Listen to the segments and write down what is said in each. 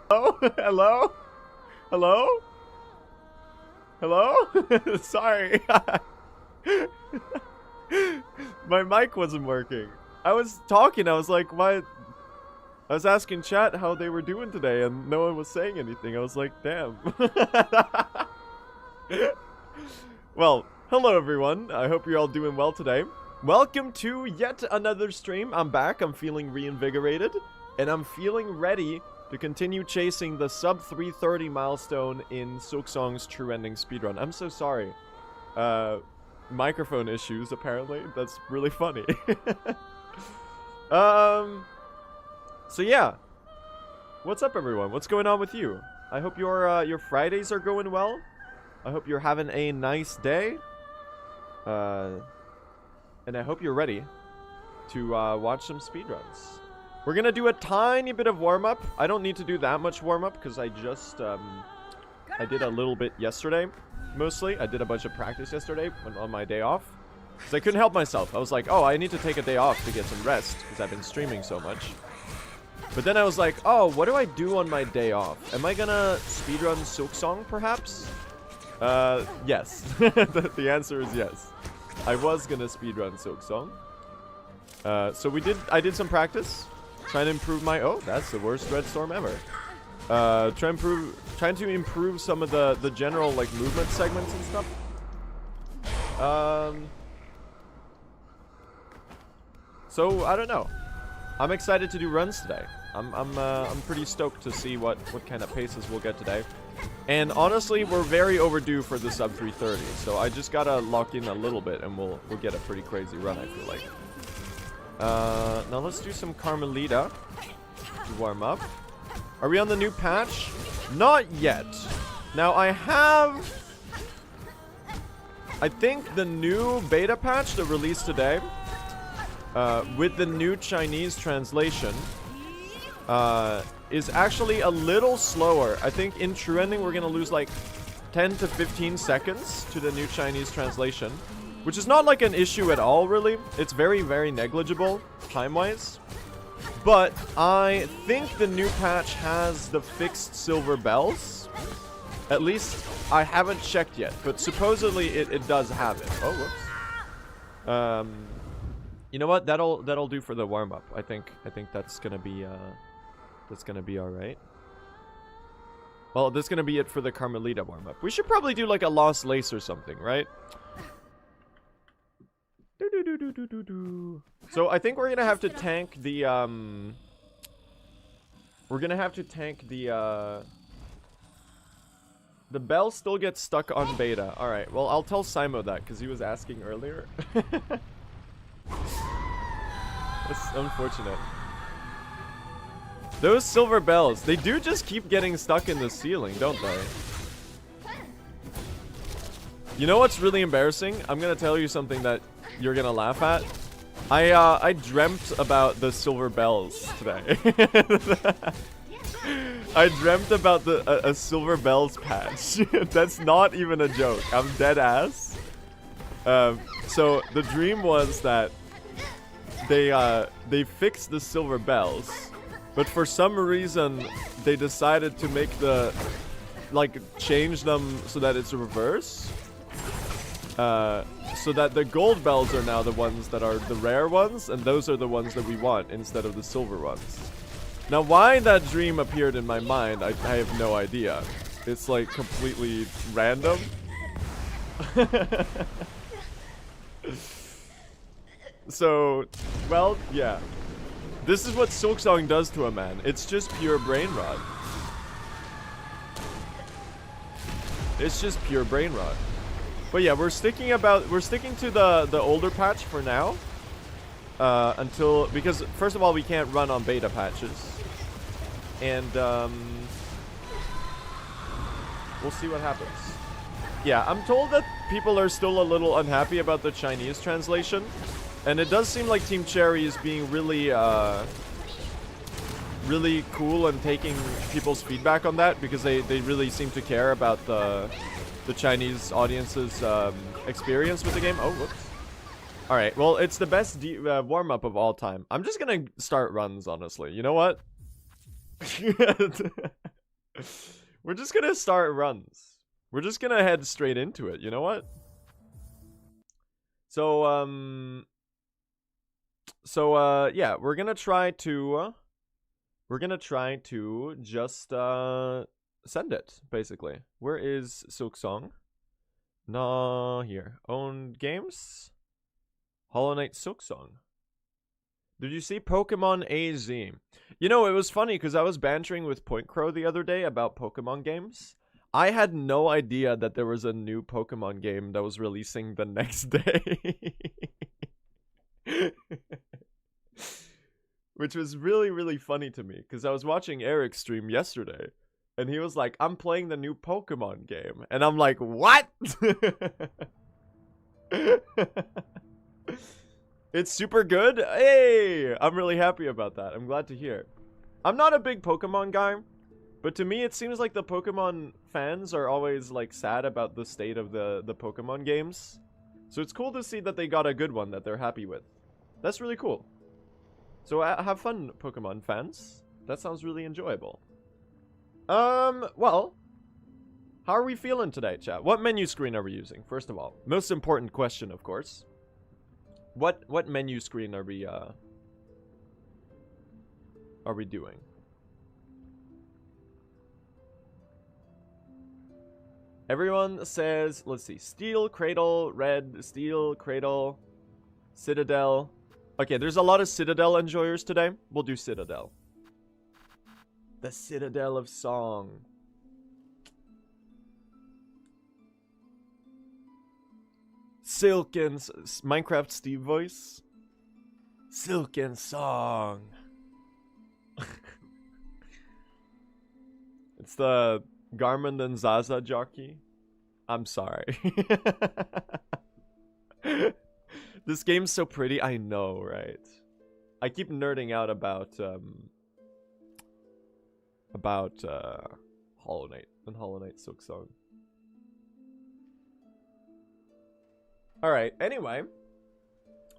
Hello? Hello? Hello? Hello? Sorry. My mic wasn't working. I was talking, I was like, what? I was asking chat how they were doing today, and no one was saying anything. I was like, damn. Well, hello everyone. I hope you're all doing well today. Welcome to yet another stream. I'm back. I'm feeling reinvigorated, and I'm feeling ready to continue chasing the sub 330 milestone in Silksong's true ending speedrun. I'm so sorry. Microphone issues, apparently. That's really funny. So yeah. What's up, everyone? What's going on with you? I hope your Fridays are going well. I hope you're having a nice day. And I hope you're ready to watch some speedruns. We're gonna do a tiny bit of warm-up. I don't need to do that much warm-up because I just I did a little bit yesterday. Mostly, I did a bunch of practice yesterday on my day off because I couldn't help myself. I was like, oh, I need to take a day off to get some rest because I've been streaming so much. But then I was like, oh, what do I do on my day off? Am I gonna speedrun Silksong, perhaps? Yes. The answer is yes. I was gonna speedrun Silksong. So I did some practice. Trying to improve my... Oh, that's the worst red storm ever. Trying to improve some of the general, like, movement segments and stuff. So, I don't know. I'm excited to do runs today. I'm pretty stoked to see what kind of paces we'll get today. And honestly, we're very overdue for the sub 330. So I just gotta lock in a little bit and we'll get a pretty crazy run, I feel like. Now let's do some Carmelita to warm up. Are we on the new patch? Not yet. Now I think the new beta patch that released today, with the new Chinese translation, is actually a little slower. I think in true ending we're gonna lose like 10 to 15 seconds to the new Chinese translation, which is not like an issue at all, really. It's very, very negligible time-wise. But I think the new patch has the fixed silver bells. At least I haven't checked yet, but supposedly it does have it. Oh, whoops. You know what? That'll do for the warm-up. I think that's gonna be all right. Well, that's gonna be it for the Carmelita warm-up. We should probably do like a Lost Lace or something, right? So I think we're gonna have to tank the the bell still gets stuck on beta. All right. Well, I'll tell Simo that because he was asking earlier. That's unfortunate. Those silver bells, they do just keep getting stuck in the ceiling, don't they? You know what's really embarrassing? I'm gonna tell you something that you're gonna laugh at. I dreamt about the silver bells today. I dreamt about a silver bells patch. That's not even a joke. I'm dead ass. So the dream was that they fixed the silver bells, but for some reason they decided to make change them so that it's reverse. So that the gold bells are now the ones that are the rare ones, and those are the ones that we want instead of the silver ones. Now, why that dream appeared in my mind, I have no idea. It's like completely random. So, well, yeah. This is what Silksong does to a man. It's just pure brain rot. It's just pure brain rot. But yeah, we're sticking to the older patch for now. Because first of all, we can't run on beta patches. And we'll see what happens. Yeah, I'm told that people are still a little unhappy about the Chinese translation. And it does seem like Team Cherry is being really really cool and taking people's feedback on that, because they really seem to care about the Chinese audience's experience with the game. Oh, whoops. Alright, well, it's the best warm-up of all time. I'm just gonna start runs, honestly. You know what? We're just gonna start runs. We're just gonna head straight into it. You know what? So yeah, we're gonna try to just send it basically. Where is Silksong? No, here. Own games. Hollow Knight Silksong. Did you see Pokemon AZ? You know, it was funny because I was bantering with Point Crow the other day about Pokemon games. I had no idea that there was a new Pokemon game that was releasing the next day. Which was really, really funny to me because I was watching Eric's stream yesterday and he was like, I'm playing the new Pokemon game. And I'm like, what? It's super good. Hey, I'm really happy about that. I'm glad to hear. I'm not a big Pokemon guy, but to me it seems like the Pokemon fans are always like sad about the state of the Pokemon games. So it's cool to see that they got a good one that they're happy with. That's really cool. So have fun, Pokemon fans. That sounds really enjoyable. Well, how are we feeling today, chat? What menu screen are we using? First of all, most important question, of course. What menu screen are we doing? Everyone says, let's see, Steel, Cradle, Red, Steel, Cradle, Citadel. Okay, there's a lot of Citadel enjoyers today. We'll do Citadel. The Citadel of Song. Silken Minecraft Steve voice. Silken Song. It's the Garmin and Zaza jockey. I'm sorry. This game's so pretty. I know, right? I keep nerding out about Hollow Knight and Hollow Knight Silksong. Alright, anyway.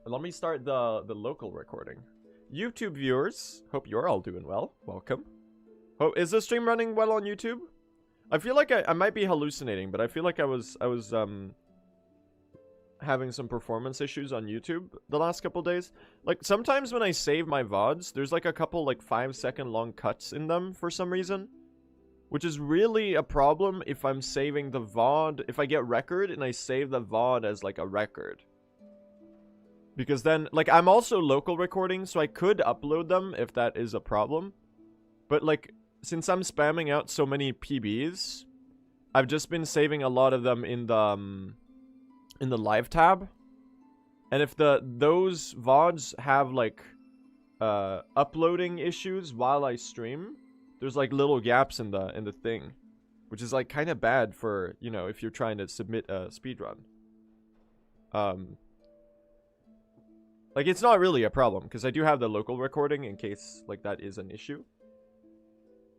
Let me start the local recording. YouTube viewers, hope you're all doing well. Welcome. Oh, is the stream running well on YouTube? I feel like I might be hallucinating, but I feel like I was having some performance issues on YouTube the last couple days. Like, sometimes when I save my VODs, there's like a couple like 5-second long cuts in them for some reason. Which is really a problem if I'm saving the VOD, if I get record and I save the VOD as like a record. Because then, like, I'm also local recording, so I could upload them if that is a problem. But like, since I'm spamming out so many PBs, I've just been saving a lot of them in the live tab. And if those VODs have like uploading issues while I stream, there's like little gaps in the thing, which is like kind of bad for, you know, if you're trying to submit a speedrun. Like, it's not really a problem because I do have the local recording in case like that is an issue.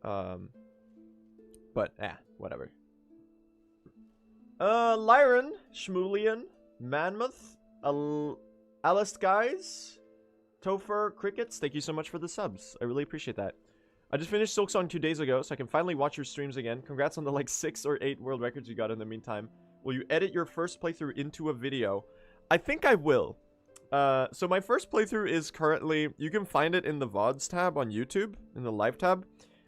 But whatever. Lyron, Shmulian, Manmoth, Alice Guys, Topher, Crickets, thank you so much for the subs. I really appreciate that. I just finished Silksong 2 days ago, so I can finally watch your streams again. Congrats on the like 6 or 8 world records you got in the meantime. Will you edit your first playthrough into a video? I think I will. So my first playthrough is currently, you can find it in the VODs tab on YouTube, in the live tab.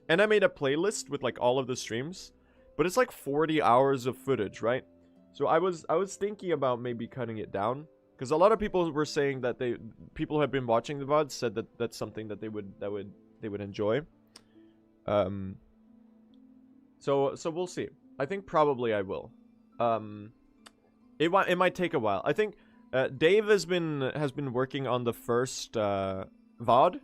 And I made a playlist with like all of the streams. But it's like 40 hours of footage, right? So I was thinking about maybe cutting it down. Because a lot of people were saying that people who have been watching the VODs said that that's something that they would enjoy. So we'll see. I think probably I will. It might take a while. I think Dave has been working on the first VOD.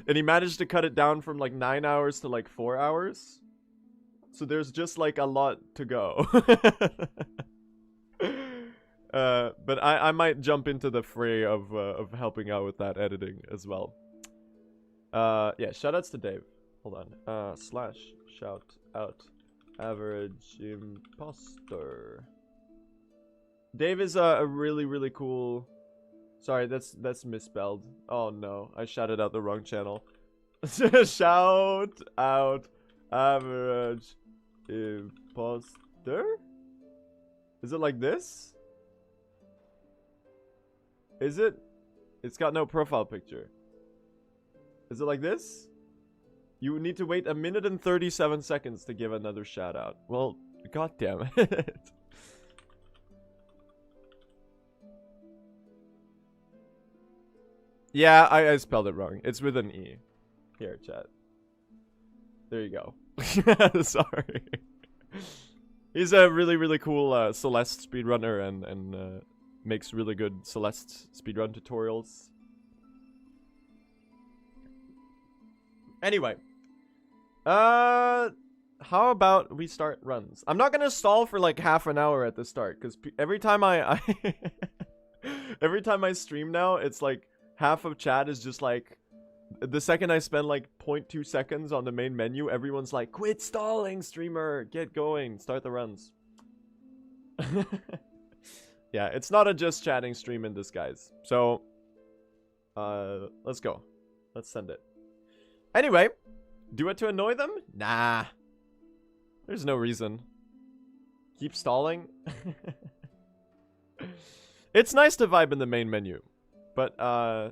And he managed to cut it down from like 9 hours to like 4 hours. So there's just like a lot to go. But I might jump into the fray of helping out with that editing as well. Yeah, shoutouts to Dave. Hold on. Slash shout out average imposter. Dave is a really, really cool. Sorry, that's misspelled. Oh no, I shouted out the wrong channel. Shout out average imposter? Is it like this? Is it? It's got no profile picture. Is it like this? You need to wait 1 minute and 37 seconds to give another shout out. Well, god damn it. Yeah, I spelled it wrong. It's with an E. Here, chat. There you go. Sorry. He's a really, really cool Celeste speedrunner and makes really good Celeste speedrun tutorials. Anyway. How about we start runs? I'm not gonna stall for like half an hour at the start, because every time I every time I stream now, it's like half of chat is just like, the second I spend like 0.2 seconds on the main menu, everyone's like, quit stalling, streamer, get going, start the runs. Yeah, it's not a just chatting stream in disguise. So, let's go. Let's send it. Anyway, do it to annoy them? Nah. There's no reason. Keep stalling. It's nice to vibe in the main menu. But,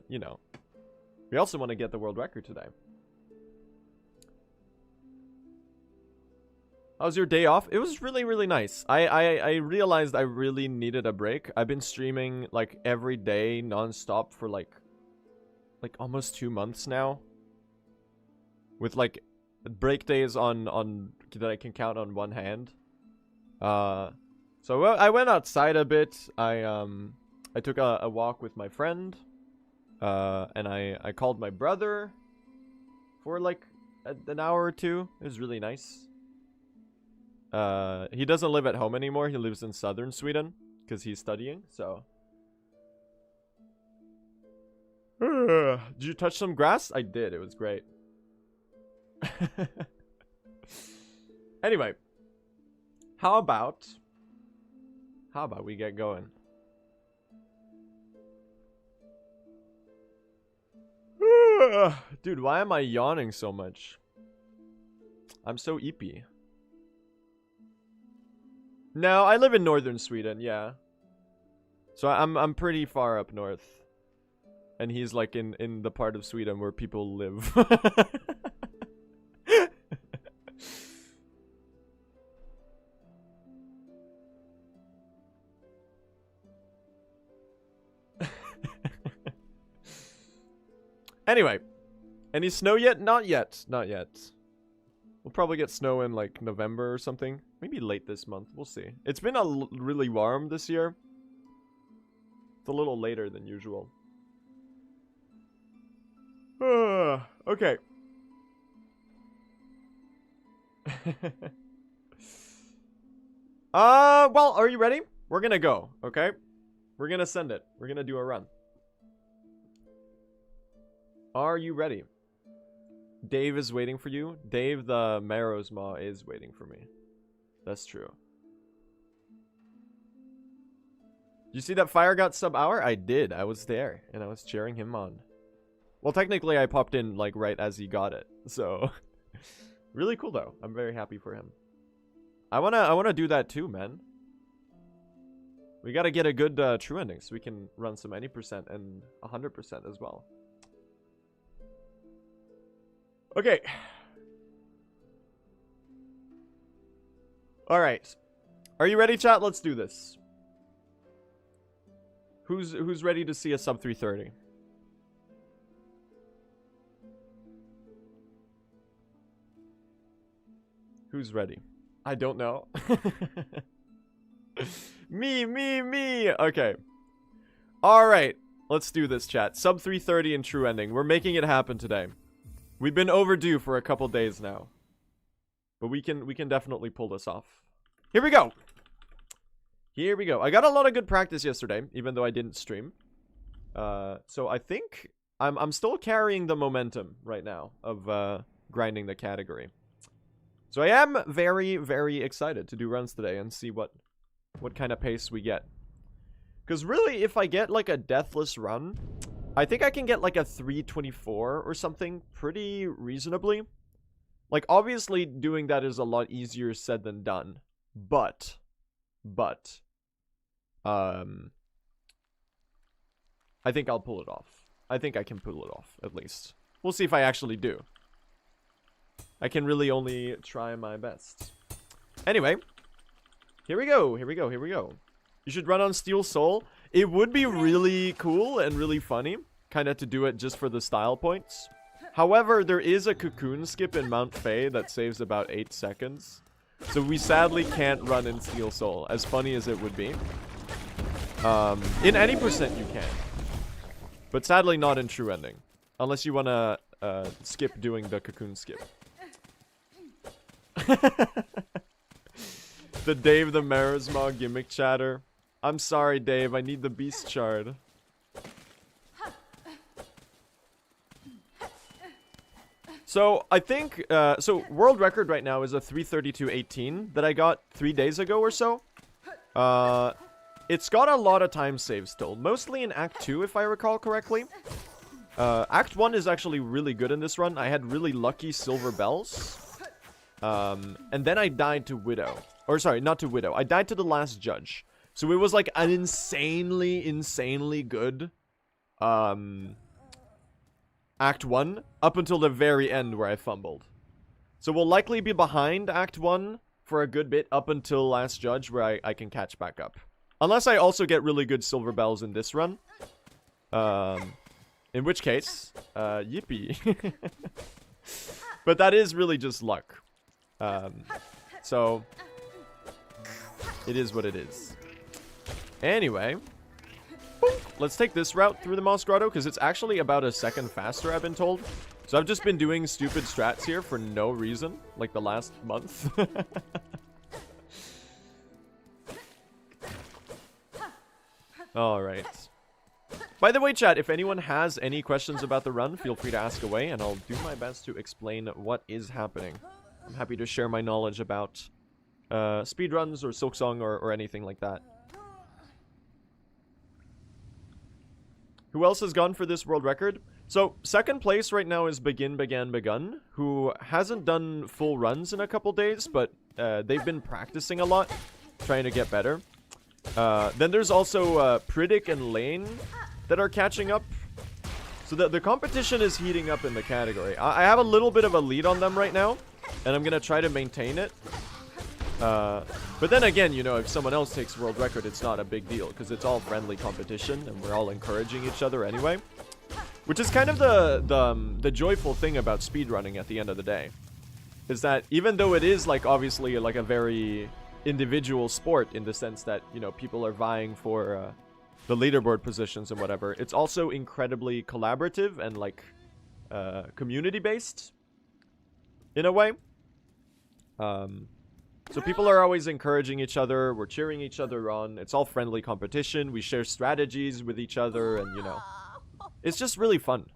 you know, we also want to get the world record today. How's your day off? It was really, really nice. I realized I really needed a break. I've been streaming, like, every day, non-stop for, like almost 2 months now. With, like, break days on that I can count on one hand. So I went outside a bit. I took a walk with my friend, and I called my brother for like an hour or two. It was really nice. He doesn't live at home anymore. He lives in southern Sweden because he's studying, so. Did you touch some grass? I did. It was great. Anyway, how about we get going? Dude, why am I yawning so much? I'm so eepy. No, I live in northern Sweden, yeah. So I'm pretty far up north. And he's like in the part of Sweden where people live. Anyway, any snow yet? Not yet. Not yet. We'll probably get snow in like November or something. Maybe late this month. We'll see. It's been really warm this year. It's a little later than usual. Okay. Well, are you ready? We're gonna go, okay? We're gonna send it. We're gonna do a run. Are you ready? Dave is waiting for you. Dave the Marrow's Maw is waiting for me. That's true. You see that Fire got sub hour? I did. I was there and I was cheering him on. Well, technically I popped in like right as he got it. So really cool though. I'm very happy for him. I wanna do that too, man. We gotta get a good true ending so we can run some 90% and 100% as well. Okay. Alright. Are you ready, chat? Let's do this. Who's ready to see a sub 330? Who's ready? I don't know. Me. Okay. Alright. Let's do this, chat. Sub 330 and true ending. We're making it happen today. We've been overdue for a couple days now. But we can definitely pull this off. Here we go. Here we go. I got a lot of good practice yesterday, even though I didn't stream. So I think I'm still carrying the momentum right now of grinding the category. So I am very, very excited to do runs today and see what kind of pace we get. Because really, if I get like a deathless run, I think I can get like a 324 or something pretty reasonably. Like, obviously, doing that is a lot easier said than done. But, I think I'll pull it off. I think I can pull it off, at least. We'll see if I actually do. I can really only try my best. Anyway, here we go, here we go, here we go. You should run on Steel Soul. It would be really cool and really funny, kind of to do it just for the style points. However, there is a cocoon skip in Mount Faye that saves about 8 seconds. So we sadly can't run in Steel Soul, as funny as it would be. In any percent you can. But sadly not in True Ending. Unless you want to skip doing the cocoon skip. The Dave the Marisma gimmick chatter. I'm sorry, Dave. I need the beast shard. So, I think, so world record right now is a 3:32:18 that I got 3 days ago or so. It's got a lot of time saves still, mostly in Act 2 if I recall correctly. Act 1 is actually really good in this run. I had really lucky silver bells. And then I died to Widow. Or sorry, not to Widow. I died to the last judge. So it was like an insanely good Act 1 up until the very end where I fumbled. So we'll likely be behind Act 1 for a good bit up until last judge where I can catch back up. Unless I also get really good silver bells in this run. In which case, yippee. But that is really just luck. So, it is what it is. Anyway, let's take this route through the Moss Grotto, because it's actually about a second faster, I've been told. So I've just been doing stupid strats here for no reason, like the last month. Alright. By the way, chat, if anyone has any questions about the run, feel free to ask away, and I'll do my best to explain what is happening. I'm happy to share my knowledge about speedruns or Silksong or anything like that. Who else has gone for this world record? So, second place right now is Begun, who hasn't done full runs in a couple days, but they've been practicing a lot, trying to get better. Then there's also Pridic and Lane that are catching up. So the competition is heating up in the category. I have a little bit of a lead on them right now, and I'm going to try to maintain it. But then again, you know, if someone else takes world record, it's not a big deal, because it's all friendly competition, and we're all encouraging each other anyway. Which is kind of the joyful thing about speedrunning at the end of the day. Is that even though it is, like, obviously, like, a very individual sport in the sense that, you know, people are vying for the leaderboard positions and whatever, it's also incredibly collaborative and, like, community-based, in a way. So people are always encouraging each other, we're cheering each other on, it's all friendly competition, we share strategies with each other, and, you know, it's just really fun.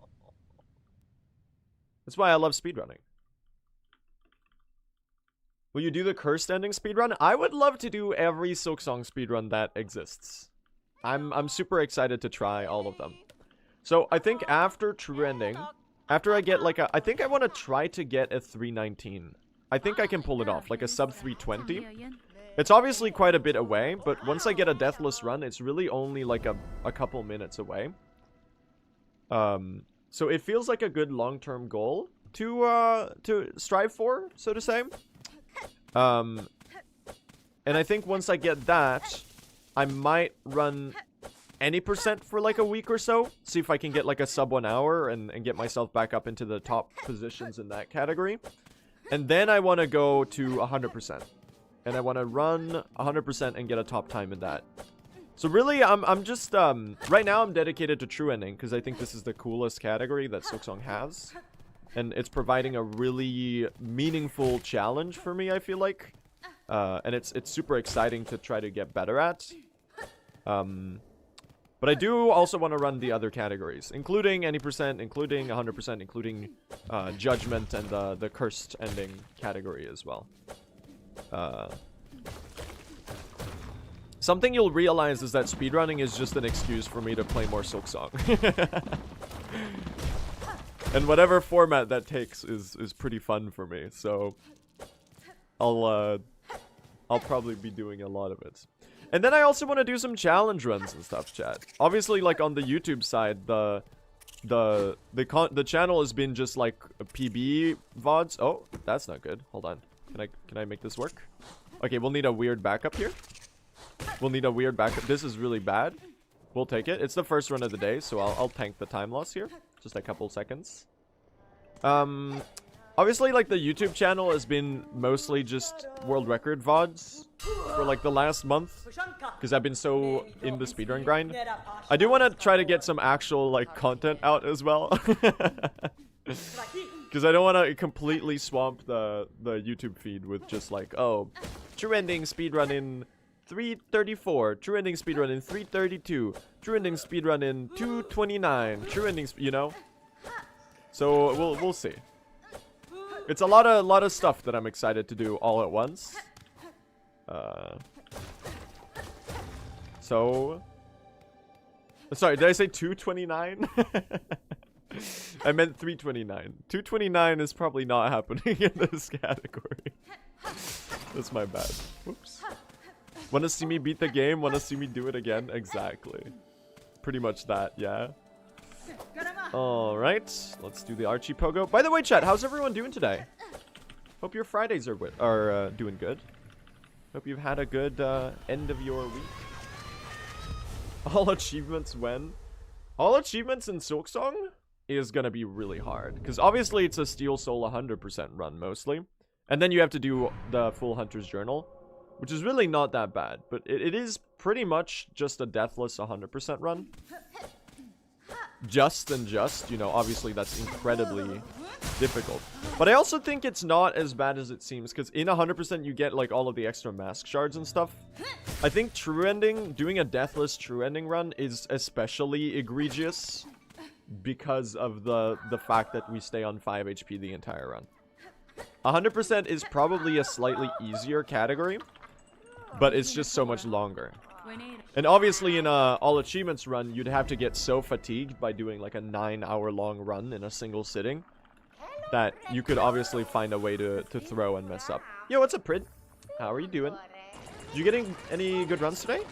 That's why I love speedrunning. Will you do the cursed ending speedrun? I would love to do every Silksong speedrun that exists. I'm super excited to try all of them. So I think after true ending, after I get like a, I think I want to try to get a 319. I think I can pull it off, like a sub 320. It's obviously quite a bit away, but once I get a deathless run, it's really only like a couple minutes away. So it feels like a good long-term goal to strive for, so to say. And I think once I get that, I might run any percent for like a week or so. See if I can get like a sub 1 hour and get myself back up into the top positions in that category. And then I want to go to 100%. And I want to run 100% and get a top time in that. So really, I'm just, right now I'm dedicated to true ending because I think this is the coolest category that Silksong has. And it's providing a really meaningful challenge for me, I feel like. And it's super exciting to try to get better at. But I do also want to run the other categories, including any percent, including 100%, including judgment and the cursed ending category as well. Something you'll realize is that speedrunning is just an excuse for me to play more Silksong. And whatever format that takes is pretty fun for me. So I'll probably be doing a lot of it. And then I also want to do some challenge runs and stuff, chat. Obviously, like on the YouTube side, the channel has been just like a PB VODs. Oh, that's not good. Hold on. Can I make this work? Okay, we'll need a weird backup here. We'll need a weird backup. This is really bad. We'll take it. It's the first run of the day, so I'll tank the time loss here. Just a couple seconds. Obviously, like, the YouTube channel has been mostly just world record VODs for, like, the last month. Because I've been so in the speedrun grind. I do want to try to get some actual, like, content out as well. Because I don't want to completely swamp the YouTube feed with just, like, oh, true ending speedrun in 3:34, true ending speedrun in 3:32, true ending speedrun in 2:29, true ending, you know? So we'll see. It's a lot of stuff that I'm excited to do all at once. So sorry, did I say 2:29? I meant 3:29. 2:29 is probably not happening in this category. That's my bad. Whoops. Wanna see me beat the game? Wanna see me do it again? Exactly. Pretty much that, yeah. Alright, let's do the Archie Pogo. By the way, chat, how's everyone doing today? Hope your Fridays are doing good. Hope you've had a good end of your week. All achievements when? All achievements in Silksong is gonna be really hard. Because obviously it's a Steel Soul 100% run mostly. And then you have to do the full Hunter's Journal. Which is really not that bad. But it is pretty much just a deathless 100% run. Just, you know, obviously that's incredibly difficult. But I also think it's not as bad as it seems. Because in 100% you get like all of the extra mask shards and stuff. I think true ending, doing a deathless true ending run is especially egregious. Because of the fact that we stay on 5 HP the entire run. 100% is probably a slightly easier category. But it's just so much longer. And obviously in a all achievements run, you'd have to get so fatigued by doing like a 9-hour-long run in a single sitting. That you could obviously find a way to throw and mess up. Yo, what's up, Prid? How are you doing? Did you get any good runs today?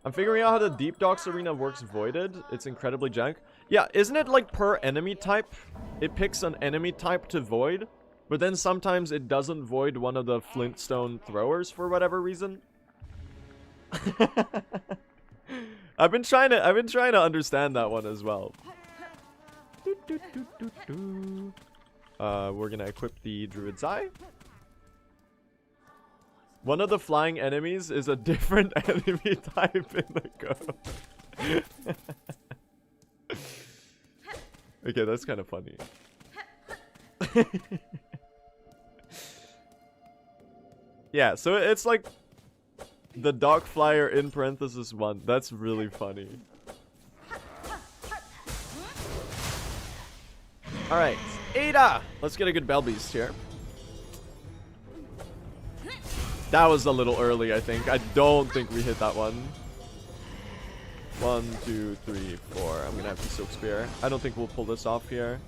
I'm figuring out how the Deep Docks Arena works voided. It's incredibly jank. Yeah, isn't it like per enemy type? It picks an enemy type to void, but then sometimes it doesn't void one of the Flintstone throwers for whatever reason. I've been trying to understand that one as well. We're gonna equip the Druid's Eye. One of the flying enemies is a different enemy type in the code. Okay, that's kind of funny. Yeah, so it's like the Dock Flyer in parenthesis 1. That's really funny. Alright, Ada! Let's get a good Bell Beast here. That was a little early, I think. I don't think we hit that one. 1, 2, 3, 4. I'm gonna have to Silk Spear. I don't think we'll pull this off here.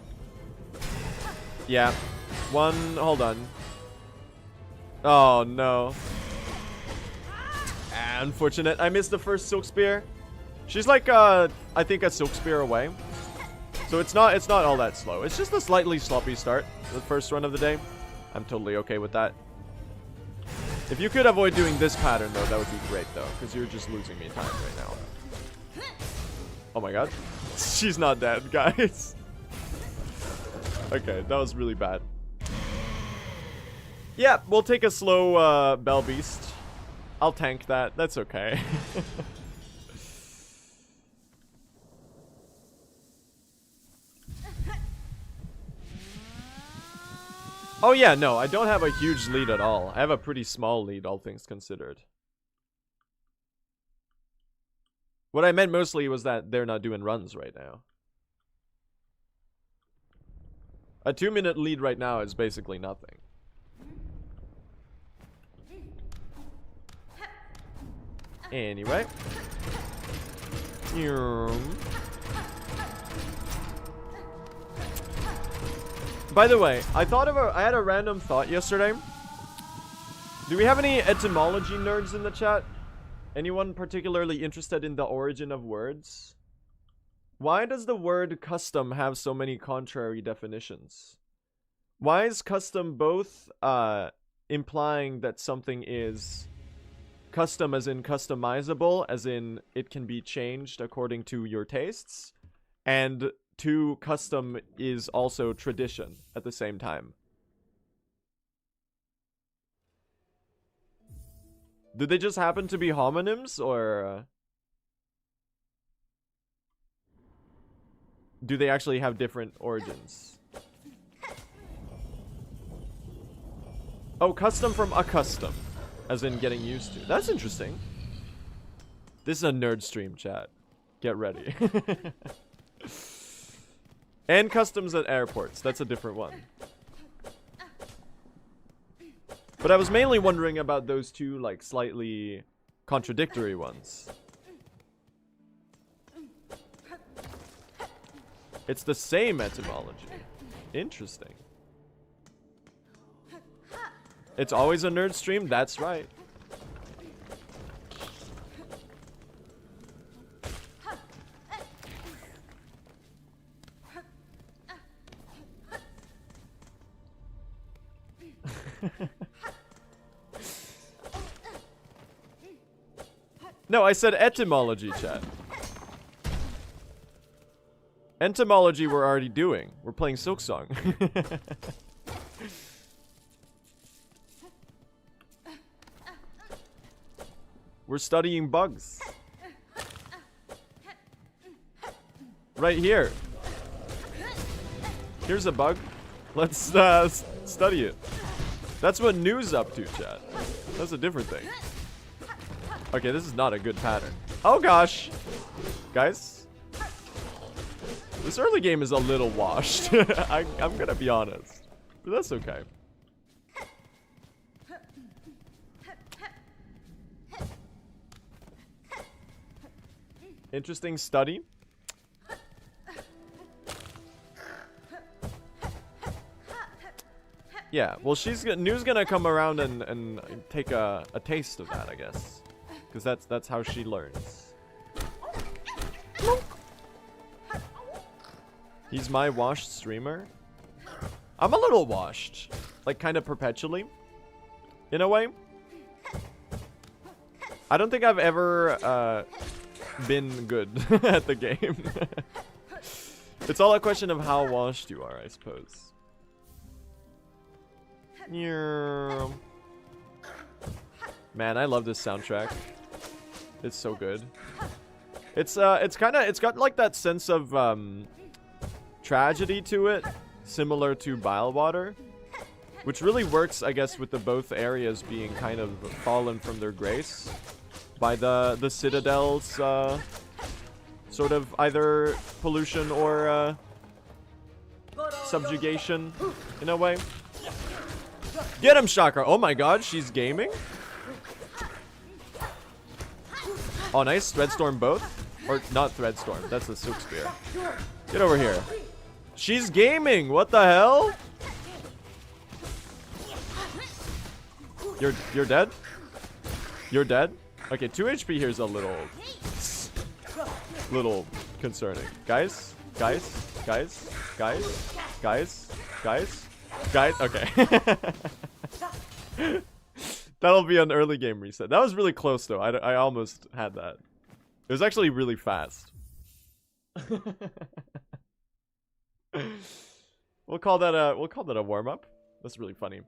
Yeah. Hold on. Oh, no. Unfortunate. I missed the first Silk Spear. She's like, I think a Silk Spear away. So it's not all that slow. It's just a slightly sloppy start. The first run of the day. I'm totally okay with that. If you could avoid doing this pattern, though, that would be great, though. Because you're just losing me time right now. Oh my god. She's not dead, guys. Okay, that was really bad. Yeah, we'll take a slow Bell Beast. I'll tank that. That's okay. Oh yeah, no, I don't have a huge lead at all. I have a pretty small lead, all things considered. What I meant mostly was that they're not doing runs right now. A 2-minute lead right now is basically nothing. Anyway. By the way, I had a random thought yesterday. Do we have any etymology nerds in the chat? Anyone particularly interested in the origin of words? Why does the word custom have so many contrary definitions? Why is custom both implying that something is custom as in customizable, as in it can be changed according to your tastes, and two, custom is also tradition at the same time? Do they just happen to be homonyms, or do they actually have different origins? Oh, custom from accustom, as in getting used to. That's interesting. This is a nerd stream, chat. Get ready. And customs at airports. That's a different one. But I was mainly wondering about those two, like, slightly contradictory ones. It's the same etymology. Interesting. It's always a nerd stream? That's right. No, I said etymology, chat. Entomology we're already doing. We're playing Silksong. We're studying bugs. Right here. Here's a bug. Let's study it. That's what New's up to, chat. That's a different thing. Okay, this is not a good pattern. Oh gosh. Guys. This early game is a little washed. I'm gonna be honest. But that's okay. Interesting study. Yeah, well, New's gonna come around and take a taste of that, I guess. Because that's how she learns. He's my washed streamer. I'm a little washed. Like, kind of perpetually. In a way. I don't think I've ever been good at the game. It's all a question of how washed you are, I suppose. Man, I love this soundtrack. It's so good. It's got like that sense of tragedy to it, similar to Bilewater, which really works, I guess, with the both areas being kind of fallen from their grace by the Citadel's sort of either pollution or subjugation in a way. Get him, Chakra! Oh my god, she's gaming? Oh, nice. Threadstorm both? Or not Threadstorm. That's the Silk Spear. Get over here. She's gaming! What the hell? You're dead? You're dead? Okay, 2 HP here is a little concerning. Guys? Okay. That'll be an early game reset. That was really close though. I almost had that. It was actually really fast. We'll call that a warm up. That's really funny.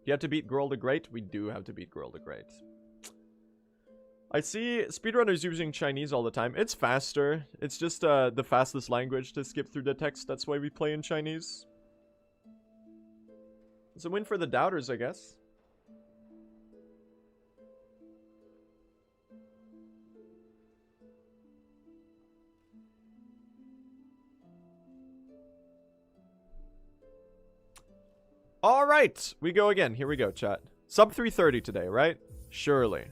You have to beat Girl the Great. We do have to beat Girl the Great. I see speedrunners using Chinese all the time. It's faster. It's just the fastest language to skip through the text. That's why we play in Chinese. It's a win for the doubters, I guess. All right, we go again. Here we go, chat. Sub 330 today, right? Surely.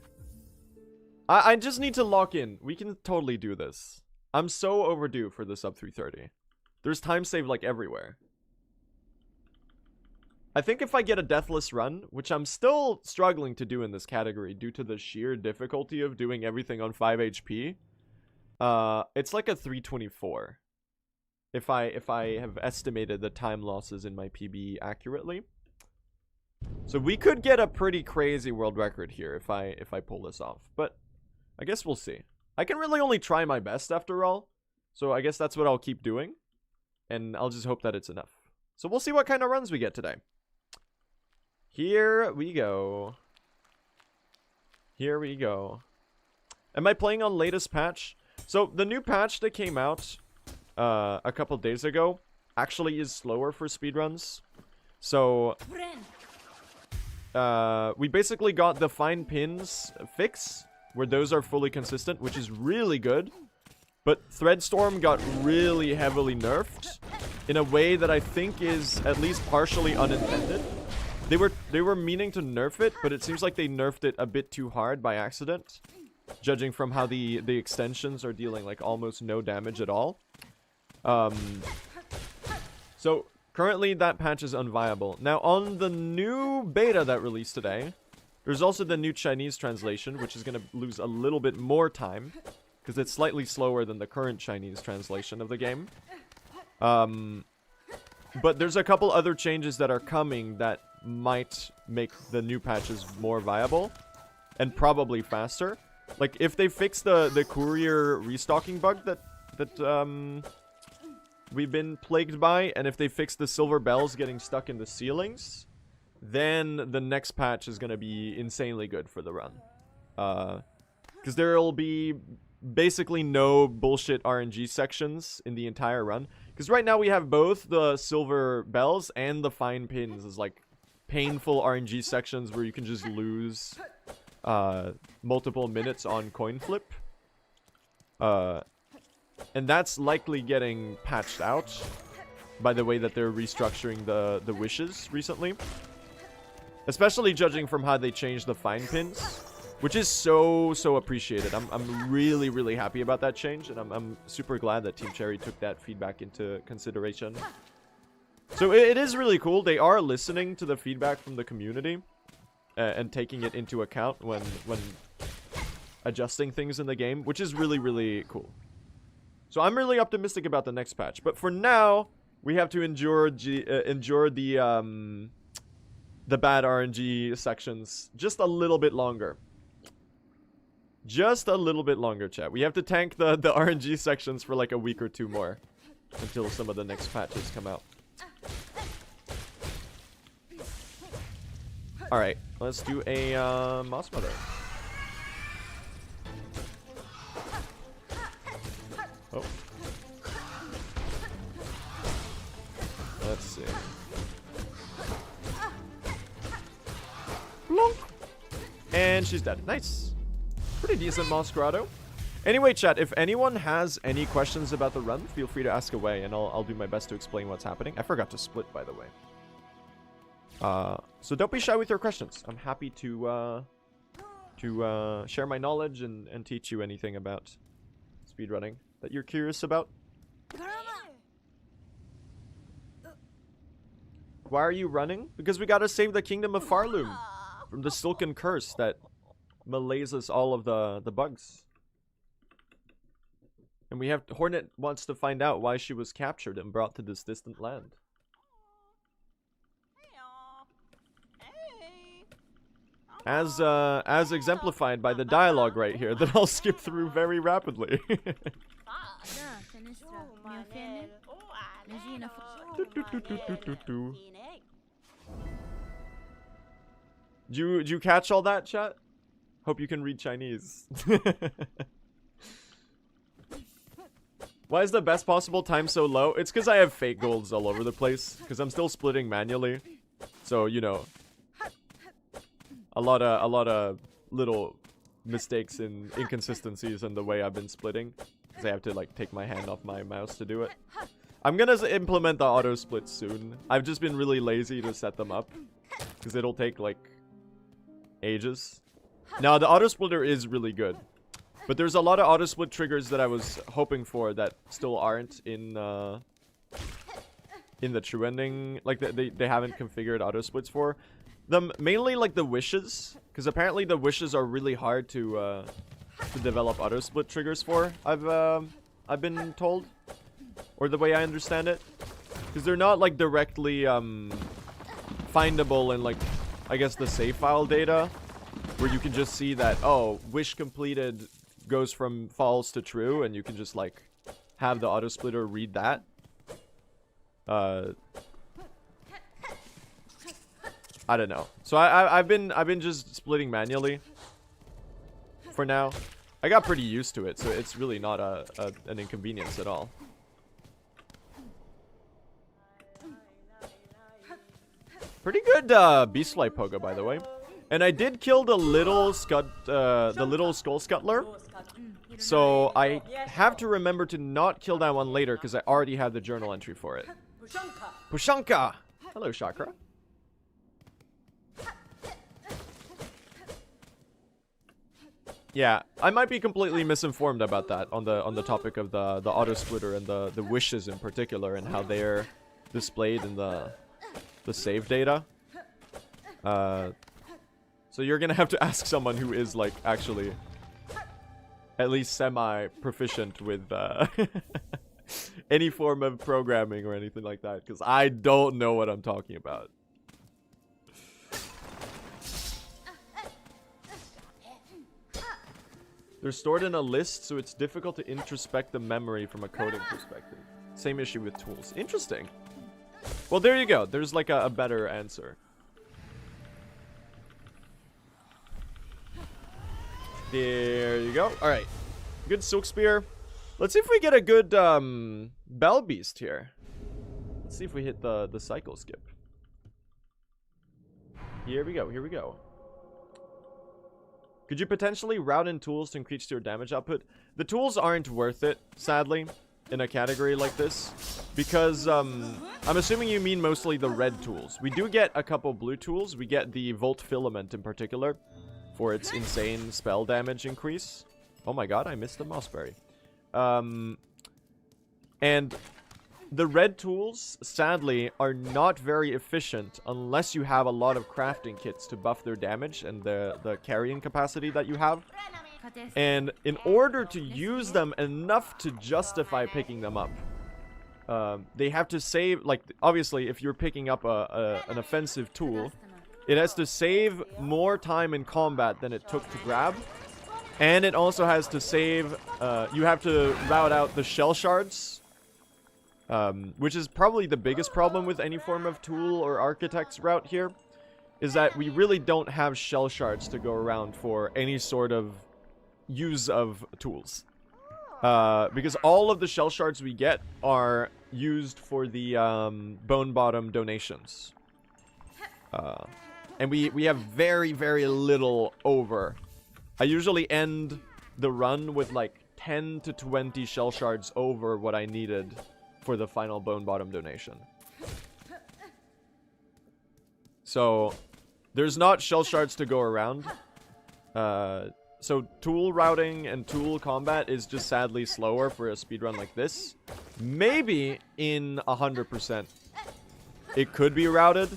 I just need to lock in. We can totally do this. I'm so overdue for the sub 330. There's time save like everywhere. I think if I get a deathless run, which I'm still struggling to do in this category due to the sheer difficulty of doing everything on 5 HP, it's like a 324. If I have estimated the time losses in my PB accurately. So we could get a pretty crazy world record here if I pull this off. But I guess we'll see. I can really only try my best after all. So I guess that's what I'll keep doing. And I'll just hope that it's enough. So we'll see what kind of runs we get today. Here we go. Here we go. Am I playing on latest patch? So the new patch that came out a couple days ago actually is slower for speedruns. So we basically got the fine pins fix, where those are fully consistent, which is really good. But Threadstorm got really heavily nerfed in a way that I think is at least partially unintended. They were meaning to nerf it, but it seems like they nerfed it a bit too hard by accident, judging from how the extensions are dealing like almost no damage at all. So currently that patch is unviable. Now on the new beta that released today, there's also the new Chinese translation, which is going to lose a little bit more time because it's slightly slower than the current Chinese translation of the game. But there's a couple other changes that are coming that might make the new patches more viable and probably faster. Like if they fix the courier restocking bug that we've been plagued by, and if they fix the silver bells getting stuck in the ceilings, then the next patch is going to be insanely good for the run. Because there will be basically no bullshit RNG sections in the entire run. Because right now we have both the silver bells and the fine pins as like painful RNG sections where you can just lose multiple minutes on coin flip. And that's likely getting patched out by the way that they're restructuring the wishes recently. Especially judging from how they changed the fine pins, which is so appreciated. I'm really, really happy about that change, and I'm super glad that Team Cherry took that feedback into consideration. So it is really cool. They are listening to the feedback from the community and taking it into account when adjusting things in the game, which is really, really cool. So I'm really optimistic about the next patch. But for now, we have to endure the bad RNG sections just a little bit longer. Just a little bit longer, chat. We have to tank the RNG sections for like a week or two more until some of the next patches come out. Alright, let's do a Moss Mother. Oh. Let's see. Blonk. And she's dead. Nice. Pretty decent Moss Grotto. Anyway, chat, if anyone has any questions about the run, feel free to ask away, and I'll do my best to explain what's happening. I forgot to split, by the way. So don't be shy with your questions. I'm happy to share my knowledge and teach you anything about speedrunning that you're curious about. Why are you running? Because we gotta save the Kingdom of Farloom from the Silken Curse that malays all of the bugs. And we have Hornet wants to find out why she was captured and brought to this distant land. As exemplified by the dialogue right here that I'll skip through very rapidly. Did you catch all that, chat? Hope you can read Chinese. Why is the best possible time so low? It's because I have fake golds all over the place. Because I'm still splitting manually. So, you know, a lot of little mistakes and inconsistencies in the way I've been splitting. Because I have to, like, take my hand off my mouse to do it. I'm gonna implement the auto split soon. I've just been really lazy to set them up because it'll take like ages. Now the auto splitter is really good, but there's a lot of auto split triggers that I was hoping for that still aren't in the true ending. Like they haven't configured auto splits for them. Mainly like the wishes, because apparently the wishes are really hard to develop auto split triggers for. I've been told, or the way I understand it, because they're not like directly findable in like I guess the save file data, where you can just see that, oh, wish completed goes from false to true, and you can just like have the auto splitter read that. I don't know. So I've been just splitting manually for now. I got pretty used to it, so it's really not an inconvenience at all. Pretty good beastfly pogo, by the way. And I did kill the little skull scuttler. So I have to remember to not kill that one later because I already had the journal entry for it. Pushanka! Hello, Chakra. Yeah, I might be completely misinformed about that on the topic of the auto splitter and the wishes in particular and how they're displayed in the save data. So you're gonna have to ask someone who is like actually at least semi-proficient with any form of programming or anything like that, because I don't know what I'm talking about. They're stored in a list, so it's difficult to introspect the memory from a coding perspective. Same issue with tools. Interesting. Well, there you go. There's like a better answer. There you go. All right. Good Silk Spear. Let's see if we get a good Bell Beast here. Let's see if we hit the cycle skip. Here we go. Here we go. Could you potentially route in tools to increase your damage output? The tools aren't worth it, sadly, in a category like this. Because, I'm assuming you mean mostly the red tools. We do get a couple blue tools. We get the Volt Filament in particular for its insane spell damage increase. Oh my god, I missed the Mossberry. And the red tools, sadly, are not very efficient unless you have a lot of crafting kits to buff their damage and the carrying capacity that you have. And in order to use them enough to justify picking them up, they have to save, like, obviously, if you're picking up an offensive tool, it has to save more time in combat than it took to grab. And it also has to save, you have to route out the shell shards, which is probably the biggest problem with any form of tool or architect's route here, is that we really don't have shell shards to go around for any sort of use of tools. Because all of the shell shards we get are used for the bone bottom donations. And we have very, very little over. I usually end the run with like 10 to 20 shell shards over what I needed for the final bone bottom donation. So there's not shell shards to go around. So tool routing and tool combat is just sadly slower for a speedrun like this. Maybe in 100% it could be routed,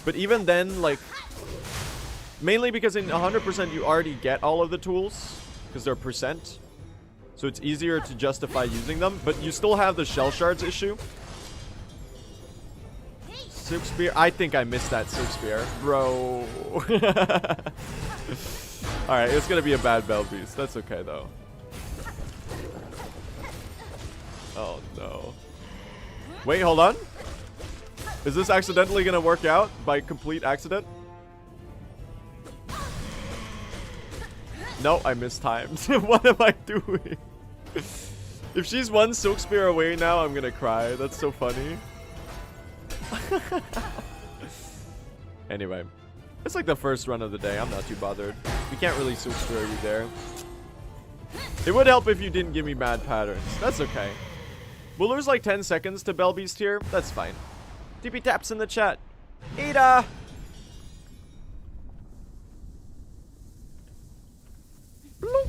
but even then, like, mainly because in 100% you already get all of the tools because they're percent. So it's easier to justify using them, but you still have the shell shards issue. Silk Spear. I think I missed that Silk Spear. Bro. Alright, it's gonna be a bad Bell Beast. That's okay, though. Oh, no. Wait, hold on. Is this accidentally gonna work out by complete accident? No, I mistimed. What am I doing? If she's one Silk Spear away now, I'm gonna cry. That's so funny. Anyway, it's like the first run of the day. I'm not too bothered. We can't really Silk Spear you there. It would help if you didn't give me bad patterns. That's okay. We'll lose like 10 seconds to Belbeast here. That's fine. TP taps in the chat. Ada! Bloop.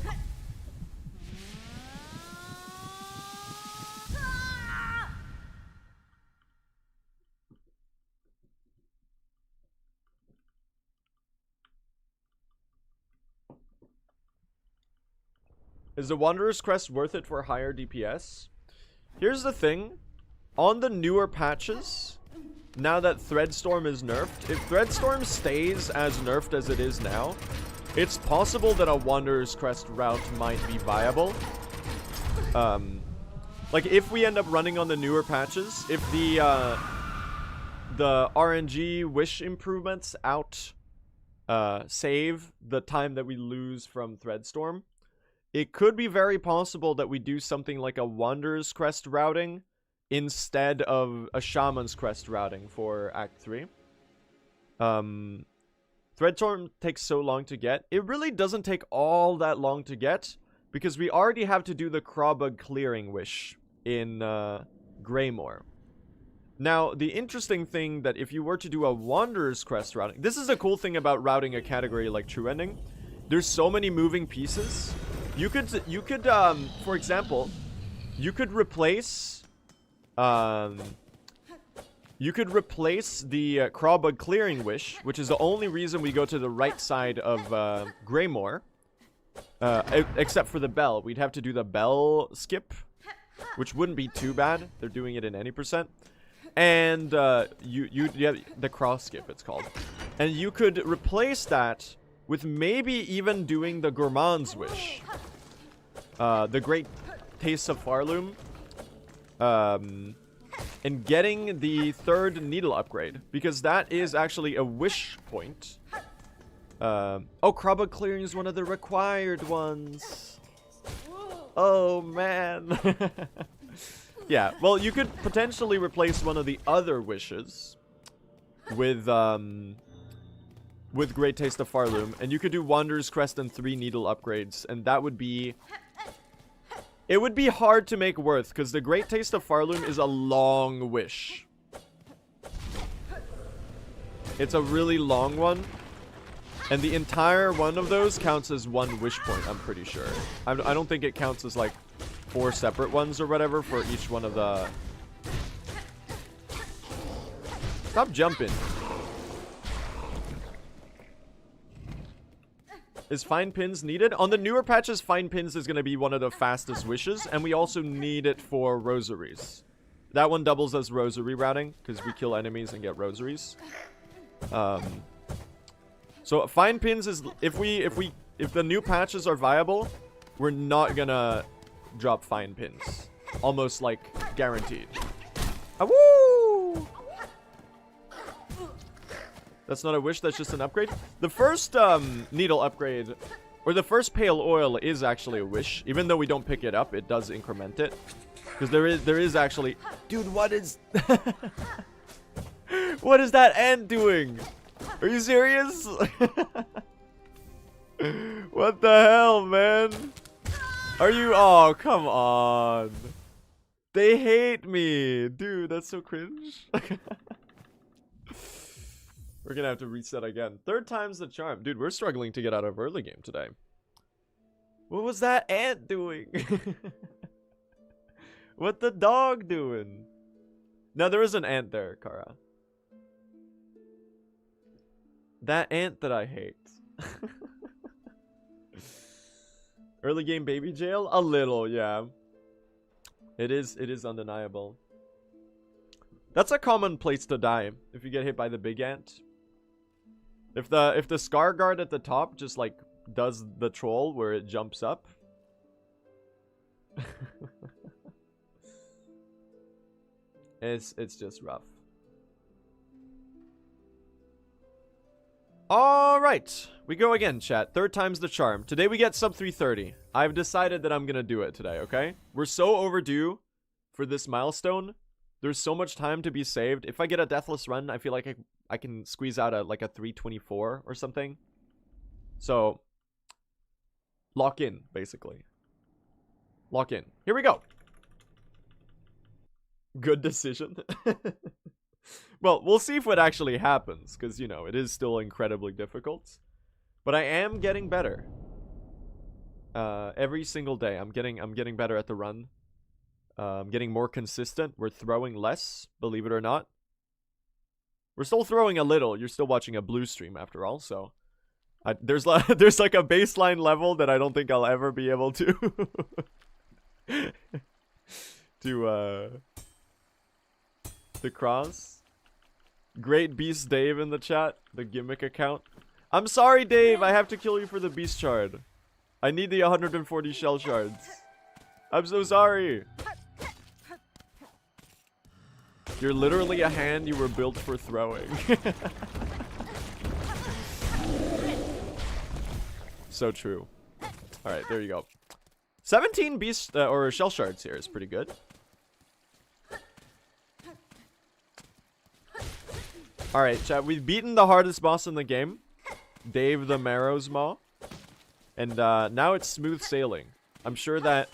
Is the Wanderer's Crest worth it for higher DPS? Here's the thing. On the newer patches, now that Threadstorm is nerfed, if Threadstorm stays as nerfed as it is now, it's possible that a Wanderer's Crest route might be viable. Like, if we end up running on the newer patches, if the RNG wish improvements save the time that we lose from Threadstorm, it could be very possible that we do something like a Wanderer's Crest routing instead of a Shaman's Crest routing for Act 3. Threadstorm takes so long to get. It really doesn't take all that long to get, because we already have to do the Crawbug clearing wish in Greymoor. Now, the interesting thing that if you were to do a Wanderer's Crest routing... This is a cool thing about routing a category like True Ending. There's so many moving pieces. You could, for example, you could replace the Crawbug clearing wish, which is the only reason we go to the right side of Greymoor, except for the bell. We'd have to do the bell skip, which wouldn't be too bad. They're doing it in any %. And yeah, the cross skip, it's called. And you could replace that with maybe even doing the Gourmand's Wish. The Great Taste of Farloom. And getting the 3rd needle upgrade. Because that is actually a wish point. Oh, Crawbug clearing is one of the required ones. Oh, man. Yeah, well, you could potentially replace one of the other wishes with Great Taste of Farloom, and you could do Wanderer's Crest and 3 needle upgrades, and that would be... It would be hard to make worth, because the Great Taste of Farloom is a long wish. It's a really long one, and the entire one of those counts as 1 wish point, I'm pretty sure. I don't think it counts as, like, 4 separate ones or whatever for each one of the... Stop jumping. Is Fine Pins needed? On the newer patches, Fine Pins is going to be one of the fastest wishes, and we also need it for rosaries. That one doubles as rosary routing, because we kill enemies and get rosaries. So Fine Pins is... If the new patches are viable, we're not gonna drop Fine Pins. Almost, like, guaranteed. Ah, woo! That's not a wish, that's just an upgrade. The first needle upgrade, or the first pale oil, is actually a wish. Even though we don't pick it up, it does increment it. Because there is actually... Dude, what is... What is that ant doing? Are you serious? What the hell, man? Are you... Oh, come on. They hate me. Dude, that's so cringe. We're gonna have to reset again. 3rd time's the charm. Dude, we're struggling to get out of early game today. What was that ant doing? What the dog doing? No, there is an ant there, Kara. That ant that I hate. Early game baby jail? A little, yeah. It is undeniable. That's a common place to die if you get hit by the big ant. If the Scar Guard at the top just like does the troll where it jumps up. It's just rough. Alright, we go again, chat. 3rd time's the charm. Today we get sub 330. I've decided that I'm gonna do it today, okay? We're so overdue for this milestone. There's so much time to be saved. If I get a deathless run, I feel like I can squeeze out a 324 or something. So, lock in, basically. Lock in. Here we go. Good decision. Well, we'll see if it actually happens, because, you know, it is still incredibly difficult. But I am getting better. Every single day, I'm getting better at the run. I'm getting more consistent. We're throwing less, believe it or not. We're still throwing a little. You're still watching a blue stream after all, so there's like a baseline level that I don't think I'll ever be able to to cross. Great Beast Dave in the chat, the gimmick account. I'm sorry, Dave. I have to kill you for the beast shard. I need the 140 shell shards. I'm so sorry. You're literally a hand you were built for throwing. So true. Alright, there you go. 17 beast or shell shards here is pretty good. Alright, chat, we've beaten the hardest boss in the game. Dave the Marrow's Maw. And now it's smooth sailing. I'm sure that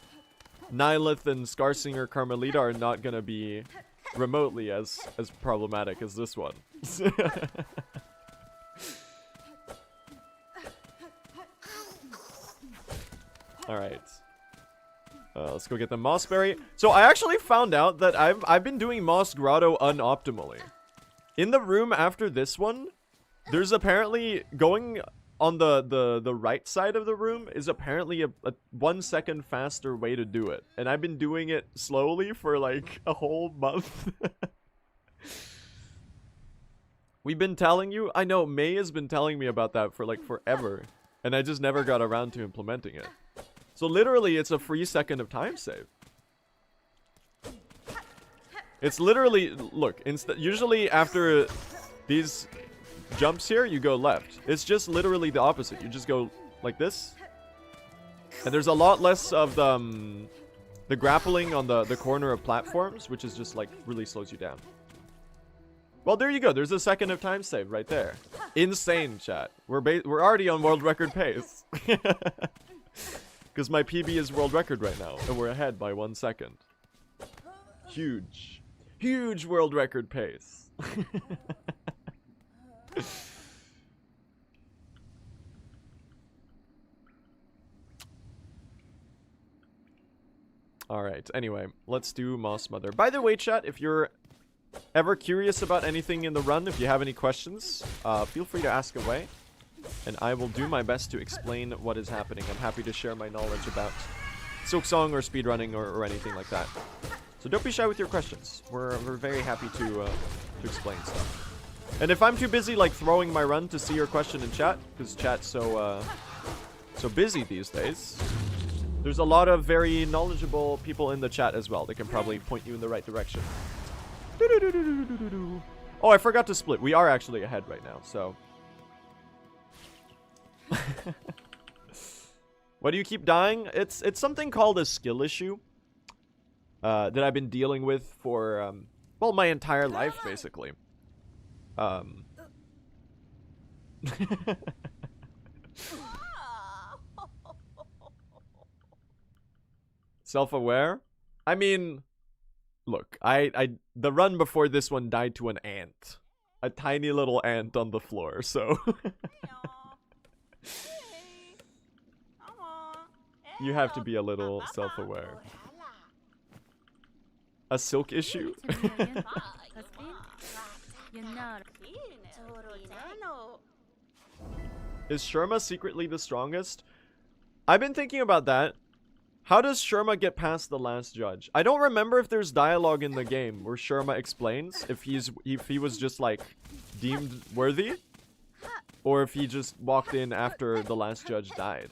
Nihilith and Scarsinger Carmelita are not gonna be remotely as problematic as this one. Alright. Let's go get the Moss Berry. So I actually found out that I've been doing Moss Grotto unoptimally. In the room after this one, there's apparently going on the right side of the room is apparently a 1 second faster way to do it. And I've been doing it slowly for like a whole month. We've been telling you, I know May has been telling me about that for like forever. And I just never got around to implementing it. So literally it's a free second of time save. It's literally, look, usually after these jumps here, you go left. It's just literally the opposite. You just go like this. And there's a lot less of the grappling on the corner of platforms, which is just like really slows you down. Well, there you go. There's a second of time save right there. Insane, chat. We're already on world record pace. Because my PB is world record right now, and we're ahead by 1 second. Huge. Huge world record pace. Alright, anyway, let's do Moss Mother. By the way, chat, if you're ever curious about anything in the run, if you have any questions, feel free to ask away. And I will do my best to explain what is happening. I'm happy to share my knowledge about Silksong or speedrunning or anything like that. So don't be shy with your questions. We're very happy to explain stuff. And if I'm too busy like throwing my run to see your question in chat, because chat's so busy these days, there's a lot of very knowledgeable people in the chat as well that can probably point you in the right direction. Oh, I forgot to split. We are actually ahead right now, so. Why do you keep dying? It's something called a skill issue. That I've been dealing with for, well, my entire life, basically. Self-aware? I mean, look, the run before this one died to an ant. A tiny little ant on the floor, so. You have to be a little self-aware. A silk issue? Is Sherma secretly the strongest? I've been thinking about that. How does Sherma get past the last judge? I don't remember if there's dialogue in the game where Sherma explains if he was just like deemed worthy, or if he just walked in after the last judge died.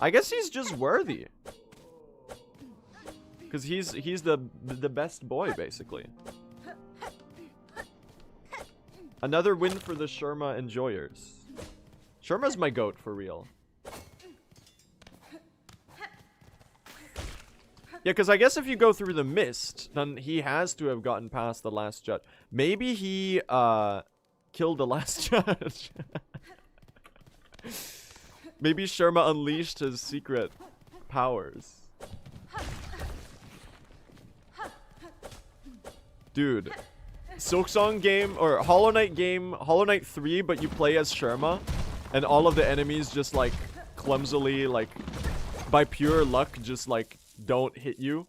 I guess he's just worthy. Because he's the best boy, basically. Another win for the Sherma enjoyers. Sherma's my goat, for real. Yeah, because I guess if you go through the mist, then he has to have gotten past the last judge. Maybe he, killed the last judge. Maybe Sherma unleashed his secret powers. Dude. Silksong game, or Hollow Knight game, Hollow Knight 3, but you play as Sherma. And all of the enemies just, like, clumsily, like, by pure luck, just, like, don't hit you.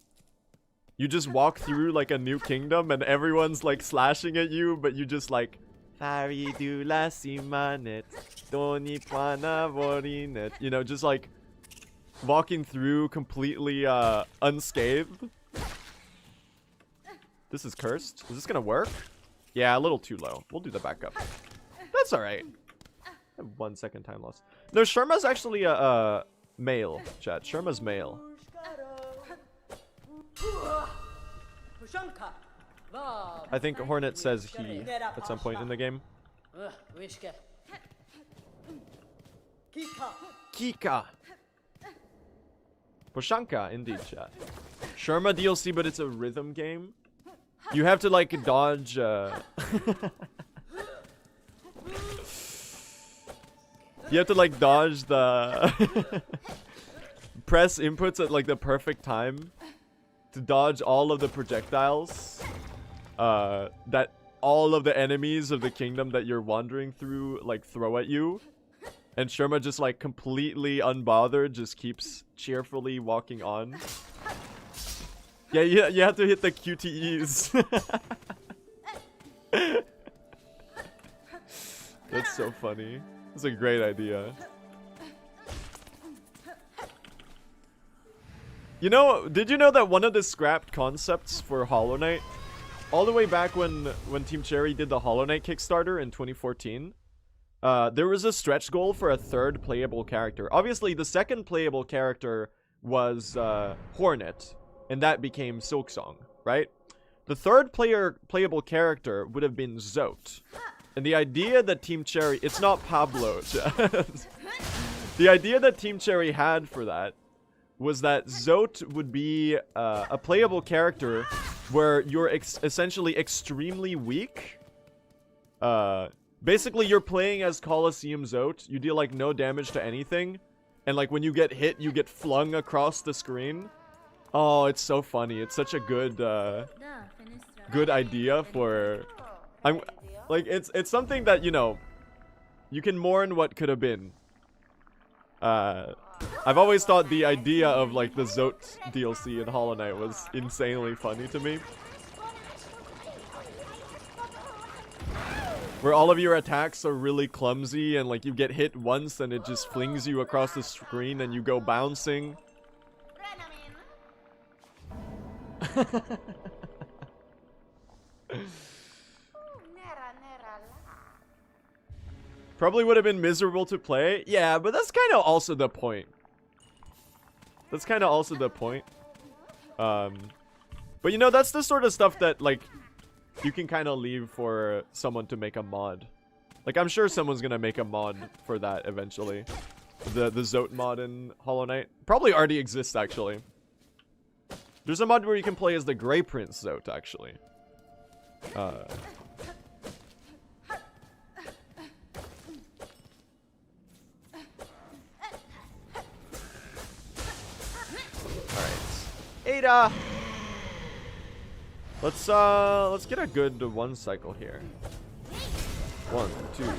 You just walk through, like, a new kingdom, and everyone's, like, slashing at you, but you just, like... You know, just, like, walking through completely, unscathed. This is cursed. Is this gonna work? Yeah, a little too low. We'll do the backup. That's alright. 1 second time loss. No, Sherma's actually a male, chat. Sherma's male. I think Hornet says he at some point in the game. Kika. Poshanka, indeed, chat. Sherma DLC, but it's a rhythm game. You have to, like, dodge, You have to, like, dodge the... press inputs at, like, the perfect time to dodge all of the projectiles that all of the enemies of the kingdom that you're wandering through, like, throw at you. And Sherma just, like, completely unbothered, just keeps cheerfully walking on. Yeah, you have to hit the QTEs. That's so funny. That's a great idea. You know, did you know that one of the scrapped concepts for Hollow Knight, all the way back when Team Cherry did the Hollow Knight Kickstarter in 2014, there was a stretch goal for a third playable character. Obviously, the second playable character was Hornet, and that became Silksong, right? The third playable character would have been Zote. And the idea that Team Cherry... It's not Pablo. The idea that Team Cherry had for that was that Zote would be a playable character where you're essentially extremely weak. Basically, you're playing as Colosseum Zote. You deal, like, no damage to anything. And, like, when you get hit, you get flung across the screen. Oh, it's so funny. It's such a good idea for... It's something that, you know, you can mourn what could have been. I've always thought the idea of, like, the Zote DLC in Hollow Knight was insanely funny to me. Where all of your attacks are really clumsy and, like, you get hit once and it just flings you across the screen and you go bouncing. Probably would have been miserable to play. Yeah, but that's kind of also the point. That's kind of also the point. But you know, that's the sort of stuff that, like, you can kind of leave for someone to make a mod. Like, I'm sure someone's gonna make a mod for that eventually. The Zote mod in Hollow Knight. Probably already exists, actually. There's a mod where you can play as the Grey Prince Zote, actually. Alright. 8 Let's get a good 1 cycle here. 1, 2.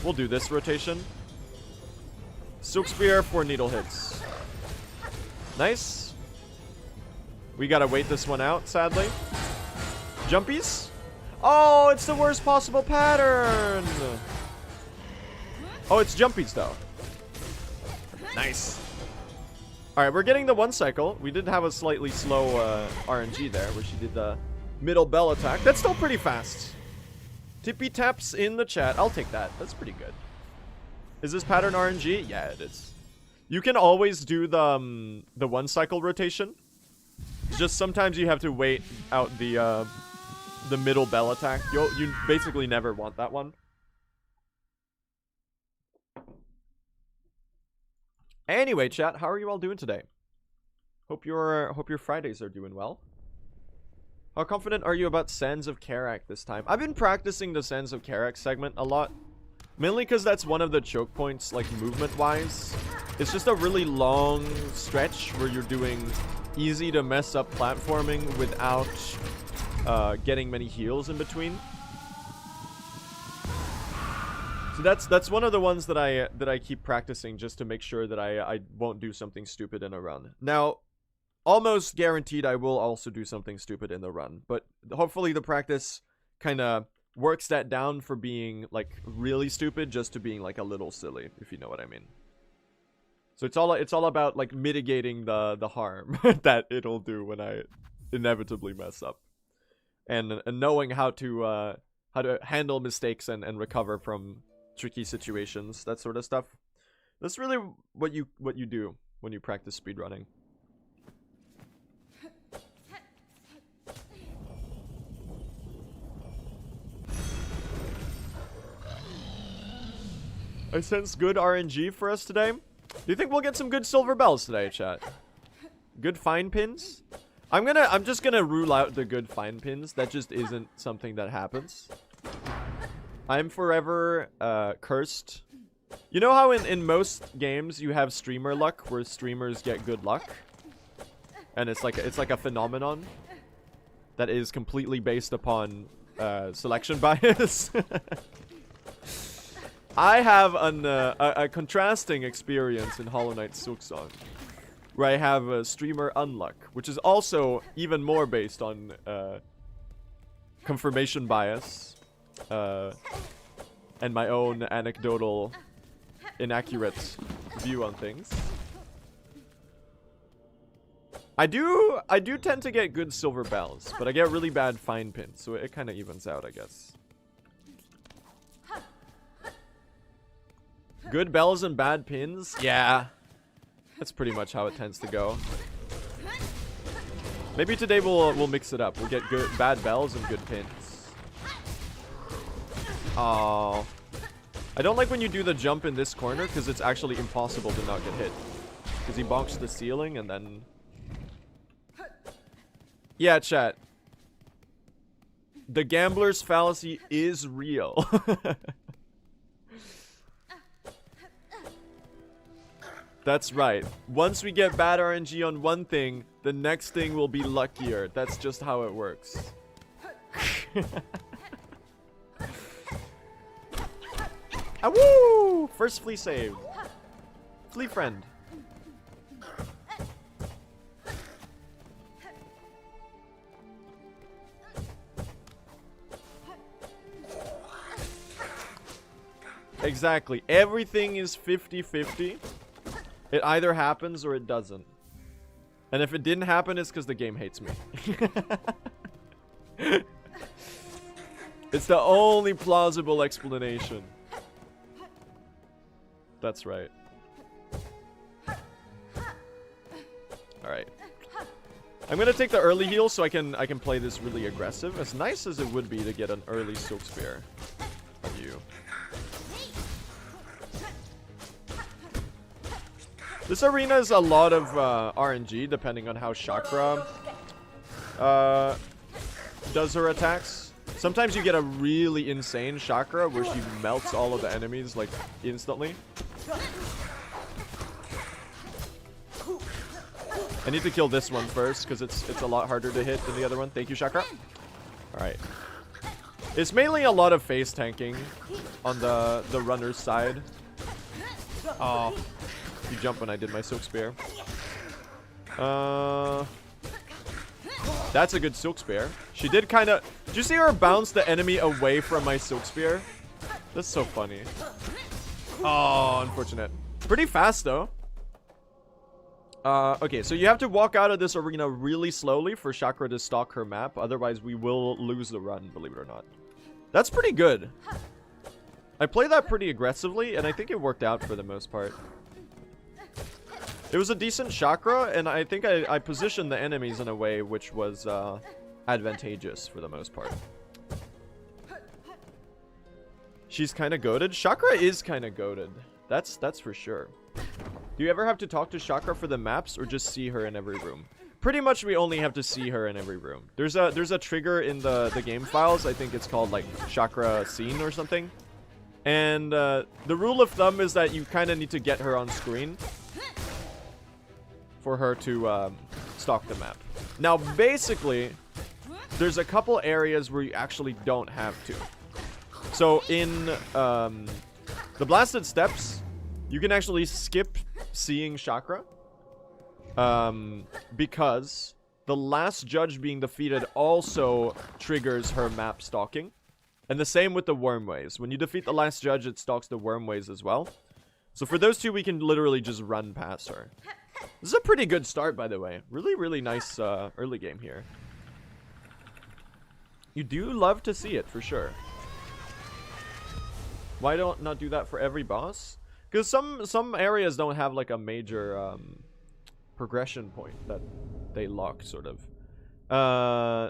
We'll do this rotation. Silk Spear, 4 needle hits. Nice. We gotta wait this one out, sadly. Jumpies? Oh, it's the worst possible pattern! Oh, it's jumpies, though. Nice. Alright, we're getting the 1 cycle. We did have a slightly slow RNG there, where she did the middle bell attack. That's still pretty fast. Tippy taps in the chat. I'll take that. That's pretty good. Is this pattern RNG? Yeah, it is. You can always do the 1 cycle rotation. Just sometimes you have to wait out the middle bell attack. You basically never want that one. Anyway, chat, how are you all doing today? Hope your Fridays are doing well. How confident are you about Sands of Karak this time? I've been practicing the Sands of Karak segment a lot. Mainly because that's one of the choke points, like, movement-wise. It's just a really long stretch where you're doing easy to mess up platforming without getting many heals in between. So that's one of the ones that I keep practicing just to make sure that I won't do something stupid in a run. Now, almost guaranteed I will also do something stupid in the run, but hopefully the practice kind of works that down for being like really stupid just to being like a little silly, if you know what I mean. So it's all about like mitigating the harm that it'll do when I inevitably mess up, and knowing how to handle mistakes and recover from tricky situations, that sort of stuff. That's really what you do when you practice speedrunning. I sense good RNG for us today. Do you think we'll get some good silver bells today, chat? Good fine pins? I'm just gonna rule out the good fine pins. That just isn't something that happens. I'm forever cursed. You know how in most games you have streamer luck, where streamers get good luck, and it's like a phenomenon that is completely based upon selection bias. I have a contrasting experience in Hollow Knight Silksong, where I have a streamer unluck, which is also even more based on confirmation bias and my own anecdotal inaccurate view on things. I do tend to get good silver bells, but I get really bad fine pins, so it kind of evens out, I guess. Good bells and bad pins? Yeah. That's pretty much how it tends to go. Maybe today we'll mix it up. We'll get bad bells and good pins. Oh, I don't like when you do the jump in this corner, because it's actually impossible to not get hit. Because he bonks the ceiling and then... Yeah, chat. The gambler's fallacy is real. That's right. Once we get bad RNG on one thing, the next thing will be luckier. That's just how it works. Ah, woo! First flea saved. Flea friend. Exactly. Everything is 50-50. It either happens or it doesn't. And if it didn't happen, it's because the game hates me. It's the only plausible explanation. That's right. Alright. I'm gonna take the early heal so I can play this really aggressive. As nice as it would be to get an early Silk Spear on you. This arena is a lot of RNG, depending on how Chakra does her attacks. Sometimes you get a really insane Chakra where she melts all of the enemies like instantly. I need to kill this one first because it's a lot harder to hit than the other one. Thank you, Chakra. Alright. It's mainly a lot of face tanking on the runner's side. Oh. You jumped when I did my Silk Spear. That's a good Silk Spear. She did kind of... Did you see her bounce the enemy away from my Silk Spear? That's so funny. Oh, unfortunate. Pretty fast, though. Okay, so you have to walk out of this arena really slowly for Chakra to stalk her map. Otherwise, we will lose the run, believe it or not. That's pretty good. I played that pretty aggressively, and I think it worked out for the most part. It was a decent Chakra, and I think I positioned the enemies in a way which was advantageous for the most part. She's kind of goated. Chakra is kind of goated. That's for sure. Do you ever have to talk to Chakra for the maps, or just see her in every room? Pretty much we only have to see her in every room. There's a trigger in the game files. I think it's called like Chakra scene or something. And the rule of thumb is that you kind of need to get her on screen for her to stalk the map. Now, basically, there's a couple areas where you actually don't have to. So in the Blasted Steps, you can actually skip seeing Chakra. Because the last judge being defeated also triggers her map stalking. And the same with the Wormways. When you defeat the last judge, it stalks the Wormways as well. So for those two, we can literally just run past her. This is a pretty good start, by the way. Really, really nice early game here. You do love to see it, for sure. Why don't not do that for every boss? Because some areas don't have like a major progression point that they lock, sort of.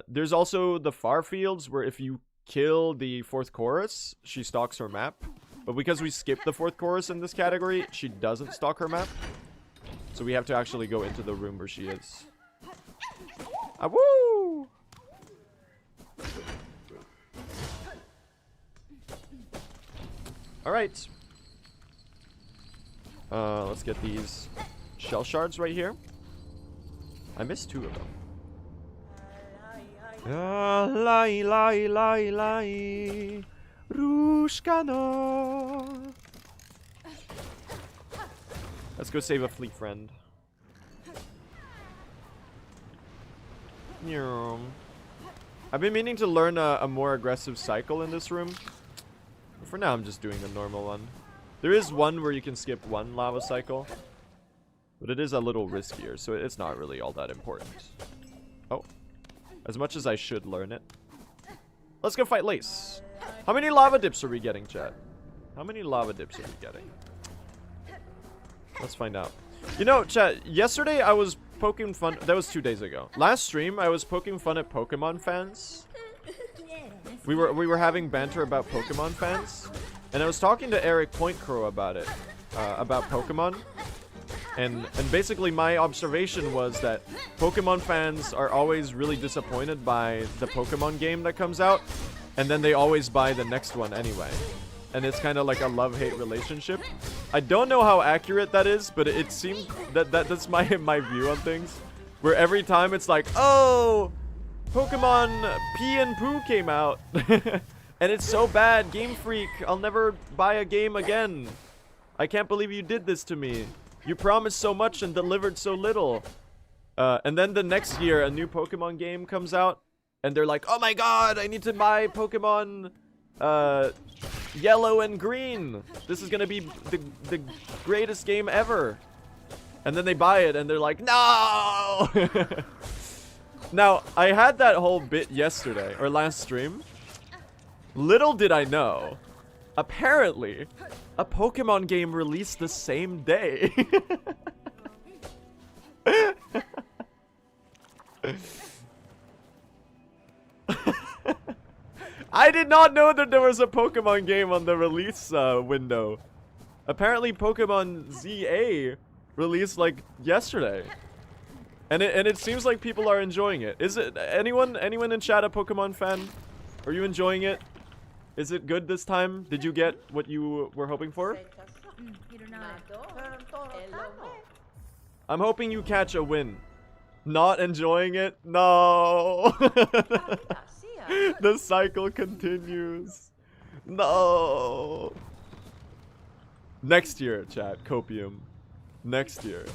There's also the Far Fields, where if you kill the fourth chorus, she stalks her map. But because we skipped the fourth chorus in this category, she doesn't stalk her map. So we have to actually go into the room where she is. Ah, woo! Alright. Let's get these shell shards right here. I missed 2 of them. Let's go save a fleet friend. I've been meaning to learn a more aggressive cycle in this room. But for now, I'm just doing the normal one. There is one where you can skip 1 lava cycle. But it is a little riskier, so it's not really all that important. Oh. As much as I should learn it. Let's go fight Lace. How many lava dips are we getting, chat? How many lava dips are we getting? Let's find out. You know, chat, yesterday I was poking fun. That was 2 days ago. Last stream, I was poking fun at Pokemon fans. We were having banter about Pokemon fans. And I was talking to Eric Pointcrow about it. About Pokemon. And basically my observation was that Pokemon fans are always really disappointed by the Pokemon game that comes out. And then they always buy the next one anyway. And it's kind of like a love-hate relationship. I don't know how accurate that is, but it seemed that's my view on things. Where every time it's like, oh, Pokemon Pee and Poo came out. And it's so bad, Game Freak, I'll never buy a game again. I can't believe you did this to me. You promised so much and delivered so little. And then the next year, a new Pokemon game comes out. And they're like, oh my god, I need to buy Pokemon Yellow and Green. This is gonna be the greatest game ever. And then they buy it and they're like, no! Now, I had that whole bit yesterday, or last stream. Little did I know, apparently, a Pokemon game released the same day. I did not know that there was a Pokemon game on the release window. Apparently Pokemon ZA released like yesterday. And it seems like people are enjoying it. Is it anyone in chat a Pokemon fan? Are you enjoying it? Is it good this time? Did you get what you were hoping for? I'm hoping you catch a win. Not enjoying it? No. The cycle continues. No. Next year, chat. Copium. Next year.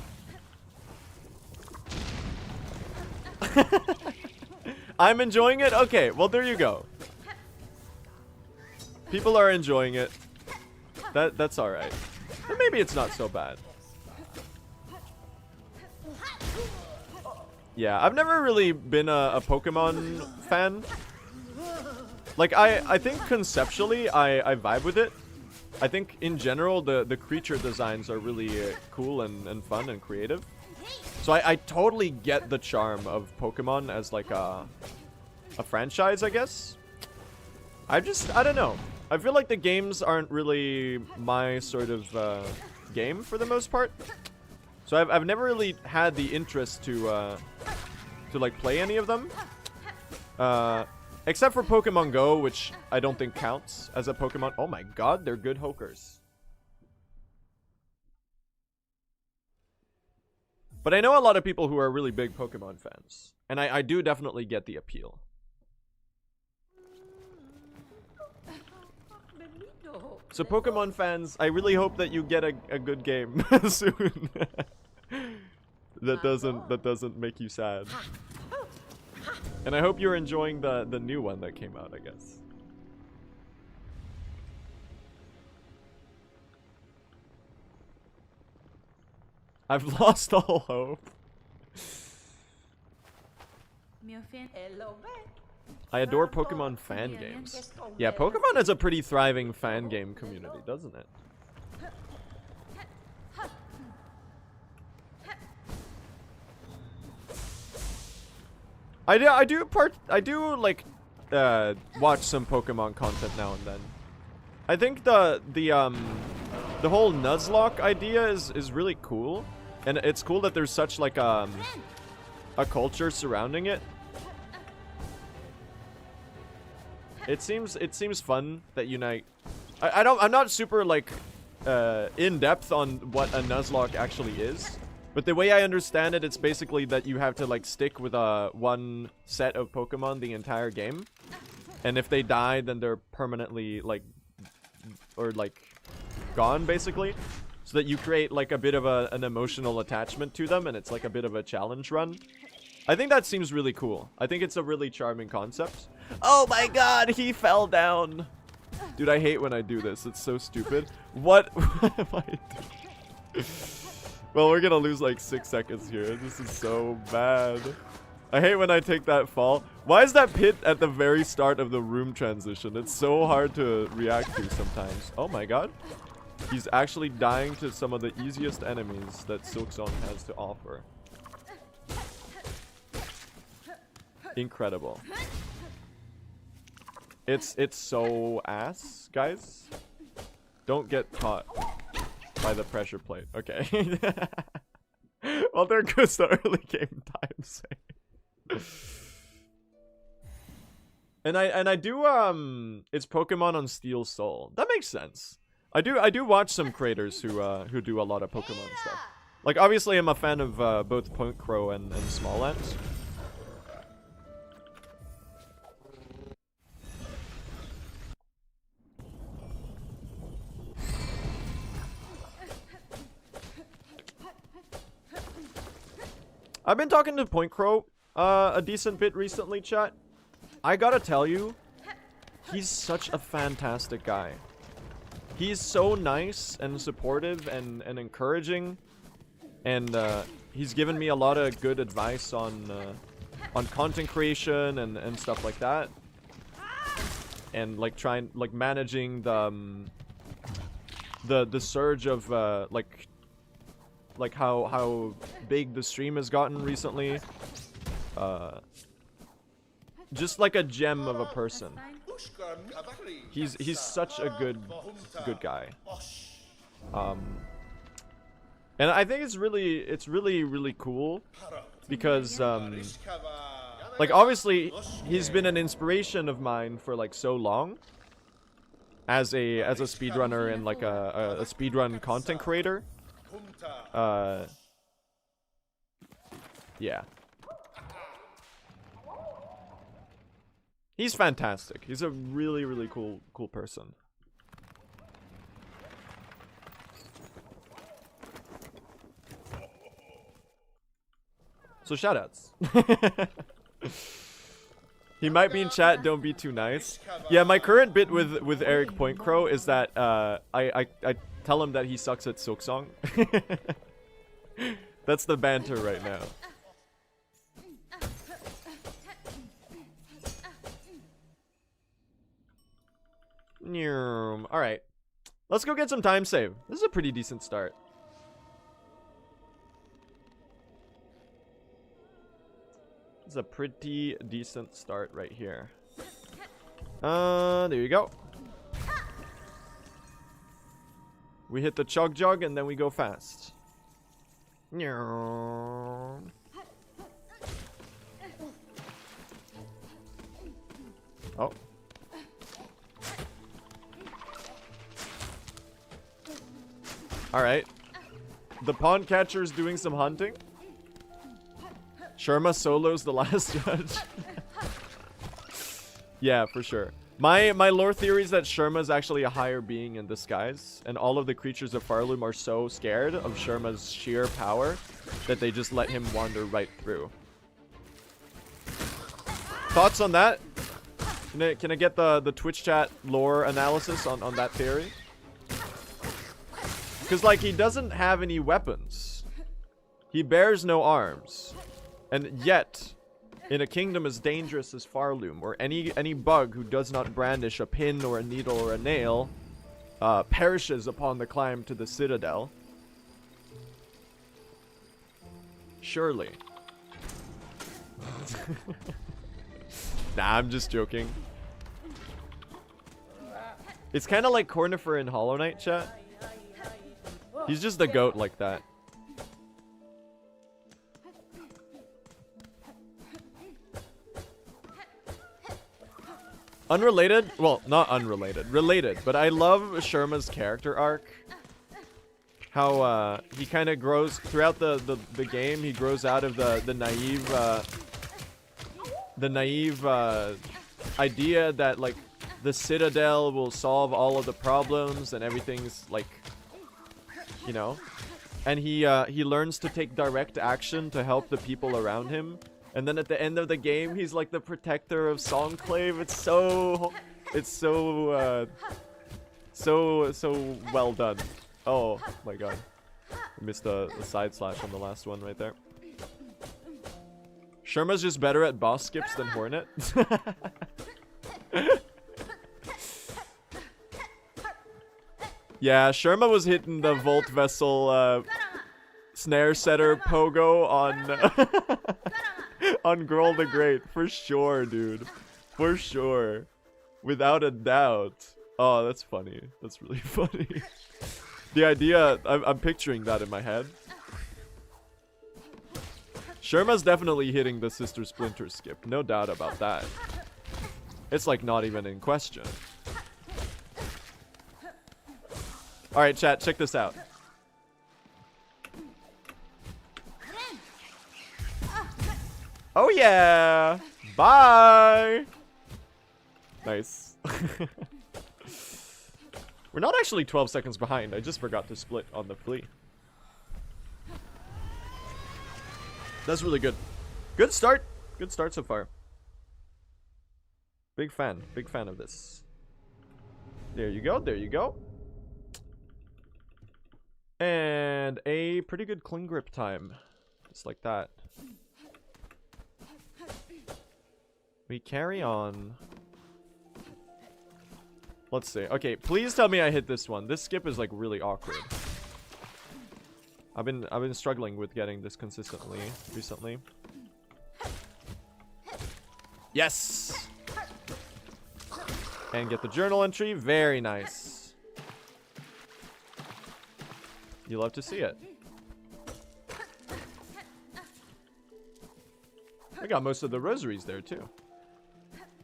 I'm enjoying it? Okay, well there you go. People are enjoying it. That's alright. Maybe it's not so bad. Yeah, I've never really been a Pokemon fan. Like, I think conceptually, I vibe with it. I think, in general, the creature designs are really cool and fun and creative. So I totally get the charm of Pokemon as, like, a franchise, I guess. I don't know. I feel like the games aren't really my sort of game for the most part. So I've never really had the interest to like play any of them. Except for Pokemon Go, which I don't think counts as a Pokemon. Oh my god, they're good hokers. But I know a lot of people who are really big Pokemon fans. And I do definitely get the appeal. So Pokemon fans, I really hope that you get a good game soon. that doesn't make you sad. And I hope you're enjoying the new one that came out, I guess. I've lost all hope. I adore Pokemon fan games. Yeah, Pokemon has a pretty thriving fan game community, doesn't it? I do like watch some Pokemon content now and then. I think the whole Nuzlocke idea is really cool, and it's cool that there's such like a culture surrounding it. It seems fun that unite. I'm not super like in depth on what a Nuzlocke actually is, but the way I understand it, it's basically that you have to like stick with one set of Pokemon the entire game, and if they die, then they're permanently like gone basically, so that you create like a bit of an emotional attachment to them, and it's like a bit of a challenge run. I think that seems really cool. I think it's a really charming concept. Oh my god, he fell down. Dude, I hate when I do this. It's so stupid. What am I doing? Well, we're gonna lose like 6 seconds here. This is so bad. I hate when I take that fall. Why is that pit at the very start of the room transition? It's so hard to react to sometimes. Oh my god. He's actually dying to some of the easiest enemies that Silksong has to offer. Incredible. It's so ass, guys. Don't get caught by the pressure plate. Okay. Well, there goes the early game time save. And I do it's Pokemon on Steel Soul. That makes sense. I do watch some creators who do a lot of Pokemon stuff. Like obviously I'm a fan of both Point Crow and Smallands. I've been talking to Point Crow a decent bit recently, chat. I gotta tell you, he's such a fantastic guy. He's so nice and supportive and encouraging, and he's given me a lot of good advice on content creation and stuff like that, and like managing the surge of like how big the stream has gotten recently. Just like a gem of a person. He's such a good guy. And I think it's really cool because like obviously he's been an inspiration of mine for like so long as a speedrunner and like a speedrun content creator. Yeah. He's fantastic. He's a really cool person. So shoutouts. He might be in chat, don't be too nice. Yeah, my current bit with Eric Point Crow is that I tell him that he sucks at Silksong. That's the banter right now. Alright. Let's go get some time save. This is a pretty decent start. This is a pretty decent start right here. There you go. We hit the chug jug and then we go fast. Oh. Alright. The pawn catcher's doing some hunting. Sherma solos the last judge. Yeah, for sure. My lore theory is that Sherma is actually a higher being in disguise, and all of the creatures of Farloom are so scared of Sherma's sheer power that they just let him wander right through. Thoughts on that? Can I get the Twitch chat lore analysis on that theory? Because, like, he doesn't have any weapons. He bears no arms. And yet, in a kingdom as dangerous as Farloom, or any bug who does not brandish a pin or a needle or a nail, perishes upon the climb to the citadel. Surely. Nah, I'm just joking. It's kind of like Cornifer in Hollow Knight, chat. He's just the goat like that. Unrelated? Well, not unrelated. Related. But I love Sherma's character arc. How he kind of grows throughout the game. He grows out of the naive idea that, like, the Citadel will solve all of the problems and everything's, like, you know. And he learns to take direct action to help the people around him. And then at the end of the game, he's like the protector of Songclave. It's so well done. Oh my god. I missed the side slash on the last one right there. Sherma's just better at boss skips than Hornet. Yeah, Sherma was hitting the Volt Vessel snare setter pogo on on Girl the Great, for sure, dude. For sure. Without a doubt. Oh, that's funny. That's really funny. The idea, I'm picturing that in my head. Sherma's definitely hitting the Sister Splinter skip. No doubt about that. It's like not even in question. Alright, chat, check this out. Oh yeah! Bye! Nice. We're not actually 12 seconds behind. I just forgot to split on the flea. That's really good. Good start. Good start so far. Big fan. Big fan of this. There you go. There you go. And a pretty good clean grip time. Just like that. We carry on. Let's see. Okay, please tell me I hit this one. This skip is like really awkward. I've been struggling with getting this consistently recently. Yes. And get the journal entry. Very nice. You love to see it. I got most of the rosaries there too.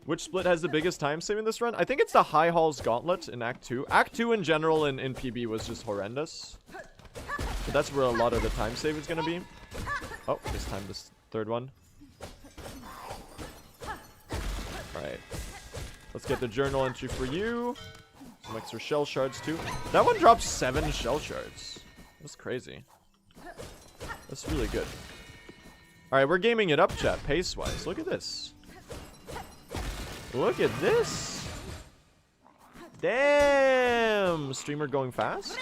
Which split has the biggest time save in this run? I think it's the High Halls Gauntlet in Act 2. Act 2 in general in PB was just horrendous. But that's where a lot of the time save is going to be. Oh, this time this third one. Alright. Let's get the journal entry for you. Some extra shell shards too. That one drops 7 shell shards. That's crazy. That's really good. Alright, we're gaming it up, chat, pace-wise. Look at this. Look at this. Damn. Streamer going fast.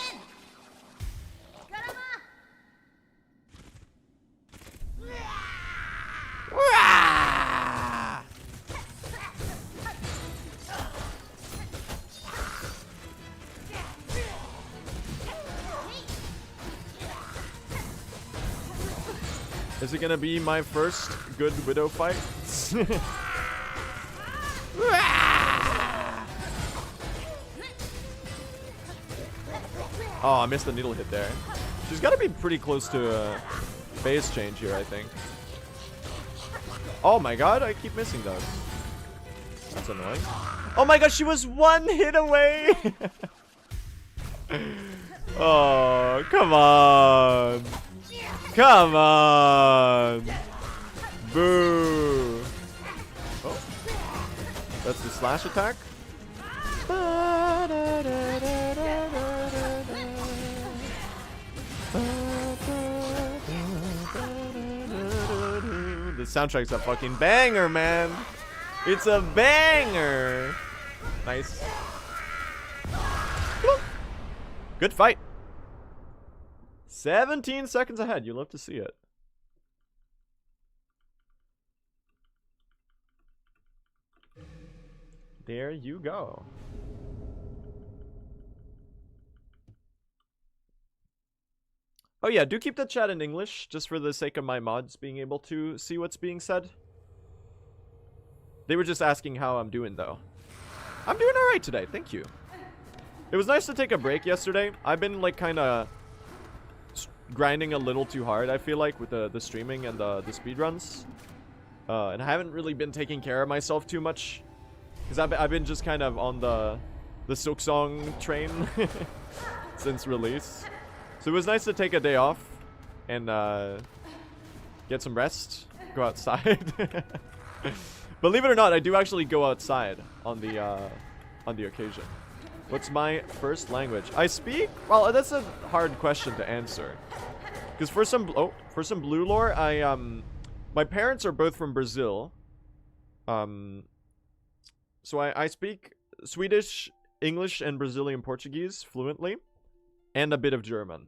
Is it gonna be my first good Widow fight? Oh, I missed the needle hit there. She's got to be pretty close to a phase change here, I think. Oh my god, I keep missing those. That's annoying. Oh my god, she was 1 hit away! Oh, come on. Come on. Boo. Oh. That's the slash attack. The soundtrack's a fucking banger, man. It's a banger. Nice. Good fight. 17 seconds ahead. You love to see it. There you go. Oh yeah, do keep the chat in English, just for the sake of my mods being able to see what's being said. They were just asking how I'm doing, though. I'm doing alright today, thank you. It was nice to take a break yesterday. I've been, like, kind of grinding a little too hard, I feel like, with the streaming and the speedruns. And I haven't really been taking care of myself too much. Because I've been just kind of on the Silksong train since release. So it was nice to take a day off and get some rest, go outside. Believe it or not, I do actually go outside on the occasion. What's my first language? I speak. Well, that's a hard question to answer. Because for some blue lore, my parents are both from Brazil. So I speak Swedish, English, and Brazilian Portuguese fluently. And a bit of German.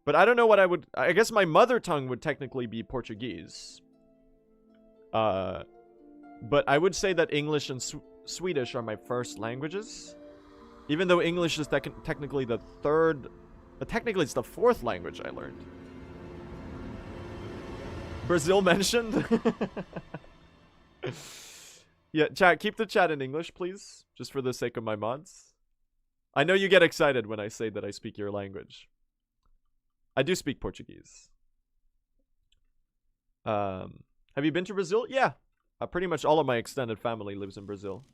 But I don't know what I guess my mother tongue would technically be Portuguese. But I would say that English and Swedish are my first languages. Even though English is technically the third... technically it's the fourth language I learned. Brazil mentioned? Yeah, chat, keep the chat in English, please. Just for the sake of my mods. I know you get excited when I say that I speak your language. I do speak Portuguese. Have you been to Brazil? Yeah. Pretty much all of my extended family lives in Brazil.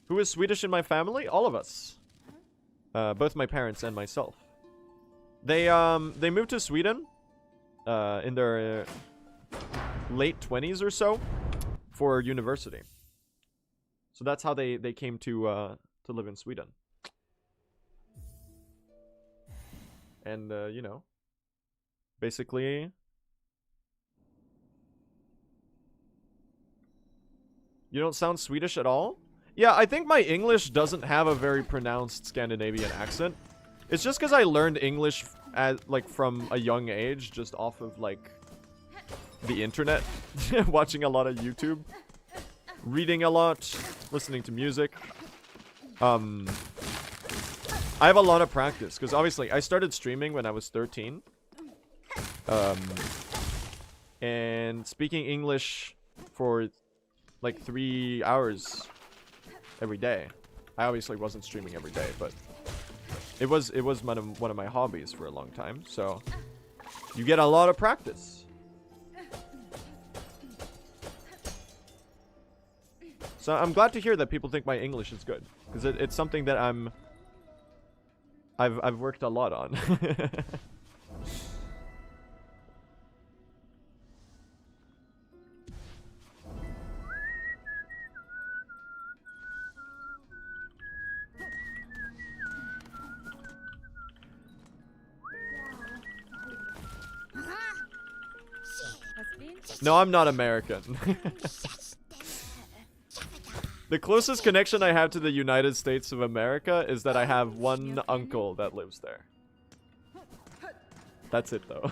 Who is Swedish in my family? All of us. Both my parents and myself. They moved to Sweden in their late 20s or so for university. So that's how they came to live in Sweden. And, you know, basically... You don't sound Swedish at all? Yeah, I think my English doesn't have a very pronounced Scandinavian accent. It's just because I learned English from a young age, just off of, like, the internet. Watching a lot of YouTube. Reading a lot. Listening to music. I have a lot of practice, because obviously I started streaming when I was 13. And speaking English for like 3 hours every day. I obviously wasn't streaming every day, but it was one of my hobbies for a long time, so you get a lot of practice. So I'm glad to hear that people think my English is good, because it's something that I've worked a lot on. No, I'm not American. The closest connection I have to the United States of America is that I have one uncle that lives there. That's it, though.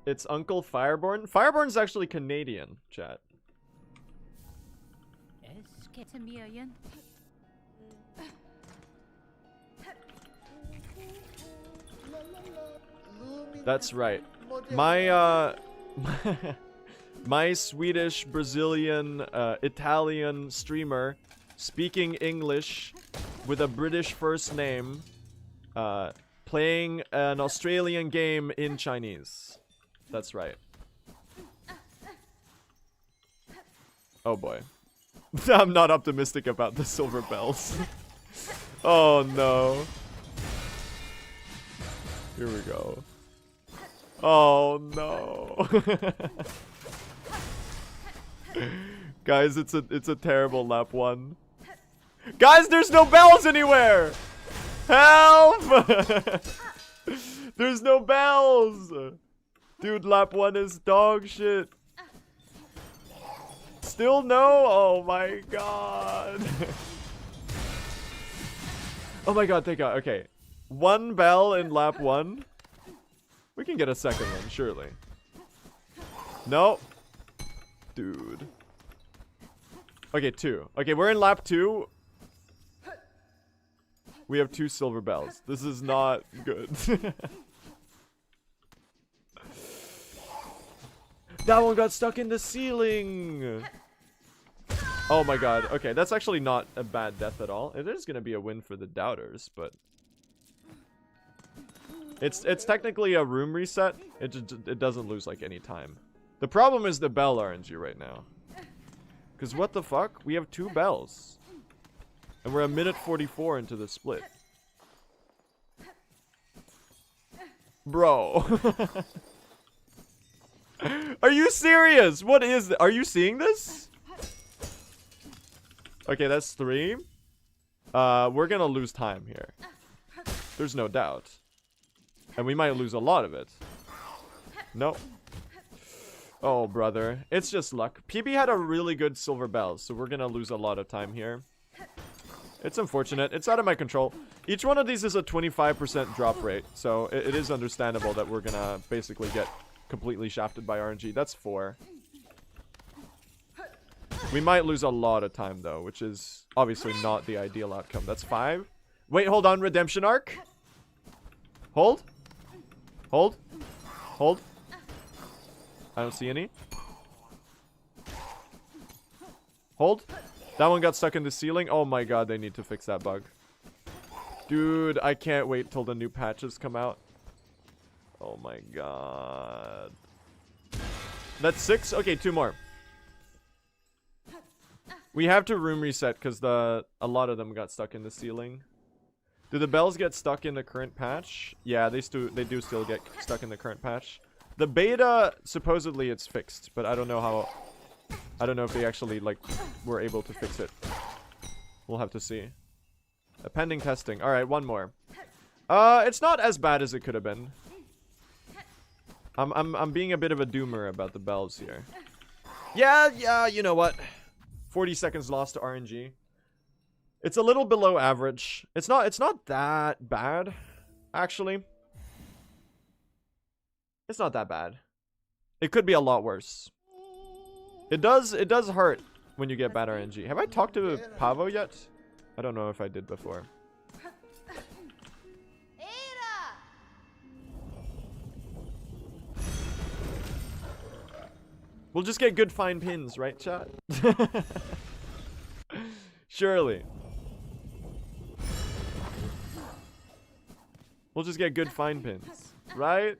It's Uncle Fireborn. Fireborn's actually Canadian, chat. That's right. My my Swedish, Brazilian, Italian streamer speaking English with a British first name, playing an Australian game in Chinese. That's right. Oh boy. I'm not optimistic about the silver bells. Oh no. Here we go. Oh no. Guys, it's a terrible lap 1. Guys, there's no bells anywhere. Help! There's no bells. Dude, lap 1 is dog shit. Still no? Oh my god. Oh my god, thank god. Okay. 1 bell in lap 1. We can get a second one, surely. No. Dude. Okay, 2. Okay, we're in lap 2. We have 2 silver bells. This is not good. That one got stuck in the ceiling. Oh my god. Okay, that's actually not a bad death at all. It is gonna be a win for the doubters, but it's technically a room reset. It doesn't lose like any time. The problem is the bell RNG right now. Cause what the fuck? We have 2 bells, and we're a minute 44 into the split. Bro. Are you serious? What is that? Are you seeing this? Okay, that's 3. We're gonna lose time here. There's no doubt. And we might lose a lot of it. Nope. Oh, brother. It's just luck. PB had a really good silver bell, so we're gonna lose a lot of time here. It's unfortunate. It's out of my control. Each one of these is a 25% drop rate, so it is understandable that we're gonna basically get completely shafted by RNG. That's 4. We might lose a lot of time, though, which is obviously not the ideal outcome. That's 5. Wait, hold on. Redemption arc. Hold. Hold. Hold. I don't see any. Hold. That one got stuck in the ceiling. Oh my god, they need to fix that bug. Dude, I can't wait till the new patches come out. Oh my god. That's 6? Okay, 2 more. We have to room reset because a lot of them got stuck in the ceiling. Do the bells get stuck in the current patch? Yeah, they do still get stuck in the current patch. The beta, supposedly it's fixed, but I don't know how. I don't know if they actually like were able to fix it. We'll have to see. Pending testing. All right, 1 more. It's not as bad as it could have been. I'm being a bit of a doomer about the bells here. Yeah, you know what? 40 seconds lost to RNG. It's a little below average. It's not that bad, actually. It's not that bad. It could be a lot worse. It does hurt when you get bad RNG. Have I talked to Pavo yet? I don't know if I did before. We'll just get good fine pins, right, chat? Surely. We'll just get good fine pins, right?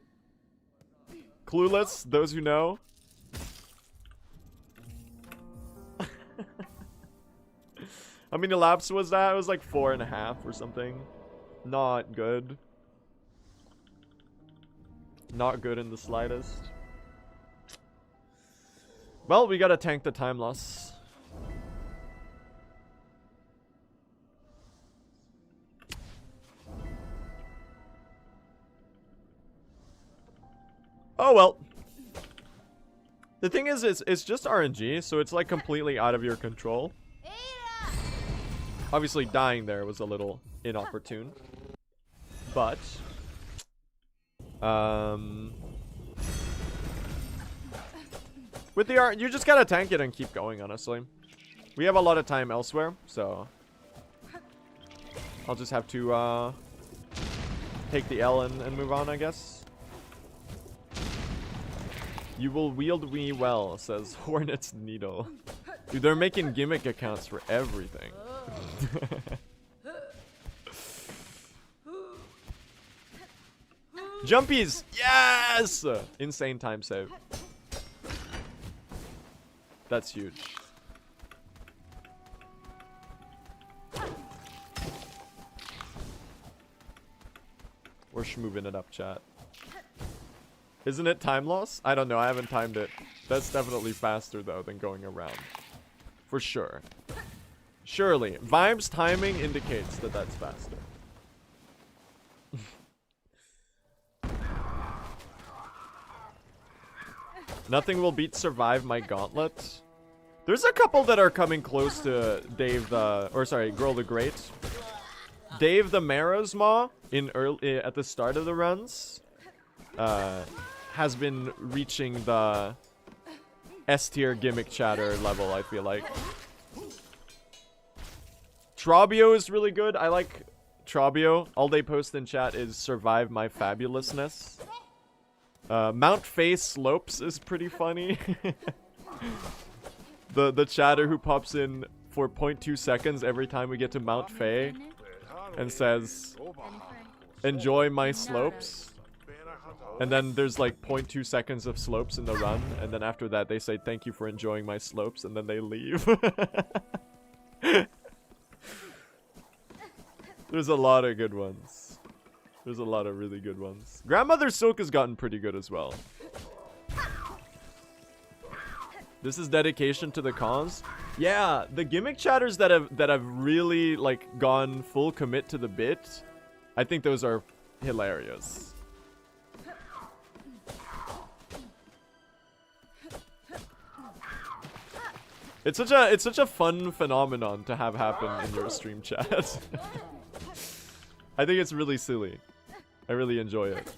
Clueless, those who know. How many laps was that? It was like 4.5 or something. Not good. Not good in the slightest. Well, we gotta tank the time loss. Oh well. The thing is, it's just RNG, so it's like completely out of your control. Obviously, dying there was a little inopportune. But with the you just gotta tank it and keep going, honestly. We have a lot of time elsewhere, so I'll just have to take the L and move on, I guess. You will wield me well, says Hornet's Needle. Dude, they're making gimmick accounts for everything. Jumpies! Yes! Insane time save. That's huge. Or schmoving it up, chat. Isn't it time loss? I don't know. I haven't timed it. That's definitely faster, though, than going around. For sure. Surely. Vibe's timing indicates that that's faster. Nothing will beat Survive My Gauntlet. There's a couple that are coming close to Dave the... Or sorry, Girl the Great. Dave the Marasma at the start of the runs has been reaching the S tier gimmick chatter level, I feel like. Trabio is really good. I like Trabio. All they post in chat is Survive My Fabulousness. Mount Faye Slopes is pretty funny. The chatter who pops in for 0.2 seconds every time we get to Mount Faye and says, enjoy my slopes. And then there's like 0.2 seconds of slopes in the run. And then after that they say, thank you for enjoying my slopes. And then they leave. There's a lot of good ones. There's a lot of really good ones. Grandmother Silk has gotten pretty good as well. This is dedication to the cause. Yeah, the gimmick chatters that have really like gone full commit to the bit, I think those are hilarious. It's such a fun phenomenon to have happen in your stream chat. I think it's really silly. I really enjoy it.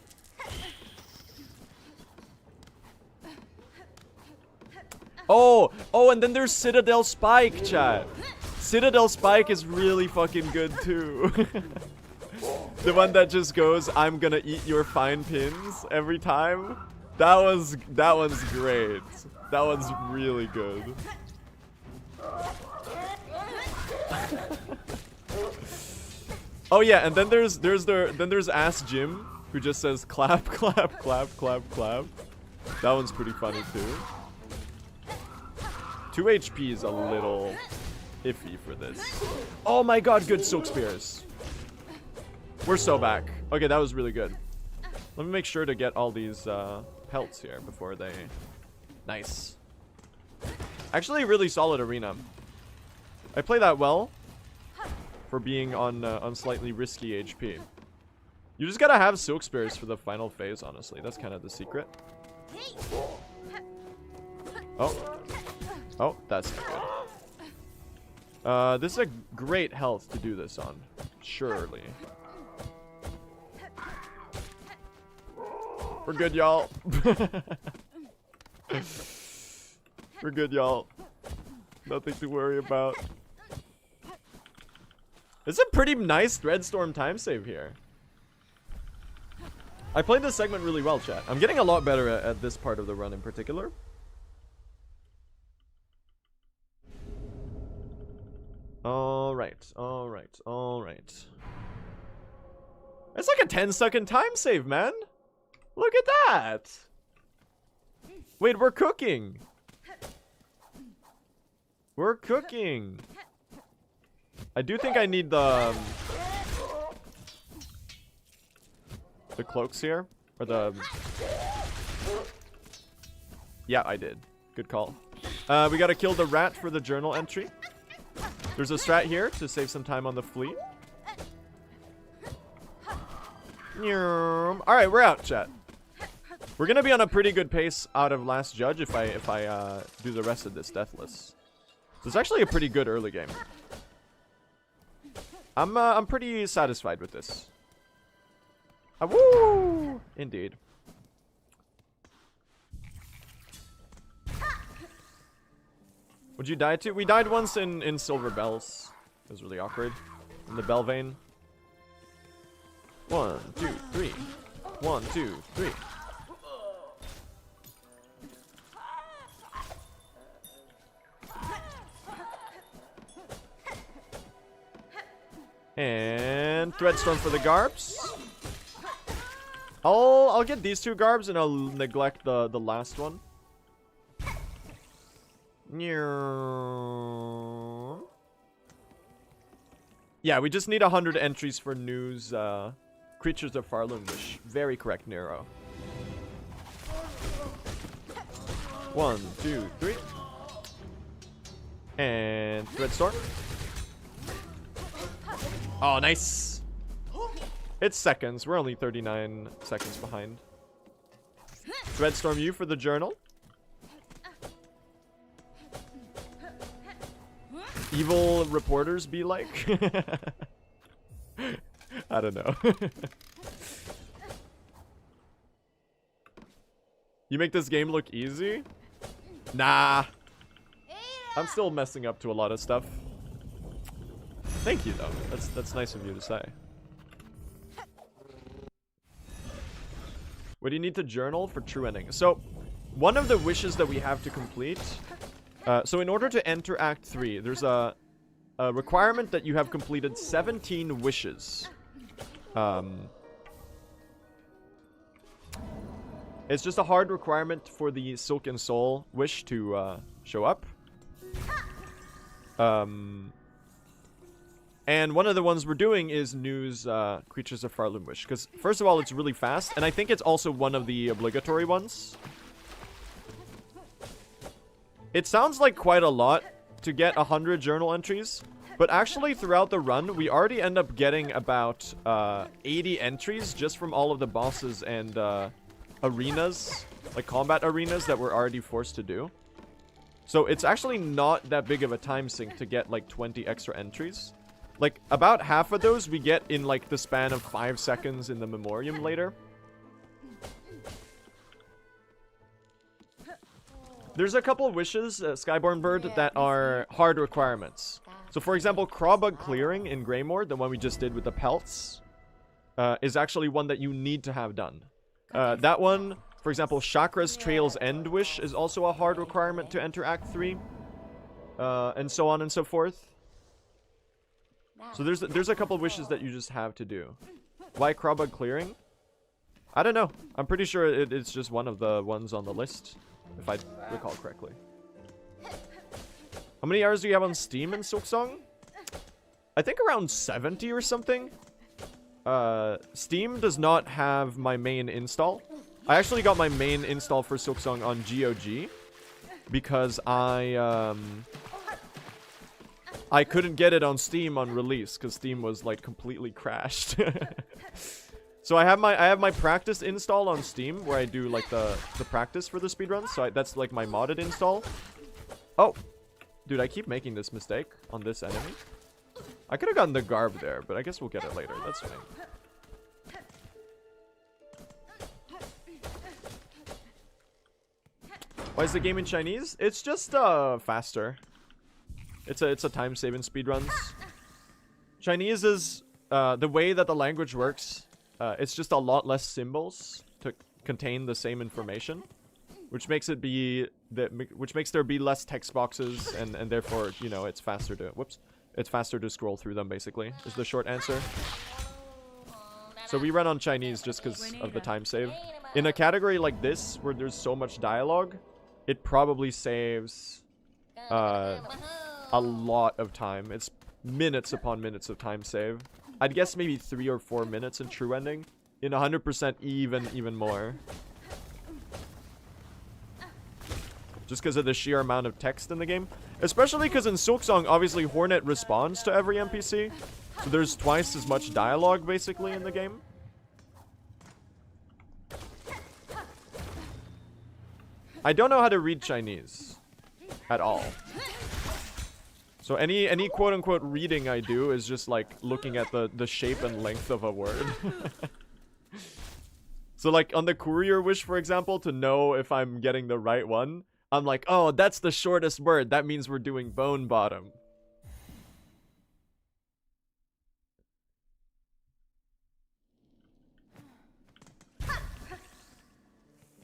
Oh, and then there's Citadel Spike, chat. Citadel Spike is really fucking good too. The one that just goes, I'm gonna eat your fine pins every time. That one's great. That one's really good. Oh yeah, and then there's Ass Jim, who just says clap, clap, clap, clap, clap. That one's pretty funny too. 2 HP is a little iffy for this. Oh my god, good Silk Spears. We're so back. Okay, that was really good. Let me make sure to get all these pelts here before they... Nice. Actually, really solid arena. I play that well for being on slightly risky HP. You just gotta have Silk Spears for the final phase, honestly. That's kind of the secret. Oh, that's not good. This is a great health to do this on. Surely. We're good, y'all. We're good, y'all. Nothing to worry about. It's a pretty nice Threadstorm time save here. I played this segment really well, chat. I'm getting a lot better at this part of the run in particular. Alright. It's like a 10-second time save, man. Look at that. Wait, we're cooking. We're cooking. I do think I need the cloaks here. Or the... Yeah, I did. Good call. We gotta kill the rat for the journal entry. There's a strat here to save some time on the fleet. Alright, we're out, chat. We're gonna be on a pretty good pace out of Last Judge if I do the rest of this deathless. So it's actually a pretty good early game. I'm pretty satisfied with this. Woo! Indeed. Would you die too? We died once in Silver Bells. It was really awkward. In the Bell Vein. 1, 2, 3. 1, 2, 3. And Threadstorm for the Garbs. I'll get these 2 Garbs and I'll neglect the last one. Yeah, we just need 100 entries for news Creatures of Farlun Wish. Very correct, Nero. 1, 2, 3. And Threadstorm. Oh, nice. It's seconds. We're only 39 seconds behind. Threadstorm you for the journal. Evil reporters be like? I don't know. You make this game look easy? Nah. I'm still messing up to a lot of stuff. Thank you, though. That's nice of you to say. What do you need to journal for true ending? So, one of the wishes that we have to complete... so in order to enter Act 3, there's a requirement that you have completed 17 wishes. It's just a hard requirement for the Silk and Soul wish to show up. And one of the ones we're doing is News Creatures of Farlun Wish. Because, first of all, it's really fast, and I think it's also one of the obligatory ones. It sounds like quite a lot to get 100 journal entries, but actually throughout the run, we already end up getting about 80 entries just from all of the bosses and arenas, like combat arenas that we're already forced to do. So it's actually not that big of a time sink to get like 20 extra entries. Like about half of those we get in like the span of 5 seconds in the Memoriam later. There's a couple of wishes, Skyborn Bird, that are hard requirements. So for example, Crawbug Clearing in Greymore, the one we just did with the pelts, is actually one that you need to have done. That one, for example, Chakra's Trail's End Wish is also a hard requirement to enter Act 3. And so on and so forth. So there's a couple of wishes that you just have to do. Why Crawbug Clearing? I don't know. I'm pretty sure it's just one of the ones on the list, if I recall correctly. How many hours do you have on Steam in Silksong? I think around 70 or something. Steam does not have my main install. I actually got my main install for Silksong on GOG because I couldn't get it on Steam on release because Steam was like completely crashed. So I have my practice install on Steam where I do like the practice for the speedruns. So that's like my modded install. Oh, dude, I keep making this mistake on this enemy. I could have gotten the garb there, but I guess we'll get it later. That's fine. Why is the game in Chinese? It's just faster. It's a time save in speedruns. Chinese is the way that the language works. It's just a lot less symbols to contain the same information, which makes there be less text boxes, and therefore, you know, it's faster to it's faster to scroll through them. Basically, is the short answer. So we run on Chinese just because of the time save. In a category like this, where there's so much dialogue, it probably saves a lot of time. It's minutes upon minutes of time save. I'd guess maybe 3 or 4 minutes in true ending. In 100% even more. Just because of the sheer amount of text in the game. Especially because in Silksong, obviously Hornet responds to every NPC. So there's twice as much dialogue basically in the game. I don't know how to read Chinese at all. So any quote-unquote reading I do is just like looking at the shape and length of a word. So like on the courier wish, for example, to know if I'm getting the right one, I'm like, oh, that's the shortest word. That means we're doing bone bottom.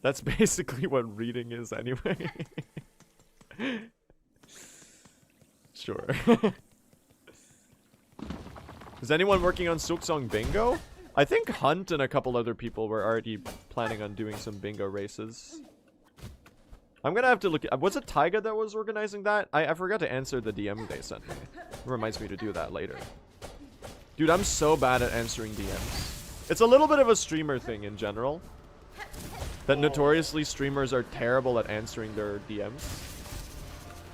That's basically what reading is anyway. Sure. Is anyone working on Silksong Bingo? I think Hunt and a couple other people were already planning on doing some bingo races. I'm gonna have to look at... Was it Taiga that was organizing that? I forgot to answer the DM they sent me. It reminds me to do that later. Dude, I'm so bad at answering DMs. It's a little bit of a streamer thing in general. That notoriously streamers are terrible at answering their DMs.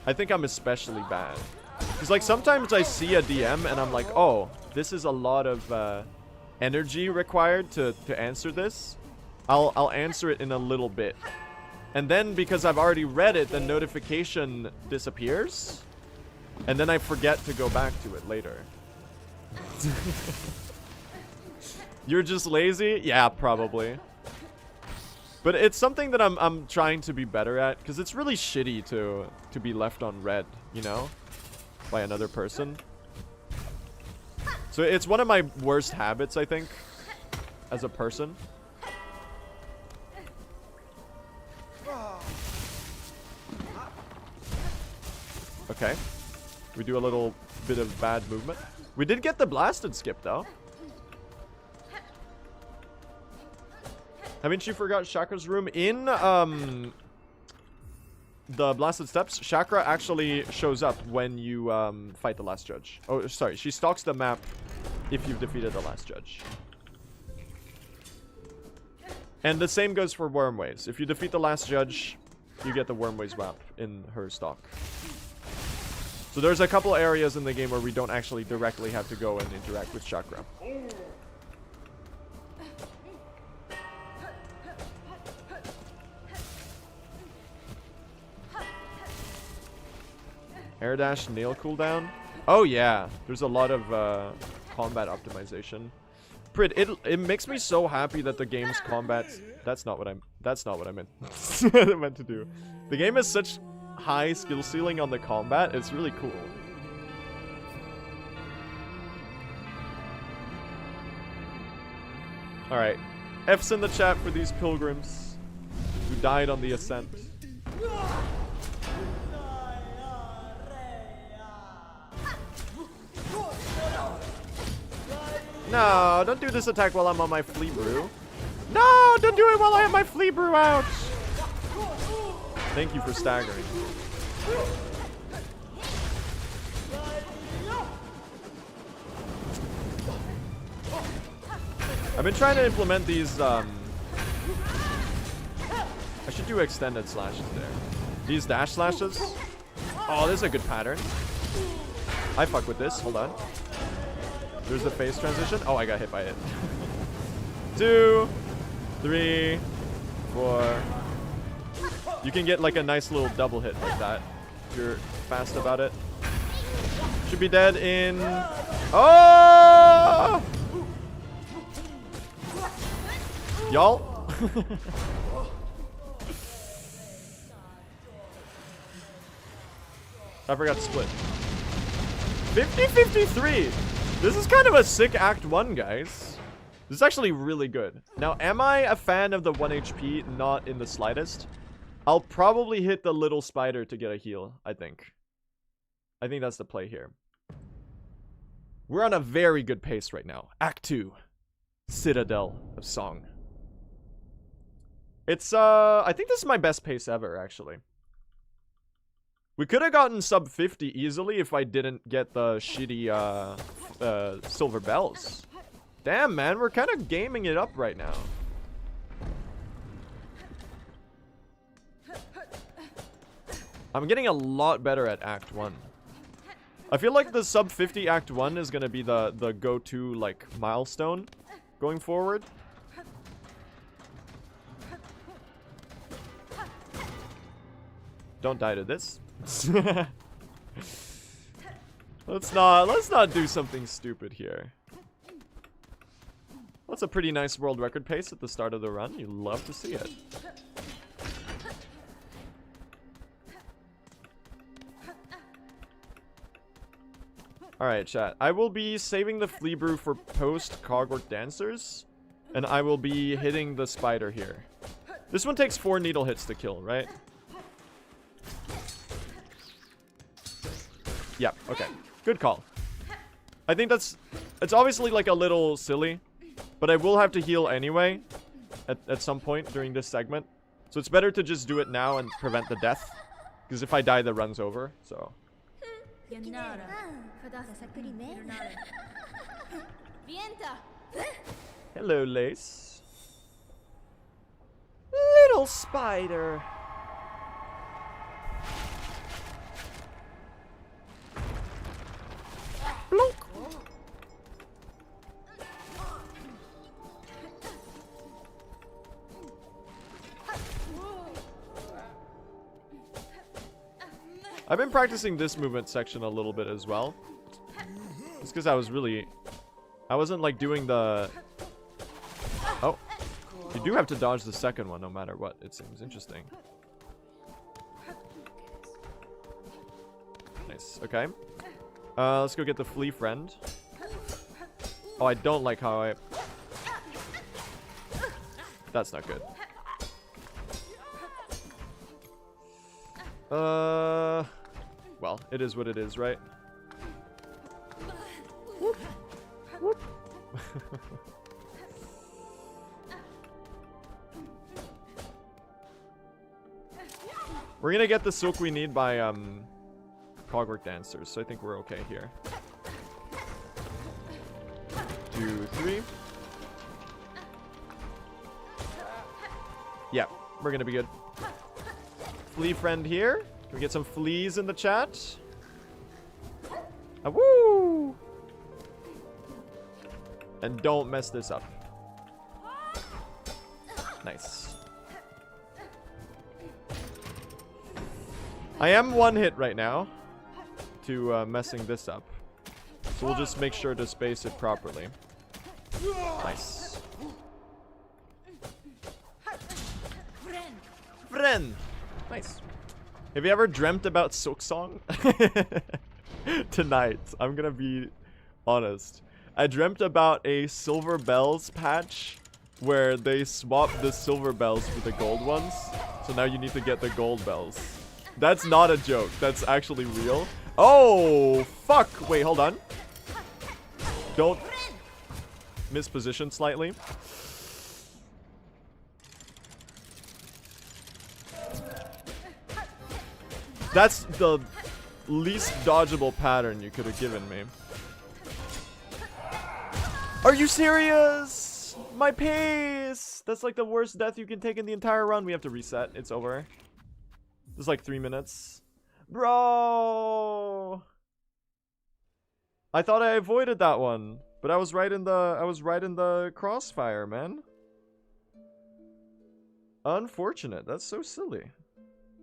I think I'm especially bad. Because like sometimes I see a DM and I'm like, oh, this is a lot of energy required to answer this. I'll answer it in a little bit. And then because I've already read it, the notification disappears. And then I forget to go back to it later. You're just lazy? Yeah, probably. But it's something that I'm trying to be better at, because it's really shitty to be left on red, you know, by another person. So it's one of my worst habits, I think, as a person. Okay. We do a little bit of bad movement. We did get the blasted skip, though. Haven't you forgot Chakra's room? In the Blasted Steps, Chakra actually shows up when you fight the last judge. Oh, sorry. She stalks the map if you've defeated the last judge. And the same goes for Wormways. If you defeat the last judge, you get the Wormways map in her stalk. So there's a couple areas in the game where we don't actually directly have to go and interact with Chakra. Air dash nail cooldown. Oh yeah, there's a lot of combat optimization. Prit, it makes me so happy that the game's combat. That's not what I meant. I meant to do. The game has such high skill ceiling on the combat. It's really cool. All right, F's in the chat for these pilgrims who died on the ascent. No, don't do this attack while I'm on my flea brew. No, don't do it while I have my flea brew out. Thank you for staggering. I've been trying to implement these, I should do extended slashes there. These dash slashes. Oh, this is a good pattern. I fuck with this. Hold on. There's the phase transition. Oh, I got hit by it. 2, 3, 4. You can get like a nice little double hit like that if you're fast about it. Should be dead in... Oh! Y'all? I forgot to split. 50-53! This is kind of a sick Act 1, guys. This is actually really good. Now, am I a fan of the 1 HP? Not in the slightest. I'll probably hit the little spider to get a heal, I think. I think that's the play here. We're on a very good pace right now. Act 2. Citadel of Song. It's, I think this is my best pace ever, actually. We could have gotten sub 50 easily if I didn't get the shitty, silver bells. Damn, man, we're kind of gaming it up right now. I'm getting a lot better at Act 1. I feel like the sub 50 Act 1 is gonna be the go-to, like, milestone going forward. Don't die to this. Let's not do something stupid here. That's a pretty nice world record pace at the start of the run. You love to see it. Alright, chat. I will be saving the flea brew for post Cogwork Dancers. And I will be hitting the spider here. This one takes 4 needle hits to kill, right? Yeah, okay. Good call. I think it's obviously like a little silly, but I will have to heal anyway at some point during this segment. So it's better to just do it now and prevent the death. Because if I die, the run's over, so. Hello, Lace. Little spider. Blunk. I've been practicing this movement section a little bit as well. Just because I wasn't like doing the... Oh. You do have to dodge the second one no matter what, it seems. Interesting. Nice, okay. Let's go get the flea friend. Oh, I don't like how I... That's not good. Well, it is what it is, right? Whoop. Whoop. We're gonna get the silk we need by, Cogwork Dancers, so I think we're okay here. 2, 3. Yeah, we're gonna be good. Flea friend here. Can we get some fleas in the chat? Ah, woo! And don't mess this up. Nice. I am one hit right now to messing this up. So we'll just make sure to space it properly. Nice. Friend! Nice. Have you ever dreamt about Silksong? Tonight, I'm gonna be honest. I dreamt about a silver bells patch where they swap the silver bells for the gold ones. So now you need to get the gold bells. That's not a joke. That's actually real. Oh, fuck. Wait, hold on. Don't misposition slightly. That's the least dodgeable pattern you could have given me. Are you serious? My pace! That's like the worst death you can take in the entire run. We have to reset. It's over. It's like 3 minutes. Bro! I thought I avoided that one. But I was right in the crossfire, man. Unfortunate. That's so silly.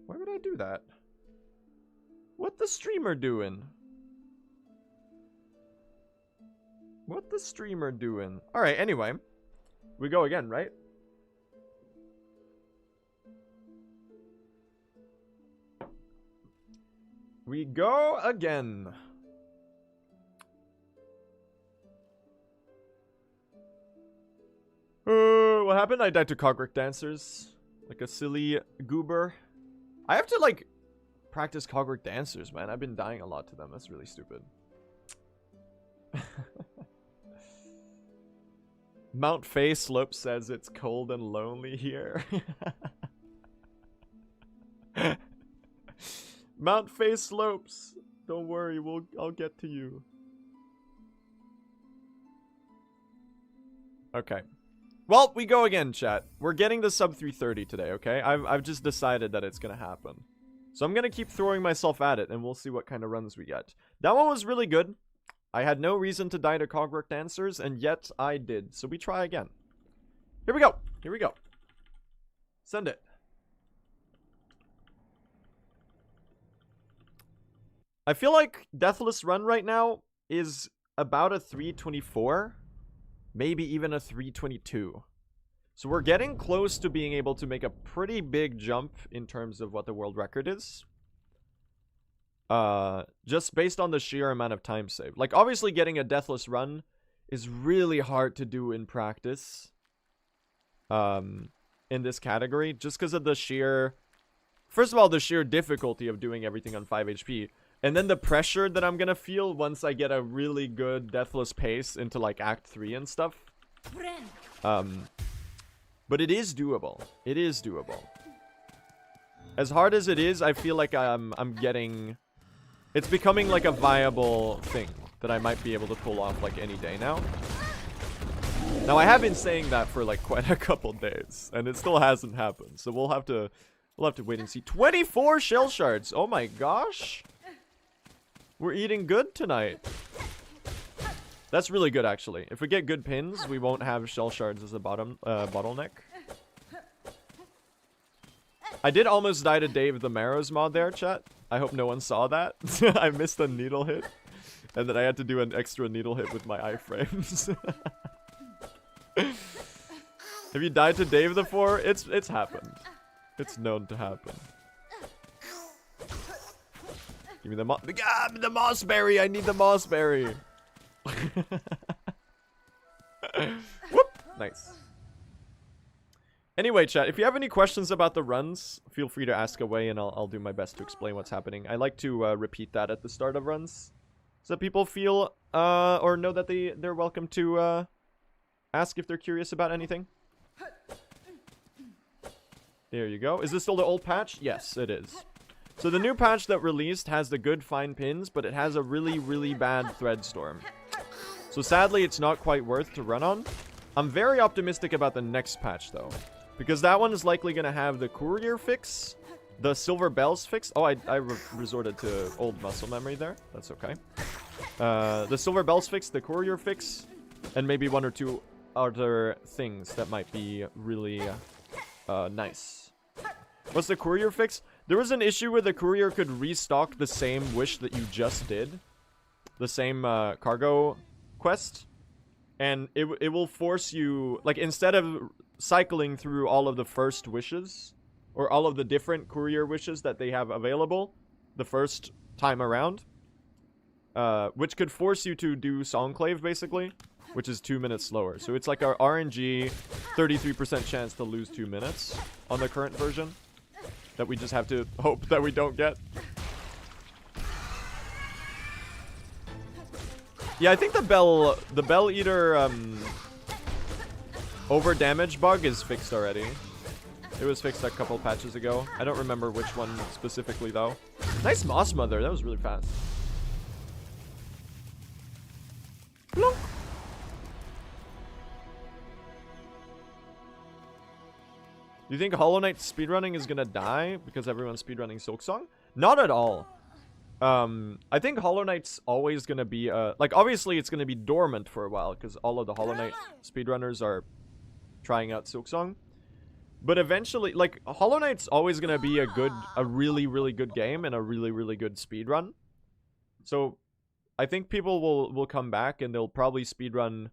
Why would I do that? What the streamer doing? What the streamer doing? Alright, anyway. We go again, right? We go again. What happened? I died to Cogwork Dancers. Like a silly goober. I have to, like, practice Cogwork Dancers, man. I've been dying a lot to them. That's really stupid. Mount Faye Slope says it's cold and lonely here. Mount Faye Slopes. Don't worry, I'll get to you. Okay. Well, we go again, chat. We're getting the sub 330 today, okay? I've just decided that it's gonna happen. So I'm gonna keep throwing myself at it, and we'll see what kind of runs we get. That one was really good. I had no reason to die to Cogwork Dancers, and yet I did. So we try again. Here we go. Here we go. Send it. I feel like Deathless Run right now is about a 324. Maybe even a 322. So we're getting close to being able to make a pretty big jump in terms of what the world record is. Just based on the sheer amount of time saved. Like, obviously getting a Deathless Run is really hard to do in practice. In this category. Just because of the sheer... First of all, the sheer difficulty of doing everything on 5 HP. And then the pressure that I'm gonna feel once I get a really good Deathless pace into, like, Act 3 and stuff. But it is doable. It is doable. As hard as it is, I feel like I'm getting... It's becoming, like, a viable thing that I might be able to pull off, like, any day now. Now, I have been saying that for like quite a couple days, and it still hasn't happened. So we'll have to wait and see. 24 shell shards. Oh my gosh. We're eating good tonight. That's really good, actually. If we get good pins, we won't have shell shards as a bottleneck. I did almost die to Dave the Marrows mod there, chat. I hope no one saw that. I missed a needle hit. And then I had to do an extra needle hit with my iframes. Have you died to Dave before? It's happened. It's known to happen. Give me the the mossberry! I need the mossberry! Whoop! Nice. Anyway, chat, if you have any questions about the runs, feel free to ask away and I'll do my best to explain what's happening. I like to repeat that at the start of runs, so that people feel or know that they're welcome to ask if they're curious about anything. There you go. Is this still the old patch? Yes, it is. So the new patch that released has the good fine pins, but it has a really, really bad thread storm. So sadly, it's not quite worth to run on. I'm very optimistic about the next patch, though, because that one is likely going to have the courier fix, the silver bells fix. Oh, I resorted to old muscle memory there. That's okay. The silver bells fix, the courier fix, and maybe one or two other things that might be really nice. What's the courier fix? There was an issue where the courier could restock the same wish that you just did. The same cargo quest. And it will force you, like, instead of cycling through all of the first wishes, or all of the different courier wishes that they have available the first time around, which could force you to do Songclave, basically, which is 2 minutes slower. So it's like our RNG 33% chance to lose 2 minutes on the current version that we just have to hope that we don't get. Yeah, I think the Bell Eater over damage bug is fixed already. It was fixed a couple patches ago. I don't remember which one specifically though. Nice Moss Mother, that was really fast. Plonk. Do you think Hollow Knight speedrunning is gonna die because everyone's speedrunning Silksong? Not at all. I think Hollow Knight's always gonna be like, obviously it's gonna be dormant for a while because all of the Hollow Knight speedrunners are trying out Silksong. But eventually, like, Hollow Knight's always gonna be a really, really good game and a really, really good speedrun. So I think people will come back and they'll probably speedrun.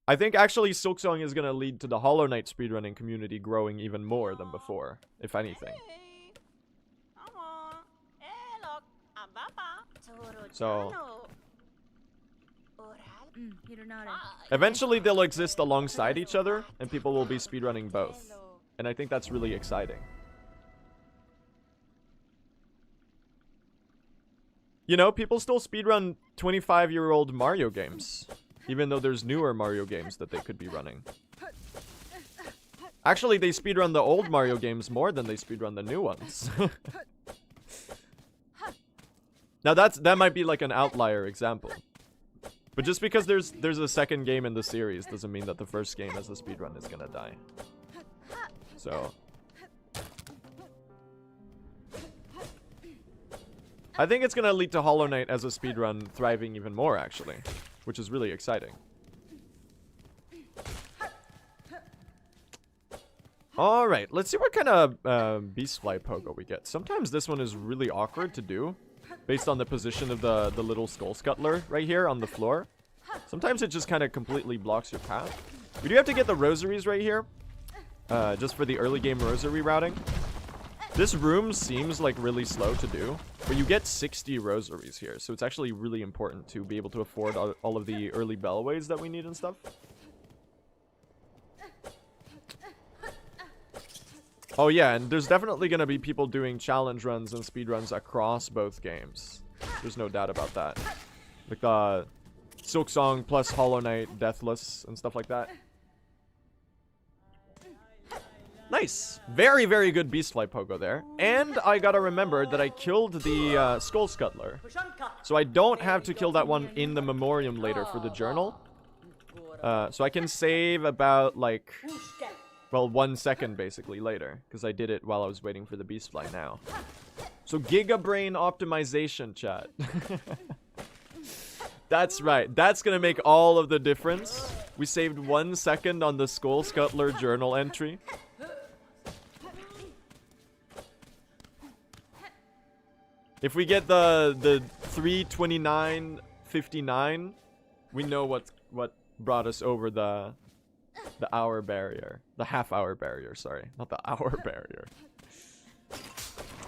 I think actually Silksong is going to lead to the Hollow Knight speedrunning community growing even more than before, if anything. So eventually they'll exist alongside each other and people will be speedrunning both. And I think that's really exciting. You know, people still speedrun 25-year-old Mario games. Even though there's newer Mario games that they could be running. Actually, they speedrun the old Mario games more than they speedrun the new ones. Now that might be like an outlier example. But just because there's a second game in the series doesn't mean that the first game as a speedrun is gonna die. So I think it's gonna lead to Hollow Knight as a speedrun thriving even more, actually. Which is really exciting. Alright, let's see what kind of Beastfly Pogo we get. Sometimes this one is really awkward to do, based on the position of the little Skull Scuttler right here on the floor. Sometimes it just kind of completely blocks your path. We do have to get the rosaries right here, just for the early game rosary routing. This room seems like really slow to do, but you get 60 rosaries here, so it's actually really important to be able to afford all of the early bellways that we need and stuff. Oh yeah, and there's definitely going to be people doing challenge runs and speed runs across both games. There's no doubt about that. Like Silksong plus Hollow Knight, Deathless, and stuff like that. Nice. Very, very good Beastfly Pogo there. And I gotta remember that I killed the Skull Scuttler. So I don't have to kill that one in the Memoriam later for the journal. So I can save about, like, well, 1 second basically later, because I did it while I was waiting for the beast fly now. So gigabrain optimization, chat. That's right. That's gonna make all of the difference. We saved 1 second on the Skull Scuttler journal entry. If we get the 3:29:59, we know what brought us over the hour barrier. The half-hour barrier, sorry. Not the hour barrier.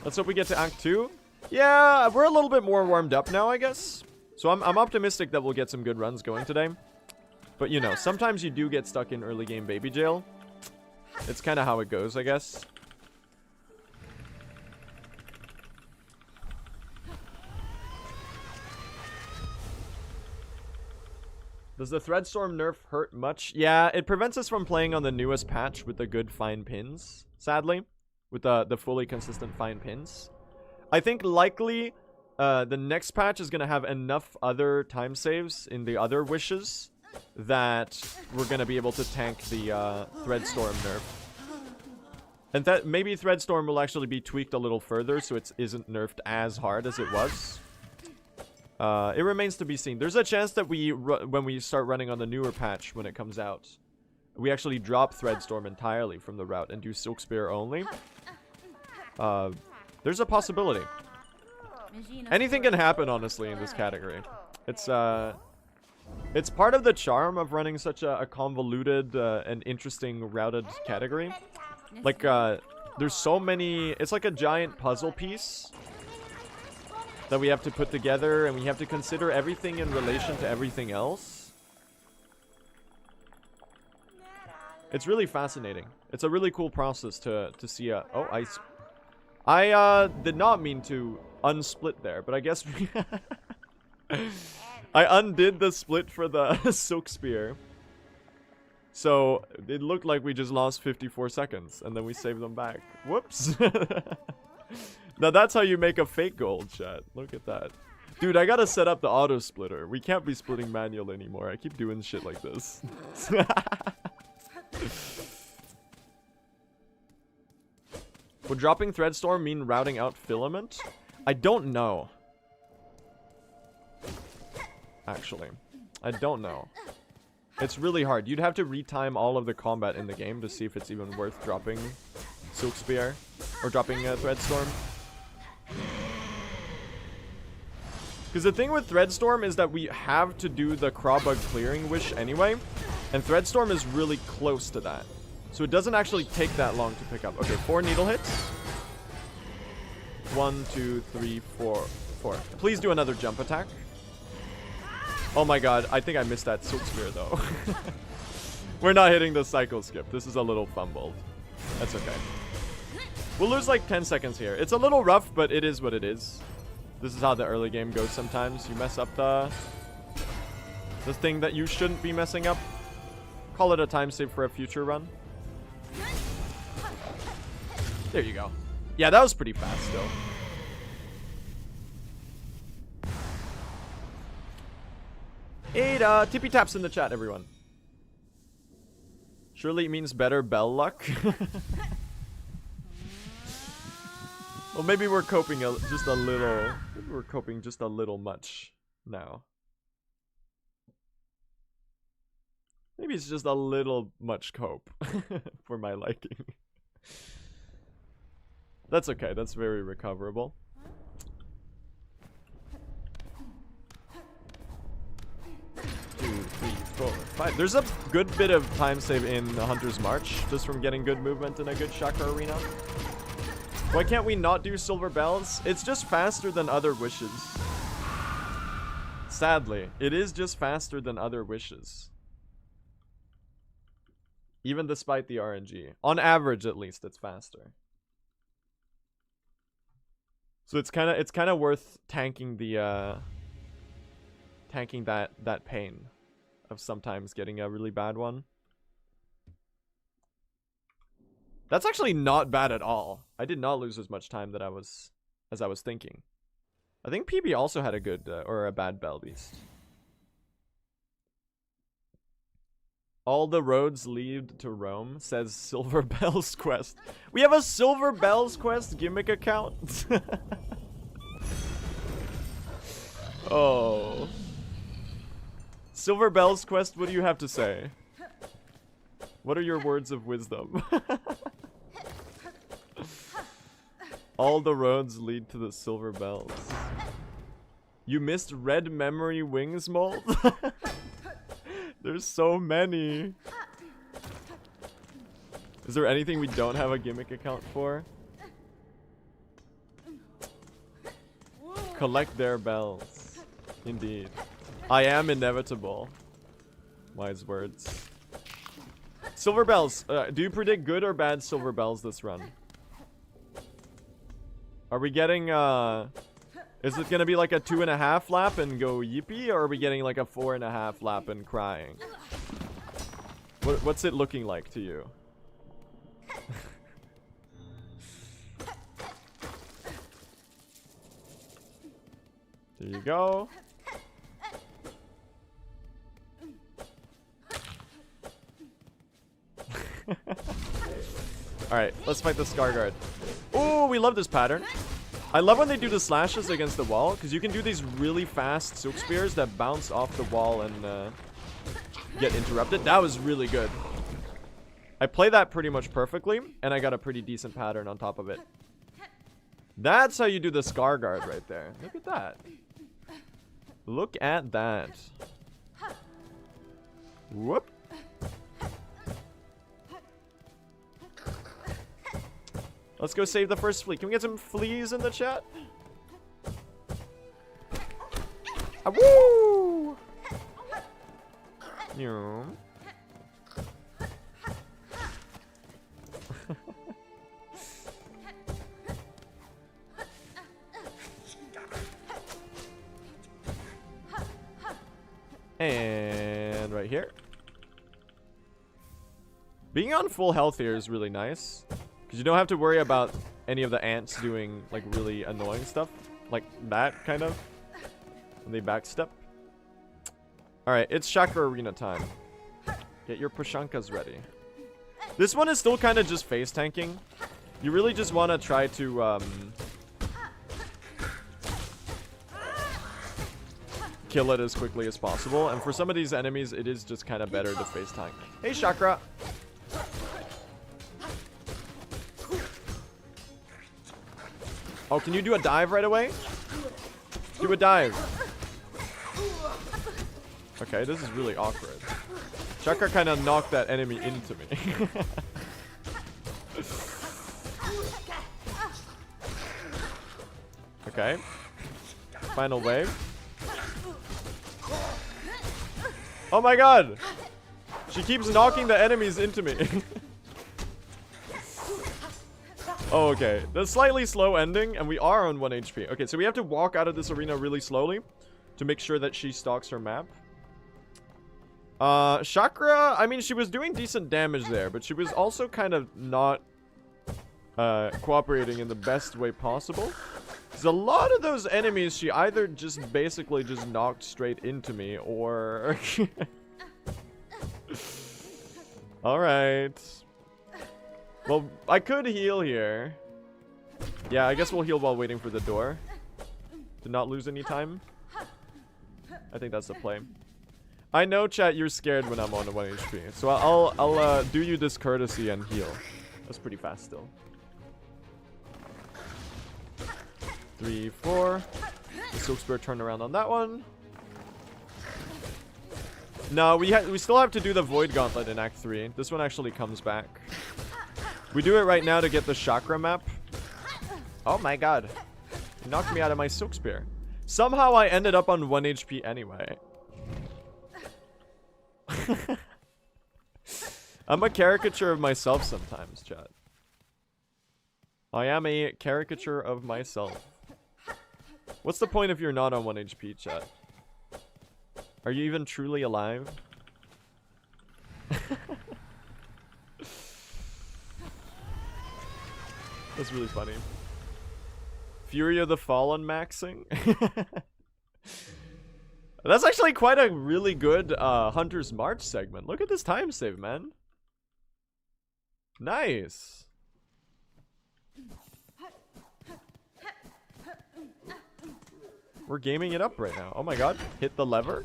Let's hope we get to Act 2. Yeah, we're a little bit more warmed up now, I guess. So I'm optimistic that we'll get some good runs going today. But, you know, sometimes you do get stuck in early game baby jail. It's kind of how it goes, I guess. Does the Threadstorm nerf hurt much? Yeah, it prevents us from playing on the newest patch with the good fine pins, sadly. With the fully consistent fine pins. I think likely the next patch is going to have enough other time saves in the other wishes that we're going to be able to tank the Threadstorm nerf. And that maybe Threadstorm will actually be tweaked a little further so it isn't nerfed as hard as it was. It remains to be seen. There's a chance that when we start running on the newer patch when it comes out, we actually drop Threadstorm entirely from the route and do Silk Spear only. There's a possibility. Anything can happen, honestly, in this category. It's part of the charm of running such a convoluted and interesting routed category. Like, there's so many... It's like a giant puzzle piece that we have to put together, and we have to consider everything in relation to everything else. It's really fascinating. It's a really cool process to see a... Oh, I did not mean to unsplit there, but I guess I undid the split for the Silk Spear. So it looked like we just lost 54 seconds, and then we saved them back. Whoops. Now that's how you make a fake gold, chat. Look at that. Dude, I gotta set up the auto splitter. We can't be splitting manual anymore. I keep doing shit like this. Would dropping Threadstorm mean routing out Filament? I don't know. Actually. I don't know. It's really hard. You'd have to retime all of the combat in the game to see if it's even worth dropping Silk Spear. Or dropping Threadstorm. Because the thing with Threadstorm is that we have to do the Crawbug clearing wish anyway. And Threadstorm is really close to that. So it doesn't actually take that long to pick up. Okay, 4 needle hits. 1, 2, 3, 4. Please do another jump attack. Oh my god, I think I missed that Silk Spear though. We're not hitting the cycle skip. This is a little fumbled. That's okay. We'll lose like 10 seconds here. It's a little rough, but it is what it is. This is how the early game goes sometimes. You mess up the thing that you shouldn't be messing up. Call it a time save for a future run. There you go. Yeah, that was pretty fast still. Ada, tippy taps in the chat, everyone. Surely it means better bell luck. Well, maybe we're coping just a little. Maybe we're coping just a little much now. Maybe it's just a little much cope for my liking. That's okay. That's very recoverable. Two, 3, 4, 5. There's a good bit of time save in Hunter's March just from getting good movement in a good chakra arena. Why can't we not do silver bells? It's just faster than other wishes. Sadly, it is just faster than other wishes. Even despite the RNG. On average, at least, it's faster. So it's kind of worth tanking the tanking that pain of sometimes getting a really bad one. That's actually not bad at all. I did not lose as much time as I was thinking. I think PB also had a good or a bad bell beast. All the roads lead to Rome, says Silver Bells Quest. We have a Silver Bells Quest gimmick account? Oh. Silver Bells Quest, what do you have to say? What are your words of wisdom? All the roads lead to the Silver Bells. You missed Red Memory Wings mold? There's so many. Is there anything we don't have a gimmick account for? Collect their bells. Indeed. I am inevitable. Wise words. Silver bells. Do you predict good or bad silver bells this run? Are we getting, is it gonna be like a 2.5 lap and go yippee? Or are we getting like a 4.5 lap and crying? What's it looking like to you? There you go. Alright, let's fight the Scar Guard. Oh, we love this pattern. I love when they do the slashes against the wall, because you can do these really fast Silk Spears that bounce off the wall and get interrupted. That was really good. I play that pretty much perfectly, and I got a pretty decent pattern on top of it. That's how you do the Scar Guard right there. Look at that. Look at that. Whoop. Let's go save the first flea. Can we get some fleas in the chat? Ah, woo! Yeah. And right here. Being on full health here is really nice. Because you don't have to worry about any of the ants doing, like, really annoying stuff. Like that, kind of. When they backstep. Alright, it's Chakra Arena time. Get your Pushankas ready. This one is still kind of just face tanking. You really just want to try to, kill it as quickly as possible. And for some of these enemies, it is just kind of better to face tank. Hey, Chakra! Oh, can you do a dive right away? Do a dive. Okay, this is really awkward. Chakra kind of knocked that enemy into me. Okay. Final wave. Oh my god! She keeps knocking the enemies into me. Oh, okay. The slightly slow ending, and we are on 1 HP. Okay, so we have to walk out of this arena really slowly to make sure that she stalks her map. Chakra, I mean, she was doing decent damage there, but she was also kind of not cooperating in the best way possible. Because a lot of those enemies, she either just basically just knocked straight into me, or... Alright. Well, I could heal here. Yeah, I guess we'll heal while waiting for the door. To not lose any time. I think that's the play. I know, chat, you're scared when I'm on a 1 HP. So I'll do you this courtesy and heal. That's pretty fast still. 3, 4. The Silk Spear turned around on that one. No, we still have to do the Void Gauntlet in Act 3. This one actually comes back. We do it right now to get the Chakra map. Oh my god. He knocked me out of my Silk Spear. Somehow I ended up on 1 HP anyway. I'm a caricature of myself sometimes, chat. I am a caricature of myself. What's the point if you're not on 1 HP, chat? Are you even truly alive? That's really funny. Fury of the Fallen maxing? That's actually quite a really good Hunter's March segment. Look at this time save, man. Nice. We're gaming it up right now. Oh my god. Hit the lever.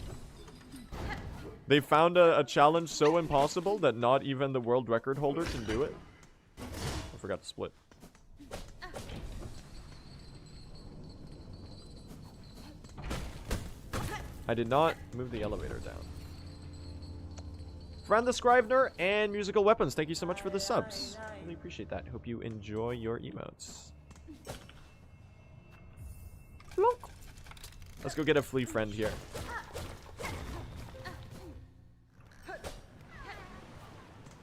They found a challenge so impossible that not even the world record holder can do it. I forgot to split. I did not move the elevator down. Friend the Scrivener and Musical Weapons, thank you so much for the subs. Really appreciate that. Hope you enjoy your emotes. Look. Let's go get a flea friend here.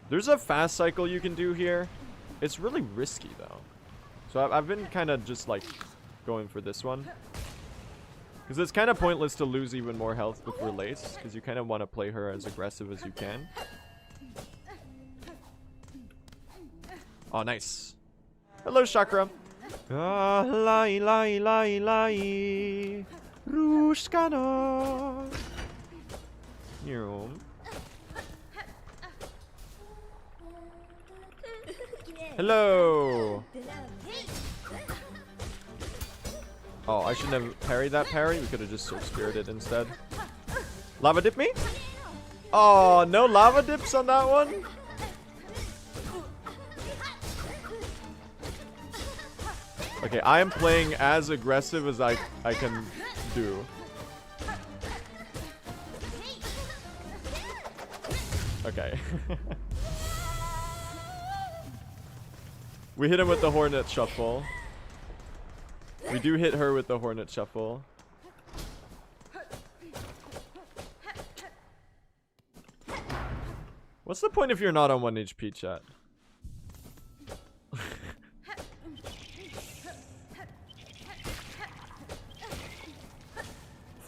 There's a fast cycle you can do here. It's really risky though. So I've been kind of just like going for this one. Because it's kind of pointless to lose even more health with Relace. Because you kind of want to play her as aggressive as you can. Oh, nice. Hello, Chakra. Ah, lai, lai, lai, lai. Rushkana. Hello. Oh, I shouldn't have parried that parry. We could have just Silk Spirited instead. Lava dip me? Oh, no lava dips on that one? Okay, I am playing as aggressive as I can do. Okay. We hit him with the Hornet Shuffle. We do hit her with the Hornet Shuffle. What's the point if you're not on 1 HP, chat?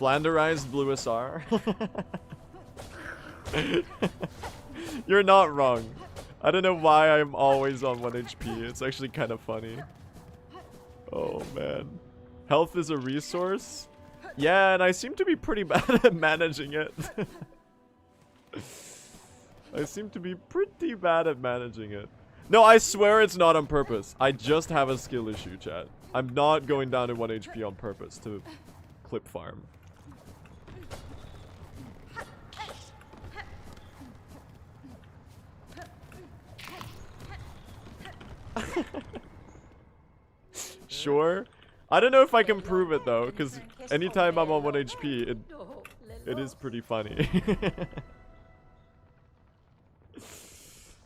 Flanderized Blue SR. You're not wrong. I don't know why I'm always on 1 HP. It's actually kind of funny. Oh man. Health is a resource? Yeah, and I seem to be pretty bad at managing it. I seem to be pretty bad at managing it. No, I swear it's not on purpose. I just have a skill issue, chat. I'm not going down to 1 HP on purpose to clip farm. Sure. I don't know if I can prove it though, because anytime I'm on 1 HP, it is pretty funny.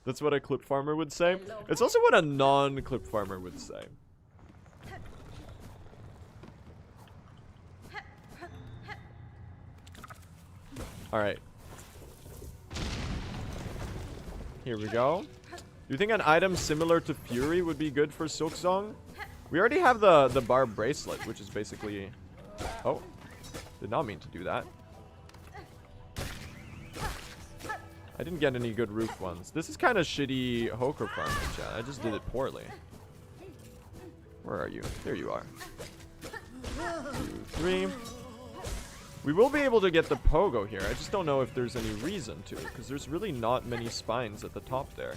That's what a clip farmer would say. It's also what a non-clip farmer would say. Alright. Here we go. Do you think an item similar to Fury would be good for Silksong? We already have the barb bracelet, which is basically... Oh. Did not mean to do that. I didn't get any good roof ones. This is kind of shitty Hoker farming, chat. I just did it poorly. Where are you? There you are. 2, 3. We will be able to get the pogo here. I just don't know if there's any reason to, because there's really not many spines at the top there.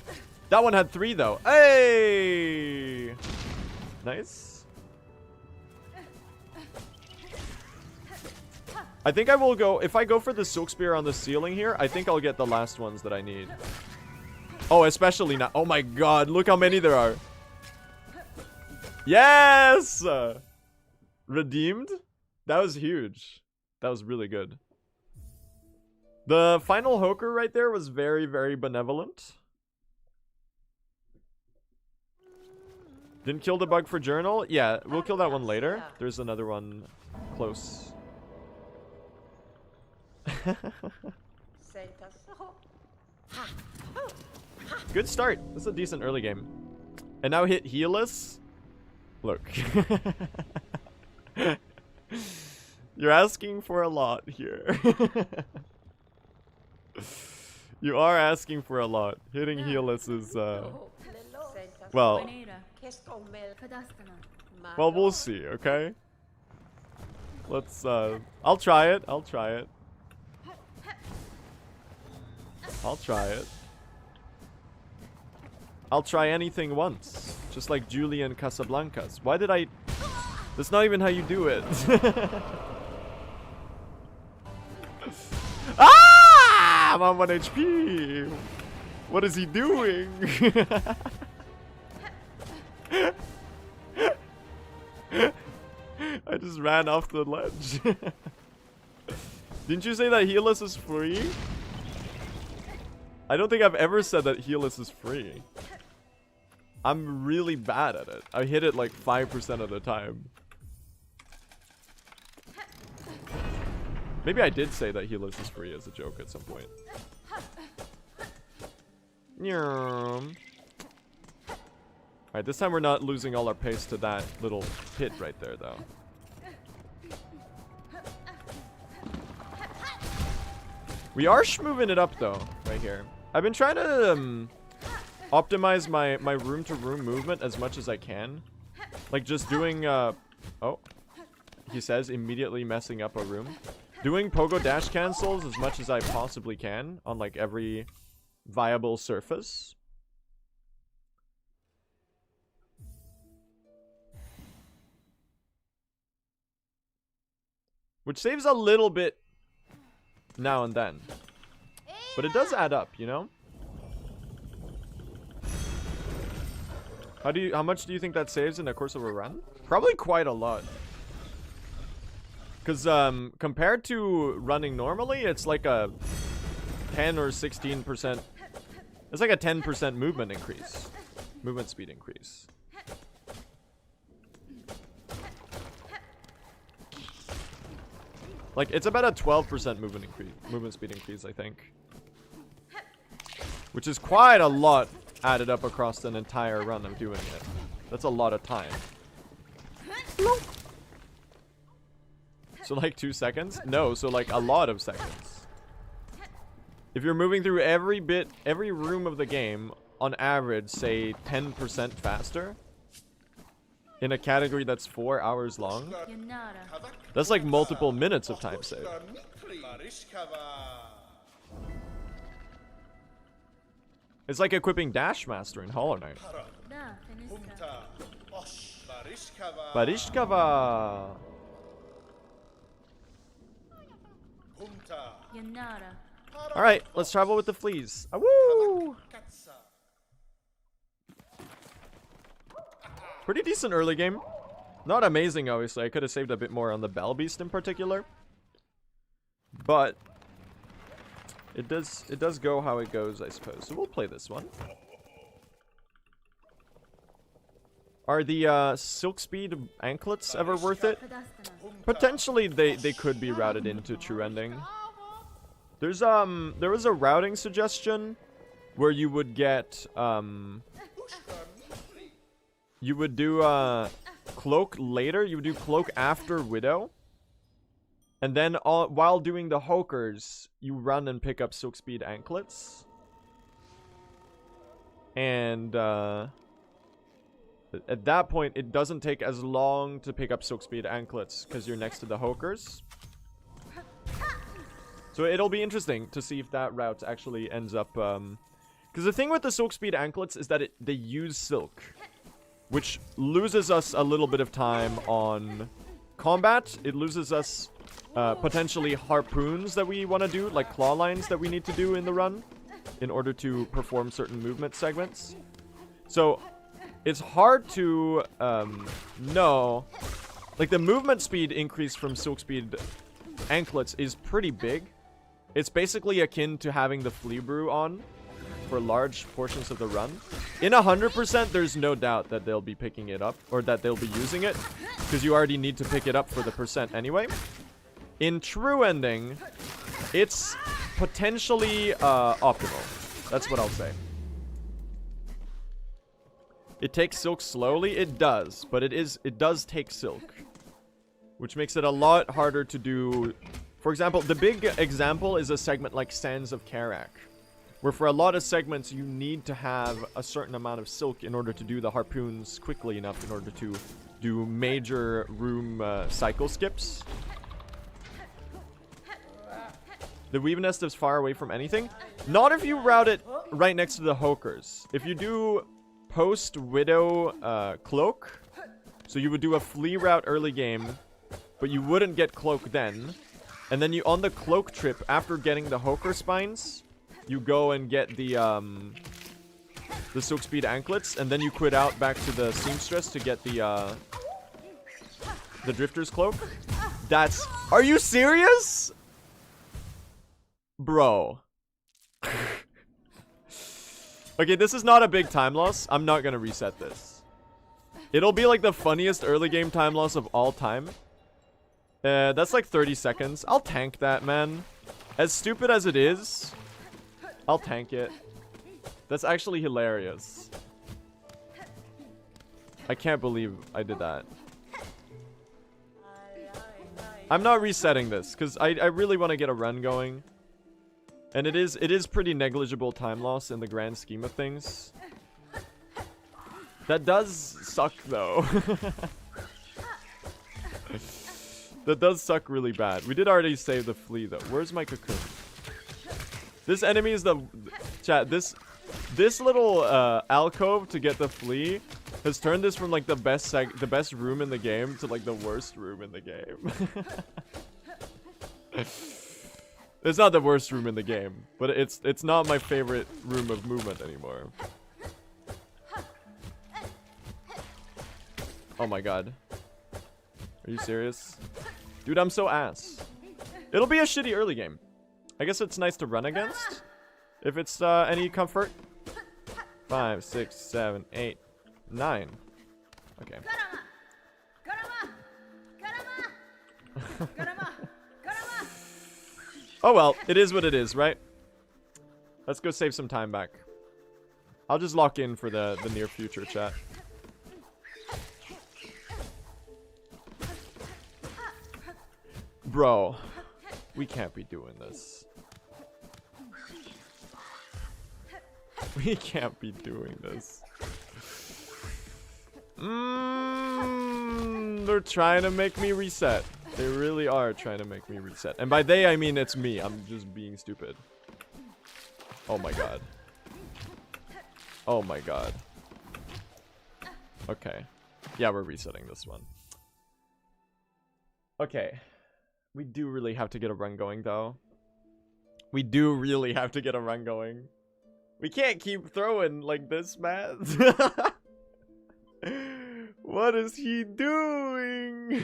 That one had 3 though. Hey! Nice. I think I will go, if I go for the Silk Spear on the ceiling here, I think I'll get the last ones that I need. Oh, especially now. Oh my god, look how many there are. Yes! Redeemed? That was huge. That was really good. The final Hoker right there was very, very benevolent. Didn't kill the bug for journal? Yeah, we'll kill that one later. There's another one close. Good start. This is a decent early game. And now hit Healus. Look. You're asking for a lot here. You are asking for a lot. Hitting Healus is, well, we'll see, okay? Let's, I'll try it. I'll try it. I'll try it. I'll try anything once. Just like Julian Casablancas. Why did I... That's not even how you do it. Ah! I'm on 1 HP. What is he doing? I just ran off the ledge. Didn't you say that Healus is free? I don't think I've ever said that Healus is free. I'm really bad at it. I hit it like 5% of the time. Maybe I did say that Healus is free as a joke at some point. Alright, this time we're not losing all our pace to that little pit right there, though. We are moving it up, though, right here. I've been trying to optimize my room-to-room movement as much as I can. Like, just doing, oh. He says, immediately messing up a room. Doing pogo dash cancels as much as I possibly can on, like, every viable surface. Which saves a little bit now and then. But it does add up, you know? How much do you think that saves in the course of a run? Probably quite a lot. Because compared to running normally, it's like a 10 or 16%. It's like a 10% movement increase. Movement speed increase. Like, it's about a 12% movement speed increase, I think. Which is quite a lot added up across an entire run of doing it. That's a lot of time. So like 2 seconds? No, so like a lot of seconds. If you're moving through every room of the game, on average, say 10% faster, in a category that's 4 hours long, that's like multiple minutes of time saved. It's like equipping Dash Master in Hollow Knight. Barishkava! Alright, let's travel with the fleas. Woo! Pretty decent early game. Not amazing, obviously. I could have saved a bit more on the Bell Beast in particular. But it does go how it goes, I suppose. So we'll play this one. Are the Silk Speed anklets ever worth it? Potentially they could be routed into True Ending. There was a routing suggestion where you would get you would do Cloak later. You would do Cloak after Widow. And then while doing the Hokers, you run and pick up Silk Speed anklets. And at that point, it doesn't take as long to pick up Silk Speed anklets because you're next to the Hokers. So it'll be interesting to see if that route actually ends up... Because the thing with the Silk Speed anklets is that they use silk, which loses us a little bit of time on combat. It loses us potentially harpoons that we want to do, like claw lines that we need to do in the run in order to perform certain movement segments. So it's hard to know. Like, the movement speed increase from Silk Speed anklets is pretty big. It's basically akin to having the Flea Brew on for large portions of the run. In 100%, there's no doubt that they'll be picking it up, or that they'll be using it, because you already need to pick it up for the percent anyway. In True Ending, it's potentially optimal. That's what I'll say. It takes silk slowly? It does, but it does take silk, which makes it a lot harder to do. For example, the big example is a segment like Sands of Karak, where for a lot of segments you need to have a certain amount of silk in order to do the harpoons quickly enough in order to do major room cycle skips. The weave nest is far away from anything. Not if you route it right next to the hokers. If you do post widow cloak, so you would do a flea route early game, but you wouldn't get cloak then. And then you on the cloak trip after getting the hoker spines, you go and get the silk speed anklets, and then you quit out back to the seamstress to get the drifter's cloak. That's... Are you serious? Bro. Okay, this is not a big time loss. I'm not gonna reset this. It'll be like the funniest early game time loss of all time. That's like 30 seconds. I'll tank that, man. As stupid as it is, I'll tank it. That's actually hilarious. I can't believe I did that. I'm not resetting this because I really want to get a run going. And it is pretty negligible time loss in the grand scheme of things. That does suck though. That does suck really bad. We did already save the flea though. Where's my cocoon? This enemy is the chat. This little alcove to get the flea has turned this from like the best room in the game to like the worst room in the game. It's not the worst room in the game, but it's not my favorite room of movement anymore. Oh my god. Are you serious? Dude, I'm so ass. It'll be a shitty early game. I guess it's nice to run against. If it's any comfort. 5, 6, 7, 8, 9. Okay. Oh well, it is what it is, right? Let's go save some time back. I'll just lock in for the near future, chat. Bro, we can't be doing this. We can't be doing this. They're trying to make me reset. They really are trying to make me reset. And by they, I mean it's me. I'm just being stupid. Oh my god. Oh my god. Okay. Yeah, we're resetting this one. Okay. We do really have to get a run going, though. We do really have to get a run going. We can't keep throwing like this, man. What is he doing?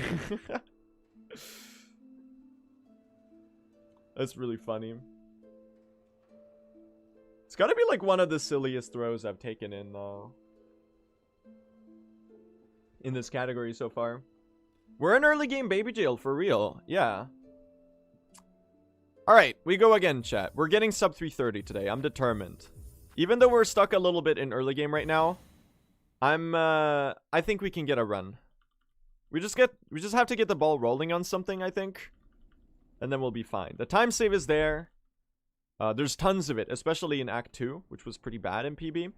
That's really funny. It's gotta be like one of the silliest throws I've taken in this category so far. We're in early game baby jail for real. Yeah. Alright, we go again, chat. We're getting sub 330 today. I'm determined. Even though we're stuck a little bit in early game right now, I think we can get a run. We just have to get the ball rolling on something, I think. And then we'll be fine. The time save is there. There's tons of it, especially in Act 2, which was pretty bad in PB.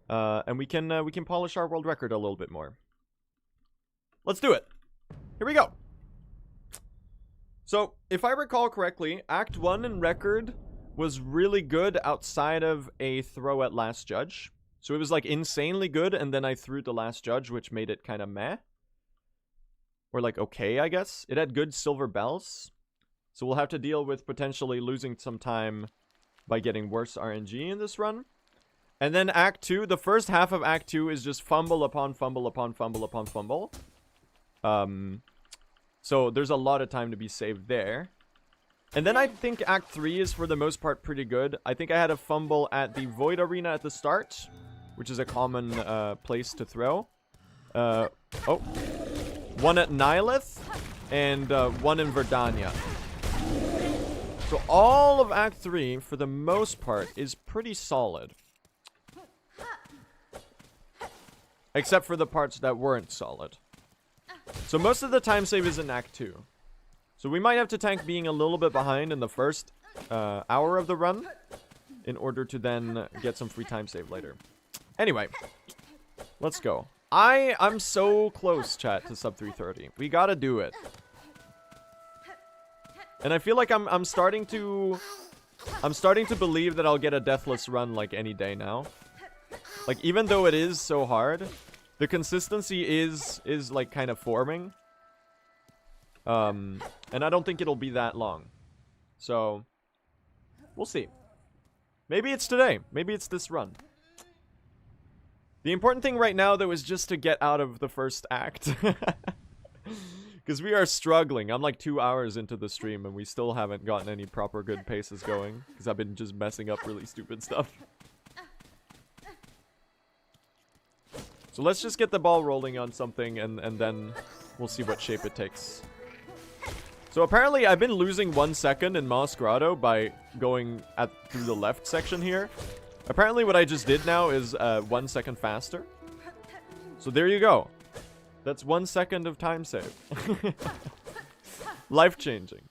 And we can polish our world record a little bit more. Let's do it. Here we go. So, if I recall correctly, Act 1 in record was really good outside of a throw at Last Judge. So it was like insanely good, and then I threw the Last Judge, which made it kind of meh. Or like okay, I guess. It had good silver bells. So we'll have to deal with potentially losing some time by getting worse RNG in this run. And then Act 2, the first half of Act 2 is just fumble upon fumble upon fumble upon fumble. So there's a lot of time to be saved there. And then I think Act 3 is for the most part pretty good. I think I had a fumble at the Void Arena at the start, which is a common place to throw. One at Nihilith and one in Verdania. So all of Act 3, for the most part, is pretty solid. Except for the parts that weren't solid. So most of the time save is in Act 2. So we might have to tank being a little bit behind in the first hour of the run in order to then get some free time save later. Anyway, let's go. I'm so close, chat, to sub 330. We gotta do it. And I feel like I'm starting to believe that I'll get a deathless run like any day now. Like, even though it is so hard, the consistency is like kind of forming. And I don't think it'll be that long. So we'll see. Maybe it's today. Maybe it's this run. The important thing right now, though, is just to get out of the first act. Because we are struggling. I'm like 2 hours into the stream and we still haven't gotten any proper good paces going. Because I've been just messing up really stupid stuff. So let's just get the ball rolling on something and then we'll see what shape it takes. So apparently I've been losing 1 second in Moss Grotto by going through the left section here. Apparently what I just did now is 1 second faster. So there you go. That's 1 second of time save. Life-changing.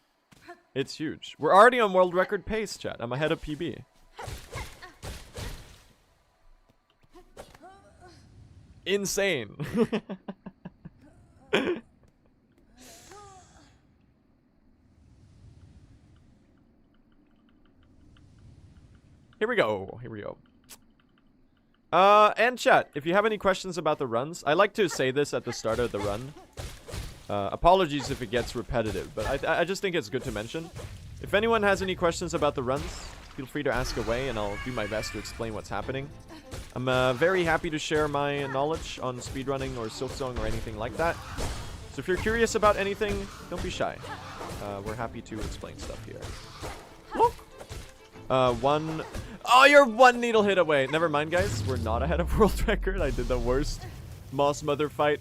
It's huge. We're already on world record pace, chat. I'm ahead of PB. Insane. Here we go. Here we go. And chat, if you have any questions about the runs, I like to say this at the start of the run. Apologies if it gets repetitive, but I just think it's good to mention. If anyone has any questions about the runs, feel free to ask away and I'll do my best to explain what's happening. I'm very happy to share my knowledge on speedrunning or Silksong or anything like that. So if you're curious about anything, don't be shy. We're happy to explain stuff here. Look. One... Oh, you're 1 needle hit away. Never mind, guys. We're not ahead of world record. I did the worst Moss Mother fight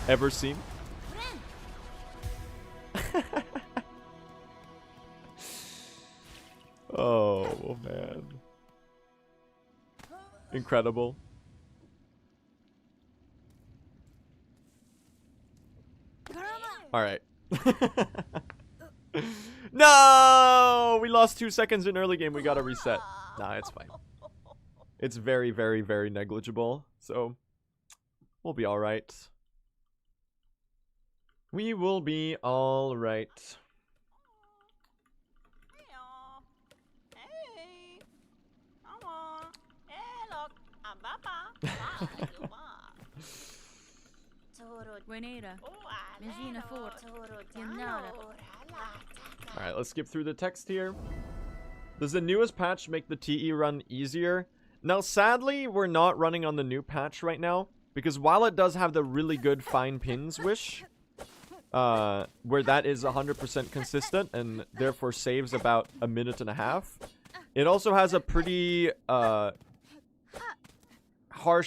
ever seen. Oh, man. Incredible. Alright. No! We lost 2 seconds in early game. We gotta reset. Nah, it's fine. It's very, very, very negligible. So, we'll be alright. We will be alright. Alright, let's skip through the text here. Does the newest patch make the TE run easier? Now, sadly, we're not running on the new patch right now. Because while it does have the really good fine pins wish, where that is 100% consistent and therefore saves about 1.5 minutes, it also has a pretty harsh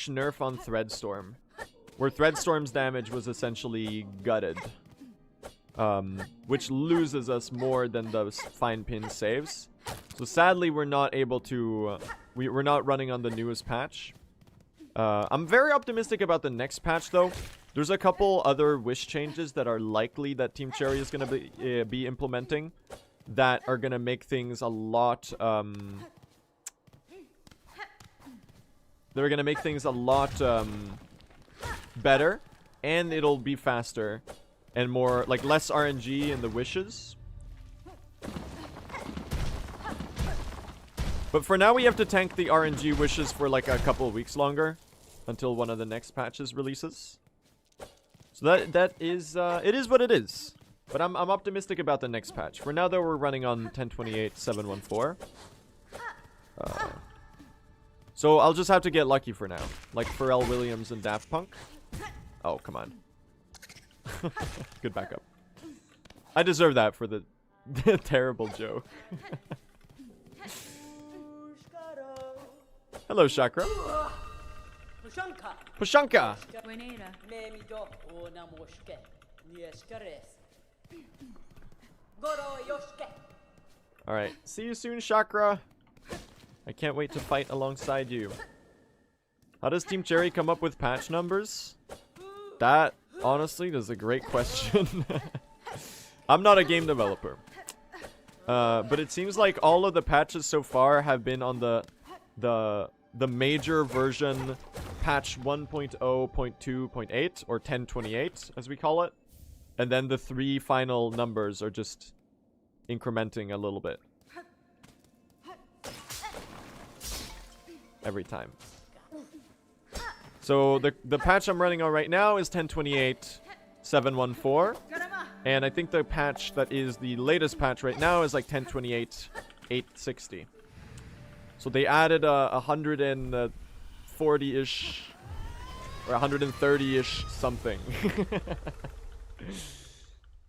nerf on Threadstorm, where Threadstorm's damage was essentially gutted, which loses us more than the fine pin saves. So sadly, we're not able to, we're not running on the newest patch. I'm very optimistic about the next patch, though. There's a couple other wish changes that are likely that Team Cherry is going to be implementing that are going to make things a lot, they're going to make things a lot better, and it'll be faster and more, like, less RNG in the wishes. But for now, we have to tank the RNG wishes for like a couple of weeks longer until one of the next patches releases. So that is, it is what it is. But I'm optimistic about the next patch. For now, though, we're running on 10.28.7.14. So I'll just have to get lucky for now. Like Pharrell Williams and Daft Punk. Oh, come on. Good backup. I deserve that for the terrible joke. Hello, Chakra. Pushanka. Alright, see you soon, Chakra. I can't wait to fight alongside you. How does Team Cherry come up with patch numbers? That, honestly, is a great question. I'm not a game developer. But it seems like all of the patches so far have been on the major version patch 1.0.2.8 or 10.28 as we call it. And then the 3 final numbers are just incrementing a little bit. Every time. So the patch I'm running on right now is 10.28.714. And I think the patch that is the latest patch right now is like 10.28.860. So they added 140-ish or 130-ish something.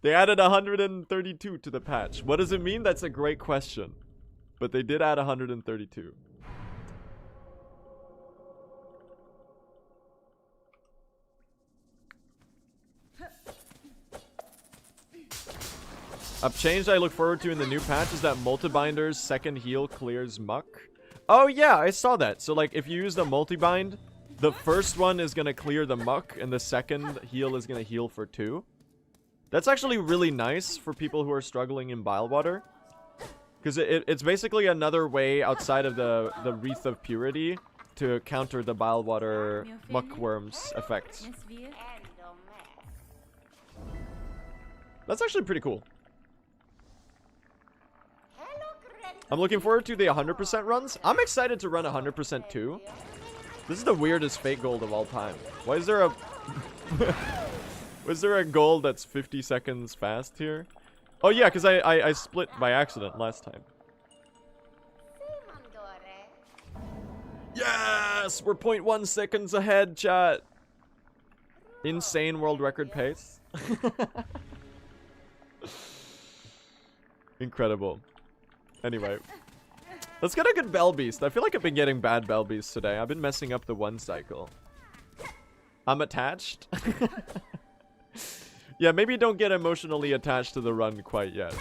They added 132 to the patch. What does it mean? That's a great question. But they did add 132. A change I look forward to in the new patch is that multibinder's second heal clears muck. Oh yeah, I saw that. So like if you use the multibind, the first one is going to clear the muck and the second heal is going to heal for 2. That's actually really nice for people who are struggling in Bilewater. Because it's basically another way outside of the Wreath of Purity to counter the Bilewater muckworms effect. That's actually pretty cool. I'm looking forward to the 100% runs. I'm excited to run 100% too. This is the weirdest fate gold of all time. Why is there a... Was there a gold that's 50 seconds fast here? Oh yeah, because I split by accident last time. Yes! We're 0.1 seconds ahead, chat. Insane world record pace. Incredible. Anyway. Let's get a good Bell Beast. I feel like I've been getting bad Bell Beasts today. I've been messing up the 1 cycle. I'm attached. Yeah, maybe don't get emotionally attached to the run quite yet.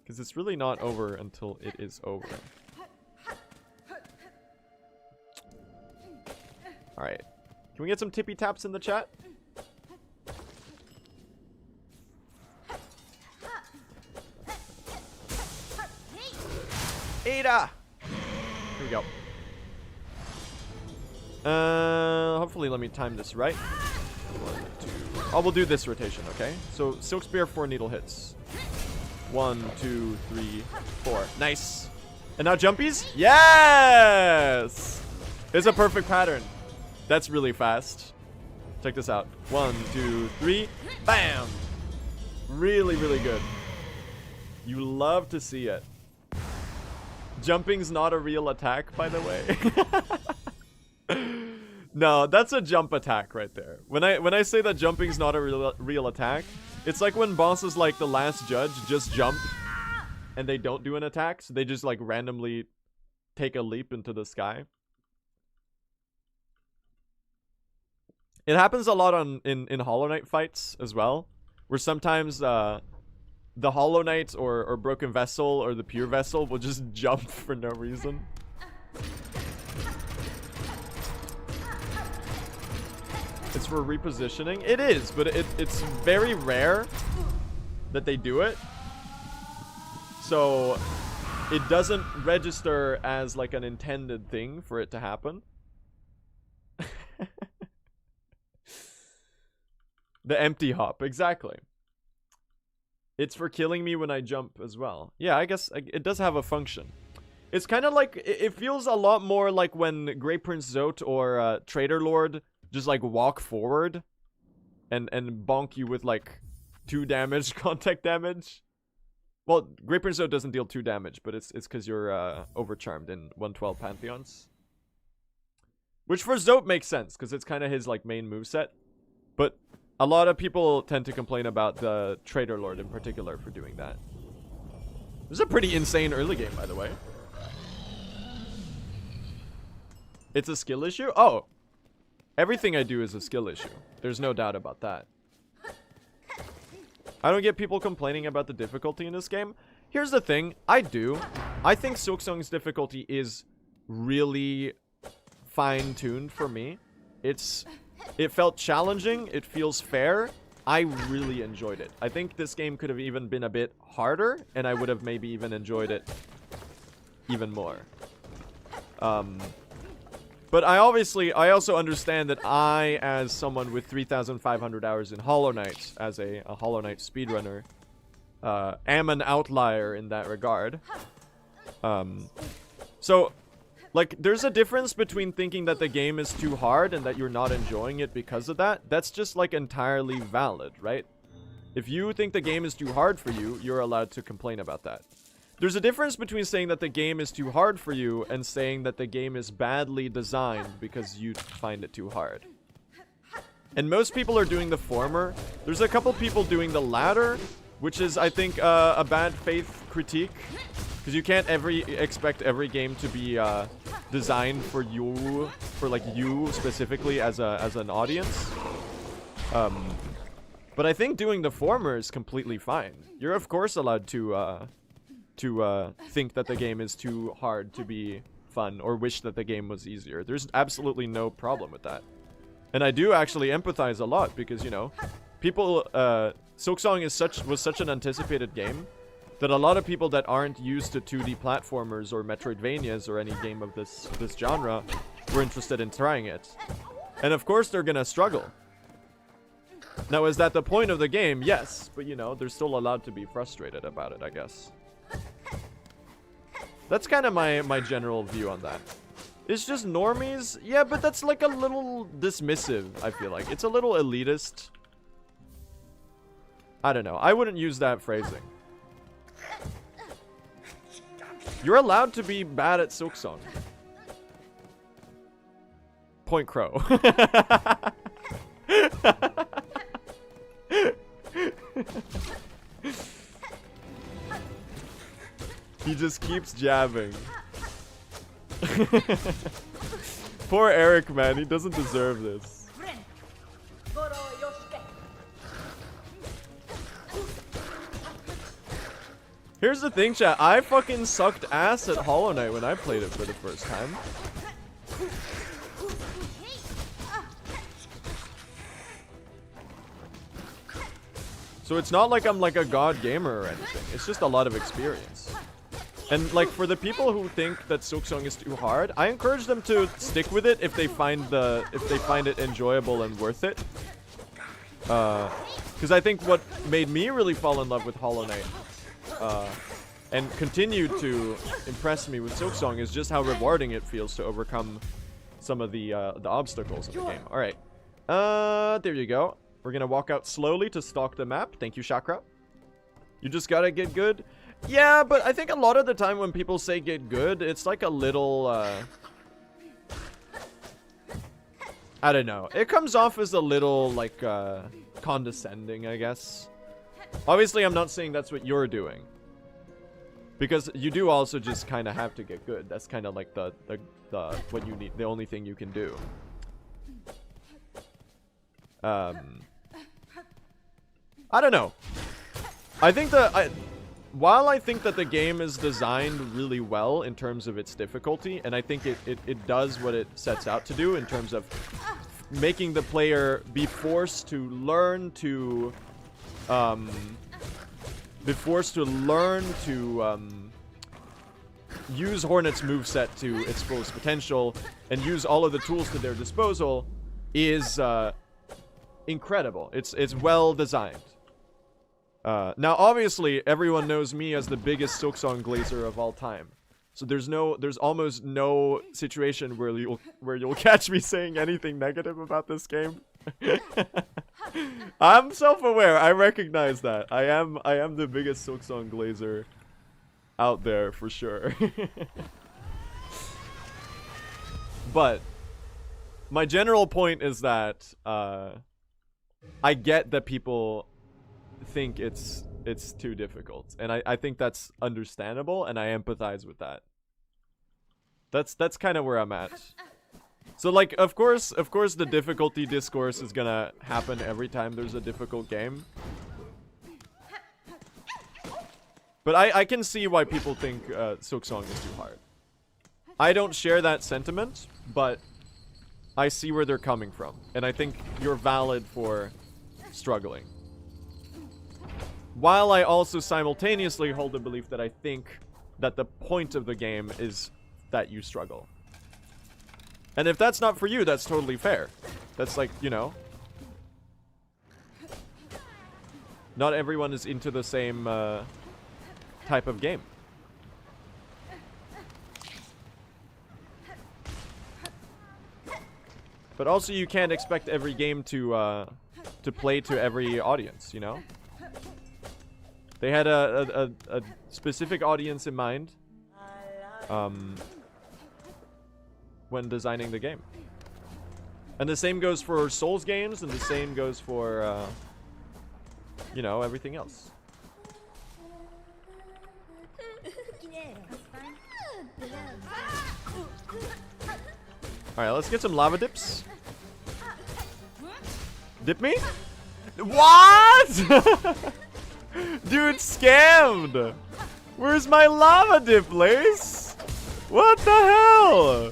Because it's really not over until it is over. Alright. Can we get some tippy taps in the chat? Ada! Here we go. Hopefully let me time this right. 1, 2. Oh, we'll do this rotation, okay? So, Silk Spear, 4 needle hits. 1, 2, 3, 4. Nice! And now jumpies? Yes! It's a perfect pattern. That's really fast. Check this out. 1, 2, 3. Bam! Really, really good. You love to see it. Jumping's not a real attack, by the way. No, that's a jump attack right there. When I say that jumping's not a real attack, it's like when bosses like the Last Judge just jump and they don't do an attack, so they just like randomly take a leap into the sky. It happens a lot in Hollow Knight fights as well, where sometimes the Hollow Knight or Broken Vessel or the Pure Vessel will just jump for no reason. It's for repositioning. It is, but it's very rare that they do it. So it doesn't register as like an intended thing for it to happen. The empty hop, exactly. It's for killing me when I jump as well. Yeah, I guess it does have a function. It's kind of like, it feels a lot more like when Grey Prince Zote or Trader Lord just like walk forward and bonk you with like 2 damage, contact damage. Well, Grey Prince Zote doesn't deal 2 damage, but it's because you're overcharmed in 112 Pantheons. Which for Zote makes sense, because it's kind of his like main moveset. But a lot of people tend to complain about the Trader Lord in particular for doing that. This is a pretty insane early game, by the way. It's a skill issue? Oh. Everything I do is a skill issue. There's no doubt about that. I don't get people complaining about the difficulty in this game. Here's the thing. I do. I think Silksong's difficulty is really fine-tuned for me. It felt challenging. It feels fair. I really enjoyed it. I think this game could have even been a bit harder, and I would have maybe even enjoyed it even more. But I also understand that I, as someone with 3,500 hours in Hollow Knight, as a Hollow Knight speedrunner, am an outlier in that regard. So, like, there's a difference between thinking that the game is too hard and that you're not enjoying it because of that. That's just, like, entirely valid, right? If you think the game is too hard for you, you're allowed to complain about that. There's a difference between saying that the game is too hard for you and saying that the game is badly designed because you find it too hard. And most people are doing the former. There's a couple people doing the latter, which is, I think, a bad faith critique. Because you can't expect every game to be designed for you, like you specifically as an audience. But I think doing the former is completely fine. You're of course allowed to think that the game is too hard to be fun or wish that the game was easier. There's absolutely no problem with that. And I do actually empathize a lot because, you know, people, Silksong was such an anticipated game that a lot of people that aren't used to 2D platformers or Metroidvanias or any game of this genre were interested in trying it. And of course they're gonna struggle. Now, is that the point of the game? Yes, but you know, they're still allowed to be frustrated about it, I guess. That's kind of my general view on that. It's just normies? Yeah, but that's like a little dismissive, I feel like. It's a little elitist. I don't know. I wouldn't use that phrasing. You're allowed to be bad at Silksong. Point Crow. He just keeps jabbing. Poor Eric, man. He doesn't deserve this. Here's the thing, chat. I fucking sucked ass at Hollow Knight when I played it for the first time. So it's not like I'm like a god gamer or anything. It's just a lot of experience. And like for the people who think that Silksong is too hard, I encourage them to stick with it if they find it enjoyable and worth it. Because I think what made me really fall in love with Hollow Knight and continued to impress me with Silksong is just how rewarding it feels to overcome some of the obstacles in the game. All right, there you go. We're gonna walk out slowly to stalk the map. Thank you, Chakra. You just gotta get good. Yeah, but I think a lot of the time when people say get good, it's like a little, I don't know. It comes off as a little, like, condescending, I guess. Obviously, I'm not saying that's what you're doing. Because you do also just kind of have to get good. That's kind of like the what you need, the only thing you can do. I don't know. I think while I think that the game is designed really well in terms of its difficulty, and I think it does what it sets out to do in terms of making the player be forced to learn to use Hornet's moveset to its fullest potential and use all of the tools to their disposal is incredible. It's well designed. Now, obviously, everyone knows me as the biggest Silksong glazer of all time. So there's almost no situation where you'll catch me saying anything negative about this game. I'm self-aware. I recognize that. I am the biggest Silksong glazer out there for sure. But my general point is that I get that people think it's too difficult, and I think that's understandable, and I empathize with that. That's kind of where I'm at. So like, of course the difficulty discourse is gonna happen every time there's a difficult game, but I can see why people think Silksong is too hard. I don't share that sentiment, but I see where they're coming from, and I think you're valid for struggling. While I also simultaneously hold the belief that I think that the point of the game is that you struggle. And if that's not for you, that's totally fair. That's like, you know. Not everyone is into the same type of game. But also you can't expect every game to play to every audience, you know? They had a specific audience in mind when designing the game. And the same goes for Souls games, and the same goes for, you know, everything else. Alright, let's get some lava dips. Dip me? What? Dude, scammed! Where's my lava dip, Lace? What the hell?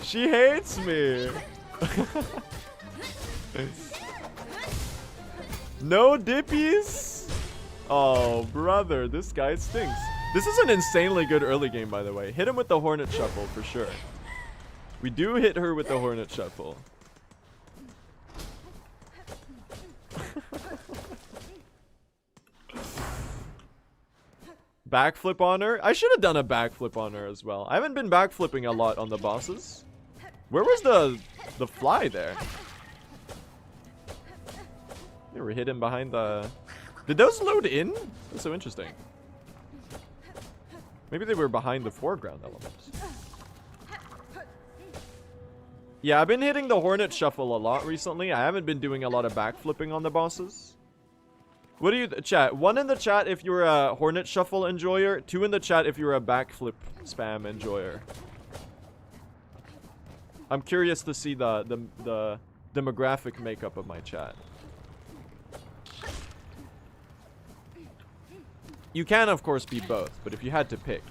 She hates me. No dippies? Oh, brother, this guy stinks. This is an insanely good early game, by the way. Hit him with the Hornet Shuffle, for sure. We do hit her with the Hornet Shuffle. Backflip on her? I should have done a backflip on her as well. I haven't been backflipping a lot on the bosses. Where was the fly there? You ever hit him behind the... Did those load in? That's so interesting. Maybe they were behind the foreground elements. Yeah, I've been hitting the Hornet Shuffle a lot recently. I haven't been doing a lot of backflipping on the bosses. What do you... Chat, 1 in the chat if you're a Hornet Shuffle enjoyer. 2 in the chat if you're a backflip spam enjoyer. I'm curious to see the demographic makeup of my chat. You can, of course, be both, but if you had to pick.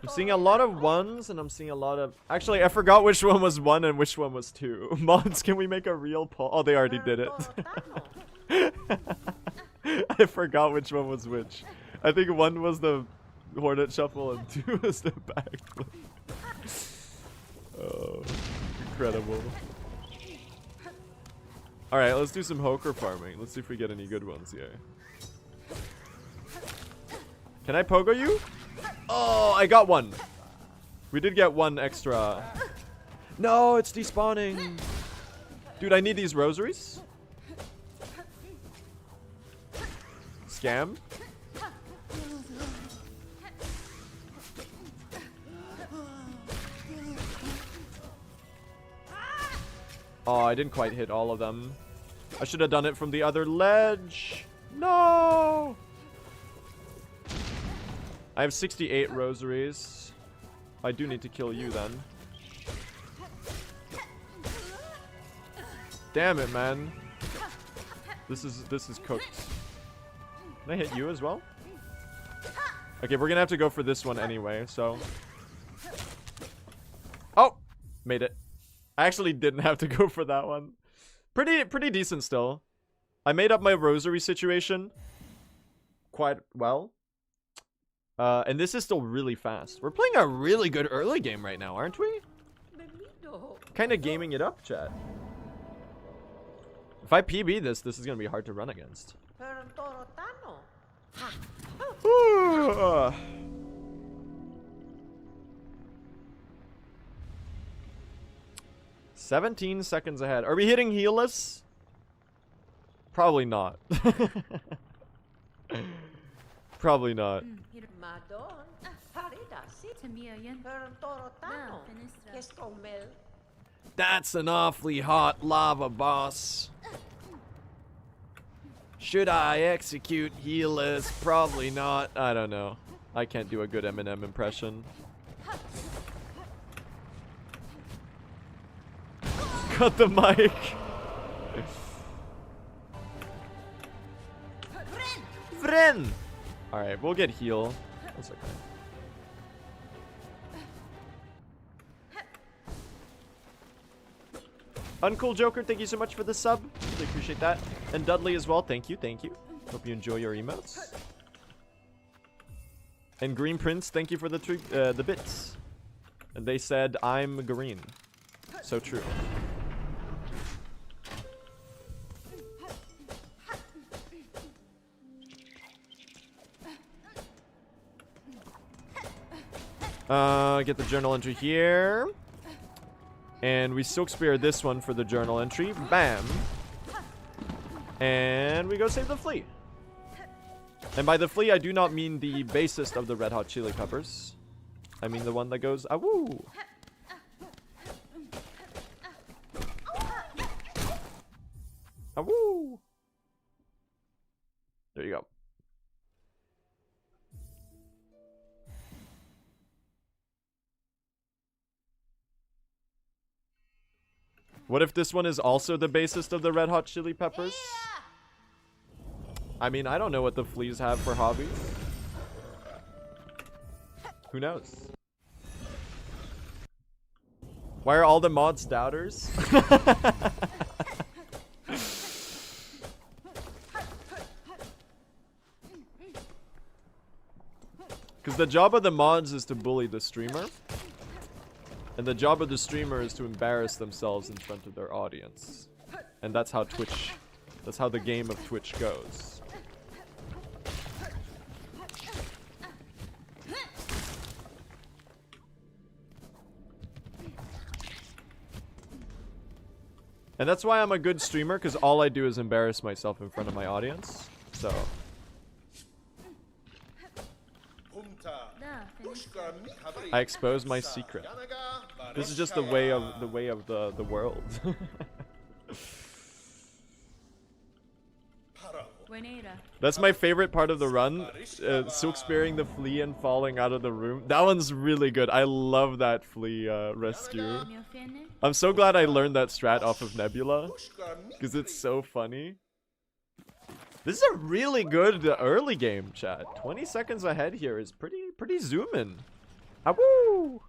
I'm seeing a lot of 1s, and I'm seeing a lot of... Actually, I forgot which one was 1 and which one was 2. Mods, can we make a real poll? Oh, they already did it. I forgot which one was which. I think 1 was the Hornet Shuffle and 2 was the backflip. Oh, incredible. Alright, let's do some Hoker farming. Let's see if we get any good ones here. Can I pogo you? Oh, I got 1. We did get 1 extra. No, it's despawning. Dude, I need these rosaries. Scam. Oh, I didn't quite hit all of them. I should have done it from the other ledge. No! I have 68 rosaries. I do need to kill you then. Damn it, man. This is cooked. Can I hit you as well? Okay, we're gonna have to go for this one anyway, so. Oh! Made it. I actually didn't have to go for that one. Pretty decent still. I made up my rosary situation quite well. And this is still really fast. We're playing a really good early game right now, aren't we? Kind of gaming it up, chat. If I PB this is gonna be hard to run against. 17 seconds ahead. Are we hitting heelless? Probably not. Probably not. That's an awfully hot lava boss. Should I execute heelless? Probably not. I don't know. I can't do a good Eminem impression. Cut the mic. Friend. All right, we'll get heal. That's okay. Uncool Joker, thank you so much for the sub. Really appreciate that. And Dudley as well. Thank you. Thank you. Hope you enjoy your emotes. And Green Prince, thank you for the bits. And they said, I'm green. So true. Get the journal entry here. And we Silk Spear this one for the journal entry. Bam. And we go save the flea. And by the flea, I do not mean the bassist of the Red Hot Chili Peppers. I mean the one that goes, awoo. Awoo. There you go. What if this one is also the bassist of the Red Hot Chili Peppers? I mean, I don't know what the fleas have for hobbies. Who knows? Why are all the mods doubters? Because the job of the mods is to bully the streamer. And the job of the streamer is to embarrass themselves in front of their audience. And that's how that's how the game of Twitch goes. And that's why I'm a good streamer, because all I do is embarrass myself in front of my audience. So I expose my secret. This is just the way of the world. That's my favorite part of the run. Silk spearing the flea and falling out of the room. That one's really good. I love that flea rescue. I'm so glad I learned that strat off of Nebula, because it's so funny. This is a really good early game, chat. 20 seconds ahead here is pretty zooming. Awoo!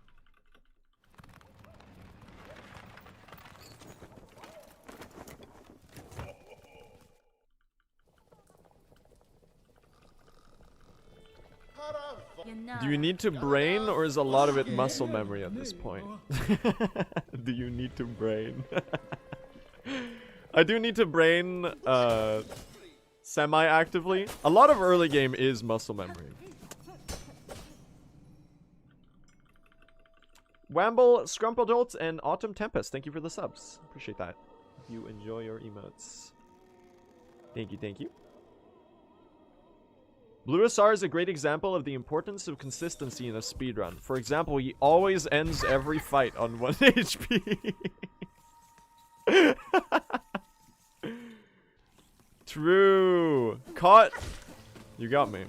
Do you need to brain, or is a lot of it muscle memory at this point? Do you need to brain? I do need to brain semi-actively. A lot of early game is muscle memory. Wamble, Scrumpledolt, and Autumn Tempest, thank you for the subs. Appreciate that. You enjoy your emotes. Thank you, thank you. Blue SR is a great example of the importance of consistency in a speedrun. For example, he always ends every fight on 1 HP. True. Caught. You got me.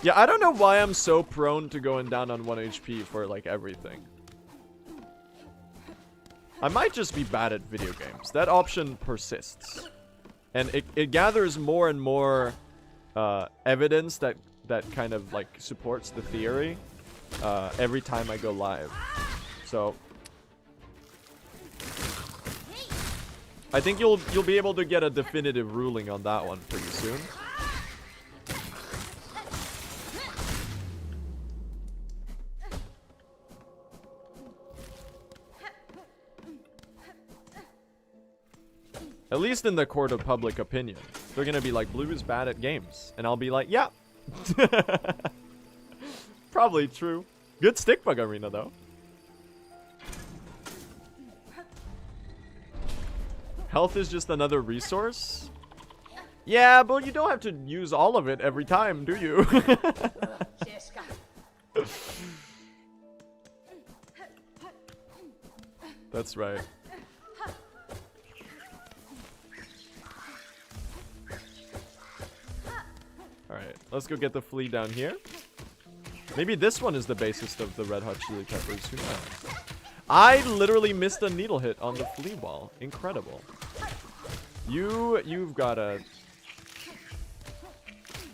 Yeah, I don't know why I'm so prone to going down on 1 HP for like everything. I might just be bad at video games. That option persists. And it gathers more and more evidence that kind of like supports the theory every time I go live. So I think you'll be able to get a definitive ruling on that one pretty soon. At least in the court of public opinion. They're gonna be like, Blue is bad at games. And I'll be like, yeah. Probably true. Good stick bug arena, though. Health is just another resource? Yeah, but you don't have to use all of it every time, do you? That's right. Alright, let's go get the flea down here. Maybe this one is the bassist of the Red Hot Chili Peppers. Who knows? I literally missed a needle hit on the flea wall. Incredible. You've got a...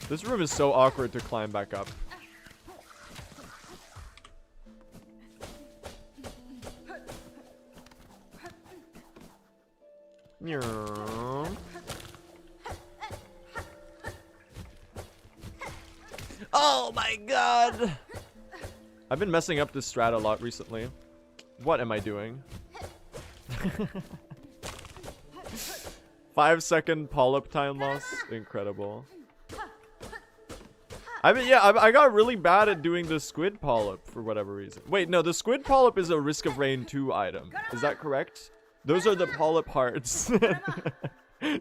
This room is so awkward to climb back up. Oh my god! I've been messing up this strat a lot recently. What am I doing? 5-second polyp time loss. Incredible. I mean, yeah, I got really bad at doing the squid polyp for whatever reason. Wait, no, the squid polyp is a Risk of Rain 2 item. Is that correct? Those are the polyp hearts.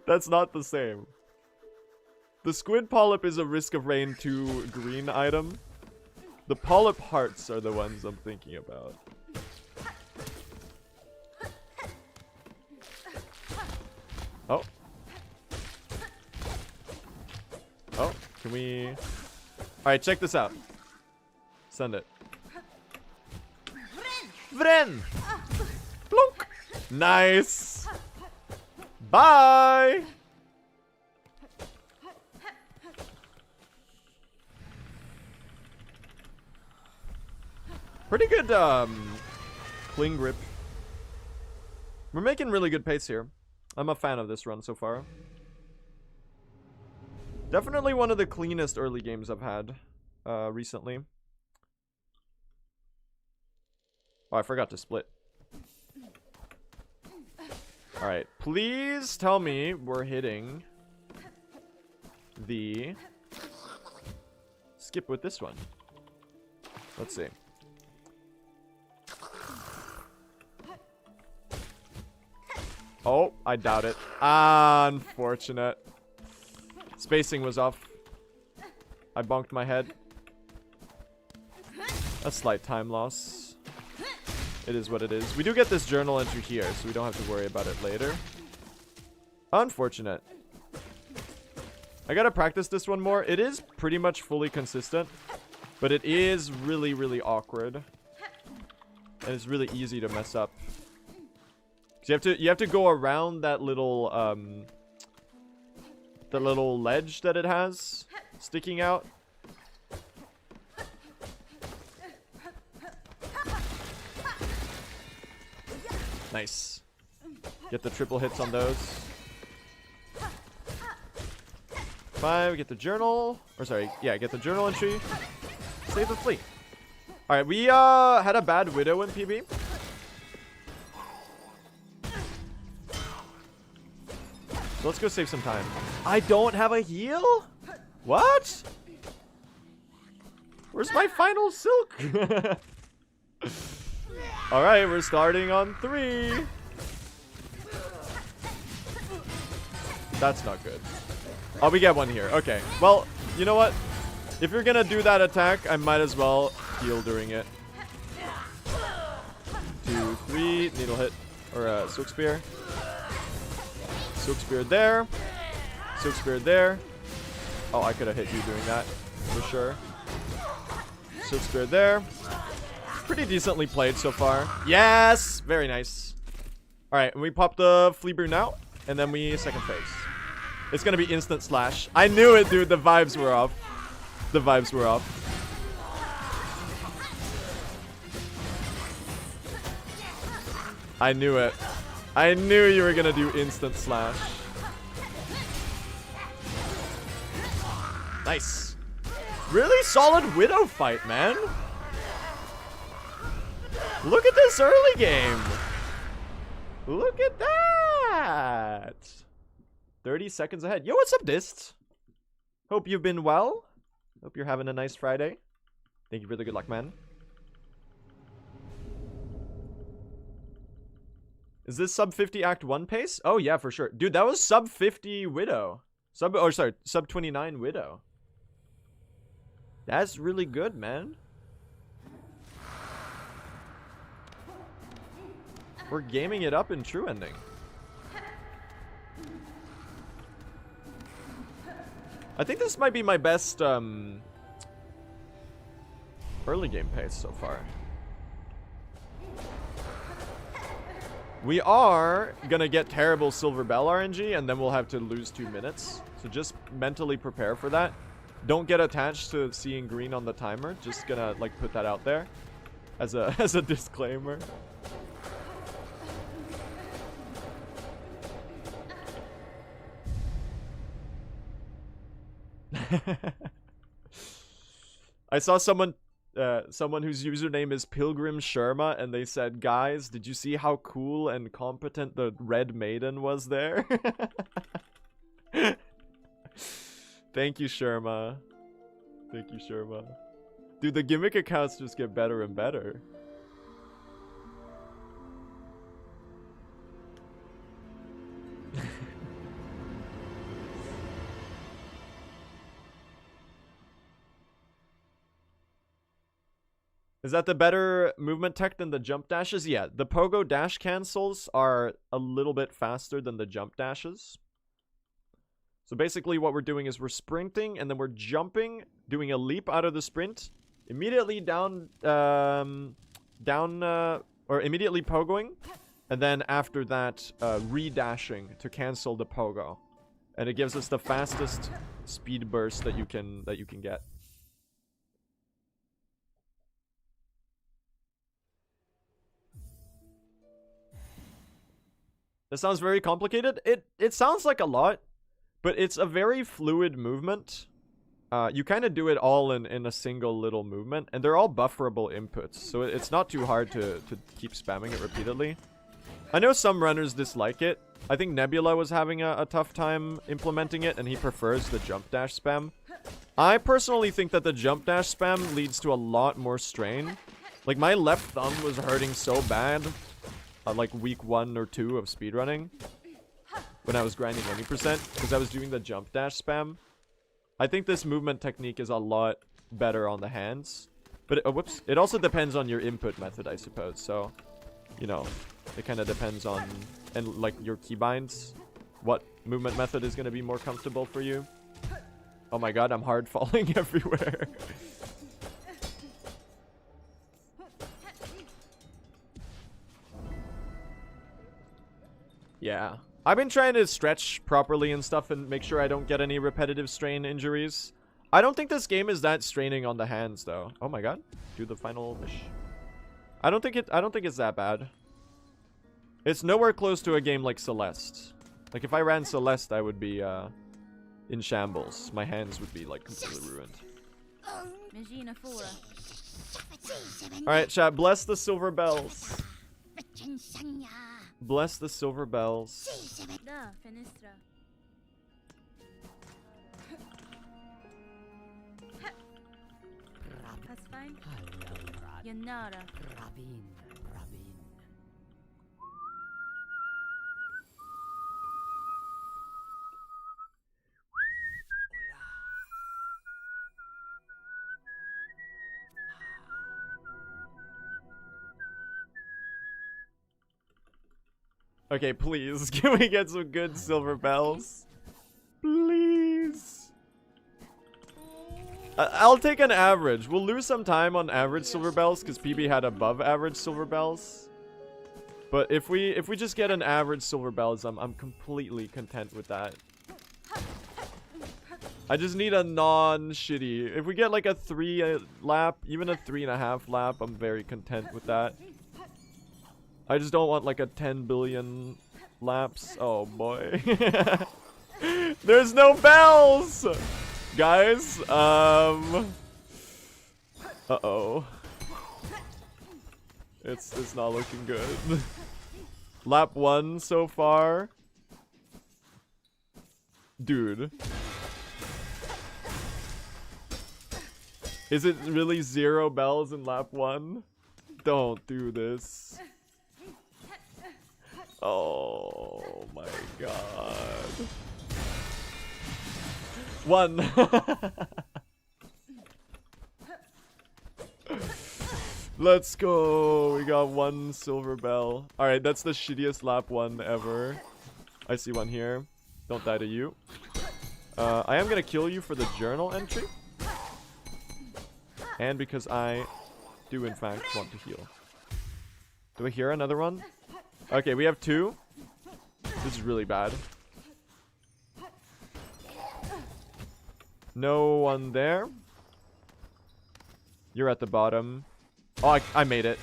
That's not the same. The squid polyp is a Risk of Rain 2 green item. The polyp hearts are the ones I'm thinking about. Oh. Oh, can we... Alright, check this out. Send it. Vren! Plunk! Nice! Bye! Pretty good, cling grip. We're making really good pace here. I'm a fan of this run so far. Definitely one of the cleanest early games I've had recently. Oh, I forgot to split. Alright, please tell me we're hitting the skip with this one. Let's see. Oh, I doubt it. Unfortunate. Spacing was off. I bonked my head. A slight time loss. It is what it is. We do get this journal entry here, so we don't have to worry about it later. Unfortunate. I gotta practice this one more. It is pretty much fully consistent, but it is really, really awkward. And it's really easy to mess up. You have to go around that little ledge that it has sticking out. Nice. Get the triple hits on those. 5, get the journal. Or sorry, yeah, get the journal entry. Save the fleet. Alright, we had a bad widow in PB. So let's go save some time. I don't have a heal? What? Where's my final silk? Alright, we're starting on 3. That's not good. Oh, we get one here. Okay. Well, you know what? If you're gonna do that attack, I might as well heal during it. 2, 3. Needle hit. Or silk spear. Silk spear there. Silk spear there. Oh, I could have hit you doing that. For sure. Silk spear there. Pretty decently played so far. Yes! Very nice. Alright, and we pop the flea brew now. And then we second phase. It's gonna be instant slash. I knew it, dude. The vibes were off. The vibes were off. I knew it. I knew you were gonna do instant slash. Nice. Really solid widow fight, man. Look at this early game. Look at that. 30 seconds ahead. Yo, what's up, Dist? Hope you've been well. Hope you're having a nice Friday. Thank you for the good luck, man. Is this sub 50 Act 1 pace? Oh, yeah, for sure. Dude, that was sub 50 Widow. Sub 29 Widow. That's really good, man. We're gaming it up in True Ending. I think this might be my best early game pace so far. We are gonna get terrible Silver Bell RNG, and then we'll have to lose 2 minutes. So just mentally prepare for that. Don't get attached to seeing green on the timer. Just gonna like put that out there as a disclaimer. I saw someone whose username is Pilgrim Sharma, and they said, "Guys, did you see how cool and competent the Red Maiden was there?" Thank you, Sharma. Thank you, Sharma. Dude, the gimmick accounts just get better and better. Is that the better movement tech than the jump dashes? Yeah, the pogo dash cancels are a little bit faster than the jump dashes. So basically what we're doing is we're sprinting and then we're jumping, doing a leap out of the sprint, immediately down, or immediately pogoing, and then after that, re-dashing to cancel the pogo. And it gives us the fastest speed burst that you can get. This sounds very complicated. It sounds like a lot, but it's a very fluid movement. You kind of do it all in a single little movement, and they're all bufferable inputs, so it's not too hard to keep spamming it repeatedly. I know some runners dislike it. I think Nebula was having a tough time implementing it, and he prefers the jump dash spam. I personally think that the jump dash spam leads to a lot more strain. Like, my left thumb was hurting so bad like week 1 or 2 of speedrunning when I was grinding 20% because I was doing the jump dash spam. I think this movement technique is a lot better on the hands, but whoops, it also depends on your input method, I suppose. So, you know, it kind of depends on, and like your keybinds, what movement method is going to be more comfortable for you. Oh my god, I'm hard falling everywhere. Yeah. I've been trying to stretch properly and stuff and make sure I don't get any repetitive strain injuries. I don't think this game is that straining on the hands though. Oh my god. Do the final wish. I don't think it's that bad. It's nowhere close to a game like Celeste. Like if I ran Celeste, I would be in shambles. My hands would be like completely ruined. Alright, chat, bless the silver bells. Bless the silver bells. Okay, please, can we get some good silver bells? Please. I'll take an average. We'll lose some time on average silver bells because PB had above average silver bells. But if we just get an average silver bells, I'm completely content with that. I just need a non-shitty. If we get like a 3 lap, even a 3.5 lap, I'm very content with that. I just don't want like a 10 billion laps. Oh boy. There's no bells! Guys, uh-oh. It's not looking good. Lap 1 so far. Dude. Is it really 0 bells in lap 1? Don't do this. Oh my god. 1. Let's go. We got 1 silver bell. Alright, that's the shittiest lap 1 ever. I see one here. Don't die to you. I am gonna kill you for the journal entry. And because I do in fact want to heal. Do we hear another one? Okay, we have 2. This is really bad. No one there. You're at the bottom. Oh, I made it.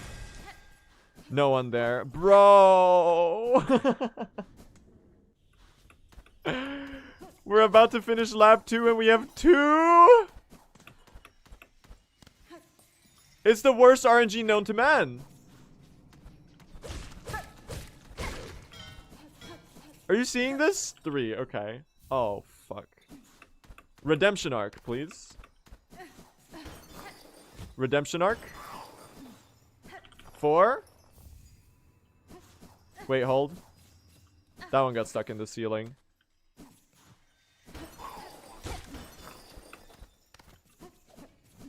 No one there. Bro! We're about to finish lap 2 and we have 2? It's the worst RNG known to man. Are you seeing this? 3, okay. Oh, fuck. Redemption arc, please. Redemption arc. 4. Wait, hold. That one got stuck in the ceiling.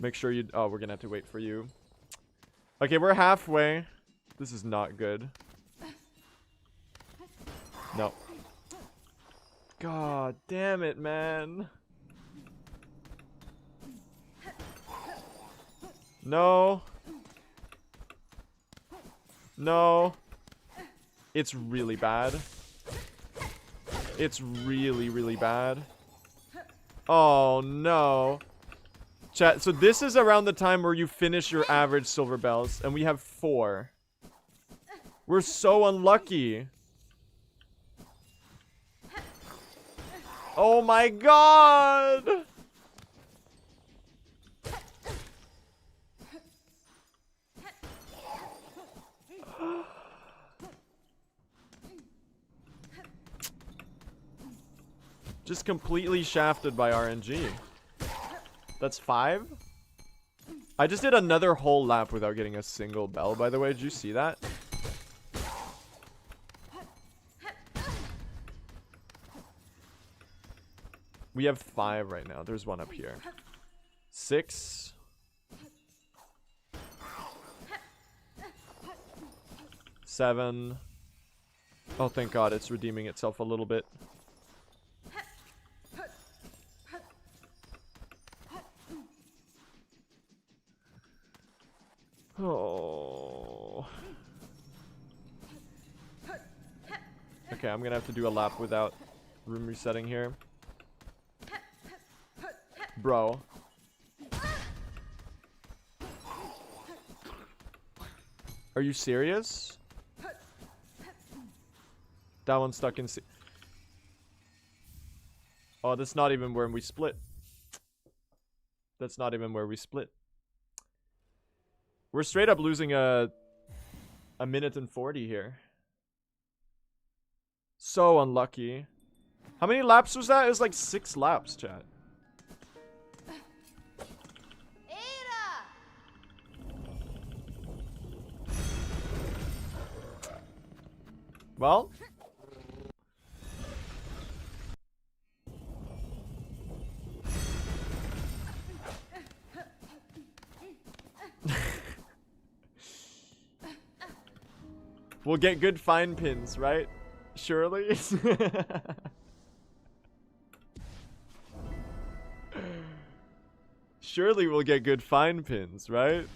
Make sure you... Oh, we're gonna have to wait for you. Okay, we're halfway. This is not good. No. God damn it, man. No. No. It's really bad. It's really, really bad. Oh, no. Chat, so this is around the time where you finish your average silver bells, and we have 4. We're so unlucky. Oh my god! Just completely shafted by RNG. That's 5? I just did another whole lap without getting a single bell, by the way. Did you see that? We have 5 right now. There's one up here. 6. 7. Oh, thank God. It's redeeming itself a little bit. Oh. Okay, I'm gonna have to do a lap without room resetting here. Bro. Are you serious? That one's stuck in... Oh, that's not even where we split. That's not even where we split. We're straight up losing a minute and 40 here. So unlucky. How many laps was that? It was like 6 laps, chat. Well. We'll get good fine pins, right? Surely? Surely we'll get good fine pins, right?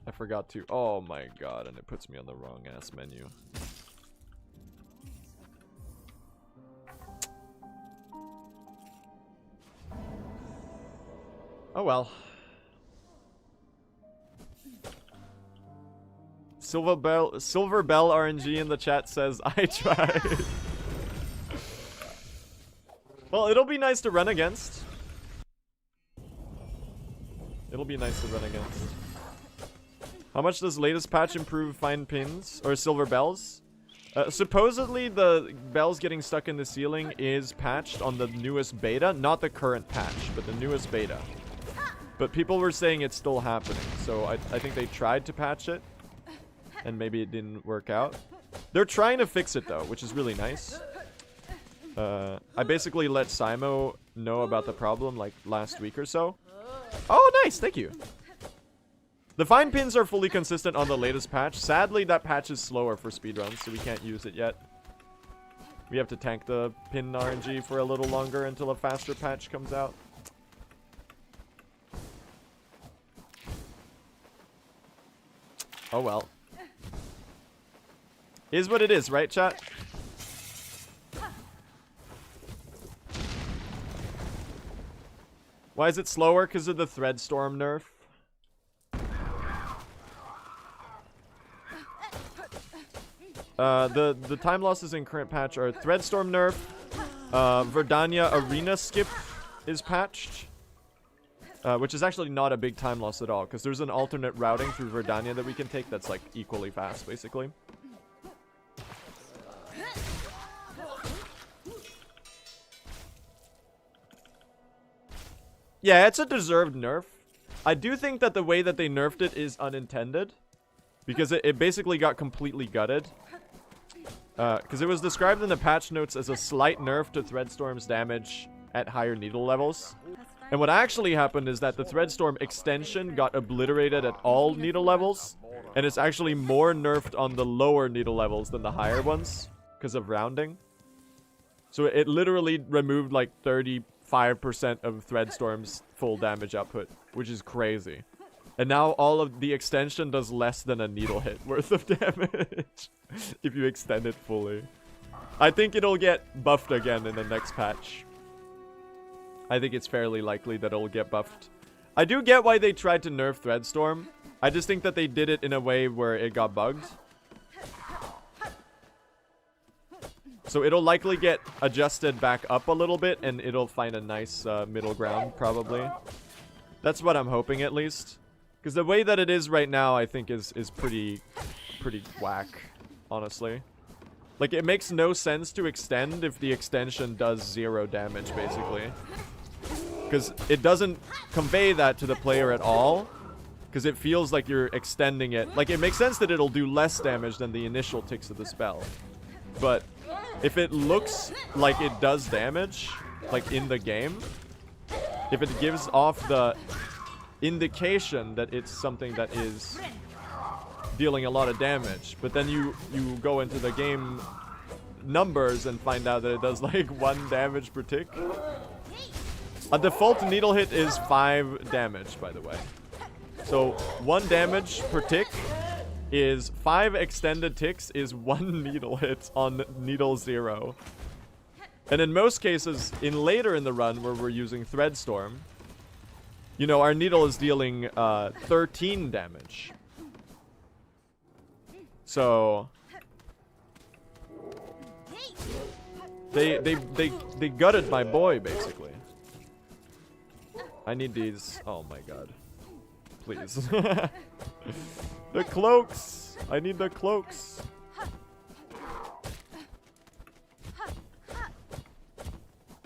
I forgot to. Oh my god, and it puts me on the wrong ass menu. Oh well. Silver Bell RNG in the chat says, I tried. Well, it'll be nice to run against. It'll be nice to run against. How much does latest patch improve fine pins? Or silver bells? Supposedly the bells getting stuck in the ceiling is patched on the newest beta. Not the current patch, but the newest beta. But people were saying it's still happening. So I think they tried to patch it. And maybe it didn't work out. They're trying to fix it though, which is really nice. I basically let Simo know about the problem like last week or so. Oh, nice. Thank you. The fine pins are fully consistent on the latest patch. Sadly, that patch is slower for speedruns, so we can't use it yet. We have to tank the pin RNG for a little longer until a faster patch comes out. Oh well. Is what it is, right, chat? Why is it slower? Because of the Threadstorm nerf? The time losses in current patch are Threadstorm nerf, Verdania Arena skip is patched. Which is actually not a big time loss at all, because there's an alternate routing through Verdania that we can take that's like equally fast, basically. Yeah, it's a deserved nerf. I do think that the way that they nerfed it is unintended, because it basically got completely gutted. Because it was described in the patch notes as a slight nerf to Threadstorm's damage at higher needle levels. And what actually happened is that the Threadstorm extension got obliterated at all needle levels, and it's actually more nerfed on the lower needle levels than the higher ones because of rounding. So it literally removed like 35% of Threadstorm's full damage output, which is crazy. And now all of the extension does less than a needle hit worth of damage if you extend it fully. I think it'll get buffed again in the next patch. I think it's fairly likely that it'll get buffed. I do get why they tried to nerf Threadstorm. I just think that they did it in a way where it got bugged. So it'll likely get adjusted back up a little bit, and it'll find a nice middle ground, probably. That's what I'm hoping, at least. Because the way that it is right now, I think is pretty whack, honestly. Like, it makes no sense to extend if the extension does 0 damage, basically. Because it doesn't convey that to the player at all. Because it feels like you're extending it. Like, it makes sense that it'll do less damage than the initial ticks of the spell. But if it looks like it does damage, like in the game, if it gives off the indication that it's something that is dealing a lot of damage, but then you go into the game numbers and find out that it does like 1 damage per tick. A default needle hit is 5 damage, by the way. So 1 damage per tick is 5 extended ticks is 1 needle hit on needle 0. And in most cases, later in the run where we're using Threadstorm, you know, our needle is dealing 13 damage. So they gutted my boy, basically. I need these. Oh my god. Please. The cloaks! I need the cloaks.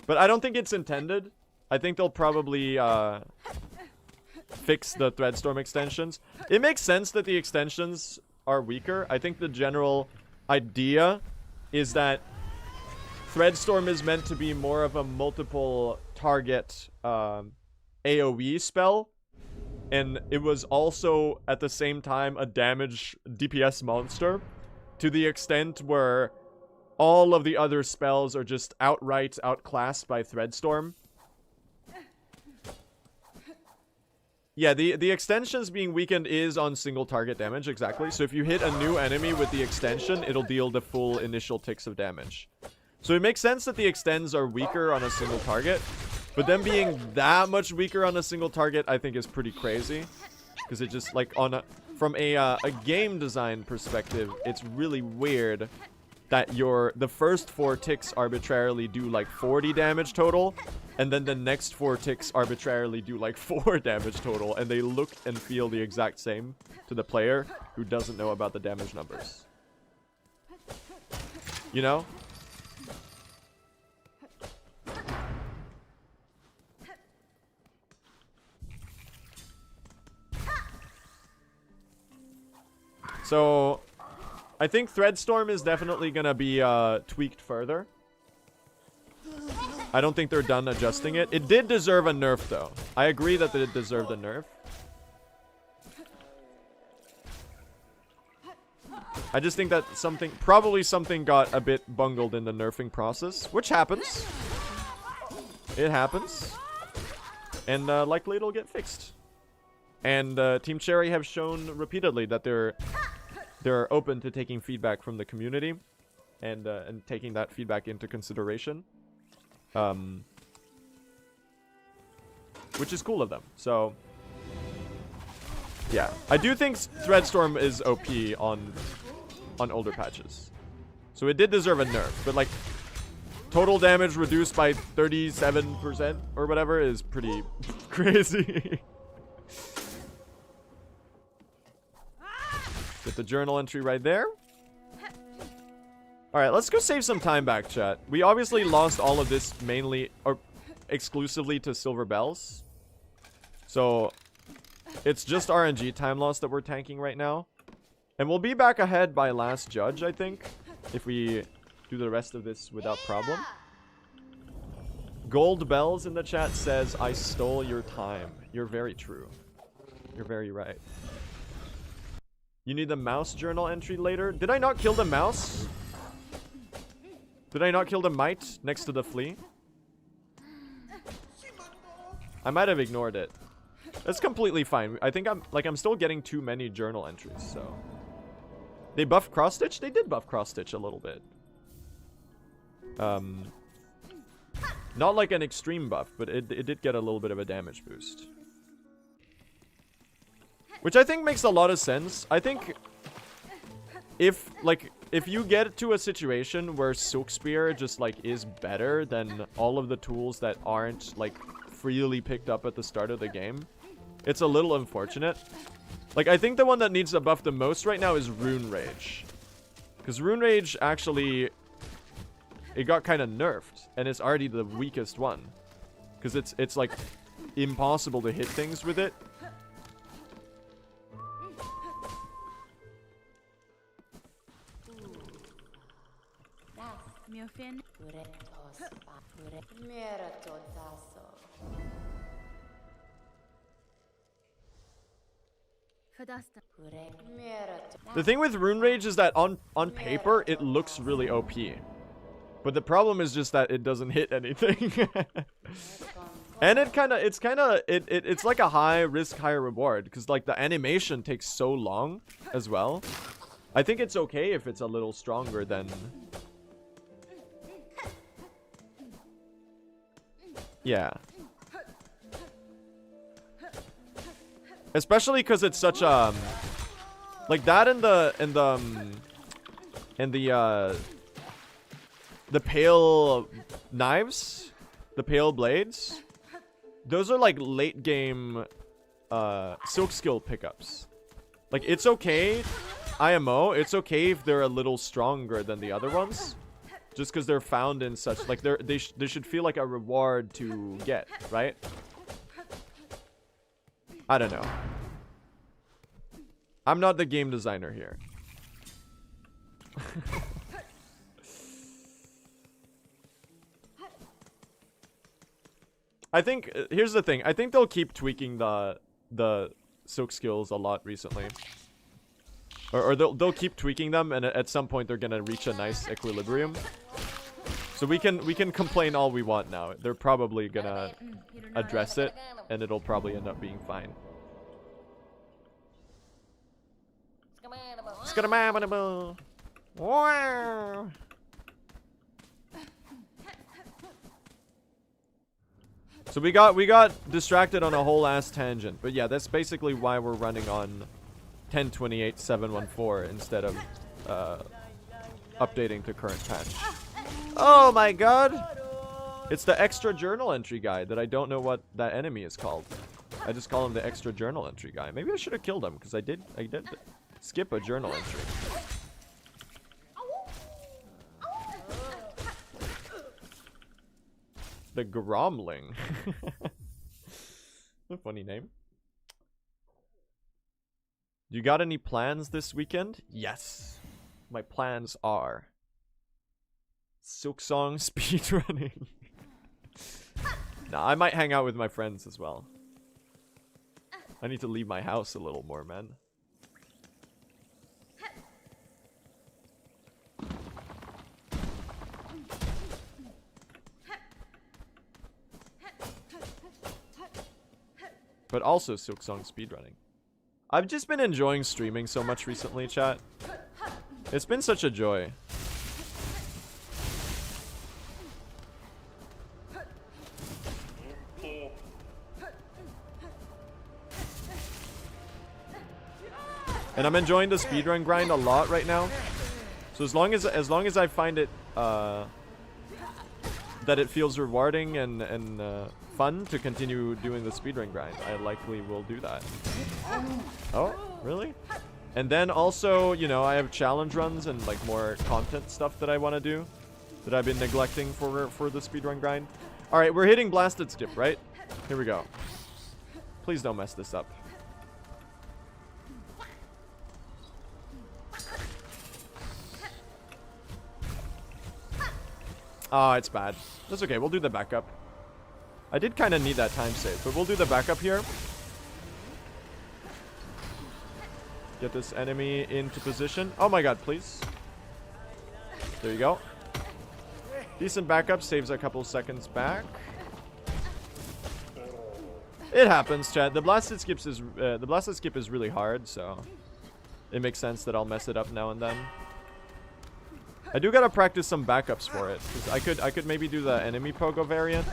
But I don't think it's intended. I think they'll probably fix the Threadstorm extensions. It makes sense that the extensions are weaker. I think the general idea is that Threadstorm is meant to be more of a multiple target AoE spell. And it was also, at the same time, a damage DPS monster. To the extent where all of the other spells are just outright outclassed by Threadstorm. Yeah, the extensions being weakened is on single target damage, exactly. So if you hit a new enemy with the extension, it'll deal the full initial ticks of damage. So it makes sense that the extends are weaker on a single target. But them being that much weaker on a single target, I think is pretty crazy. Because it just, like, from a game design perspective, it's really weird that the first 4 ticks arbitrarily do, like, 40 damage total. And then the next 4 ticks arbitrarily do, like, 4 damage total. And they look and feel the exact same to the player who doesn't know about the damage numbers. You know? So, I think Threadstorm is definitely going to be tweaked further. I don't think they're done adjusting it. It did deserve a nerf, though. I agree that it deserved a nerf. I just think that probably something got a bit bungled in the nerfing process, which happens. It happens. And likely it'll get fixed. And Team Cherry have shown repeatedly that they're open to taking feedback from the community and taking that feedback into consideration. Which is cool of them. So, yeah. I do think Threadstorm is OP on older patches. So it did deserve a nerf. But, like, total damage reduced by 37% or whatever is pretty crazy. Get the journal entry right there. Alright, let's go save some time back, chat. We obviously lost all of this mainly, or exclusively to silver bells. So, it's just RNG time loss that we're tanking right now. And we'll be back ahead by last judge, I think. If we do the rest of this without problem. Gold Bells in the chat says, I stole your time. You're very true. You're very right. You need the mouse journal entry later. Did I not kill the mouse? Did I not kill the mite next to the flea? I might have ignored it. That's completely fine. I think I'm still getting too many journal entries, so. They buffed cross stitch? They did buff cross stitch a little bit. Not like an extreme buff, but it did get a little bit of a damage boost. Which I think makes a lot of sense. I think if you get to a situation where Silk Spear just like is better than all of the tools that aren't like freely picked up at the start of the game, it's a little unfortunate. Like, I think the one that needs to buff the most right now is Rune Rage. Because Rune Rage actually, it got kind of nerfed, and it's already the weakest one. Because it's like impossible to hit things with it. The thing with Rune Rage is that on paper it looks really OP, but the problem is just that it doesn't hit anything. And it's like a high risk, high reward, because like the animation takes so long as well. I think it's okay if it's a little stronger than. Yeah. Especially because it's such a like that and the pale knives, the pale blades. Those are like late game silk skill pickups. Like, it's okay, IMO, it's okay if they're a little stronger than the other ones. Just because they're found in such, like, they should feel like a reward to get, right? I don't know. I'm not the game designer here. I think, here's the thing. I think they'll keep tweaking the silk skills a lot recently. Or they'll keep tweaking them, and at some point they're gonna reach a nice equilibrium. So we can complain all we want now. They're probably gonna address it, and it'll probably end up being fine. Wow. So we got distracted on a whole ass tangent, but yeah, that's basically why we're running on 10.28.7.14 instead of updating to current patch. Oh my god! It's the extra journal entry guy that I don't know what that enemy is called. I just call him the extra journal entry guy. Maybe I should have killed him because I did skip a journal entry. The Gromling. A funny name. You got any plans this weekend? Yes. My plans are Silksong speedrunning. Nah, I might hang out with my friends as well. I need to leave my house a little more, man. But also Silksong speedrunning. I've just been enjoying streaming so much recently, chat. It's been such a joy. And I'm enjoying the speedrun grind a lot right now. So as long as I find it that it feels rewarding and fun to continue doing the speedrun grind, I likely will do that. Oh, really? And then also, you know, I have challenge runs and like more content stuff that I want to do that I've been neglecting for the speedrun grind. All right, we're hitting blasted skip, right? Here we go. Please don't mess this up. Oh, it's bad. That's okay. We'll do the backup. I did kind of need that time save, but we'll do the backup here. Get this enemy into position. Oh my god, please. There you go. Decent backup. Saves a couple seconds back. It happens, chat. The blasted skip is really hard, so it makes sense that I'll mess it up now and then. I do gotta practice some backups for it, because I could maybe do the enemy pogo variant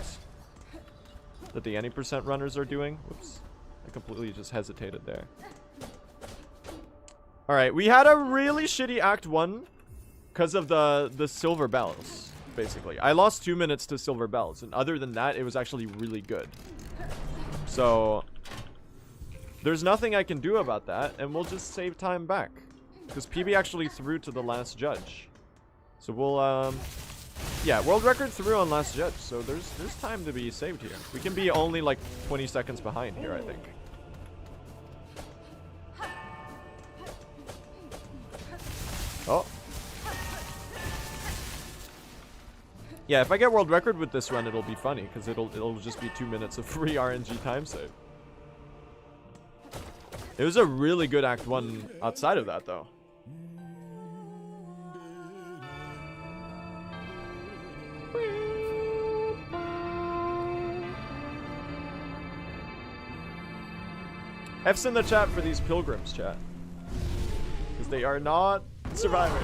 that the any % runners are doing. Whoops, I completely just hesitated there. All right, we had a really shitty Act 1 because of the silver bells. Basically, I lost 2 minutes to silver bells, and other than that, it was actually really good. So there's nothing I can do about that, and we'll just save time back because PB actually threw to the last judge. So we'll, yeah, world record through on last judge. So there's time to be saved here. We can be only like 20 seconds behind here, I think. Oh. Yeah, if I get world record with this run, it'll be funny because it'll just be 2 minutes of free RNG time save. It was a really good Act 1 outside of that, though. F's in the chat for these pilgrims, chat. Because they are not surviving.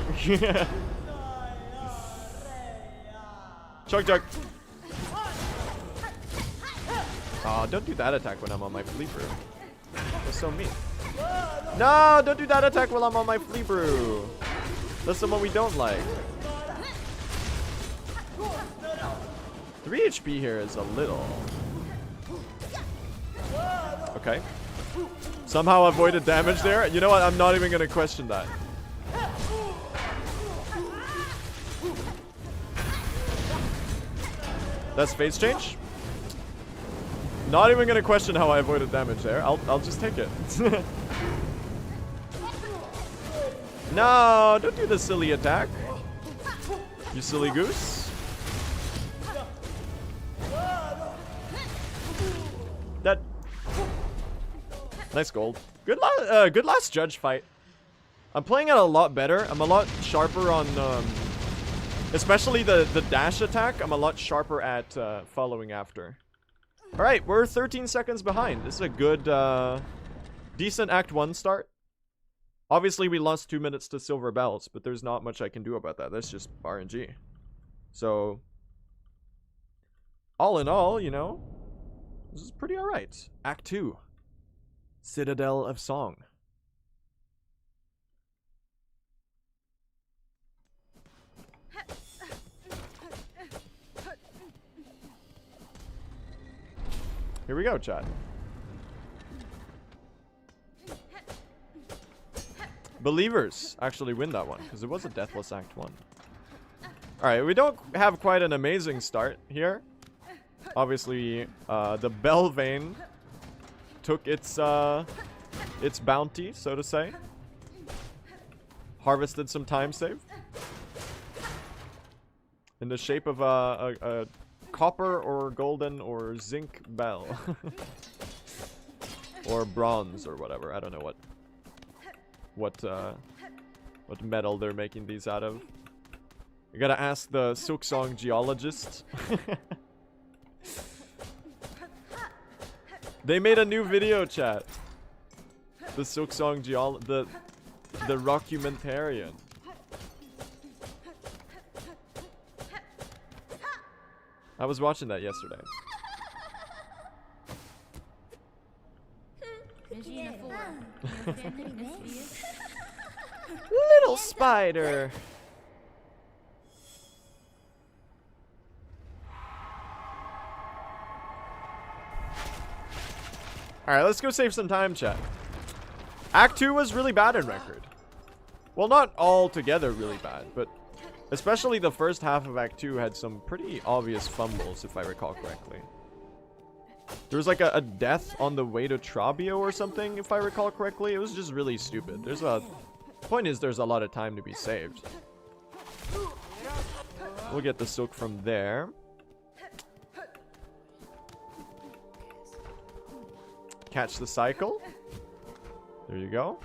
Chug chug. Oh, don't do that attack when I'm on my flea brew. That's so mean. No, don't do that attack while I'm on my flea brew. That's the one we don't like. 3 HP here is a little. Okay. Somehow avoided damage there. You know what? I'm not even going to question that. That's phase change. Not even going to question how I avoided damage there. I'll just take it. No, don't do the silly attack. You silly goose. That. Nice gold. Good last judge fight. I'm playing it a lot better. I'm a lot sharper on, especially the dash attack. I'm a lot sharper at following after. All right, we're 13 seconds behind. This is a good, decent Act 1 start. Obviously, we lost 2 minutes to silver bells, but there's not much I can do about that. That's just RNG. So, all in all, you know, this is pretty all right. Act 2. Citadel of Song. Here we go, chat. Believers actually win that one because it was a deathless Act 1. All right, we don't have quite an amazing start here. Obviously, the Bell Vein took its bounty, so to say. Harvested some time save in the shape of a copper or golden or zinc bell. Or bronze or whatever. I don't know what metal they're making these out of. You gotta ask the Silksong geologist. They made a new video, chat. The Silksong the rockumentarian. I was watching that yesterday. Little spider. Alright, let's go save some time, chat. Act 2 was really bad in record. Well, not altogether really bad, but especially the first half of Act 2 had some pretty obvious fumbles, if I recall correctly. There was like a death on the way to Trabio or something, if I recall correctly. It was just really stupid. Point is, there's a lot of time to be saved. We'll get the silk from there. Catch the cycle. There you go.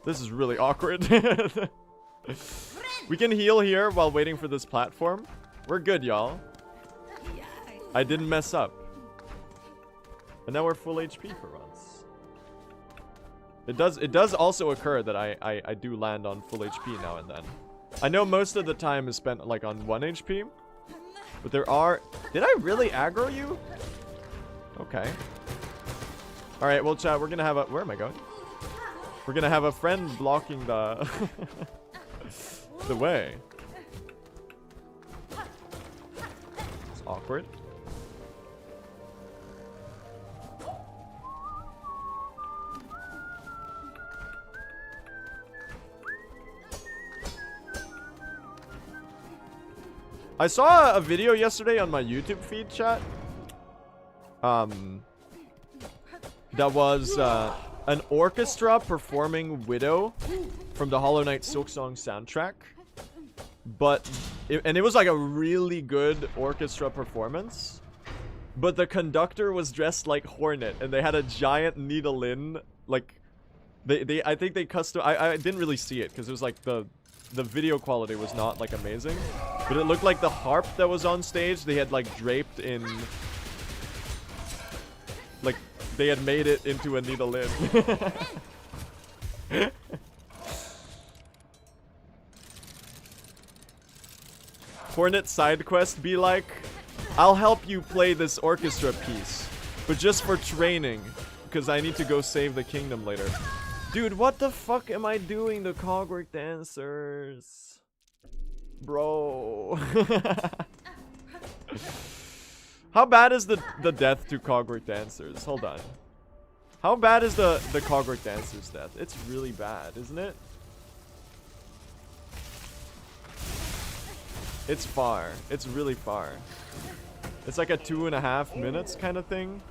This is really awkward. We can heal here while waiting for this platform. We're good, y'all. I didn't mess up. And now we're full HP for once. It does also occur that I do land on full HP now and then. I know most of the time is spent like on 1 HP. But there are... Did I really aggro you? Okay. Alright, well chat, we're gonna have a... Where am I going? We're gonna have a friend blocking the... the way. It's awkward. I saw a video yesterday on my YouTube feed, chat. That was an orchestra performing Widow from the Hollow Knight Silksong soundtrack. And it was like a really good orchestra performance. But the conductor was dressed like Hornet, and they had a giant needle in, like, I think they custom. I didn't really see it because it was like the video quality was not like amazing, but it looked like the harp that was on stage they had like draped in, like they had made it into a needle in. Hornet side quest be like, I'll help you play this orchestra piece, but just for training, because I need to go save the kingdom later. Dude, what the fuck am I doing to Cogwork Dancers? Bro. How bad is the death to Cogwork Dancers? Hold on. How bad is the Cogwork Dancers death? It's really bad, isn't it? It's far. It's really far. It's like a 2.5 minutes kind of thing.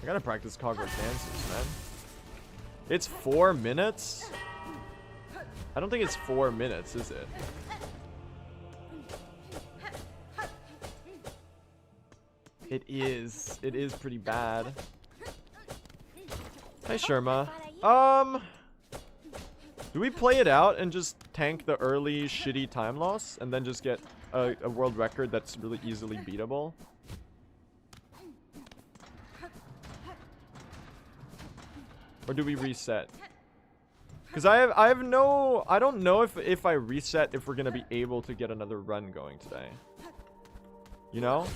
I gotta practice Cogwork Dancers, man. It's 4 minutes? I don't think it's 4 minutes, is it? It is. It is pretty bad. Hi, Sherma. Do we play it out and just tank the early shitty time loss and then just get a world record that's really easily beatable? Or do we reset? Because I don't know if I reset if we're gonna be able to get another run going today. You know?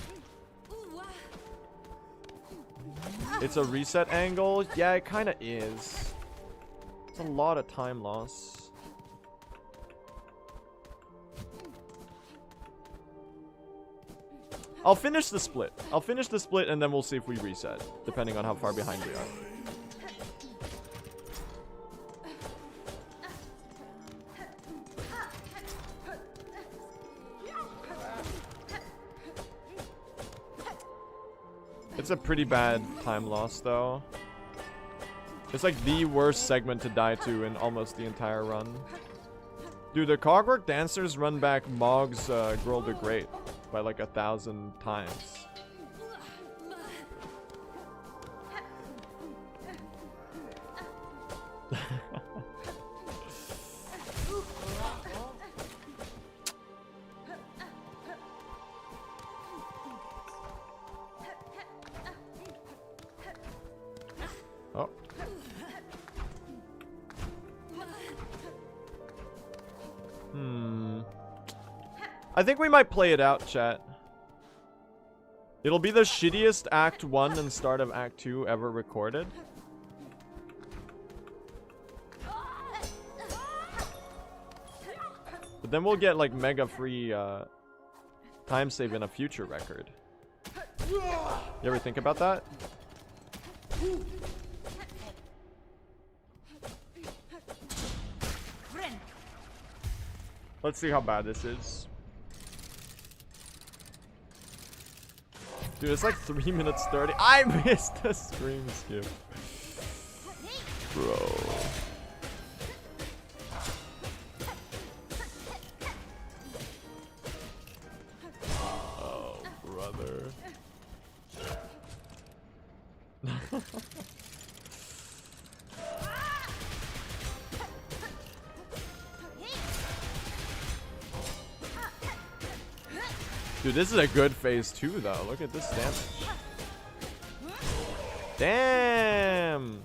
It's a reset angle. Yeah, it kind of is. It's a lot of time loss. I'll finish the split. I'll finish the split and then we'll see if we reset, depending on how far behind we are. It's a pretty bad time loss, though. It's like the worst segment to die to in almost the entire run. Dude, the Cogwork Dancers run back Mog's Girl the Great by like 1,000 times. Oh. I think we might play it out, chat. It'll be the shittiest Act 1 and start of Act 2 ever recorded. But then we'll get like mega free time save in a future record. You ever think about that? Let's see how bad this is. Dude, it's like 3 minutes 30. I missed the scream skip. Bro. Oh, brother. Dude, this is a good phase 2 though. Look at this damage. Damn.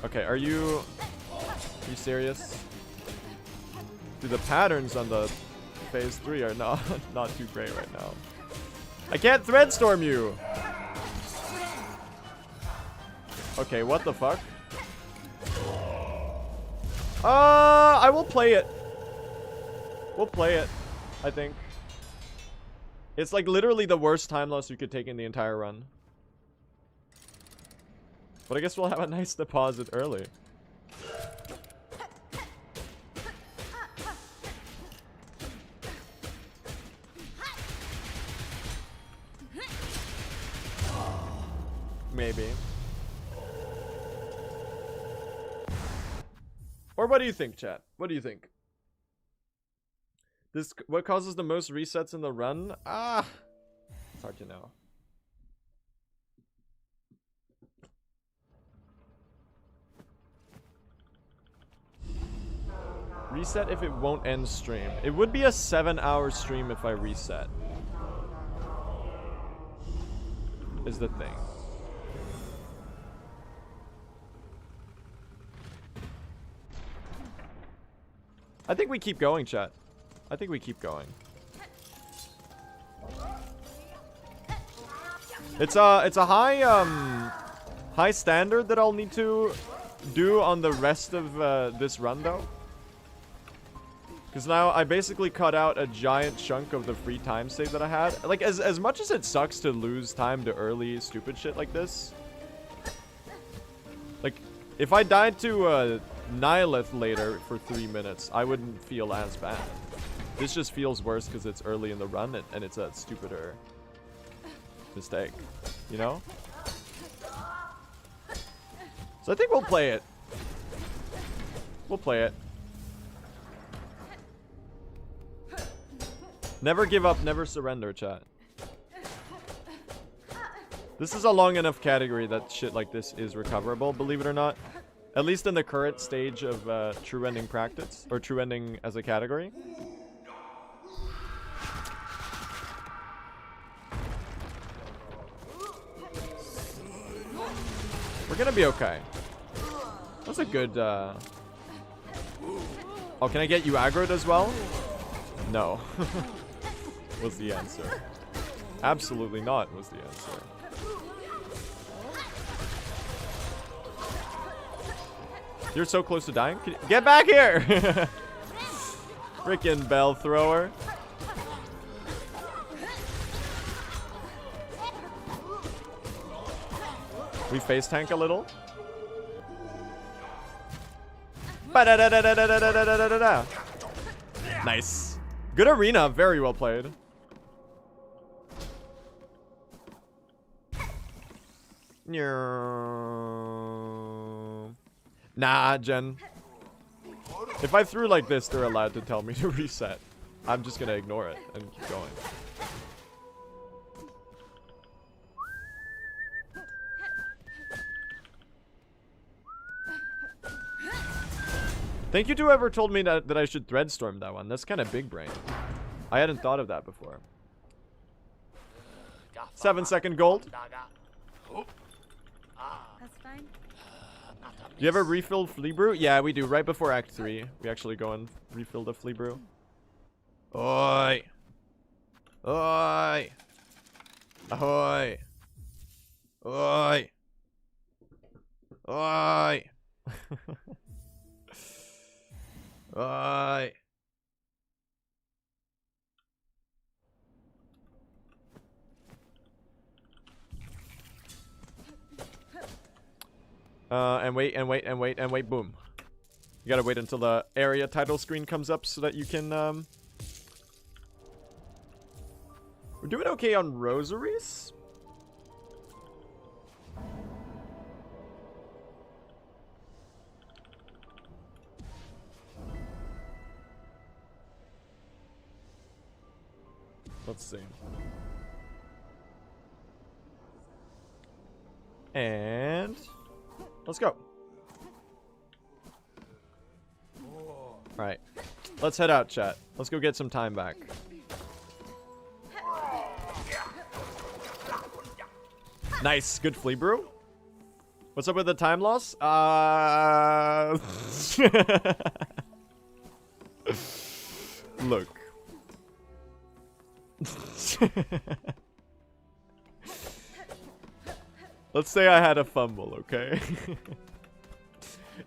Okay, are you serious? Dude, the patterns on the phase 3 are not too great right now. I can't thread storm you. Okay, what the fuck? I will play it. We'll play it, I think. It's like literally the worst time loss you could take in the entire run. But I guess we'll have a nice deposit early. Maybe. Or what do you think, chat? What do you think? What causes the most resets in the run? It's hard to know. Reset if it won't end stream. It would be a 7-hour stream if I reset. Is the thing. I think we keep going, chat. I think we keep going. It's a high standard that I'll need to do on the rest of this run though. Because now I basically cut out a giant chunk of the free time save that I had. Like as much as it sucks to lose time to early stupid shit like this. Like if I died to Nihilith later for 3 minutes, I wouldn't feel as bad. This just feels worse because it's early in the run and it's a stupider mistake, you know? So I think we'll play it. We'll play it. Never give up, never surrender, chat. This is a long enough category that shit like this is recoverable, believe it or not. At least in the current stage of true ending practice, or true ending as a category. We're gonna be okay. That's a good, Oh, can I get you aggroed as well? No. Was the answer. Absolutely not was the answer. You're so close to dying. Get back here! Frickin' bell thrower. We face tank a little. Nice. Good arena. Very well played. Nah, Jen. If I threw like this, they're allowed to tell me to reset. I'm just gonna ignore it and keep going. Thank you to whoever told me that I should threadstorm that one. That's kind of big brain. I hadn't thought of that before. 7-second gold. That's fine. Do you ever refill flea brew? Yeah, we do. Right before Act 3, we actually go and refill the flea brew. Oi! Oi! Ahoy! Oi! Oi! Oi! And wait, and wait, and wait, and wait, boom. You gotta wait until the area title screen comes up so that you can, We're doing okay on rosaries? Let's see. And let's go. Alright. Let's head out, chat. Let's go get some time back. Nice. Good flea brew. What's up with the time loss? Look. Let's say I had a fumble, okay?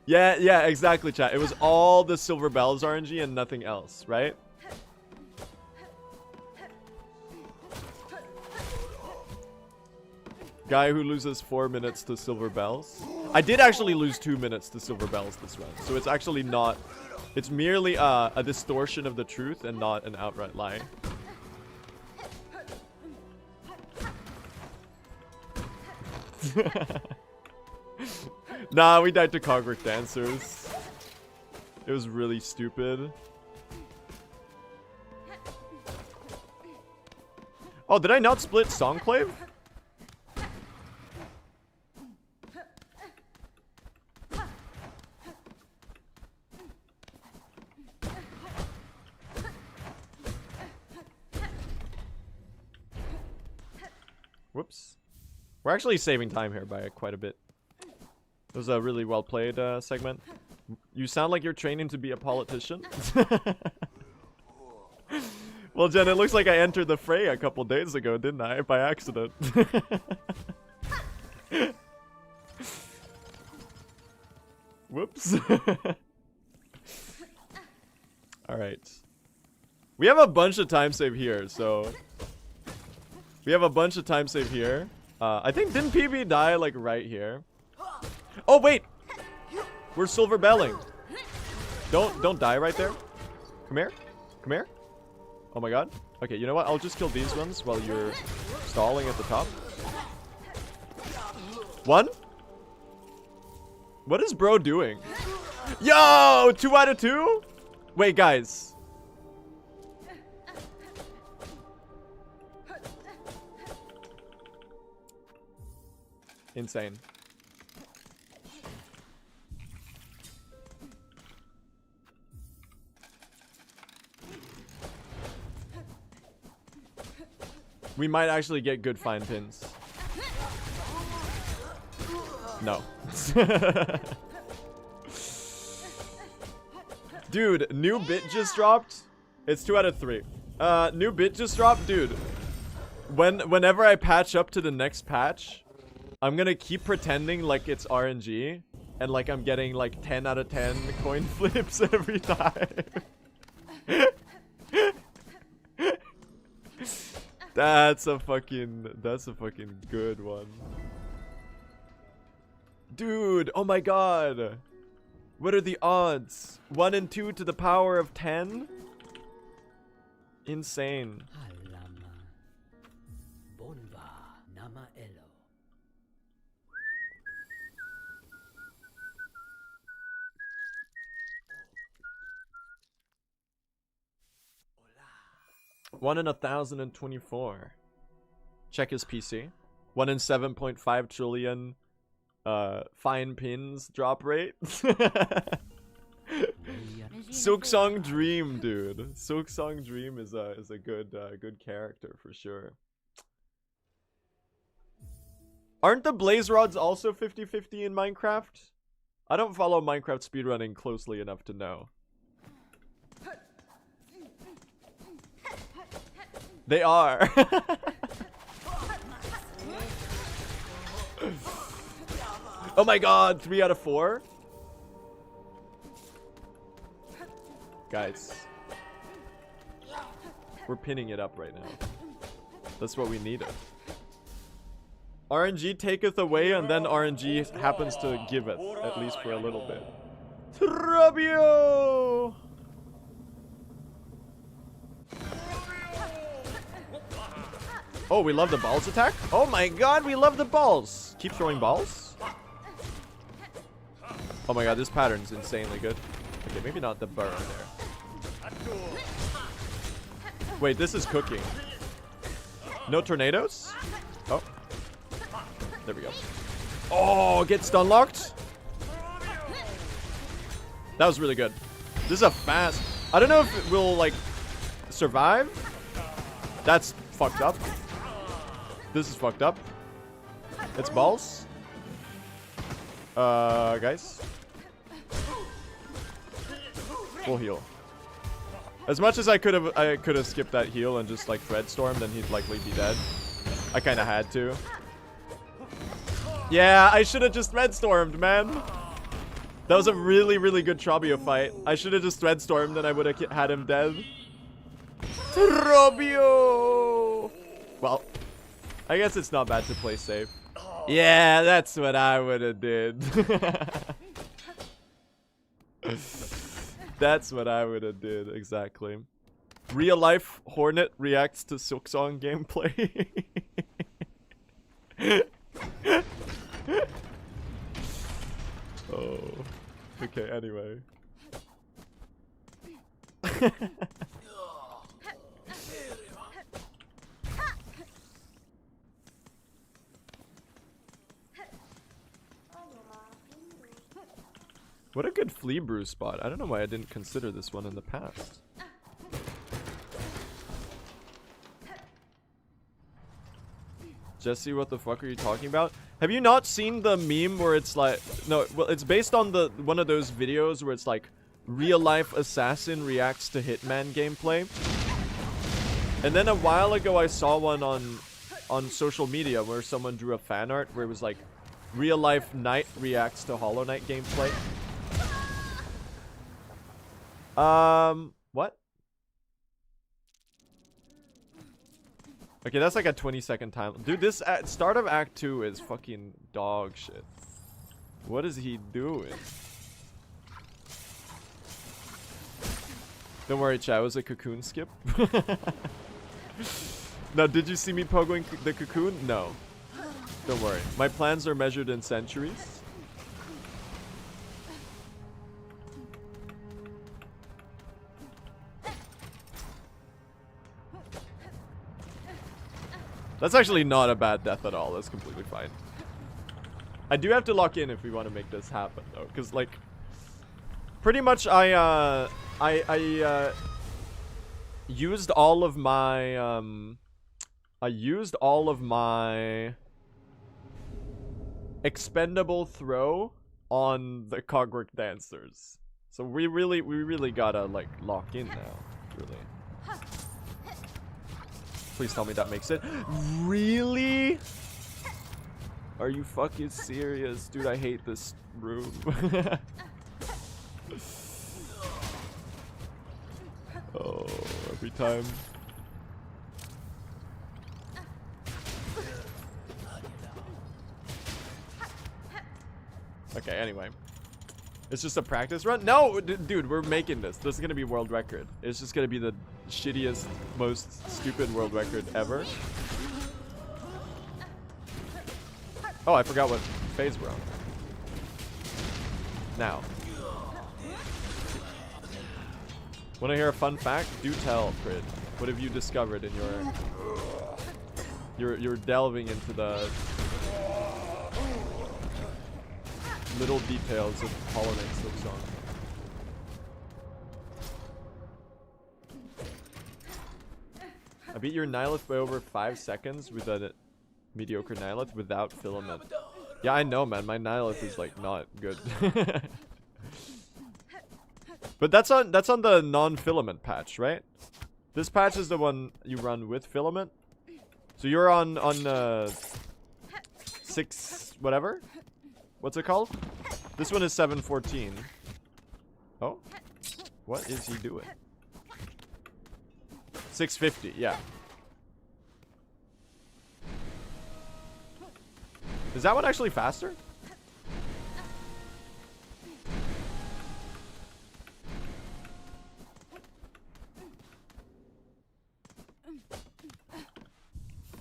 Yeah, exactly, chat. It was all the Silver Bells RNG and nothing else, right? Guy who loses 4 minutes to Silver Bells. I did actually lose 2 minutes to Silver Bells this run, so it's actually not... It's merely a distortion of the truth and not an outright lie. Nah, we died to Cogwork Dancers. It was really stupid. Oh, did I not split Songclave? Whoops. We're actually saving time here by quite a bit. It was a really well played segment. You sound like you're training to be a politician. Well, Jen, it looks like I entered the fray a couple days ago, didn't I? By accident. Whoops. Alright. We have a bunch of time save here, so... We have a bunch of time save here. I think, didn't PB die, like, right here? Oh, wait! We're silver belling. Don't die right there. Come here. Come here. Oh my god. Okay, you know what? I'll just kill these ones while you're stalling at the top. One? What is bro doing? Yo! 2 out of 2? Wait, guys. Insane. We might actually get good fine pins. No. Dude, new bit just dropped. It's 2 out of 3. New bit just dropped, dude. Whenever I patch up to the next patch, I'm gonna keep pretending like it's RNG and like I'm getting like 10 out of 10 coin flips every time. That's a fucking good one. Dude, oh my god. What are the odds? 1 and 2 to the power of 10? Insane. 1 in 1,024. Check his PC. 1 in 7.5 trillion fine pins drop rate. Silksong Dream, dude. Silksong Dream is a good character for sure. Aren't the blaze rods also 50-50 in Minecraft? I don't follow Minecraft speedrunning closely enough to know. They are. Oh my god, 3 out of 4? Guys. We're pinning it up right now. That's what we needed. RNG taketh away, and then RNG happens to giveth, at least for a little bit. Trabio! Oh, we love the balls attack? Oh my god, we love the balls! Keep throwing balls? Oh my god, this pattern's insanely good. Okay, maybe not the burn there. Wait, this is cooking. No tornadoes? Oh. There we go. Oh, get stun locked? That was really good. This is a fast... I don't know if it will, like, survive. That's fucked up. This is fucked up. It's balls. Guys. Full heal. As much as I could have skipped that heal and just like Thread Storm, then he'd likely be dead. I kind of had to. Yeah, I should have just Thread Stormed, man. That was a really, really good Trabio fight. I should have just Thread Stormed, and I would have had him dead. Trabio! Well, I guess it's not bad to play safe. Yeah, that's what I would have did. That's what I would have did, exactly. Real life Hornet reacts to Silksong gameplay. Oh. Okay, anyway. What a good flea brew spot. I don't know why I didn't consider this one in the past. Jesse, what the fuck are you talking about? Have you not seen the meme where it's like... No, well, it's based on the one of those videos where it's like real life assassin reacts to Hitman gameplay. And then a while ago I saw one on social media where someone drew a fan art where it was like real life Knight reacts to Hollow Knight gameplay. What? Okay, that's like a 20-second time. Dude, this start of Act 2 is fucking dog shit. What is he doing? Don't worry, chat. It was a cocoon skip. Now, did you see me pogoing the cocoon? No. Don't worry. My plans are measured in centuries. That's actually not a bad death at all. That's completely fine. I do have to lock in if we want to make this happen, though, because like, pretty much I used all of my expendable throw on the Cogwork dancers, so we really gotta like lock in now, really. Please tell me that makes it. Really? Are you fucking serious? Dude, I hate this room. Oh, every time. Okay, anyway. It's just a practice run? No, dude, we're making this. This is gonna be world record. It's just gonna be the shittiest, most stupid world record ever. Oh, I forgot what phase we're on. Now. Want to hear a fun fact? Do tell, Crit. What have you discovered in you're delving into the little details of Hollow Knight Silksong. I beat your Nihilith by over 5 seconds with a mediocre Nihilith without filament. Yeah, I know, man. My Nihilith is like not good. But that's on the non-filament patch, right? This patch is the one you run with filament. So you're on 6 whatever. What's it called? This one is 714. Oh? What is he doing? 650, yeah. Is that one actually faster?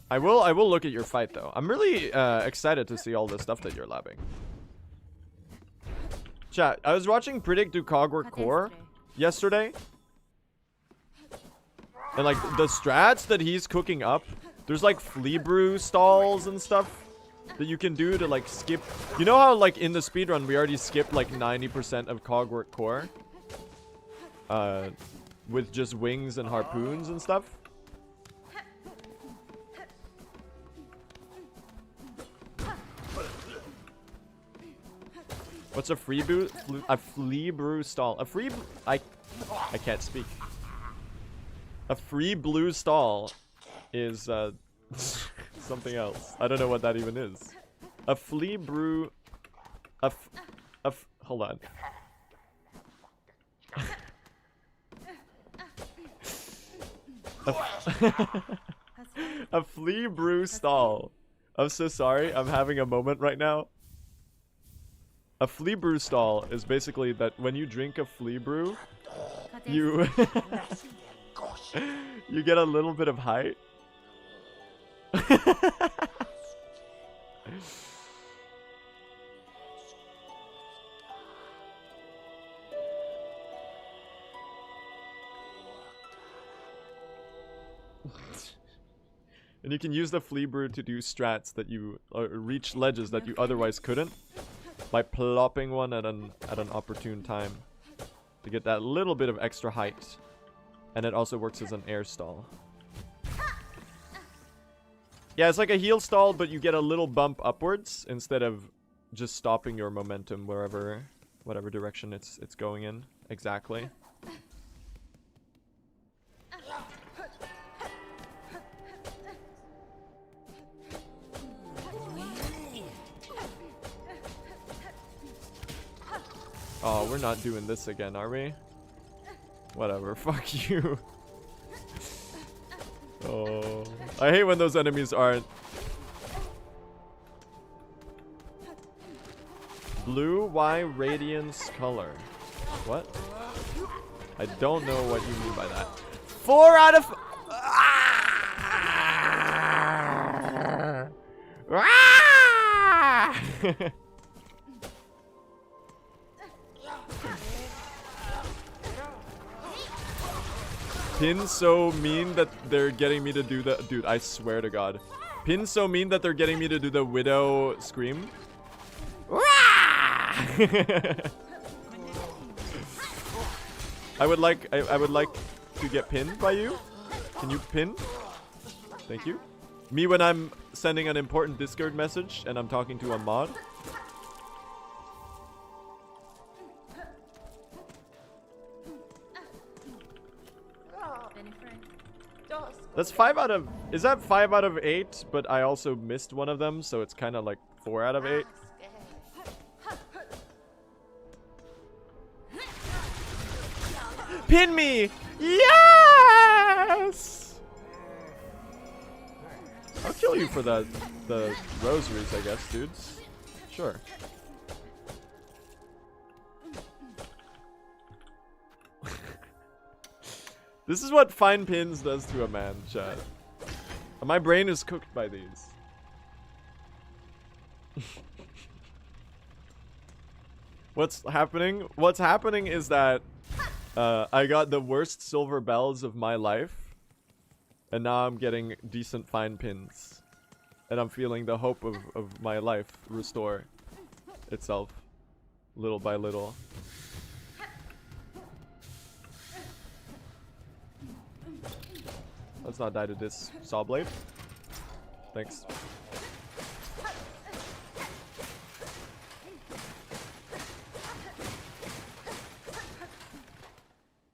I will look at your fight though. I'm really excited to see all the stuff that you're labbing. Chat, I was watching Predict do Cogwork Core yesterday. And like the strats that he's cooking up, there's like flea brew stalls and stuff that you can do to like skip. You know how like in the speedrun we already skipped like 90% of Cogwork Core? With just wings and harpoons and stuff? What's a flea brew stall? I can't speak. A free blue stall is something else. I don't know what that even is. A flea brew. Hold on. A flea brew stall. I'm so sorry. I'm having a moment right now. A flea brew stall is basically that when you drink a flea brew, you you get a little bit of height. And you can use the flea brew to do strats that you reach ledges that you otherwise couldn't by plopping one at an opportune time to get that little bit of extra height. And it also works as an air stall. Yeah, it's like a heal stall, but you get a little bump upwards instead of just stopping your momentum whatever direction it's going in. Exactly. Oh, we're not doing this again, are we? Whatever, fuck you. Oh, I hate when those enemies aren't. Blue Y radiance color. What? I don't know what you mean by that. 4 out of... Pin so mean that they're getting me to do the... Dude, I swear to God. Pin so mean that they're getting me to do the widow scream. I would like to get pinned by you. Can you pin? Thank you. Me when I'm sending an important Discord message and I'm talking to a mod. That's 5 out of... Is that 5 out of 8? But I also missed one of them, so it's kind of like 4 out of 8. Pin me! Yes! I'll kill you for the rosaries, I guess, dudes. Sure. This is what fine pins does to a man, chat. My brain is cooked by these. What's happening? What's happening is that I got the worst silver bells of my life. And now I'm getting decent fine pins. And I'm feeling the hope of my life restore itself. Little by little. Let's not die to this saw blade. Thanks.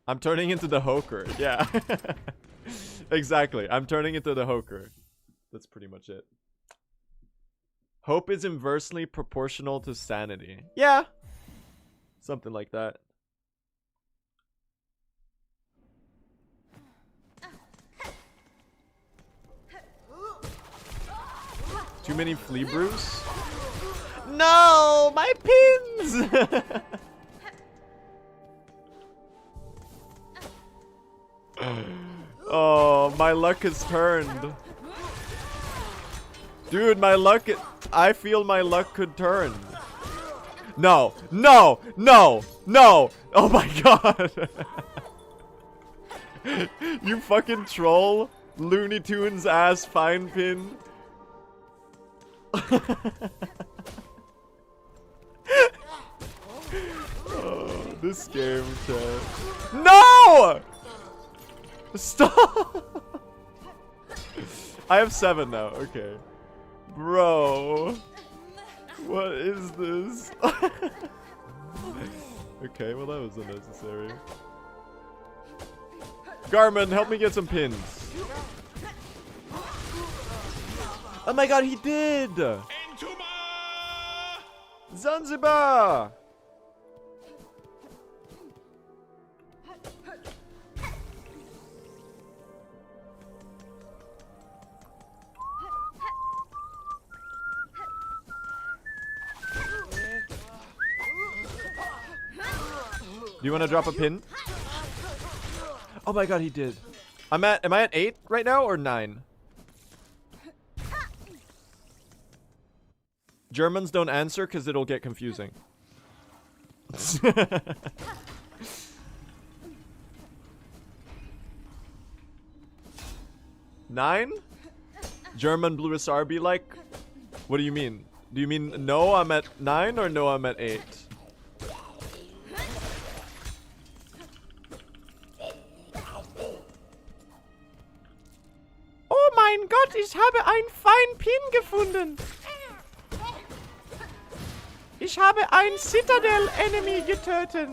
I'm turning into the Hoker. Yeah. Exactly. I'm turning into the Hoker. That's pretty much it. Hope is inversely proportional to sanity. Yeah. Something like that. Too many flea brews? No, my pins! Oh, my luck has turned. Dude, my luck... I feel my luck could turn. No, no, no, no! Oh my god! You fucking troll! Looney Tunes ass fine pin. Oh, this game, chat. No! Stop! I have 7 now, okay. Bro. What is this? Okay, well that was unnecessary. Garmin, help me get some pins. Oh my god, he did! Zanzibar! Do you want to drop a pin? Oh my god, he did. Am I at 8 right now or 9? Germans don't answer because it'll get confusing. 9? German Blue SR be like? What do you mean? Do you mean no, I'm at 9 or no, I'm at 8? Oh mein Gott, ich habe einen feinen Pin gefunden. Ich habe einen Citadel-Enemy getötet.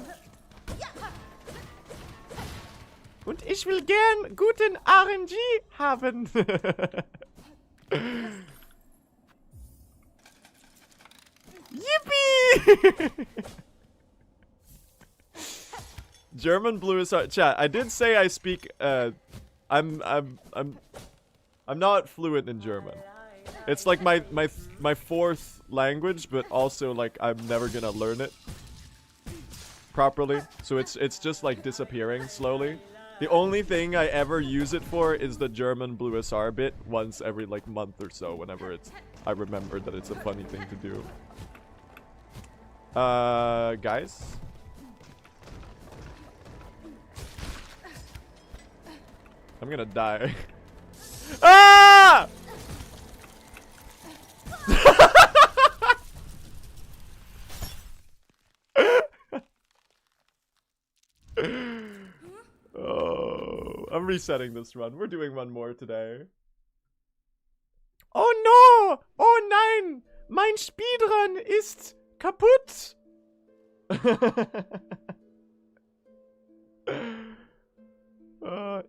Und ich will gern guten RNG haben. Yippee! German Blue is chat. I did say I speak. I'm not fluent in German. It's like my 4th language, but also like I'm never gonna learn it properly. So it's just like disappearing slowly. The only thing I ever use it for is the German Blue SR bit once every like month or so. Whenever I remember that it's a funny thing to do. Guys. I'm gonna die. Ah! Oh, I'm resetting this run. We're doing one more today. Oh no! Oh nein! Mein Speedrun ist kaputt!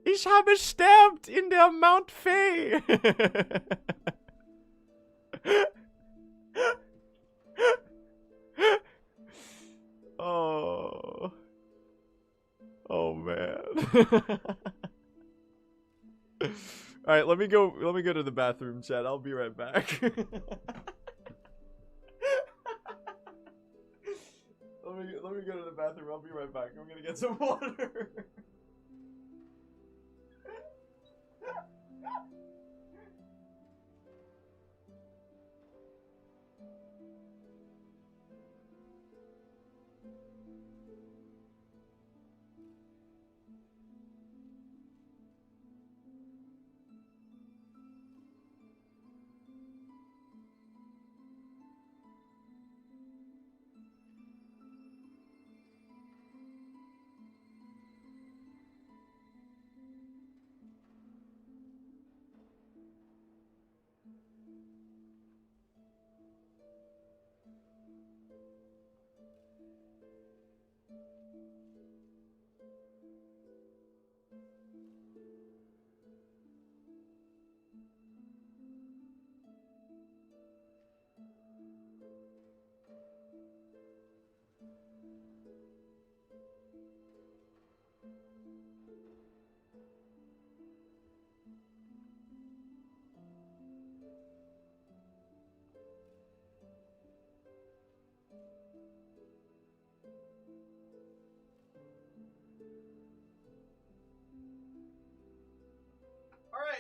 Ich habe sterbt in der Mount Fay. Oh. Oh man. Alright, let me go to the bathroom, chat. I'll be right back. let me go to the bathroom. I'll be right back. I'm gonna get some water.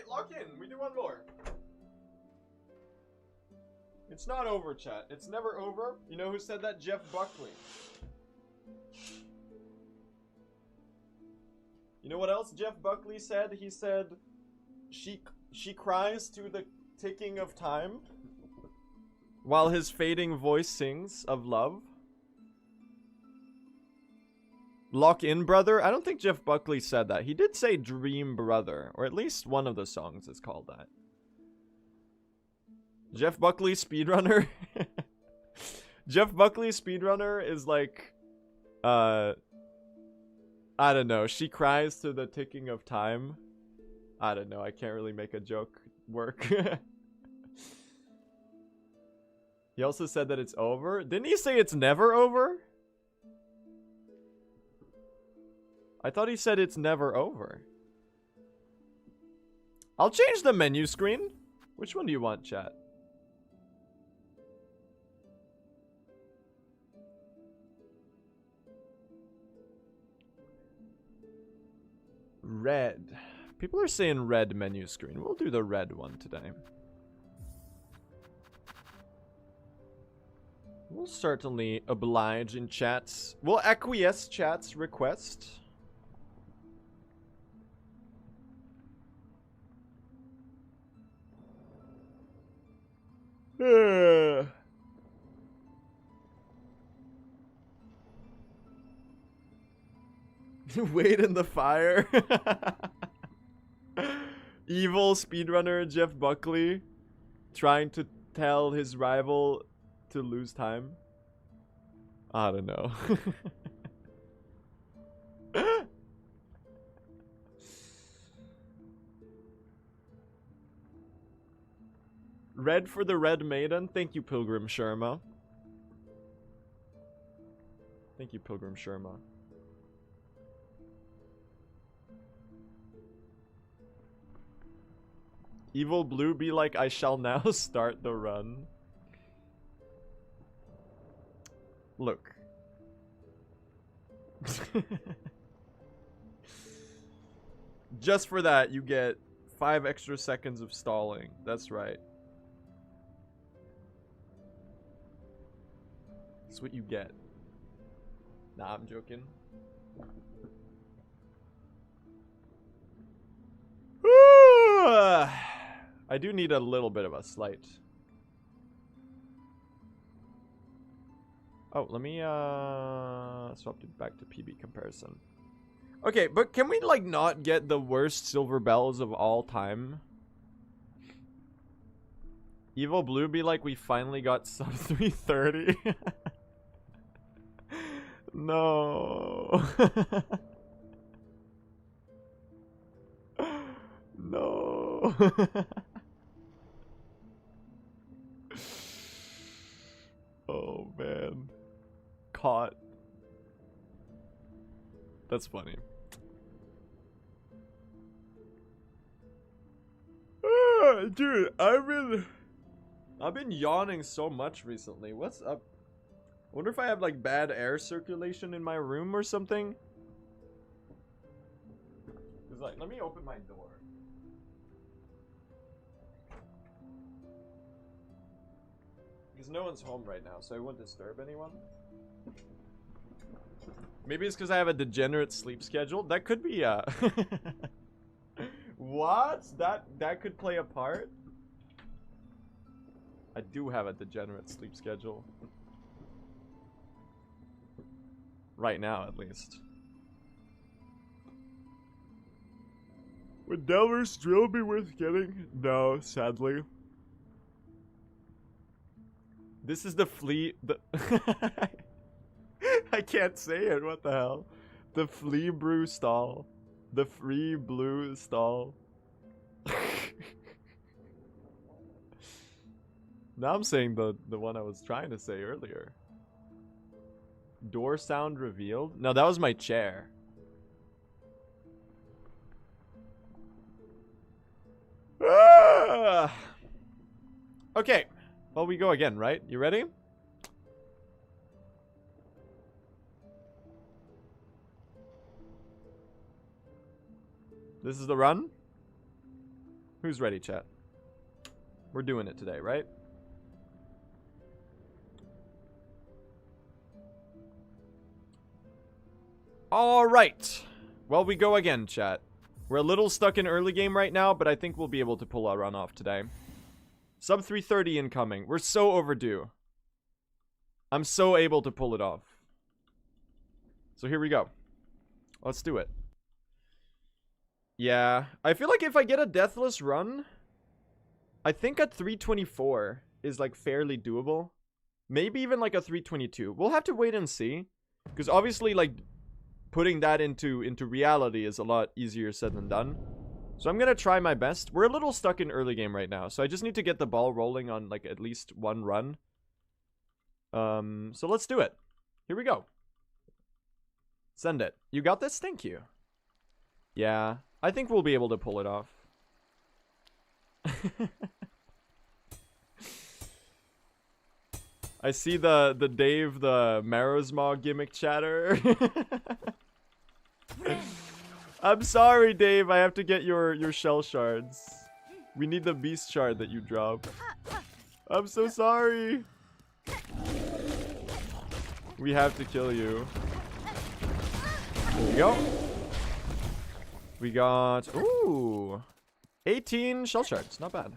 Alright, lock in. We do one more. It's not over, chat. It's never over. You know who said that? Jeff Buckley. You know what else Jeff Buckley said? He said, she cries to the ticking of time while his fading voice sings of love. Lock in, brother? I don't think Jeff Buckley said that. He did say dream brother, or at least one of the songs is called that. Jeff Buckley speedrunner? Jeff Buckley speedrunner is like, I don't know. She cries to the ticking of time. I don't know. I can't really make a joke work. He also said that it's over. Didn't he say it's never over? I thought he said it's never over. I'll change the menu screen. Which one do you want, chat? Red. People are saying red menu screen. We'll do the red one today. We'll certainly oblige in chats. We'll acquiesce chat's request. Wait in the fire. Evil speedrunner Jeff Buckley trying to tell his rival to lose time. I don't know. Red for the Red Maiden. Thank you, Pilgrim Sharma. Thank you, Pilgrim Sharma. Evil Blue be like, I shall now start the run. Look. Just for that, you get 5 extra seconds of stalling. That's right. That's what you get. Nah, I'm joking. I do need a little bit of a slight. Oh, let me swap it back to PB comparison. Okay, but can we like not get the worst silver bells of all time? Evil Blue be like, we finally got sub 330. No. No. Oh man. Caught. That's funny. Dude, I've been yawning so much recently. What's up? I wonder if I have like bad air circulation in my room or something. Cause like, let me open my door. Because no one's home right now, so I won't disturb anyone. Maybe it's because I have a degenerate sleep schedule. That could be What? That could play a part? I do have a degenerate sleep schedule. Right now, at least. Would Delver's drill be worth getting? No, sadly. This is the flea... I can't say it, what the hell? The flea brew stall. The free blue stall. Now I'm saying the one I was trying to say earlier. Door sound revealed? No, that was my chair. Ah! Okay. Well, we go again, right? You ready? This is the run. Who's ready, chat? We're doing it today, right? Alright. Well, we go again, chat. We're a little stuck in early game right now, but I think we'll be able to pull our run off today. Sub 330 incoming. We're so overdue. I'm so able to pull it off. So here we go. Let's do it. Yeah. I feel like if I get a deathless run, I think a 324 is like fairly doable. Maybe even like a 322. We'll have to wait and see. Because obviously like putting that into reality is a lot easier said than done. So I'm going to try my best. We're a little stuck in early game right now. So I just need to get the ball rolling on like at least one run. So let's do it. Here we go. Send it. You got this? Thank you. Yeah, I think we'll be able to pull it off. I see the Dave the Marozmaw gimmick chatter. I'm sorry, Dave. I have to get your shell shards. We need the beast shard that you drop. I'm so sorry. We have to kill you. There we go. We got... Ooh. 18 shell shards. Not bad.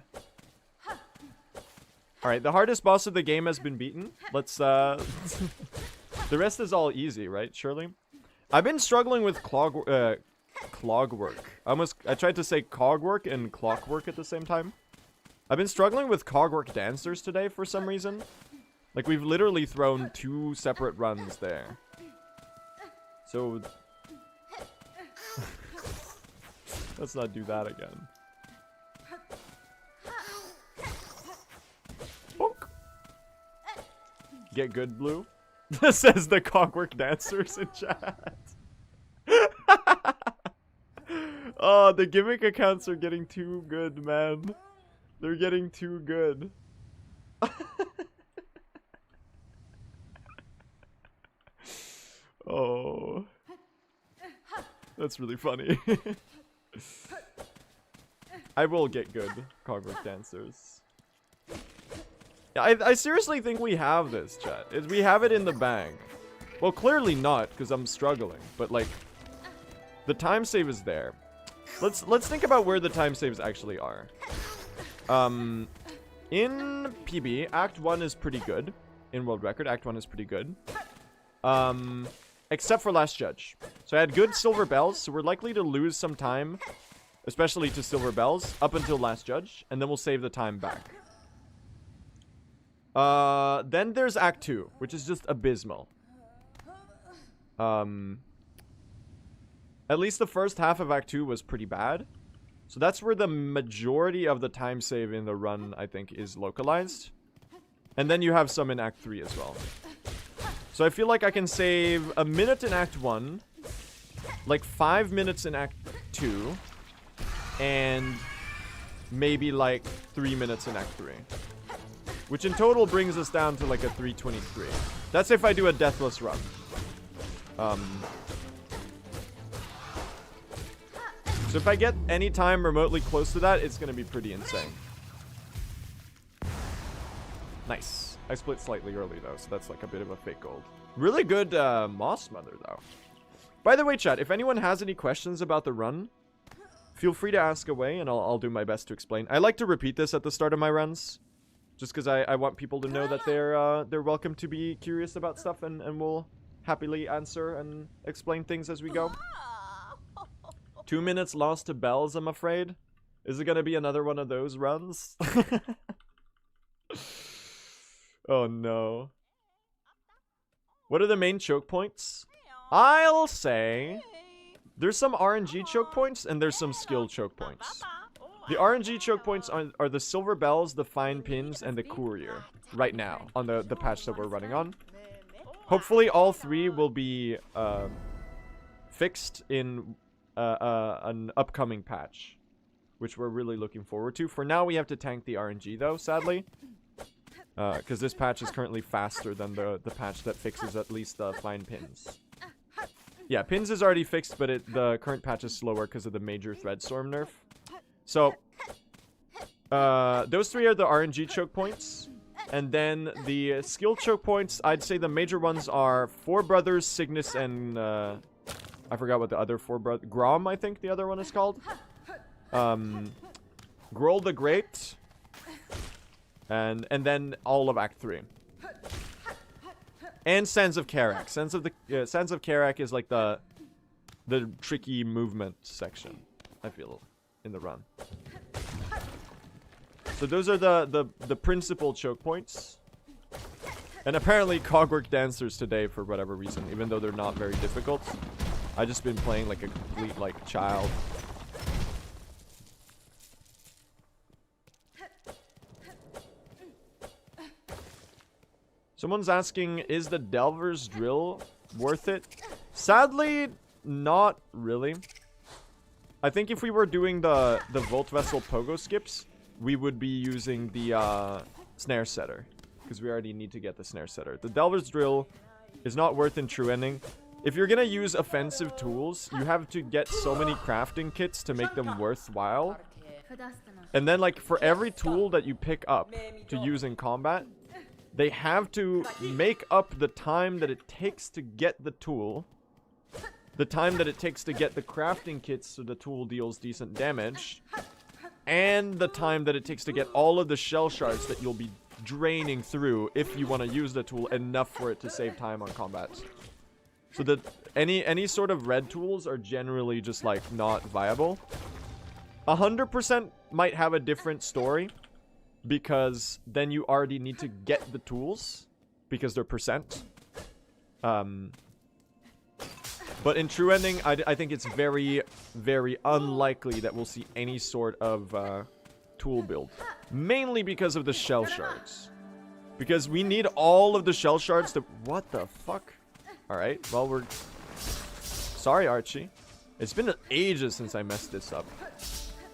Alright, the hardest boss of the game has been beaten. Let's, the rest is all easy, right? Surely? I've been struggling with clogwork. I tried to say cogwork and clockwork at the same time. I've been struggling with cogwork dancers today for some reason. Like, we've literally thrown 2 separate runs there. So... let's not do that again. Bonk. Get good, Blue. Says the cogwork dancers in chat. Oh, the gimmick accounts are getting too good, man. They're getting too good. Oh. That's really funny. I will get good cogwork dancers. Yeah, I seriously think we have this, chat. We have it in the bag. Well, clearly not, because I'm struggling. But, like, the time save is there. Let's think about where the time saves actually are. In PB, Act 1 is pretty good. In World Record, Act 1 is pretty good. Except for Last Judge. So I had good Silver Bells, so we're likely to lose some time, especially to Silver Bells, up until Last Judge, and then we'll save the time back. Then there's Act 2, which is just abysmal. At least the first half of Act 2 was pretty bad. So that's where the majority of the time save in the run, I think, is localized. And then you have some in Act 3 as well. So I feel like I can save a minute in Act 1, like 5 minutes in Act 2, and maybe like 3 minutes in Act 3. Which in total brings us down to like a 323. That's if I do a deathless run. So if I get any time remotely close to that, it's going to be pretty insane. Nice. I split slightly early, though, so that's like a bit of a fake gold. Really good Moss Mother, though. By the way, chat, if anyone has any questions about the run, feel free to ask away, and I'll do my best to explain. I like to repeat this at the start of my runs, just because I want people to know that they're welcome to be curious about stuff, and we'll happily answer and explain things as we go. 2 minutes lost to bells, I'm afraid. Is it going to be another one of those runs? Oh no. What are the main choke points? I'll say there's some RNG choke points and there's some skill choke points. The RNG choke points are the silver bells, the fine pins, and the courier right now on the patch that we're running on. Hopefully all 3 will be fixed in an upcoming patch, which we're really looking forward to. For now, we have to tank the RNG though, sadly. Because this patch is currently faster than the patch that fixes at least the fine pins. Yeah, pins is already fixed, but the current patch is slower because of the major thread storm nerf. So, Those three are the RNG choke points. And then the skill choke points, I'd say the major ones are Four Brothers, Cygnus, and I forgot what the other four brothers... Grom, I think the other one is called. Grohl the Great. And then all of Act 3. And Sands of Karak. Sands of Karak is like the tricky movement section, I feel, in the run. So those are the principal choke points. And apparently Cogwork Dancers today for whatever reason, even though they're not very difficult. I just been playing like a complete like child. Someone's asking, is the Delver's Drill worth it? Sadly, not really. I think if we were doing the Volt Vessel Pogo skips, we would be using the Snare Setter. Because we already need to get the Snare Setter. The Delver's Drill is not worth in True Ending. If you're gonna use offensive tools, you have to get so many crafting kits to make them worthwhile. And then like for every tool that you pick up to use in combat, they have to make up the time that it takes to get the tool, the time that it takes to get the crafting kits so the tool deals decent damage, and the time that it takes to get all of the shell shards that you'll be draining through if you want to use the tool enough for it to save time on combat. So that any sort of red tools are generally just like not viable. 100% might have a different story, because then you already need to get the tools because they're percent. But in True Ending, I think it's very, very unlikely that we'll see any sort of tool build. Mainly because of the shell shards. Because we need all of the shell shards to... What the fuck? Alright, well we're... Sorry, Archie. It's been ages since I messed this up.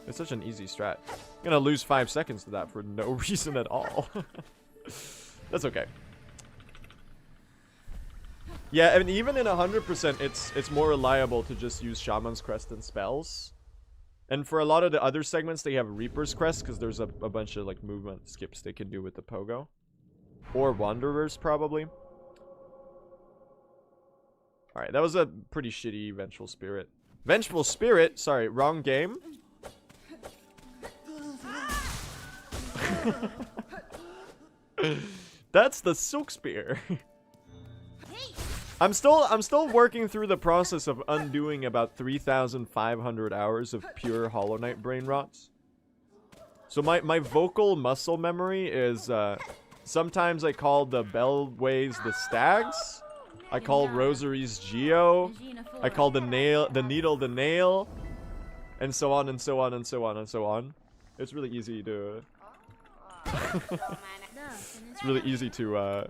It's such an easy strat. I'm gonna lose 5 seconds to that for no reason at all. That's okay. Yeah, and even in 100%, it's more reliable to just use Shaman's Crest and spells. And for a lot of the other segments, they have Reaper's Crest, because there's a bunch of like movement skips they can do with the Pogo. Or Wanderers, probably. Alright, that was a pretty shitty Vengeful Spirit. Vengeful Spirit? Sorry, wrong game. That's the Silk Spear. I'm still working through the process of undoing about 3,500 hours of pure Hollow Knight brain rots. So my vocal muscle memory is sometimes I call the bellways the stags. I call rosaries Geo. I call the needle the nail. And so on and so on and so on and so on. It's really easy to it's really easy to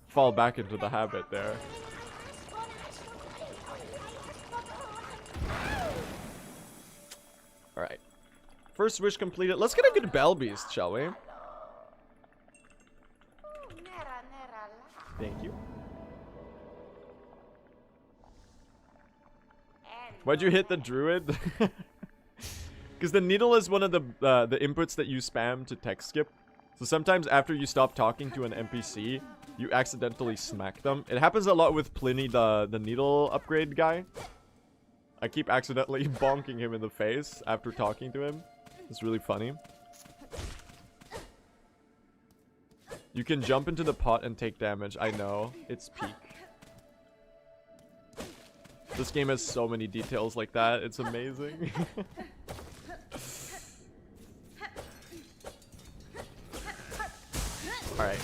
fall back into the habit there. Alright. First wish completed. Let's get a good Bell Beast, shall we? Thank you. Why'd you hit the druid? Because the needle is one of the inputs that you spam to text skip. So sometimes after you stop talking to an NPC, you accidentally smack them. It happens a lot with Pliny, the needle upgrade guy. I keep accidentally bonking him in the face after talking to him. It's really funny. You can jump into the pot and take damage. I know. It's peak. This game has so many details like that. It's amazing. Alright.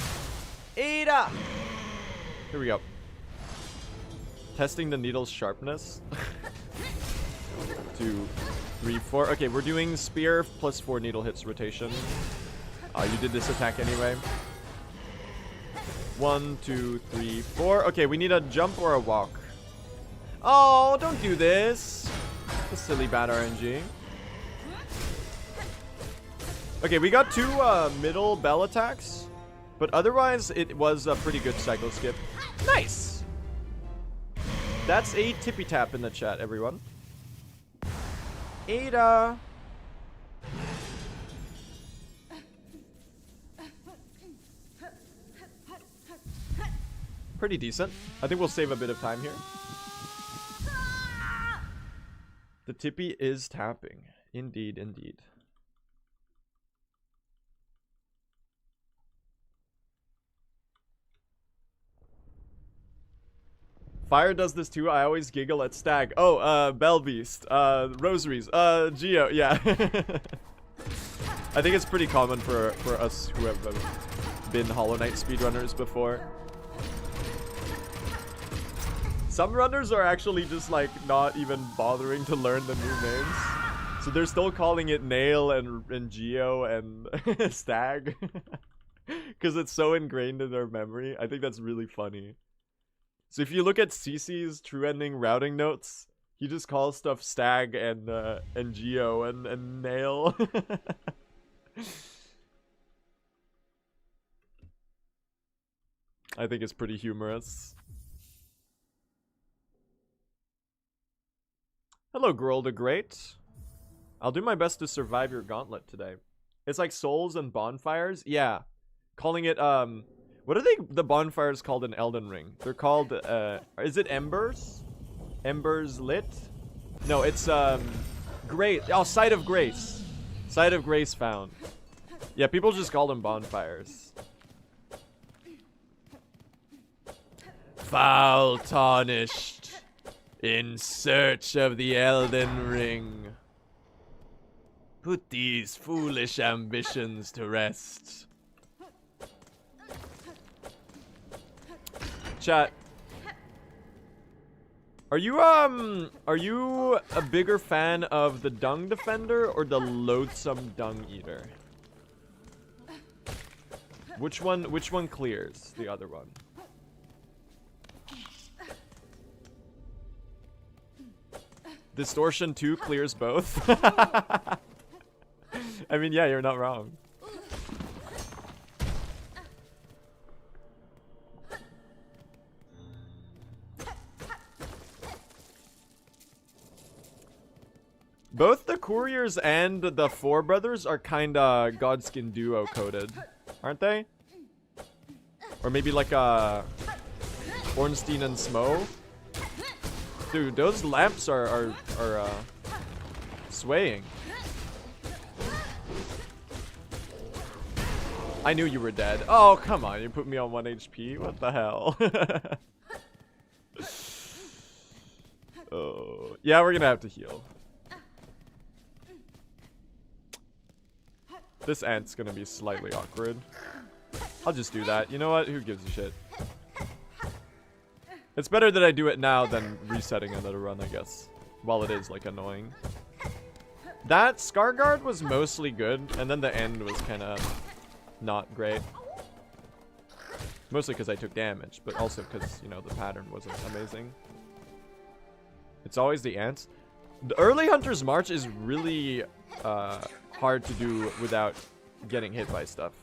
Ada! Here we go. Testing the needle's sharpness. 2, 3, 4. Okay, we're doing spear plus 4 needle hits rotation. You did this attack anyway. 1, 2, 3, 4. Okay, we need a jump or a walk. Oh, don't do this. That's silly bad RNG. Okay, we got 2 middle bell attacks. But otherwise, it was a pretty good cycle skip. Nice! That's a tippy tap in the chat, everyone. Pretty decent. I think we'll save a bit of time here. The tippy is tapping. Indeed, indeed. Fire does this too. I always giggle at Stag. Oh, Bellbeast. Rosaries. Geo. Yeah. I think it's pretty common for us who have been Hollow Knight speedrunners before. Some runners are actually just like not even bothering to learn the new names. So they're still calling it Nail and Geo and Stag. Because it's so ingrained in their memory. I think that's really funny. So if you look at CC's true ending routing notes, he just calls stuff Stag and Geo and Nail. I think it's pretty humorous. Hello, Girl the Great. I'll do my best to survive your gauntlet today. It's like souls and bonfires. Yeah. Calling it, what are the bonfires called in Elden Ring? They're called, is it embers? Embers lit? No, it's, great. Oh, Sight of Grace. Sight of Grace found. Yeah, people just call them bonfires. Foul tarnished. In search of the Elden Ring. Put these foolish ambitions to rest. Chat. Are you a bigger fan of the Dung Defender or the Loathsome Dung Eater? Which one clears the other one? Distortion 2 clears both. I mean, yeah, you're not wrong. Both the Couriers and the Four Brothers are kinda Godskin Duo coded, aren't they? Or maybe like Ornstein and Smo? Dude, those lamps are swaying. I knew you were dead. Oh, come on. You put me on 1 HP? What the hell? Oh. Yeah, we're gonna have to heal. This ant's gonna be slightly awkward. I'll just do that. You know what? Who gives a shit? It's better that I do it now than resetting another run, I guess. While it is, like, annoying. That Scarguard was mostly good, and then the end was kind of not great. Mostly because I took damage, but also because, you know, the pattern wasn't amazing. It's always the ants. The early Hunter's March is really hard to do without getting hit by stuff.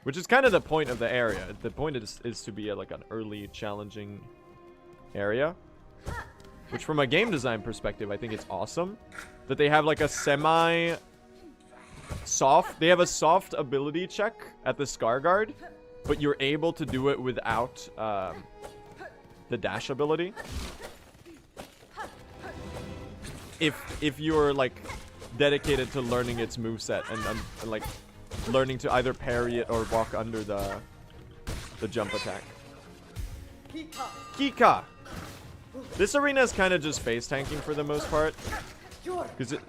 Which is kind of the point of the area. The point is to be like an early challenging area. Which from a game design perspective, I think it's awesome. That they have like a semi-soft... They have a soft ability check at the Scarguard. But you're able to do it without the dash ability. If you're like dedicated to learning its moveset and like... learning to either parry it or walk under the jump attack. Kika! This arena is kind of just face tanking for the most part. Because it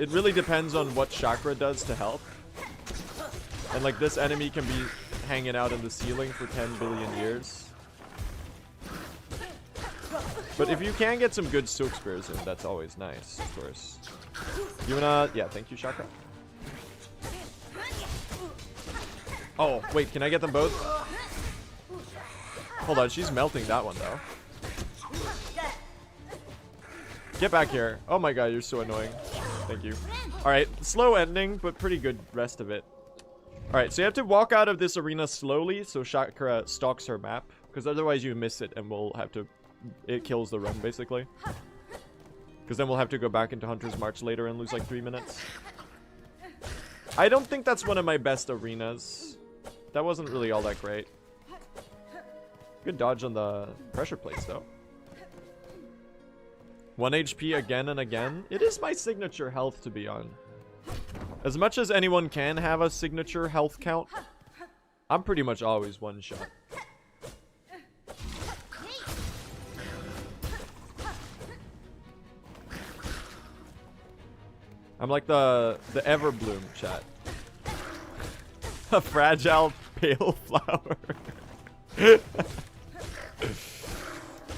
really depends on what chakra does to help. And like this enemy can be hanging out in the ceiling for 10 billion years. But if you can get some good silk spears in, that's always nice, of course. You wanna... Yeah, thank you, Chakra. Oh, wait, can I get them both? Hold on, she's melting that one, though. Get back here. Oh my god, you're so annoying. Thank you. Alright, slow ending, but pretty good rest of it. Alright, so you have to walk out of this arena slowly so Chakra stalks her map. Because otherwise you miss it and we'll have to... It kills the run, basically. Because then we'll have to go back into Hunter's March later and lose like 3 minutes. I don't think that's one of my best arenas. That wasn't really all that great. Good dodge on the pressure plates, though. 1 HP again and again. It is my signature health to be on. As much as anyone can have a signature health count, I'm pretty much always one shot. I'm like the Everbloom chat. A fragile pale flower.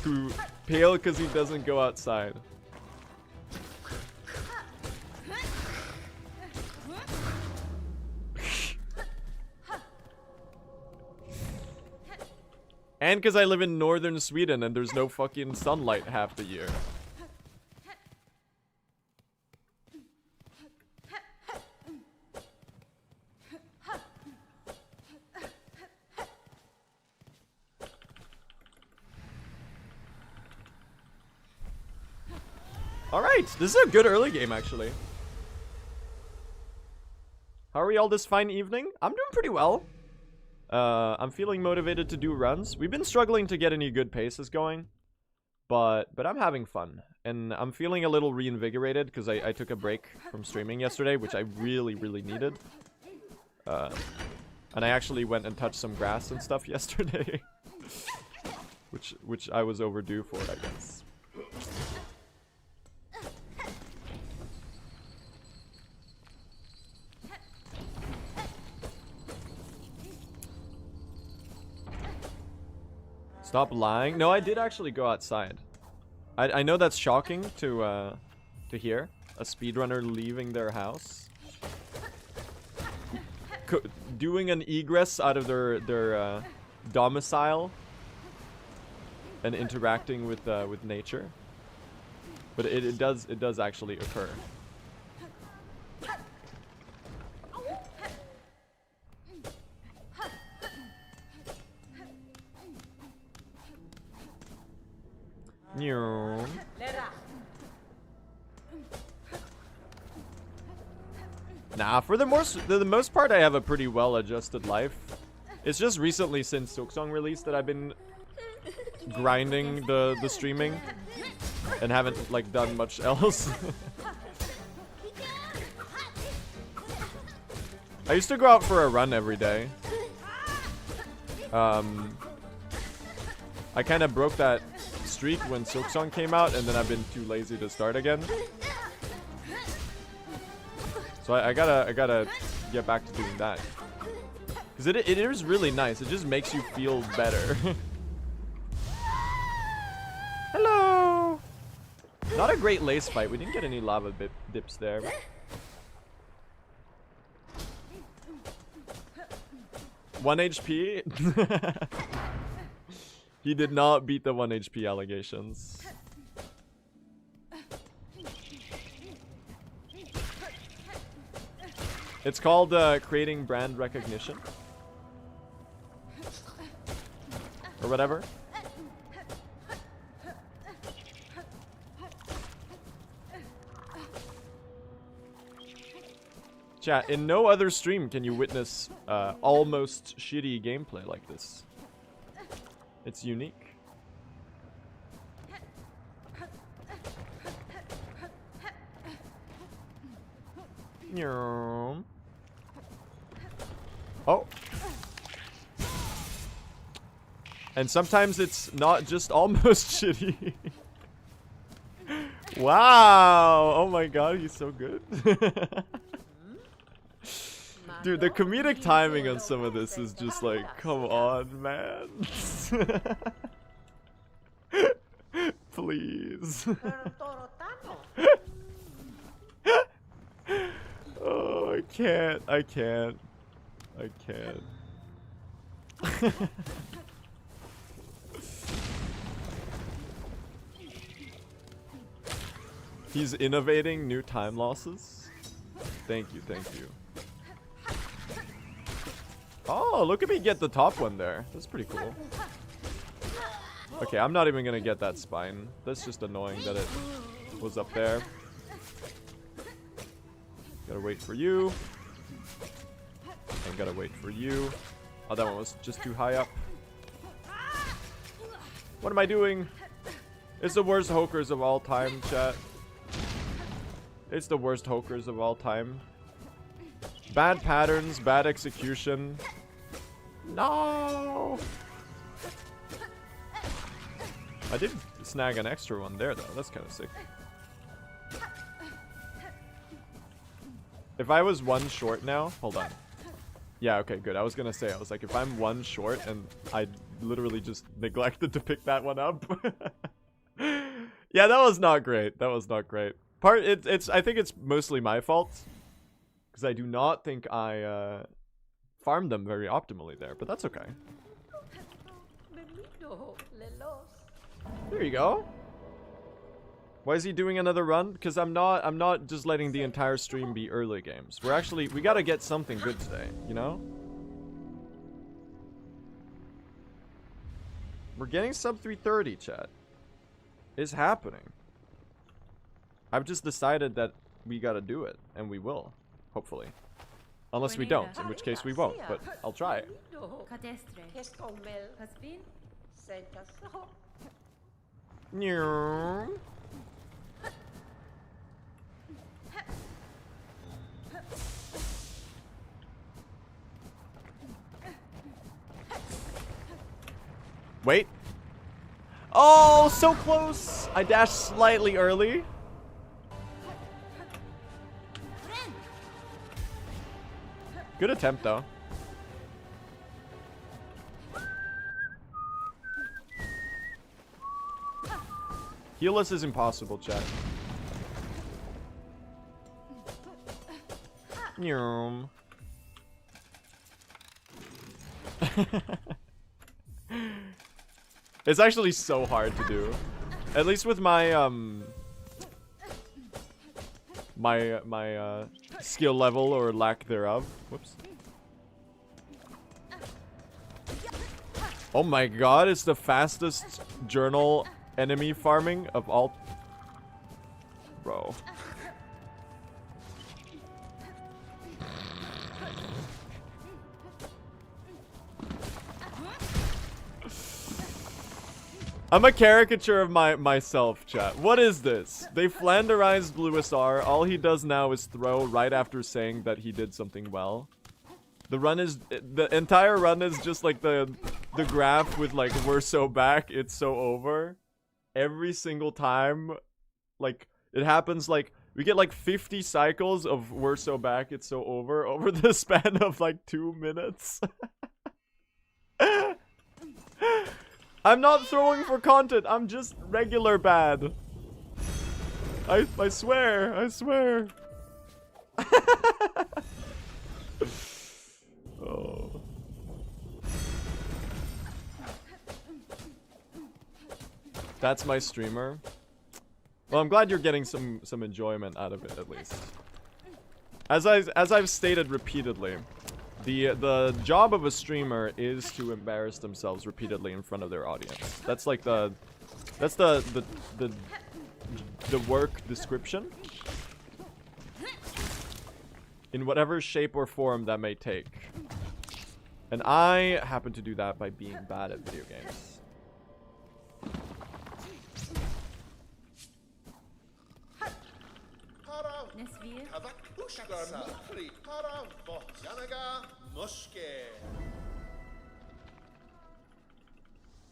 Who pale because he doesn't go outside. And because I live in northern Sweden and there's no fucking sunlight half the year. Alright, this is a good early game actually. How are we all this fine evening? I'm doing pretty well. I'm feeling motivated to do runs. We've been struggling to get any good paces going. But I'm having fun. And I'm feeling a little reinvigorated because I took a break from streaming yesterday, which I really, really needed. And I actually went and touched some grass and stuff yesterday. which I was overdue for, I guess. Stop lying. No, I did actually go outside. I know that's shocking to hear. A speedrunner leaving their house. Doing an egress out of their domicile. And interacting with nature. But it does actually occur. Nah, for the most part, I have a pretty well-adjusted life. It's just recently, since Silksong released, that I've been grinding the streaming and haven't like done much else. I used to go out for a run every day. I kind of broke that streak when Silksong came out, and then I've been too lazy to start again. So I gotta get back to doing that, because it is really nice. It just makes you feel better. Hello. Not a great lace fight. We didn't get any lava dips there. But... 1 HP. He did not beat the 1 HP allegations. It's called creating brand recognition. Or whatever. Chat, in no other stream can you witness almost shitty gameplay like this. It's unique. Oh. And sometimes it's not just almost shitty. Wow. Oh my god, he's so good. Dude, the comedic timing on some of this is just like, come on, man. Please. Oh, I can't. He's innovating new time losses. Thank you. Oh, look at me get the top one there. That's pretty cool. Okay, I'm not even gonna get that spine. That's just annoying that it was up there. Gotta wait for you. And gotta wait for you. Oh, that one was just too high up. What am I doing? It's the worst hokers of all time, chat. It's the worst hokers of all time. Bad patterns, bad execution. No! I did snag an extra one there, though. That's kind of sick. If I was one short now... Hold on. Yeah, okay, good. I was gonna say, I was like, if I'm one short and I literally just neglected to pick that one up. Yeah, that was not great. That was not great. I think it's mostly my fault. Because I do not think I farmed them very optimally there, but that's okay. There you go. Why is he doing another run? Because I'm not just letting the entire stream be early games. We gotta get something good today, you know? We're getting sub 330, chat. It's happening. I've just decided that we gotta do it, and we will, hopefully. Unless we don't, in which case we won't, but I'll try it. Wait. Oh, so close! I dashed slightly early. Good attempt, though. Heal-less is impossible, chat. Nyum. It's actually so hard to do. At least with my my skill level or lack thereof. Whoops. Oh my god, it's the fastest journal enemy farming of all. Bro. I'm a caricature of myself, chat. What is this? They flanderized Louis R. All he does now is throw right after saying that he did something well. The entire run is just like the graph with like, we're so back, it's so over. Every single time, like, it happens like, we get like 50 cycles of we're so back, it's so over the span of like 2 minutes. I'm not throwing for content, I'm just regular bad. I swear, I swear. Oh. That's my streamer. Well, I'm glad you're getting some enjoyment out of it at least. As I've stated repeatedly, the job of a streamer is to embarrass themselves repeatedly in front of their audience. That's like the work description. In whatever shape or form that may take. And I happen to do that by being bad at video games.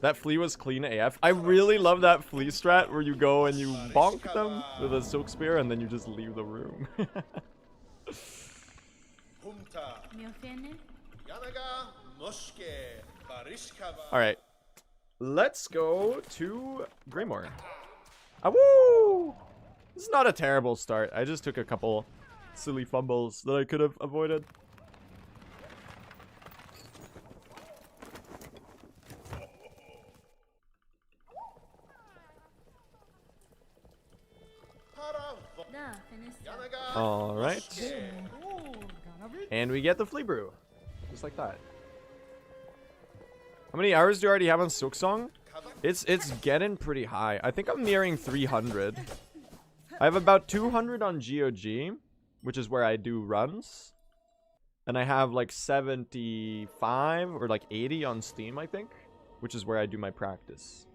That flea was clean AF. I really love that flea strat where you go and you bonk them with a silk spear and then you just leave the room. Alright. Let's go to Greymoor. Ah, woo! This is not a terrible start. I just took a couple silly fumbles that I could have avoided. Alright. And we get the flea brew. Just like that. How many hours do you already have on Silksong? It's getting pretty high. I think I'm nearing 300. I have about 200 on GOG, which is where I do runs. And I have like 75 or like 80 on Steam, I think, which is where I do my practice.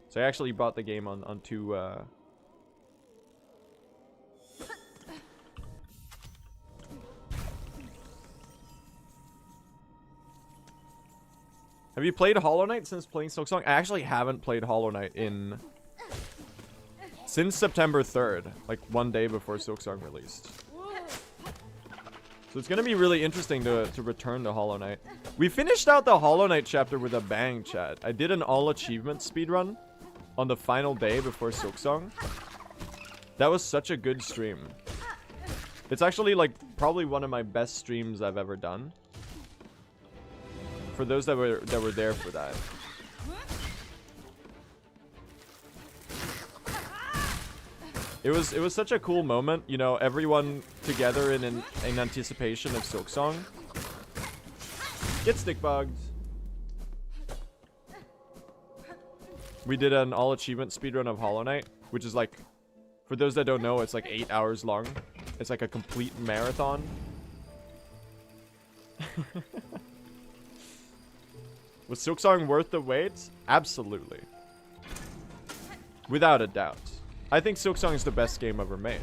So I actually bought the game on two. Have you played Hollow Knight since playing Silksong? I actually haven't played Hollow Knight since September 3rd, like one day before Silksong released. So it's gonna be really interesting to return to Hollow Knight. We finished out the Hollow Knight chapter with a bang, chat. I did an all achievement speedrun on the final day before Silksong. That was such a good stream. It's actually like probably one of my best streams I've ever done. For those that were there for that. It was such a cool moment, you know, everyone together in anticipation of Silksong. Get stick bugged. We did an all achievement speedrun of Hollow Knight, which is like, for those that don't know, it's like 8 hours long. It's like a complete marathon. Was Silksong worth the wait? Absolutely. Without a doubt. I think Silksong is the best game ever made.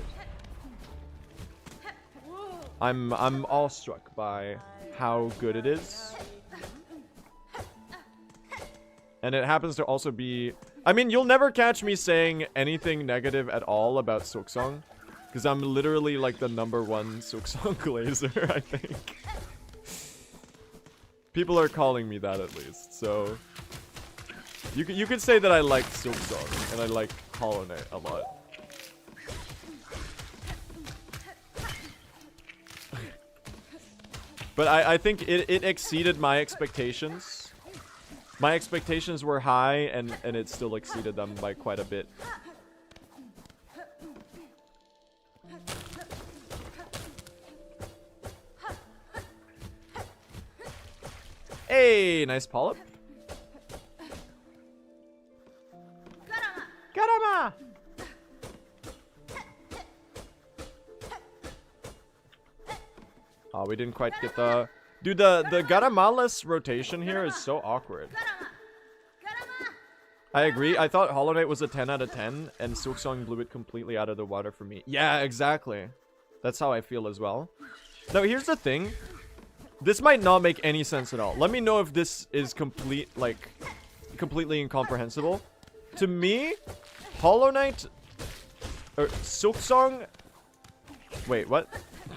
I'm awestruck by how good it is. And it happens to also be... I mean, you'll never catch me saying anything negative at all about Silksong. Because I'm literally like the #1 Silksong glazer, I think. People are calling me that at least, so... You could say that I like Silksong, and I like Hollow Knight a lot. But I think it exceeded my expectations. My expectations were high, and it still exceeded them by quite a bit. Hey, nice polyp. Garama! Oh, we didn't quite get the... Dude, the Garama-less rotation here is so awkward. I agree. I thought Hollow Knight was a 10 out of 10, and Silksong blew it completely out of the water for me. Yeah, exactly. That's how I feel as well. Now, here's the thing. This might not make any sense at all. Let me know if this is completely incomprehensible. To me, Hollow Knight... Or Silksong... Wait, what?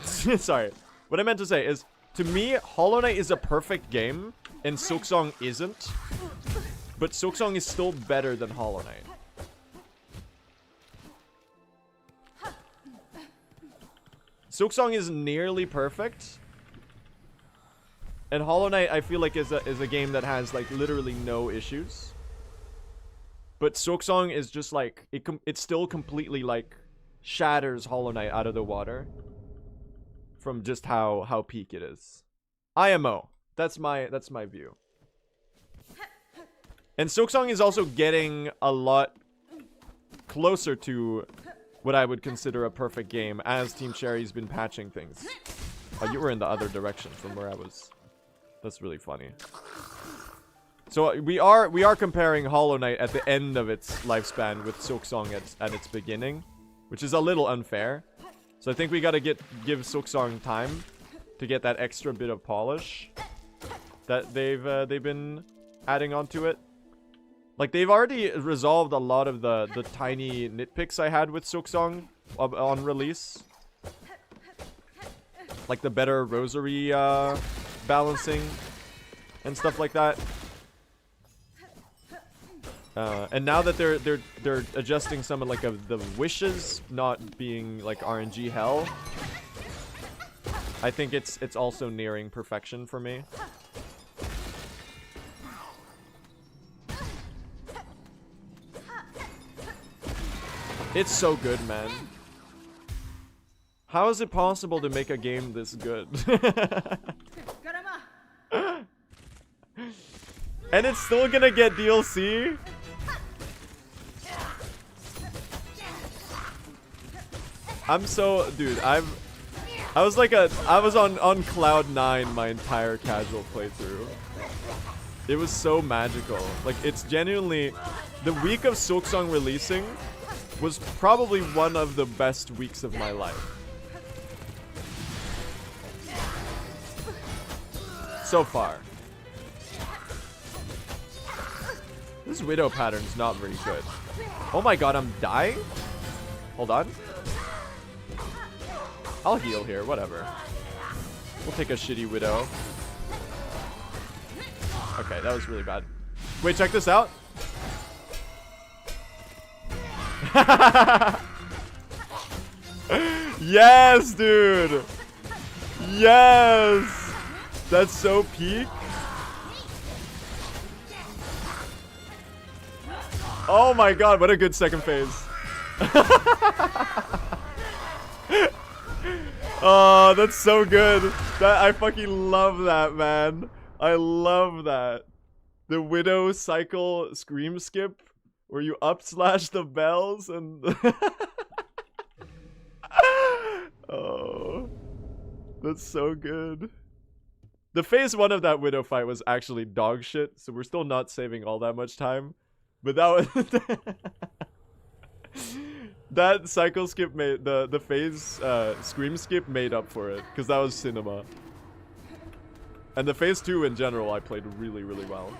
Sorry. What I meant to say is, to me, Hollow Knight is a perfect game, and Silksong isn't. But Silksong is still better than Hollow Knight. Silksong is nearly perfect. And Hollow Knight, I feel like, is a game that has, like, literally no issues. But Silksong is just, like, it still completely, like, shatters Hollow Knight out of the water. From just how peak it is. IMO. That's my view. And Silksong is also getting a lot closer to what I would consider a perfect game as Team Cherry's been patching things. Oh, you were in the other direction from where I was. That's really funny. So we are comparing Hollow Knight at the end of its lifespan with Silksong at its beginning, which is a little unfair. So I think we gotta give Silksong time to get that extra bit of polish that they've been adding onto it. Like, they've already resolved a lot of the tiny nitpicks I had with Silksong on release. Like the better rosary balancing and stuff like that. And now that they're adjusting some of the wishes not being like RNG hell, I think it's also nearing perfection for me. It's so good, man. How is it possible to make a game this good? And it's still gonna get DLC? I'm so... Dude, I was on cloud 9 my entire casual playthrough. It was so magical. Like, it's genuinely... The week of Silksong releasing was probably one of the best weeks of my life. So far. This Widow pattern's not very good. Oh my god, I'm dying? Hold on. I'll heal here, whatever. We'll take a shitty Widow. Okay, that was really bad. Wait, check this out. Yes, dude. Yes. That's so peak. Oh my god, what a good second phase. Oh, that's so good. I fucking love that, man. I love that. The Widow cycle scream skip where you up slash the bells and oh, that's so good. The phase 1 of that Widow fight was actually dog shit, so we're still not saving all that much time. But that was that cycle skip made the phase scream skip made up for it, because that was cinema. And the phase 2 in general I played really, really well.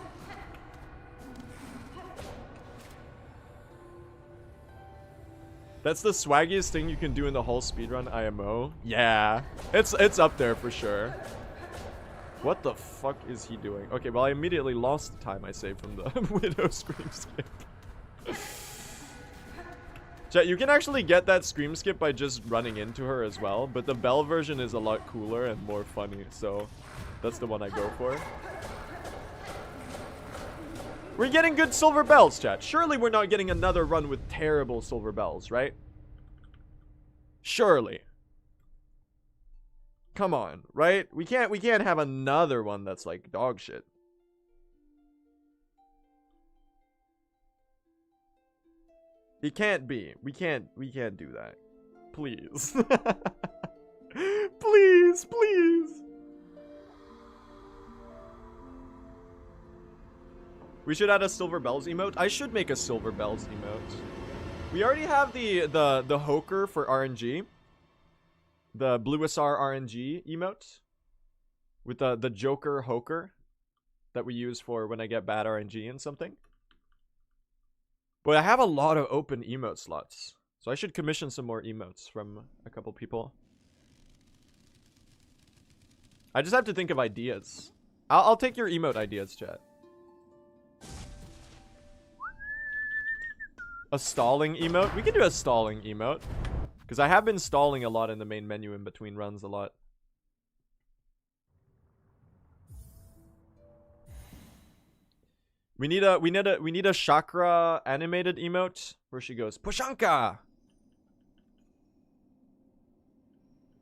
That's the swaggiest thing you can do in the whole speedrun IMO. Yeah, it's up there for sure. What the fuck is he doing? Okay, well I immediately lost the time I saved from the Widow scream skip. Chat, you can actually get that scream skip by just running into her as well, but the bell version is a lot cooler and more funny, so that's the one I go for. We're getting good silver bells, chat. Surely we're not getting another run with terrible silver bells, right? Surely. Come on, right? We can't have another one that's like dog shit. It can't be. We can't do that. Please. Please, please. We should add a silver bells emote. I should make a silver bells emote. We already have the Hoker for RNG. The Blue SR RNG emote. With the Joker Hoker. That we use for when I get bad RNG and something. But I have a lot of open emote slots. So I should commission some more emotes from a couple people. I just have to think of ideas. I'll take your emote ideas, chat. A stalling emote? We can do a stalling emote. Because I have been stalling a lot in the main menu in between runs a lot. We need a chakra animated emote where she goes, Pushanka!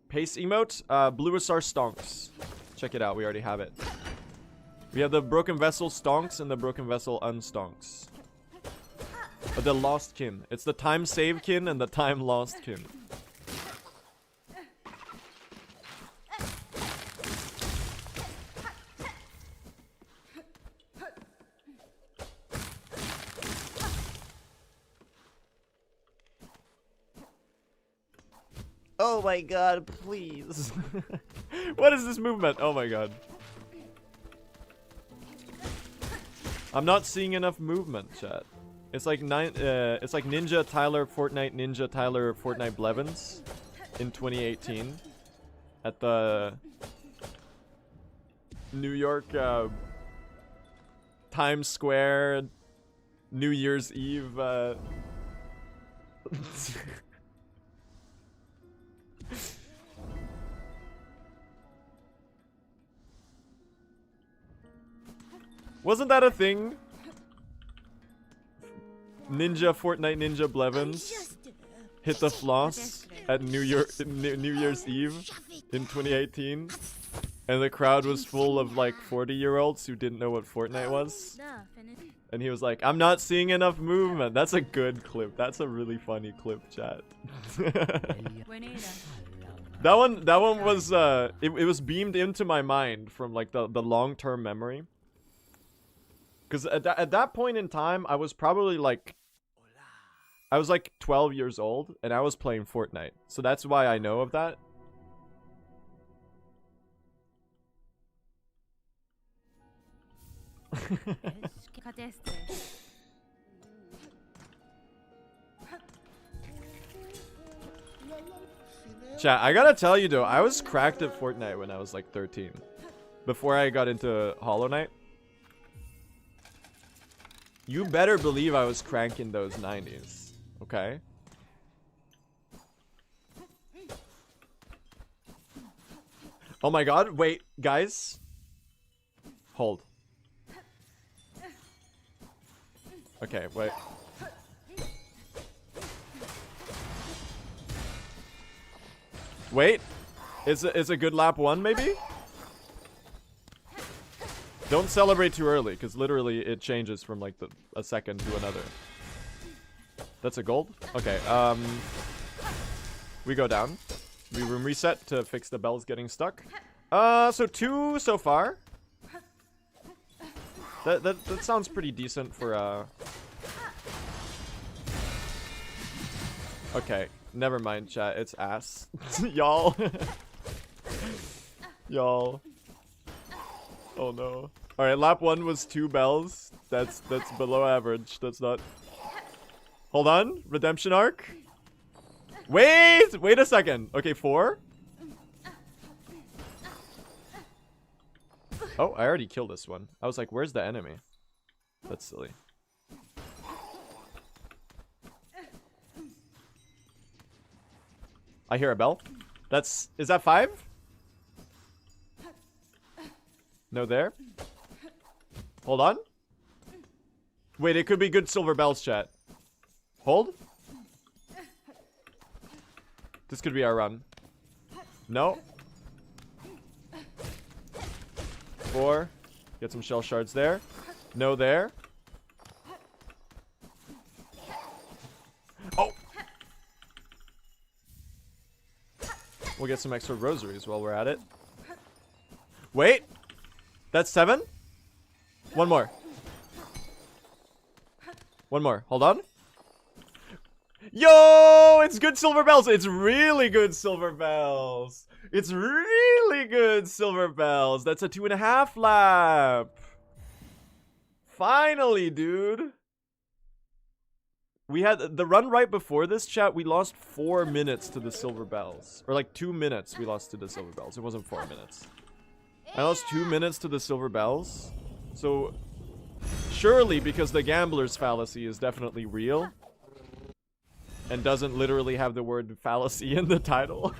Pace emote, Blue SR stonks. Check it out, we already have it. We have the Broken Vessel stonks and the Broken Vessel unstonks. The lost kin. It's the time save kin and the time lost kin. Oh my god, please. What is this movement? Oh my god. I'm not seeing enough movement, chat. It's like it's like Ninja Tyler Fortnite Blevins in 2018 at the New York Times Square New Year's Eve Wasn't that a thing? Fortnite Ninja Blevins hit the floss at New Year's Eve in 2018, and the crowd was full of like 40-year-olds who didn't know what Fortnite was, and he was like, "I'm not seeing enough movement." That's a good clip. That's a really funny clip, chat. That one was it was beamed into my mind from like the long-term memory. Because at that point in time, I was probably like... I was like 12 years old, and I was playing Fortnite. So that's why I know of that. Chat, I gotta tell you though, I was cracked at Fortnite when I was like 13. Before I got into Hollow Knight. You better believe I was cranking those 90s. Okay? Oh my god, wait, guys. Hold. Okay, wait. Wait. Is a good lap 1 maybe? Don't celebrate too early, because literally it changes from like a second to another. That's a gold? Okay, we go down. We room reset to fix the bells getting stuck. So 2 so far. That sounds pretty decent for Okay, never mind, chat. It's ass. Y'all. Y'all. Oh no. Alright, lap 1 was 2 bells. That's below average. That's not... Hold on. Redemption arc. Wait a second. Okay, 4. Oh, I already killed this one. I was like, where's the enemy? That's silly. I hear a bell. Is that 5? No there. Hold on. Wait, it could be good silver bells, chat. Hold. This could be our run. No. 4. Get some shell shards there. No there. Oh! We'll get some extra rosaries while we're at it. Wait! That's 7? One more. One more. Hold on. Yo! It's good silver bells! It's really good silver bells! It's really good silver bells! That's a 2.5 lap! Finally, dude! We had the run right before this, chat. We lost 4 minutes to the silver bells. Or like 2 minutes we lost to the silver bells. It wasn't 4 minutes. I lost 2 minutes to the silver bells. So, surely because the gambler's fallacy is definitely real. And doesn't literally have the word fallacy in the title.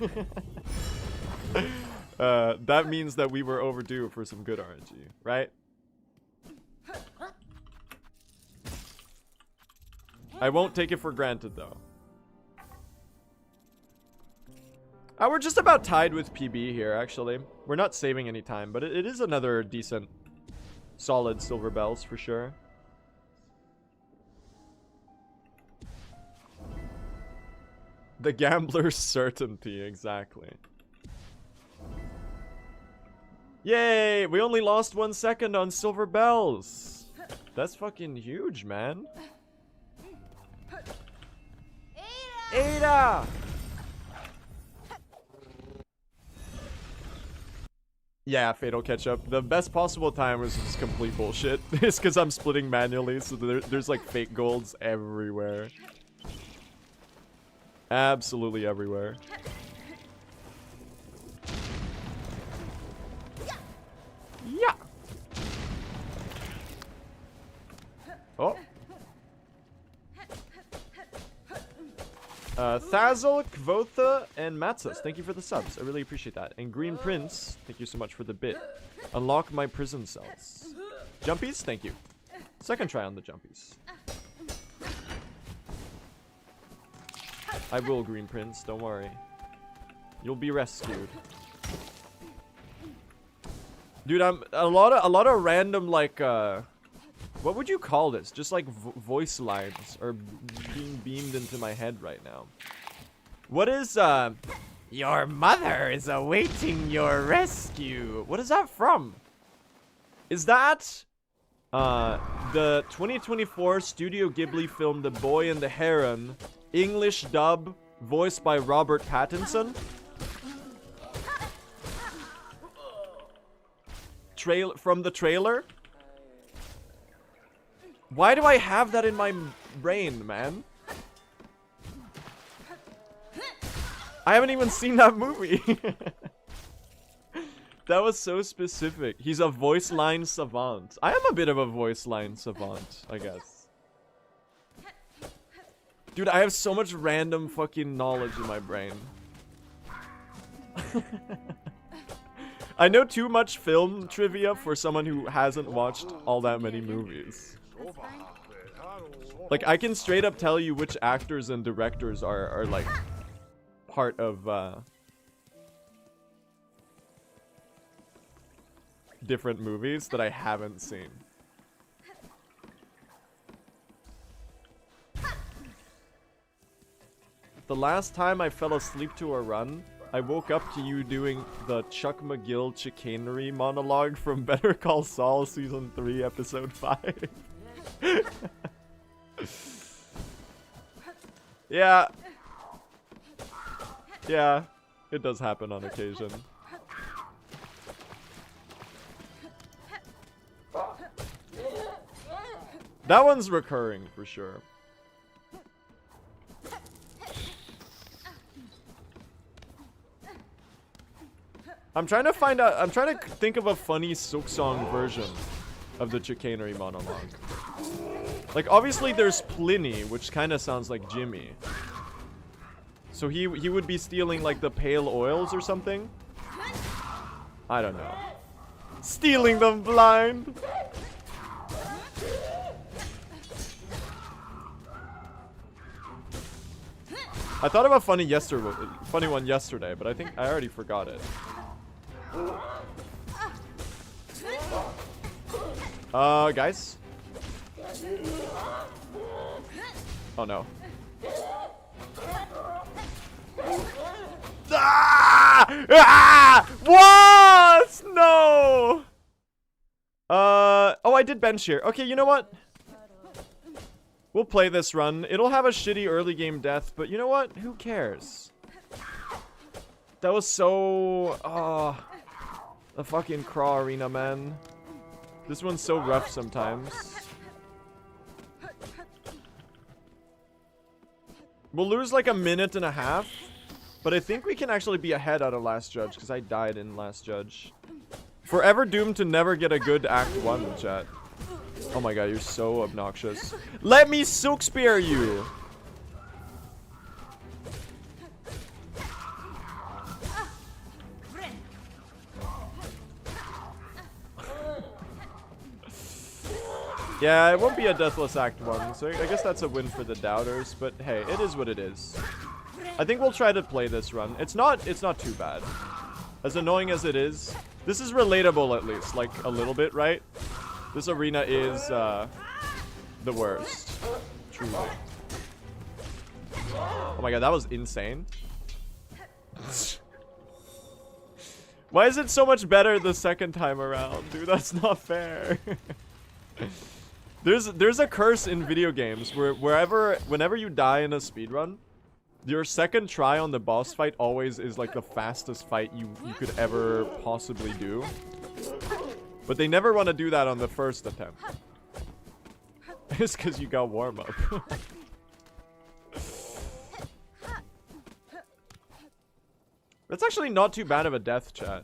That means that we were overdue for some good RNG, right? I won't take it for granted, though. We're just about tied with PB here, actually. We're not saving any time, but it is another decent, solid silver bells for sure. The gambler's certainty, exactly. Yay! We only lost 1 second on silver bells. That's fucking huge, man. Ada! Yeah, fatal catch up. The best possible time was just complete bullshit. It's because I'm splitting manually, so there's like fake golds everywhere. Absolutely everywhere. Yeah. Oh. Thazel, Kvotha, and Matsus, thank you for the subs. I really appreciate that. And Green Prince, thank you so much for the bit. Unlock my prison cells. Jumpies, thank you. Second try on the jumpies. I will, Green Prince, don't worry. You'll be rescued. Dude, I'm a lot of random like what would you call this? Just like voice lines are being beamed into my head right now. What is your mother is awaiting your rescue? What is that from? Is that The 2024 Studio Ghibli film The Boy and the Heron, English dub, voiced by Robert Pattinson. From the trailer. Why do I have that in my brain, man? I haven't even seen that movie. That was so specific. He's a voice line savant. I am a bit of a voice line savant, I guess. Dude, I have so much random fucking knowledge in my brain. I know too much film trivia for someone who hasn't watched all that many movies. Like, I can straight up tell you which actors and directors are like, part of, different movies that I haven't seen. The last time I fell asleep to a run, I woke up to you doing the Chuck McGill chicanery monologue from Better Call Saul Season 3, Episode 5. Yeah. Yeah, it does happen on occasion. That one's recurring for sure. I'm trying to think of a funny Silksong version of the chicanery monologue. Like, obviously there's Pliny, which kind of sounds like Jimmy. So he would be stealing like the pale oils or something? I don't know. Stealing them blind! I thought of a funny one yesterday, but I think I already forgot it. Guys? Oh no. Ah! Ah! What? No! Oh, I did bench here. Okay, you know what? We'll play this run. It'll have a shitty early game death, but you know what? Who cares? That was so... Oh, the fucking craw arena, man. This one's so rough sometimes. We'll lose like a minute and a half, but I think we can actually be ahead out of Last Judge, because I died in Last Judge. Forever doomed to never get a good Act 1, chat. Oh my god, you're so obnoxious. Let me silk spear you! Yeah, it won't be a Deathless Act 1, so I guess that's a win for the doubters, but hey, it is what it is. I think we'll try to play this run. It's not too bad. As annoying as it is, this is relatable at least, like a little bit, right? This arena is the worst. Truly. Oh my god, that was insane. Why is it so much better the second time around? Dude, that's not fair. There's a curse in video games where whenever you die in a speedrun, your second try on the boss fight always is like the fastest fight you could ever possibly do. But they never want to do that on the first attempt. It's because you got warm up. That's actually not too bad of a death, chat.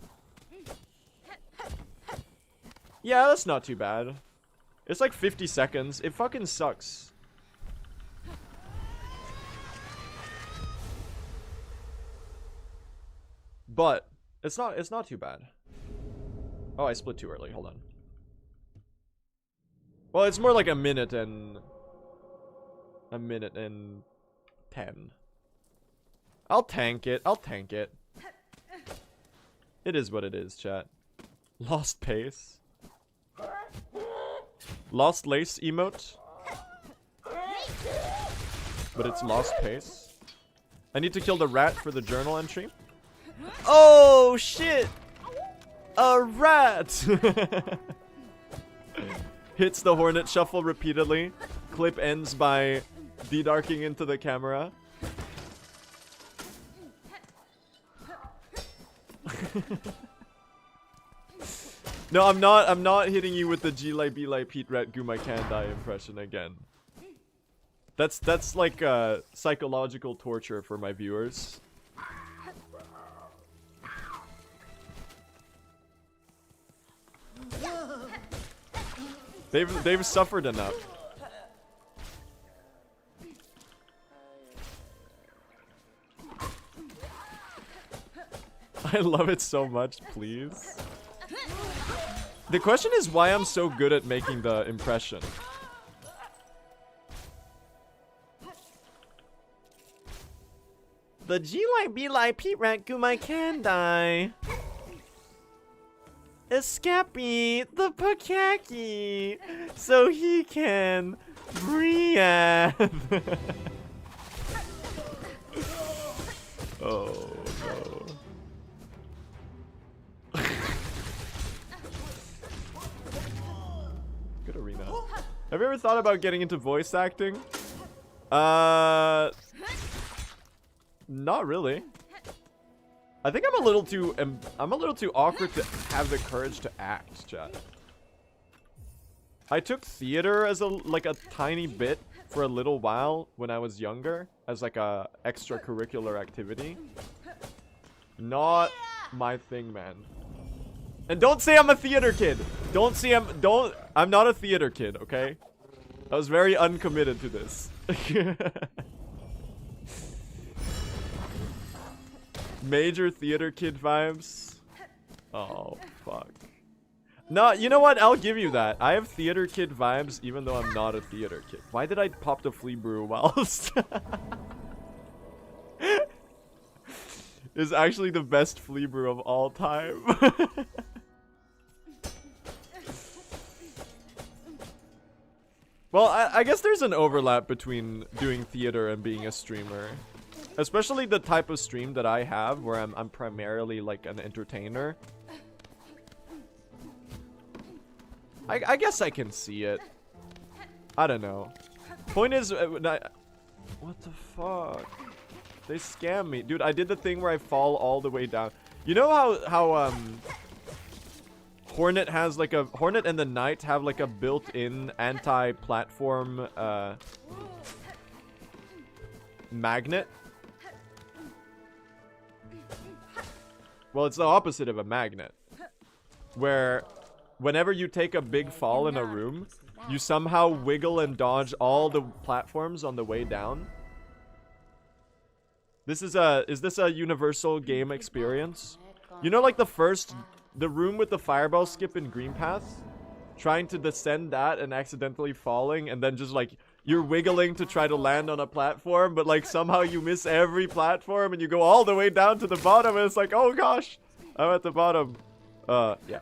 Yeah, that's not too bad. It's like 50 seconds. It fucking sucks. But it's not too bad. Oh, I split too early. Hold on. Well, it's more like a minute and 10. I'll tank it. I'll tank it. It is what it is, chat. Lost pace. Lost lace emote. But it's lost pace. I need to kill the rat for the journal entry. Oh, shit! A rat! hits the Hornet Shuffle repeatedly. Clip ends by de-darking into the camera. No, I'm not hitting you with the G-Lai B-Lai Pete Rat Gumai Kandai impression again. That's like psychological torture for my viewers. They've suffered enough. I love it so much, please. The question is why I'm so good at making the impression. The G-Lai B-Lai Pete Rat Gumai Kandai. Escape the Pakaki so he can breathe. Oh no. Good arena. Have you ever thought about getting into voice acting? Not really. I think I'm a little too awkward to have the courage to act, chat. I took theater as like a tiny bit for a little while when I was younger as like a extracurricular activity. Not my thing, man. And don't say I'm a theater kid. I'm not a theater kid, okay? I was very uncommitted to this. Major theater kid vibes. Oh, fuck. No, you know what? I'll give you that. I have theater kid vibes even though I'm not a theater kid. Why did I pop the flea brew whilst? It's actually the best flea brew of all time. Well, I guess there's an overlap between doing theater and being a streamer. Especially the type of stream that I have, where I'm primarily like an entertainer. I guess I can see it. I don't know. Point is, what the fuck? They scam me. Dude, I did the thing where I fall all the way down. You know how Hornet has like a... Hornet and the Knight have like a built-in anti-platform magnet? Well, it's the opposite of a magnet. Where whenever you take a big fall in a room, you somehow wiggle and dodge all the platforms on the way down. Is this a universal game experience? You know, like the room with the fireball skip in Green Path? Trying to descend that and accidentally falling, and then just like you're wiggling to try to land on a platform, but like somehow you miss every platform and you go all the way down to the bottom, and it's like, oh gosh, I'm at the bottom. Yeah.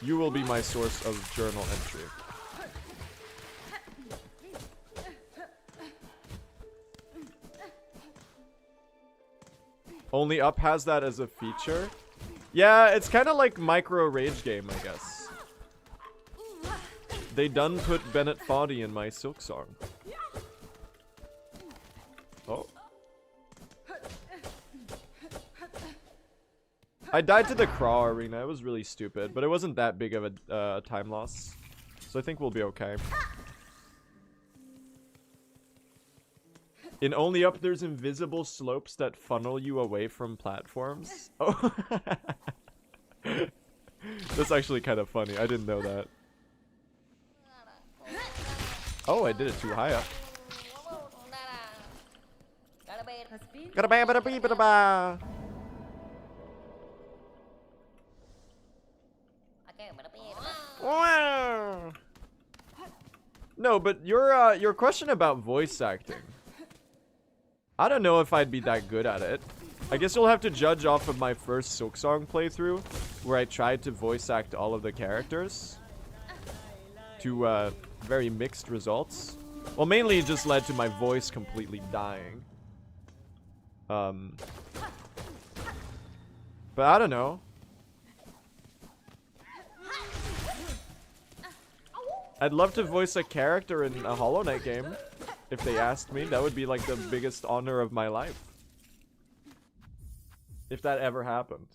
You will be my source of journal entry. Only Up has that as a feature? Yeah, it's kind of like micro rage game, I guess. They done put Bennett Foddy in my Silksong. Oh. I died to the Craw arena. It was really stupid, but it wasn't that big of a time loss. So I think we'll be okay. In Only Up, there's invisible slopes that funnel you away from platforms. Oh. That's actually kind of funny. I didn't know that. Oh, I did it too high up. No, but your question about voice acting. I don't know if I'd be that good at it. I guess you'll have to judge off of my first Silksong playthrough, where I tried to voice act all of the characters to very mixed results. Well, mainly it just led to my voice completely dying. But I don't know. I'd love to voice a character in a Hollow Knight game. If they asked me, that would be like the biggest honor of my life. If that ever happened.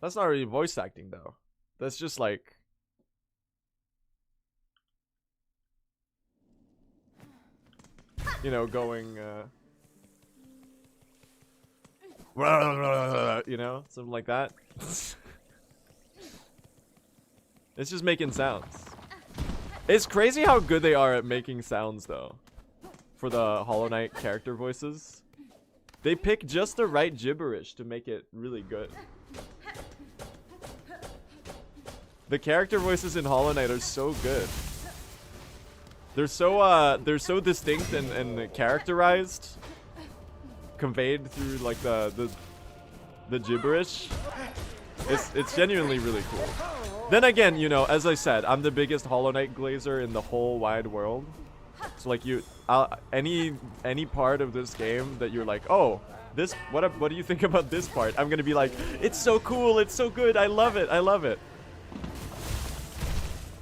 That's not really voice acting though. That's just like... you know, going, you know, something like that. It's just making sounds. It's crazy how good they are at making sounds, though. For the Hollow Knight character voices. They pick just the right gibberish to make it really good. The character voices in Hollow Knight are so good. They're so distinct and characterized, conveyed through like the gibberish. It's genuinely really cool. Then again, you know, as I said, I'm the biggest Hollow Knight glazer in the whole wide world. So like any part of this game that you're like, oh, this what do you think about this part? I'm gonna be like, it's so cool, it's so good, I love it, I love it.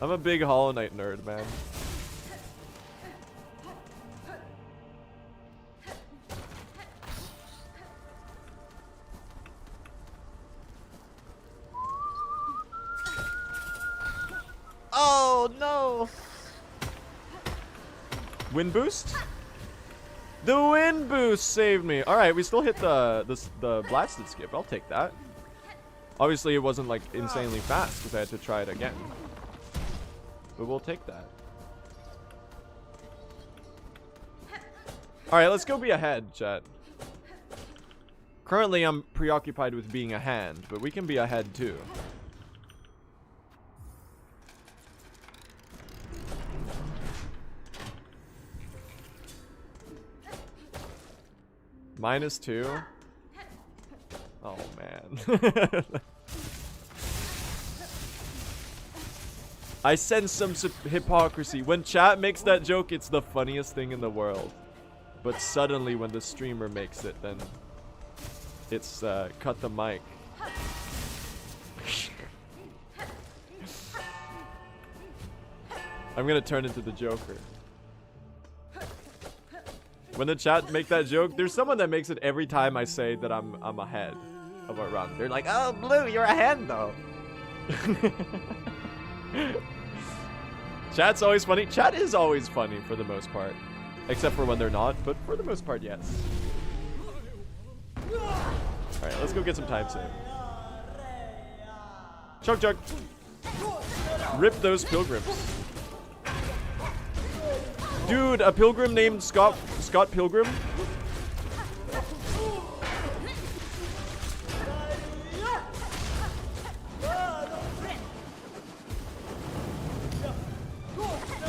I'm a big Hollow Knight nerd, man. Oh no! Wind boost? The wind boost saved me. All right, we still hit the blasted skip. I'll take that. Obviously, it wasn't like insanely fast because I had to try it again. But we'll take that. All right, let's go be ahead, chat. Currently, I'm preoccupied with being a hand, but we can be ahead too. -2. Oh man. I sense some hypocrisy. When chat makes that joke, it's the funniest thing in the world. But suddenly when the streamer makes it, then it's cut the mic. I'm gonna turn into the Joker. When the chat make that joke, there's someone that makes it every time I say that I'm ahead of a run. They're like, oh, Blue, you're ahead though. Chat's always funny. Chat is always funny for the most part. Except for when they're not, but for the most part, yes. Alright, let's go get some time save. Chug chug. Rip those pilgrims. Dude, a pilgrim named Scott Pilgrim?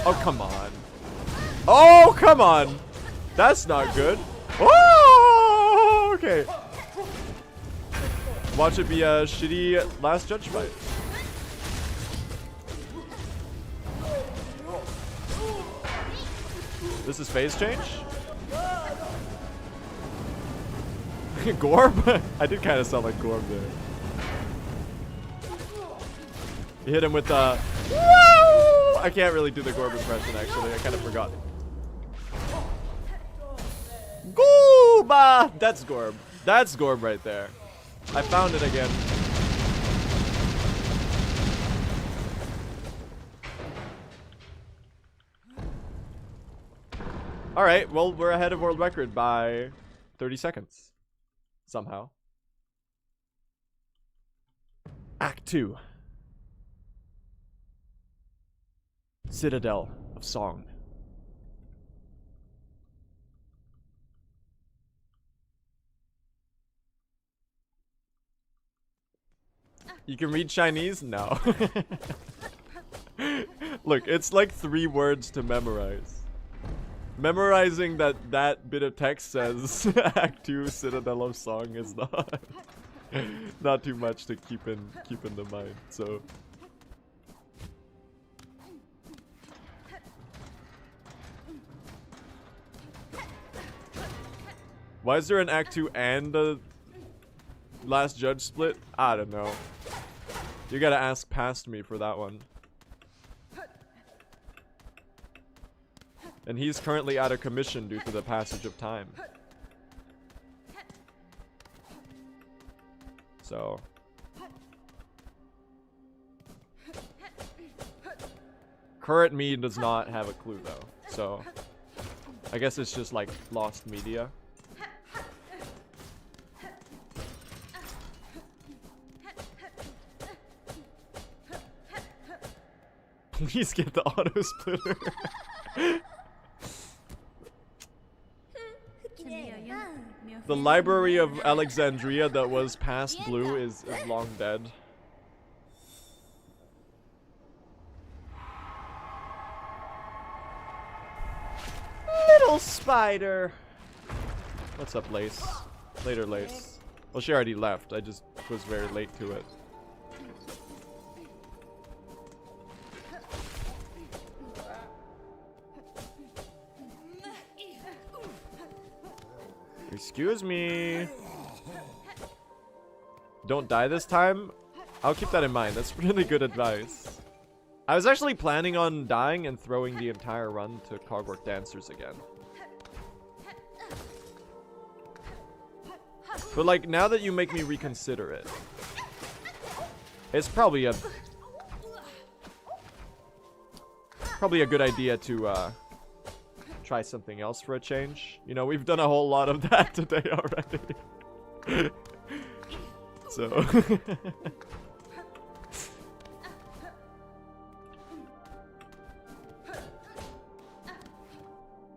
Oh, come on. Oh, come on. That's not good. Oh, okay. Watch it be a shitty last judge fight. This is phase change? Gorb? I did kind of sound like Gorb there. You hit him with the... Woo! I can't really do the Gorb impression, actually. I kind of forgot. Gooba! That's Gorb. That's Gorb right there. I found it again. Alright, well, we're ahead of world record by 30 seconds. Somehow. Act 2. Citadel of Song. You can read Chinese? No. Look, it's like 3 words to memorize. Memorizing that bit of text says Act 2 Citadel of Song is not. Not too much to keep in the mind, so. Why is there an Act 2 and a Last Judge split? I don't know. You gotta ask past me for that one. And he's currently out of commission due to the passage of time. So. Current me does not have a clue though. So. I guess it's just like lost media. Please get the auto splitter. The Library of Alexandria that was past blue is long dead. Little spider. What's up, Lace? Later, Lace. Well, she already left. I just was very late to it. Excuse me. Don't die this time? I'll keep that in mind. That's really good advice. I was actually planning on dying and throwing the entire run to Cogwork Dancers again. But like, now that you make me reconsider it, it's probably a good idea to try something else for a change. You know, we've done a whole lot of that today already. So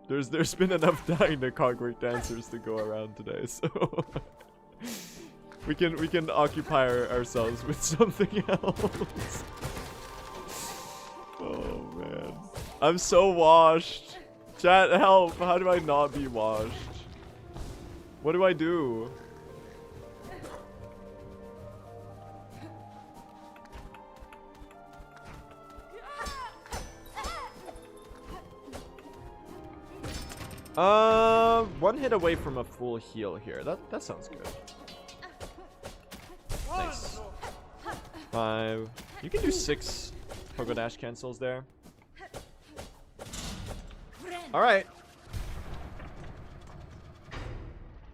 there's been enough dying to Cogwork Dancers to go around today, so we can occupy ourselves with something else. Oh man, I'm so washed. Chat, help! How do I not be washed? What do I do? One hit away from a full heal here. That sounds good. Nice. 5. You can do 6 Pogo Dash cancels there. Alright.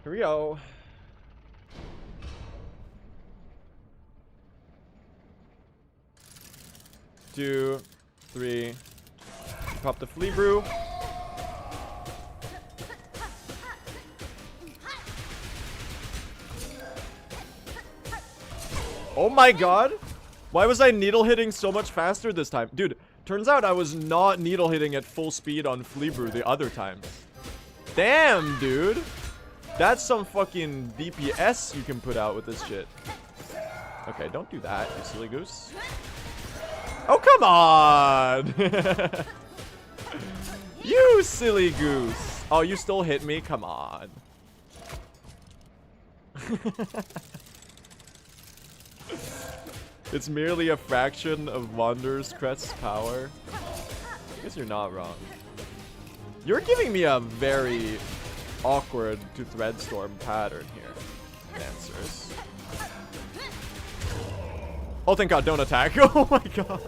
Here we go. 2, 3. Pop the flea brew. Oh my god! Why was I needle hitting so much faster this time? Dude, turns out I was not needle hitting at full speed on Flea Brew the other times. Damn, dude! That's some fucking DPS you can put out with this shit. Okay, don't do that, you silly goose. Oh, come on! You silly goose! Oh, you still hit me? Come on. It's merely a fraction of Wanderer's Crest's power. I guess you're not wrong. You're giving me a very awkward to Threadstorm pattern here, Dancers. Oh, thank god, don't attack. Oh my god.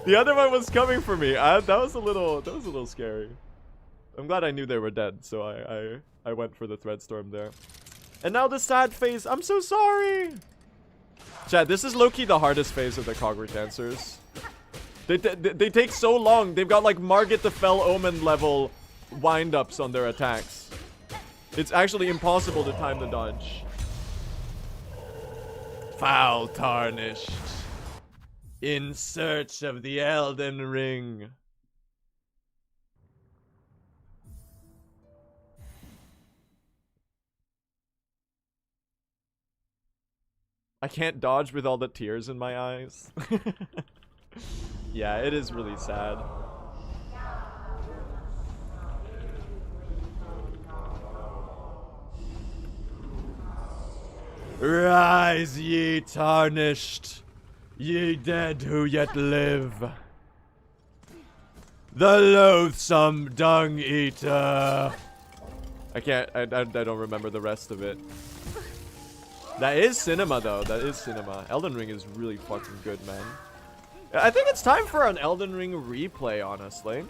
The other one was coming for me. That was a little scary. I'm glad I knew they were dead, so I went for the Threadstorm there. And now the sad phase. I'm so sorry. Chad, this is low-key the hardest phase of the Cogwork Dancers. They take so long. They've got like Margit the Fell Omen level wind-ups on their attacks. It's actually impossible to time the dodge. Foul tarnished. In search of the Elden Ring. I can't dodge with all the tears in my eyes. Yeah, it is really sad. Rise, ye tarnished, ye dead who yet live. The loathsome dung eater. I don't remember the rest of it. That is cinema though, that is cinema. Elden Ring is really fucking good, man. I think it's time for an Elden Ring replay, honestly.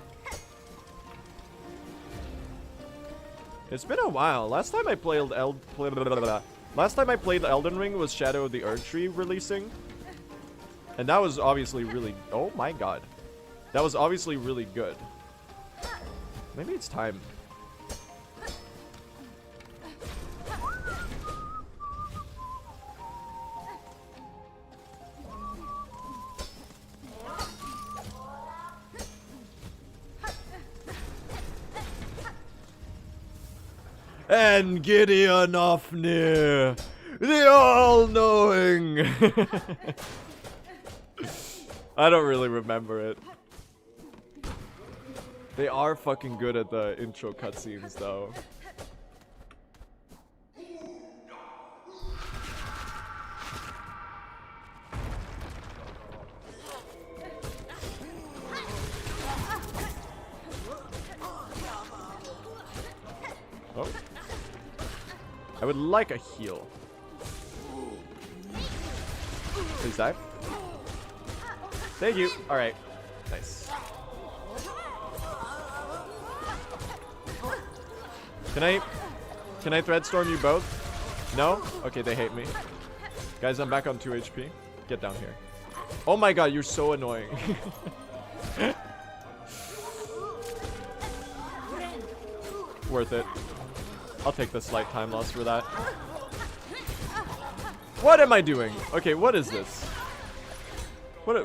It's been a while. Last time I played Elden Ring was Shadow of the Erdtree releasing. And that was obviously really... Oh my god. That was obviously really good. Maybe it's time. And Gideon Ofnir, the all-knowing. I don't really remember it. They are fucking good at the intro cutscenes, though. Oh. I would like a heal. Please die. Thank you. Alright. Nice. Can I Threadstorm you both? No? Okay, they hate me. Guys, I'm back on 2 HP. Get down here. Oh my god, you're so annoying. Worth it. I'll take the slight time loss for that. What am I doing? Okay, what is this? What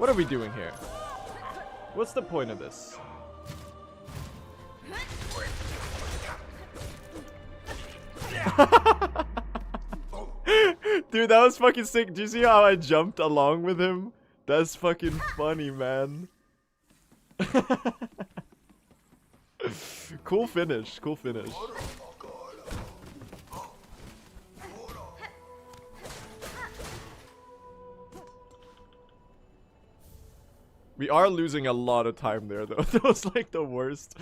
are we doing here? What's the point of this? Dude, that was fucking sick. Do you see how I jumped along with him? That's fucking funny, man. Cool finish, cool finish. We are losing a lot of time there, though. That was like the worst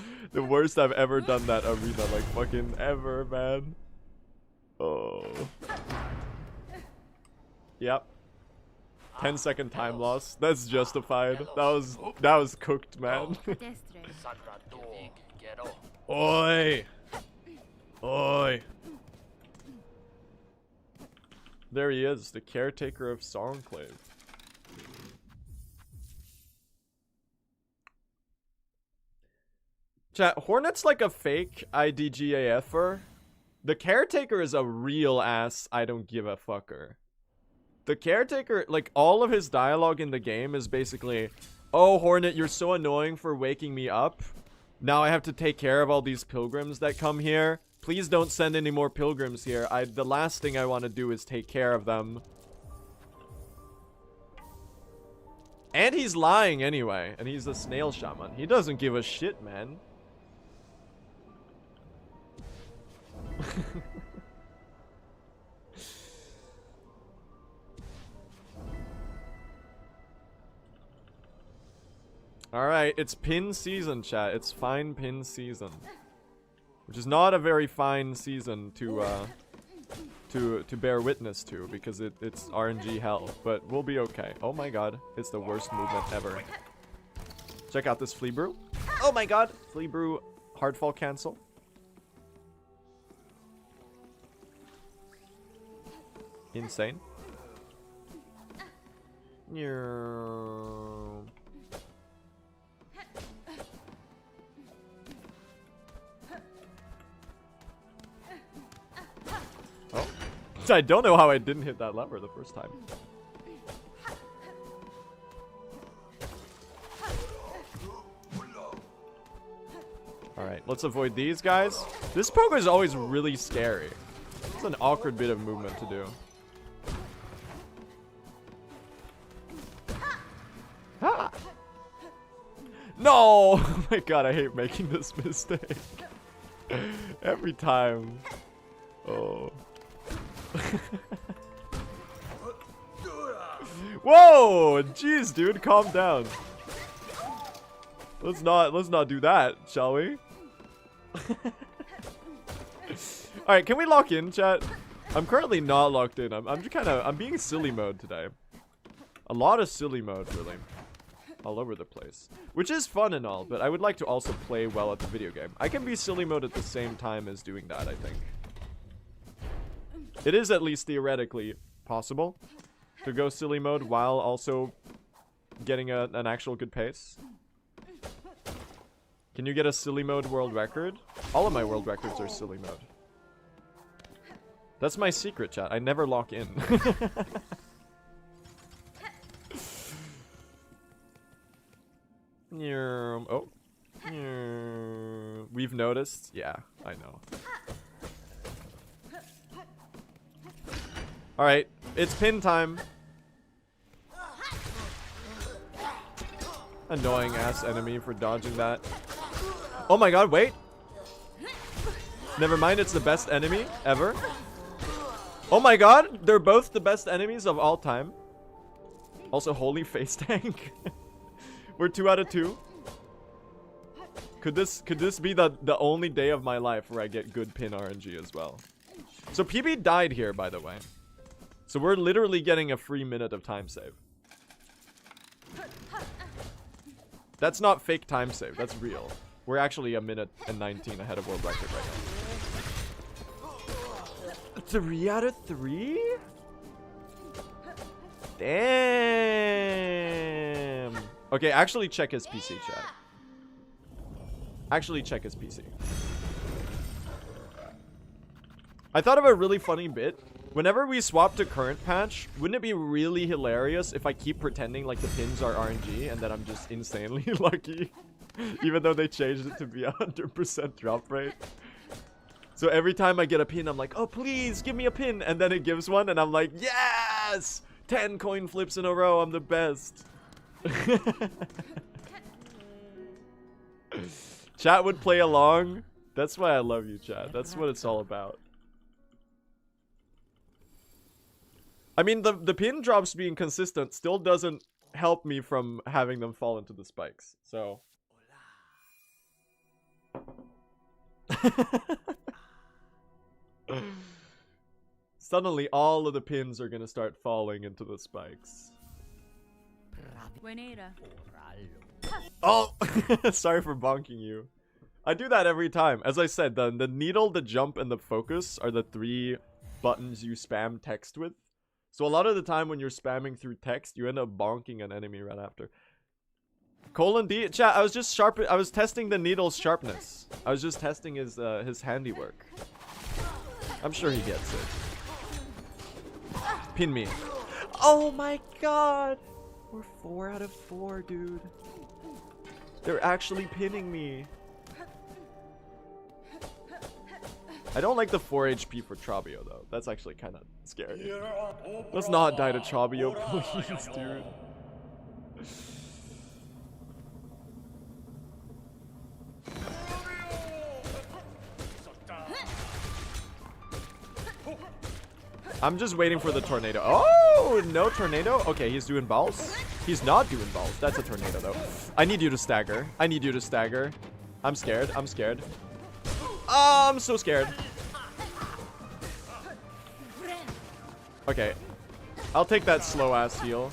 I've ever done that arena, like fucking ever, man. Oh. Yep. 10-second time loss. That's justified. That was cooked, man. Oi! Oi! There he is, the caretaker of Songclave. Chat, Hornet's like a fake IDGAFer. The caretaker is a real ass I don't give a fucker. The caretaker, like, all of his dialogue in the game is basically, oh, Hornet, you're so annoying for waking me up. Now I have to take care of all these pilgrims that come here. Please don't send any more pilgrims here. The last thing I want to do is take care of them. And he's lying anyway. And he's a snail shaman. He doesn't give a shit, man. Alright, it's pin season, chat. It's fine pin season. Which is not a very fine season to bear witness to, because it's RNG hell. But we'll be okay. Oh my god, it's the worst movement ever. Check out this Flea Brew. Oh my god! Flea Brew hardfall cancel. Insane. Yeah. Oh. I don't know how I didn't hit that lever the first time. Alright, let's avoid these guys. This poke is always really scary. It's an awkward bit of movement to do. Ah! No! Oh my god, I hate making this mistake. Every time. Oh. Whoa! Jeez, dude, calm down. Let's not do that, shall we? Alright, can we lock in, chat? I'm currently not locked in. I'm being silly mode today. A lot of silly mode, really. All over the place. Which is fun and all, but I would like to also play well at the video game. I can be silly mode at the same time as doing that, I think. It is at least theoretically possible to go silly mode while also getting an actual good pace. Can you get a silly mode world record? All of my world records are silly mode. That's my secret, chat. I never lock in. Oh. We've noticed. Yeah, I know. Alright, it's pin time. Annoying ass enemy for dodging that. Oh my god, wait. Never mind, it's the best enemy ever. Oh my god, they're both the best enemies of all time. Also, holy face tank. We're 2 out of 2. Could this be the only day of my life where I get good pin RNG as well? So PB died here, by the way. So we're literally getting a free minute of time save. That's not fake time save, that's real. We're actually a minute and 19 ahead of world record right now. 3 out of 3? Damn. Okay, actually check his PC, chat. Actually check his PC. I thought of a really funny bit. Whenever we swap to current patch, wouldn't it be really hilarious if I keep pretending like the pins are RNG and that I'm just insanely lucky? Even though they changed it to be 100% drop rate. So every time I get a pin, I'm like, oh please, give me a pin. And then it gives one and I'm like, yes! 10 coin flips in a row, I'm the best. Chat would play along. That's why I love you, chat. That's what it's all about. I mean, the pin drops being consistent still doesn't help me from having them fall into the spikes. So. Suddenly, all of the pins are going to start falling into the spikes. Oh! Sorry for bonking you. I do that every time. As I said, the needle, the jump, and the focus are the 3 buttons you spam text with. So a lot of the time when you're spamming through text, you end up bonking an enemy right after. Colon D, chat, I was just I was testing the needle's sharpness. I was just testing his handiwork. I'm sure he gets it. Pin me. Oh my god! We're 4 out of 4, dude. They're actually pinning me. I don't like the 4 HP for Trabio, though. That's actually kind of scary. Let's not die to Trabio, please, dude. I'm just waiting for the tornado. Oh, no tornado? Okay, he's doing balls. He's not doing balls. That's a tornado, though. I need you to stagger. I need you to stagger. I'm scared. I'm scared. I'm so scared. Okay. I'll take that slow-ass heal.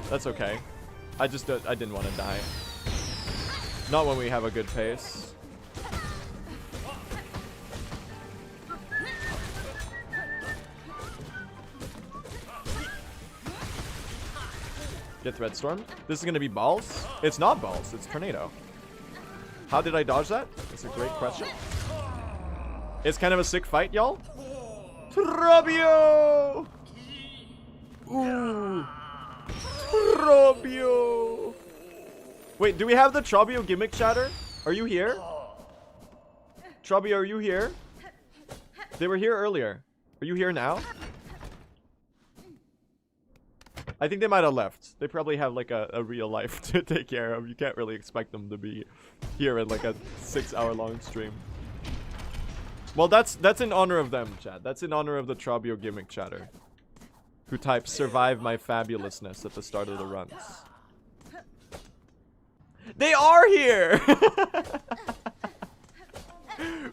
That's okay. I didn't want to die. Not when we have a good pace. Get Threadstorm. This is going to be balls? It's not balls. It's tornado. How did I dodge that? That's a great question. It's kind of a sick fight, y'all. Trabio! Ooh. Trabio! Wait, do we have the Trabio gimmick chatter? Are you here? Trabio, are you here? They were here earlier. Are you here now? I think they might have left. They probably have like a real life to take care of. You can't really expect them to be here in like a 6-hour long stream. Well, that's in honor of them, chat. That's in honor of the Trobio gimmick chatter, who types "survive my fabulousness" at the start of the runs. They are here!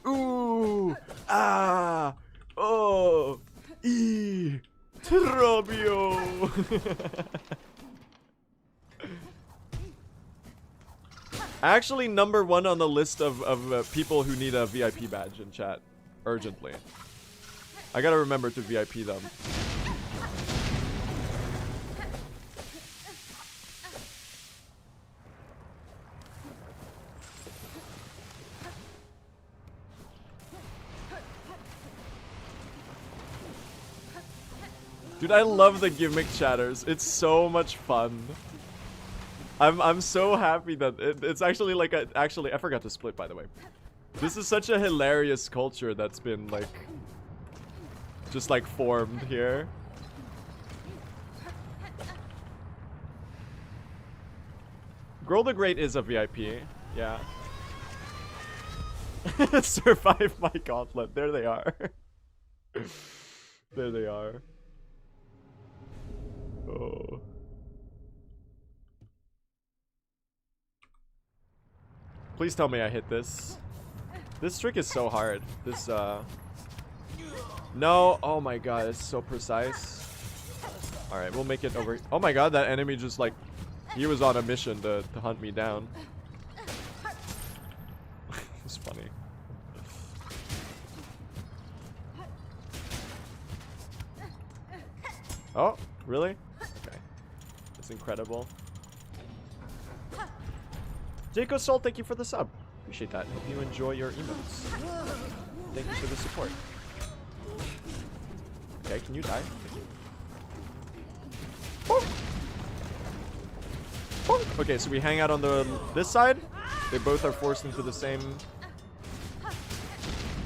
Ooh! Ah! Oh! Trobio! Actually, #1 on the list of people who need a VIP badge in chat. Urgently. I gotta remember to VIP them. Dude, I love the gimmick chatters. It's so much fun. I'm so happy that it's actually like actually I forgot to split, by the way. This is such a hilarious culture that's been like just like formed here. Girl the Great is a VIP. Yeah. Survive my gauntlet. There they are. There they are. Oh. Please tell me I hit this. This trick is so hard. This, No! Oh my god, it's so precise. Alright, we'll make it over. Oh my god, that enemy just like... He was on a mission to hunt me down. It's funny. Oh, really? Okay. That's incredible. Jaco Soul, thank you for the sub. Appreciate that. Hope you enjoy your emotes. Thank you for the support. Okay, can you die? Oh. Oh. Okay, so we hang out on this side. They both are forced into the same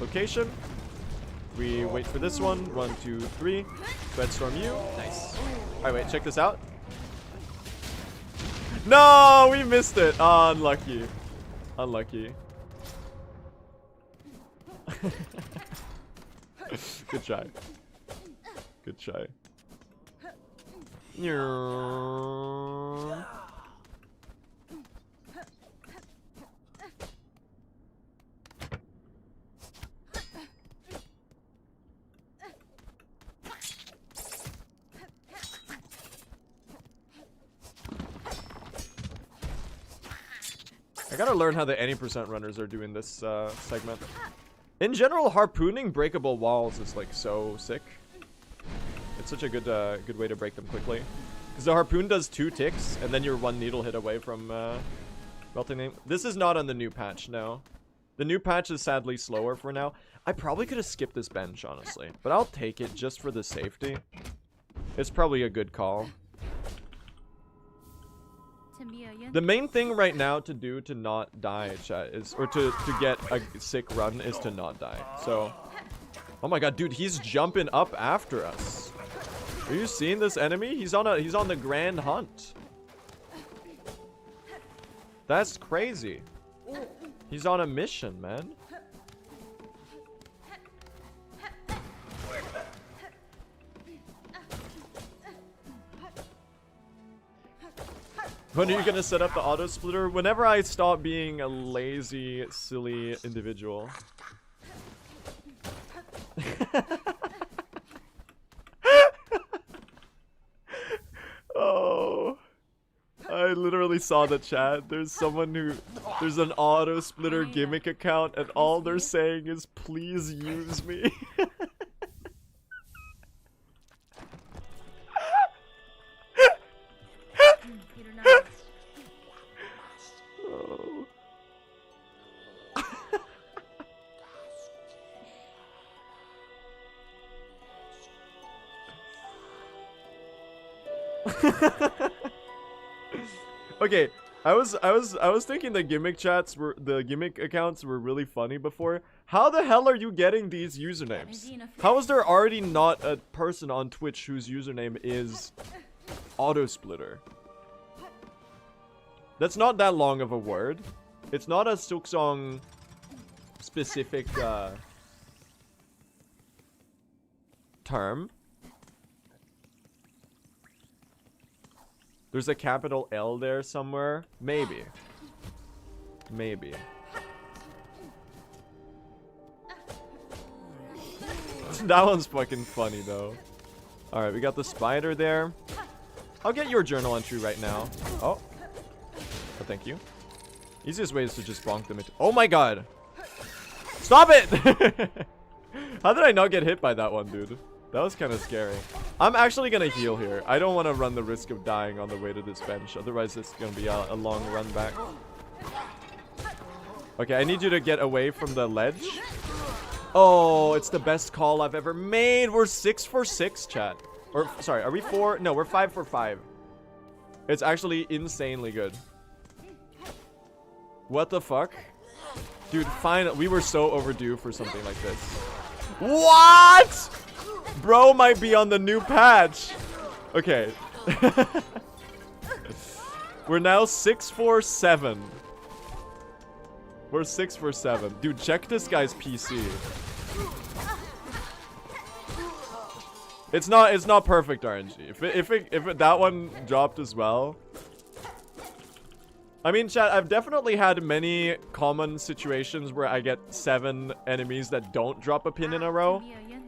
location. We wait for this one. 1, 2, 3. Threadstorm you. Nice. Alright, wait, check this out. No, we missed it. Oh, unlucky. Unlucky. Good try. Good try. I gotta learn how the any % runners are doing this segment. In general, harpooning breakable walls is like so sick. It's such a good way to break them quickly. Because the harpoon does 2 ticks, and then you're 1 needle hit away from melting them. This is not on the new patch, no. The new patch is sadly slower for now. I probably could have skipped this bench, honestly. But I'll take it just for the safety. It's probably a good call. The main thing right now to do to not die, chat, is, or to get a sick run is to not die. So, oh my god, dude, he's jumping up after us. Are you seeing this enemy? He's on the grand hunt. That's crazy. He's on a mission, man. When are you gonna set up the auto splitter? Whenever I stop being a lazy, silly individual. Oh, I literally saw the chat. There's someone there's an auto splitter gimmick account, and all they're saying is, "Please use me." Oh. Okay, I was thinking the gimmick accounts were really funny before. How the hell are you getting these usernames? How is there already not a person on Twitch whose username is Autosplitter? That's not that long of a word. It's not a Silksong specific term. There's a capital L there somewhere. Maybe. Maybe. That one's fucking funny though. Alright, we got the spider there. I'll get your journal entry right now. Oh. Oh, thank you. Easiest way is to just bonk them into— oh my god! Stop it! How did I not get hit by that one, dude? That was kind of scary. I'm actually gonna heal here. I don't want to run the risk of dying on the way to this bench. Otherwise, it's gonna be a long run back. Okay, I need you to get away from the ledge. Oh, it's the best call I've ever made. We're 6 for 6, chat. Or, sorry, are we 4? No, we're 5 for 5. It's actually insanely good. What the fuck? Dude, fine. We were so overdue for something like this. What? Bro might be on the new patch. Okay. We're now 6 for 7. We're 6 for 7. Dude, check this guy's PC. It's not perfect RNG. If that one dropped as well. I mean, chat, I've definitely had many common situations where I get 7 enemies that don't drop a pin in a row.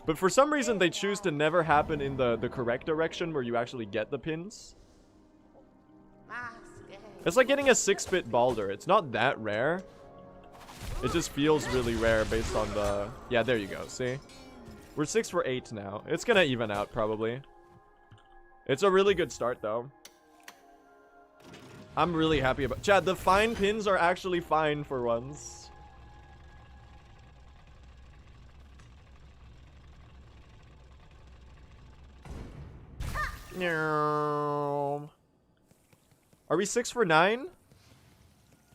But for some reason, they choose to never happen in the correct direction where you actually get the pins. It's like getting a 6-bit Balder. It's not that rare. It just feels really rare based on the... yeah, there you go. See? We're 6 for 8 now. It's gonna even out, probably. It's a really good start, though. I'm really happy about... Chad, the fine pins are actually fine for once. No. Are we 6 for 9?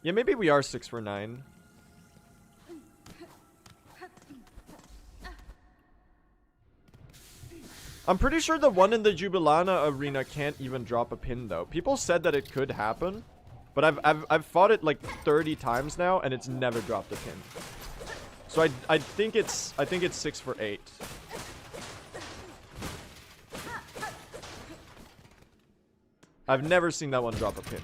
Yeah, maybe we are 6 for 9. I'm pretty sure the one in the Jubilana arena can't even drop a pin though. People said that it could happen, but I've fought it like 30 times now and it's never dropped a pin. So I think it's 6 for 8. I've never seen that one drop a pin.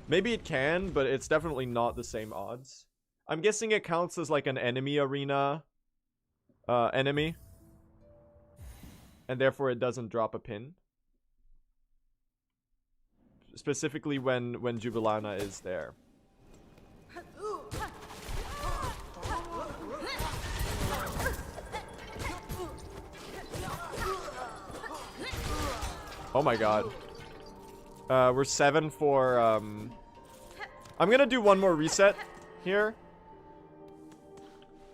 Maybe it can, but it's definitely not the same odds. I'm guessing it counts as like an enemy arena enemy. And therefore it doesn't drop a pin. Specifically when Jubilana is there. Oh my god. We're 7 for I'm gonna do one more reset here.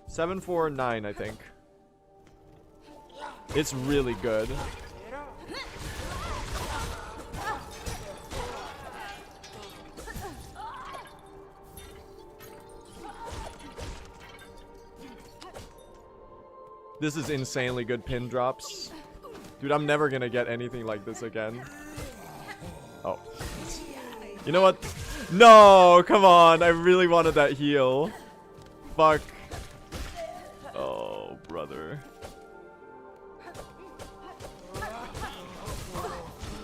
7 for 9, I think. It's really good. This is insanely good pin drops. Dude, I'm never gonna get anything like this again. Oh. You know what? No, come on. I really wanted that heal. Fuck. Oh, brother.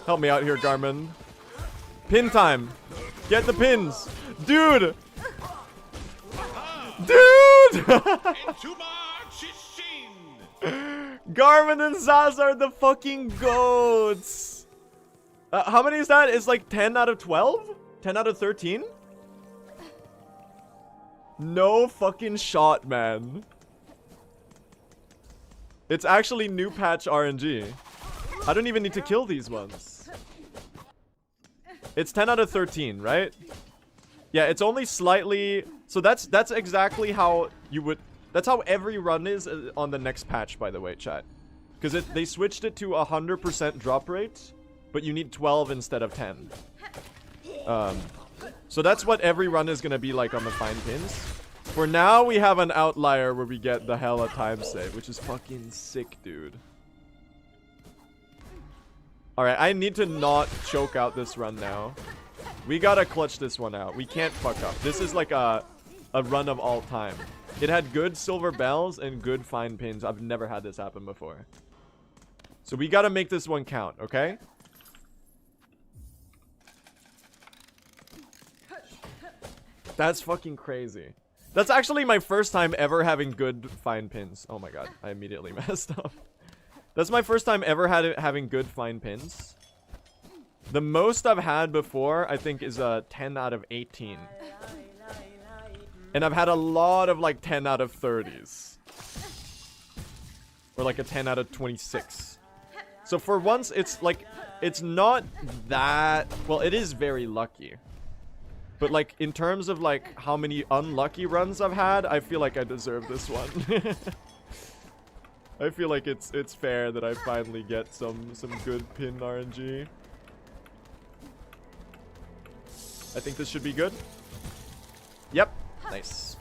Help me out here, Garmin. Pin time. Get the pins. Dude. Dude. Garmin and Zaz are the fucking goats. How many is that? It's like 10 out of 12? 10 out of 13? No fucking shot, man. It's actually new patch RNG. I don't even need to kill these ones. It's 10 out of 13, right? Yeah, it's only slightly... So that's exactly how you would... That's how every run is on the next patch, by the way, chat. Because they switched it to 100% drop rate, but you need 12 instead of 10. So that's what every run is going to be like on the fine pins. For now, we have an outlier where we get the hella time save, which is fucking sick, dude. Alright, I need to not choke out this run now. We gotta clutch this one out. We can't fuck up. This is like a run of all time. It had good silver bells and good fine pins. I've never had this happen before. So we gotta make this one count, okay? That's fucking crazy. That's actually my first time ever having good fine pins. Oh my god, I immediately messed up. That's my first time ever having good fine pins. The most I've had before, I think, is a 10 out of 18. And I've had a lot of like 10 out of 30s. Or like a 10 out of 26. So for once, it's like, it's not that, well, it is very lucky. But like, in terms of like how many unlucky runs I've had, I feel like I deserve this one. I feel like it's fair that I finally get some good pin RNG. I think this should be good. Yep. Nice.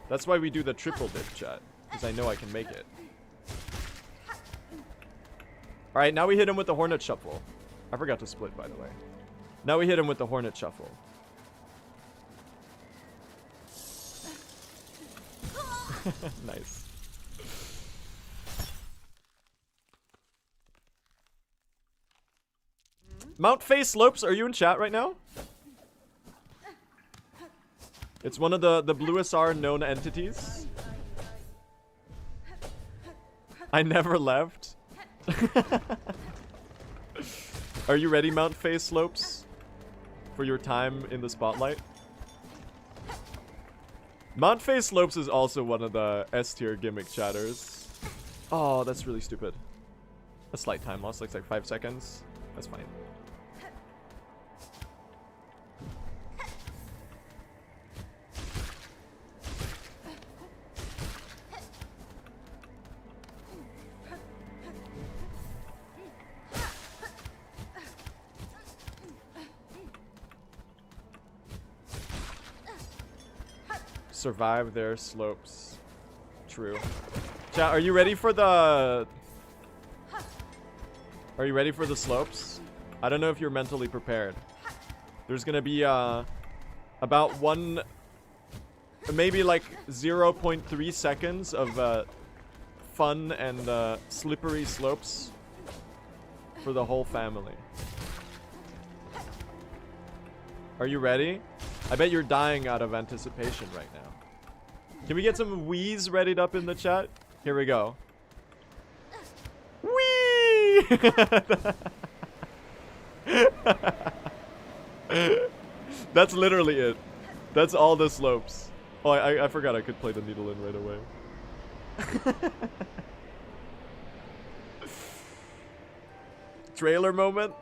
That's why we do the triple dip, chat. Because I know I can make it. Alright, now we hit him with the Hornet Shuffle. I forgot to split, by the way. Now we hit him with the Hornet Shuffle. Nice. Mount Face Slopes, are you in chat right now? It's one of the Blue SR known entities. I never left. Are you ready, Mount Face Slopes? For your time in the spotlight? Mount Face Slopes is also one of the S tier gimmick chatters. Oh, that's really stupid. A slight time loss, like 5 seconds. That's fine. Survive their slopes. True. Chat, are you ready for the... Are you ready for the slopes? I don't know if you're mentally prepared. There's gonna be about maybe like 0.3 seconds of fun and slippery slopes for the whole family. Are you ready? I bet you're dying out of anticipation right now. Can we get some wheeze readied up in the chat? Here we go. Whee! That's literally it. That's all the slopes. Oh, I forgot I could play the needle in right away. Trailer moment.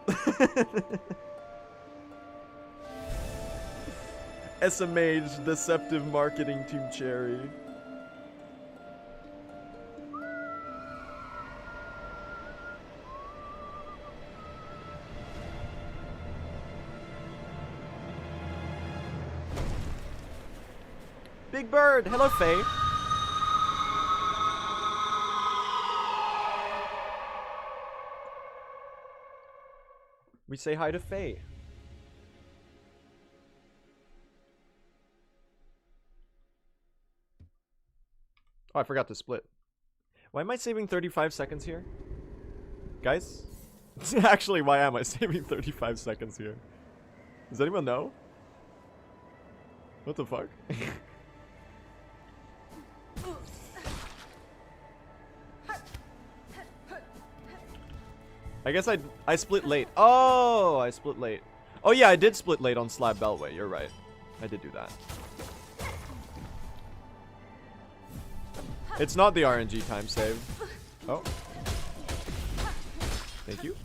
SMH, Deceptive Marketing Team Cherry. Big Bird, hello Faye. We say hi to Faye. Oh, I forgot to split. Why am I saving 35 seconds here? Guys? Actually, why am I saving 35 seconds here? Does anyone know? What the fuck? I guess I split late. Oh, I split late. Oh yeah, I did split late on Slab Beltway. You're right. I did do that. It's not the RNG time save. Oh. Thank you.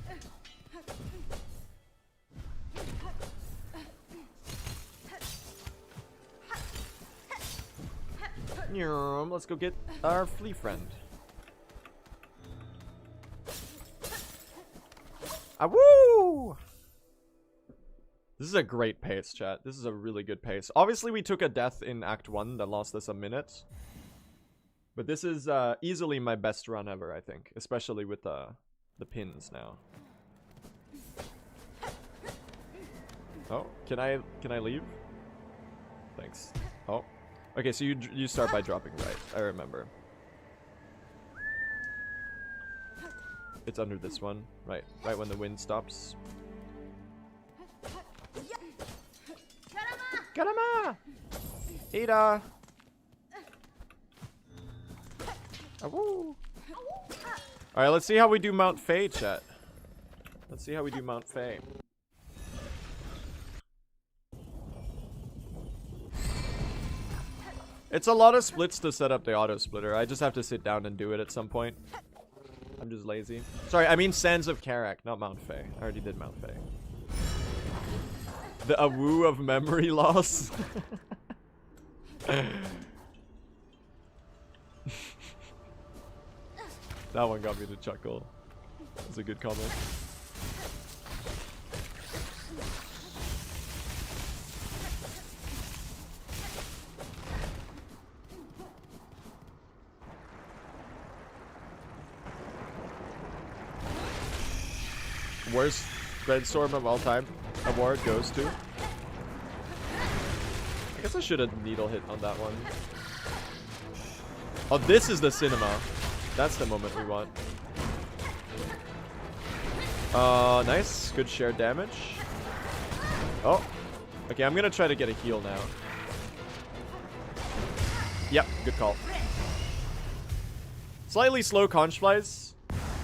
Let's go get our flea friend. Ah, woo! This is a great pace, chat. This is a really good pace. Obviously, we took a death in Act 1 that lost us a minute. But this is easily my best run ever, I think. Especially with the pins now. Oh, can I leave? Thanks. Oh. Okay, so you start by dropping right. I remember. It's under this one. Right when the wind stops. Garama! Ada! Awoo! Alright, let's see how we do Mount Faye, chat. Let's see how we do Mount Faye. It's a lot of splits to set up the auto splitter. I just have to sit down and do it at some point. I'm just lazy. Sorry, I mean Sands of Karak, not Mount Faye. I already did Mount Faye. The awoo of memory loss. That one got me to chuckle. That's a good comment. Worst Dreadstorm of all time award goes to. I guess I should have needle hit on that one. Oh, this is the cinema. That's the moment we want. Nice. Good shared damage. Oh. Okay, I'm gonna try to get a heal now. Yep, good call. Slightly slow conch flies.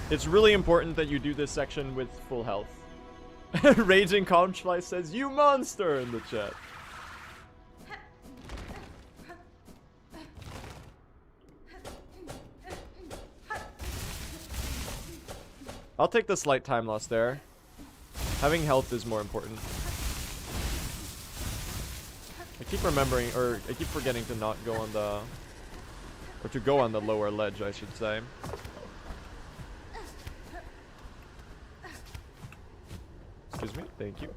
It's really important that you do this section with full health. Raging Conchfly says, "You monster!" in the chat. I'll take the slight time loss there. Having health is more important. I keep remembering, or I keep forgetting to not go on the... Or to go on the lower ledge, I should say. Excuse me, thank you.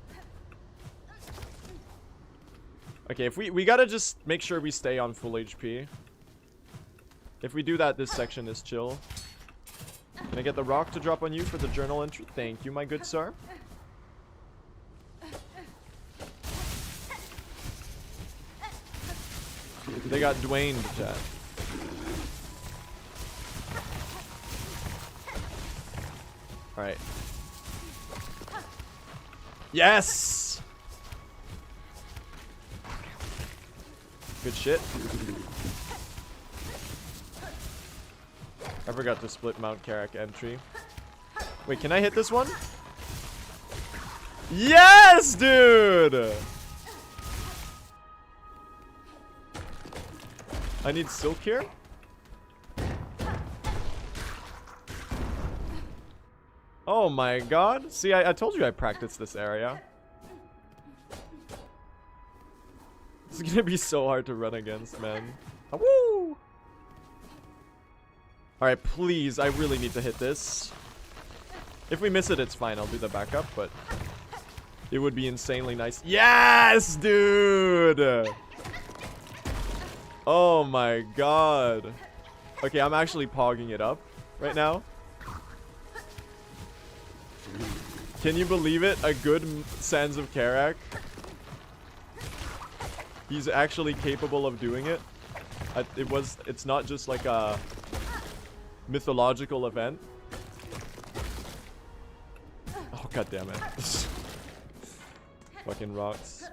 Okay, if we gotta just make sure we stay on full HP. If we do that, this section is chill. Can I get the rock to drop on you for the journal entry? Thank you, my good sir. They got Dwayne to chat. Alright. Yes! Good shit. I forgot to split Mount Karak entry. Wait, can I hit this one? Yes, dude! I need silk here. Oh my god. See, I told you I practiced this area. It's gonna be so hard to run against, man. Woo! Alright, please, I really need to hit this. If we miss it, it's fine. I'll do the backup, but it would be insanely nice. Yes, dude! Oh my god. Okay, I'm actually pogging it up right now. Can you believe it? A good Sands of Karak. He's actually capable of doing it. It's not just like a mythological event. Oh, god damn it. Fucking rocks.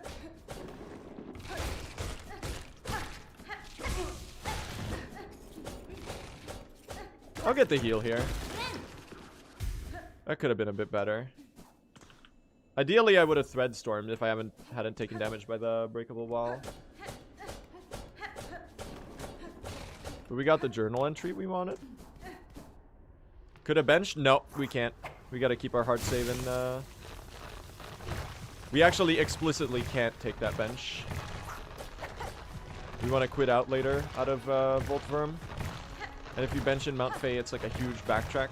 I'll get the heal here. That could have been a bit better. Ideally, I would have thread stormed if I hadn't taken damage by the breakable wall. But we got the journal entry we wanted. Could have benched? No, we can't. We gotta keep our hard save in. We actually explicitly can't take that bench. We want to quit out later out of Voltverm. And if you bench in Mount Faye, it's like a huge backtrack.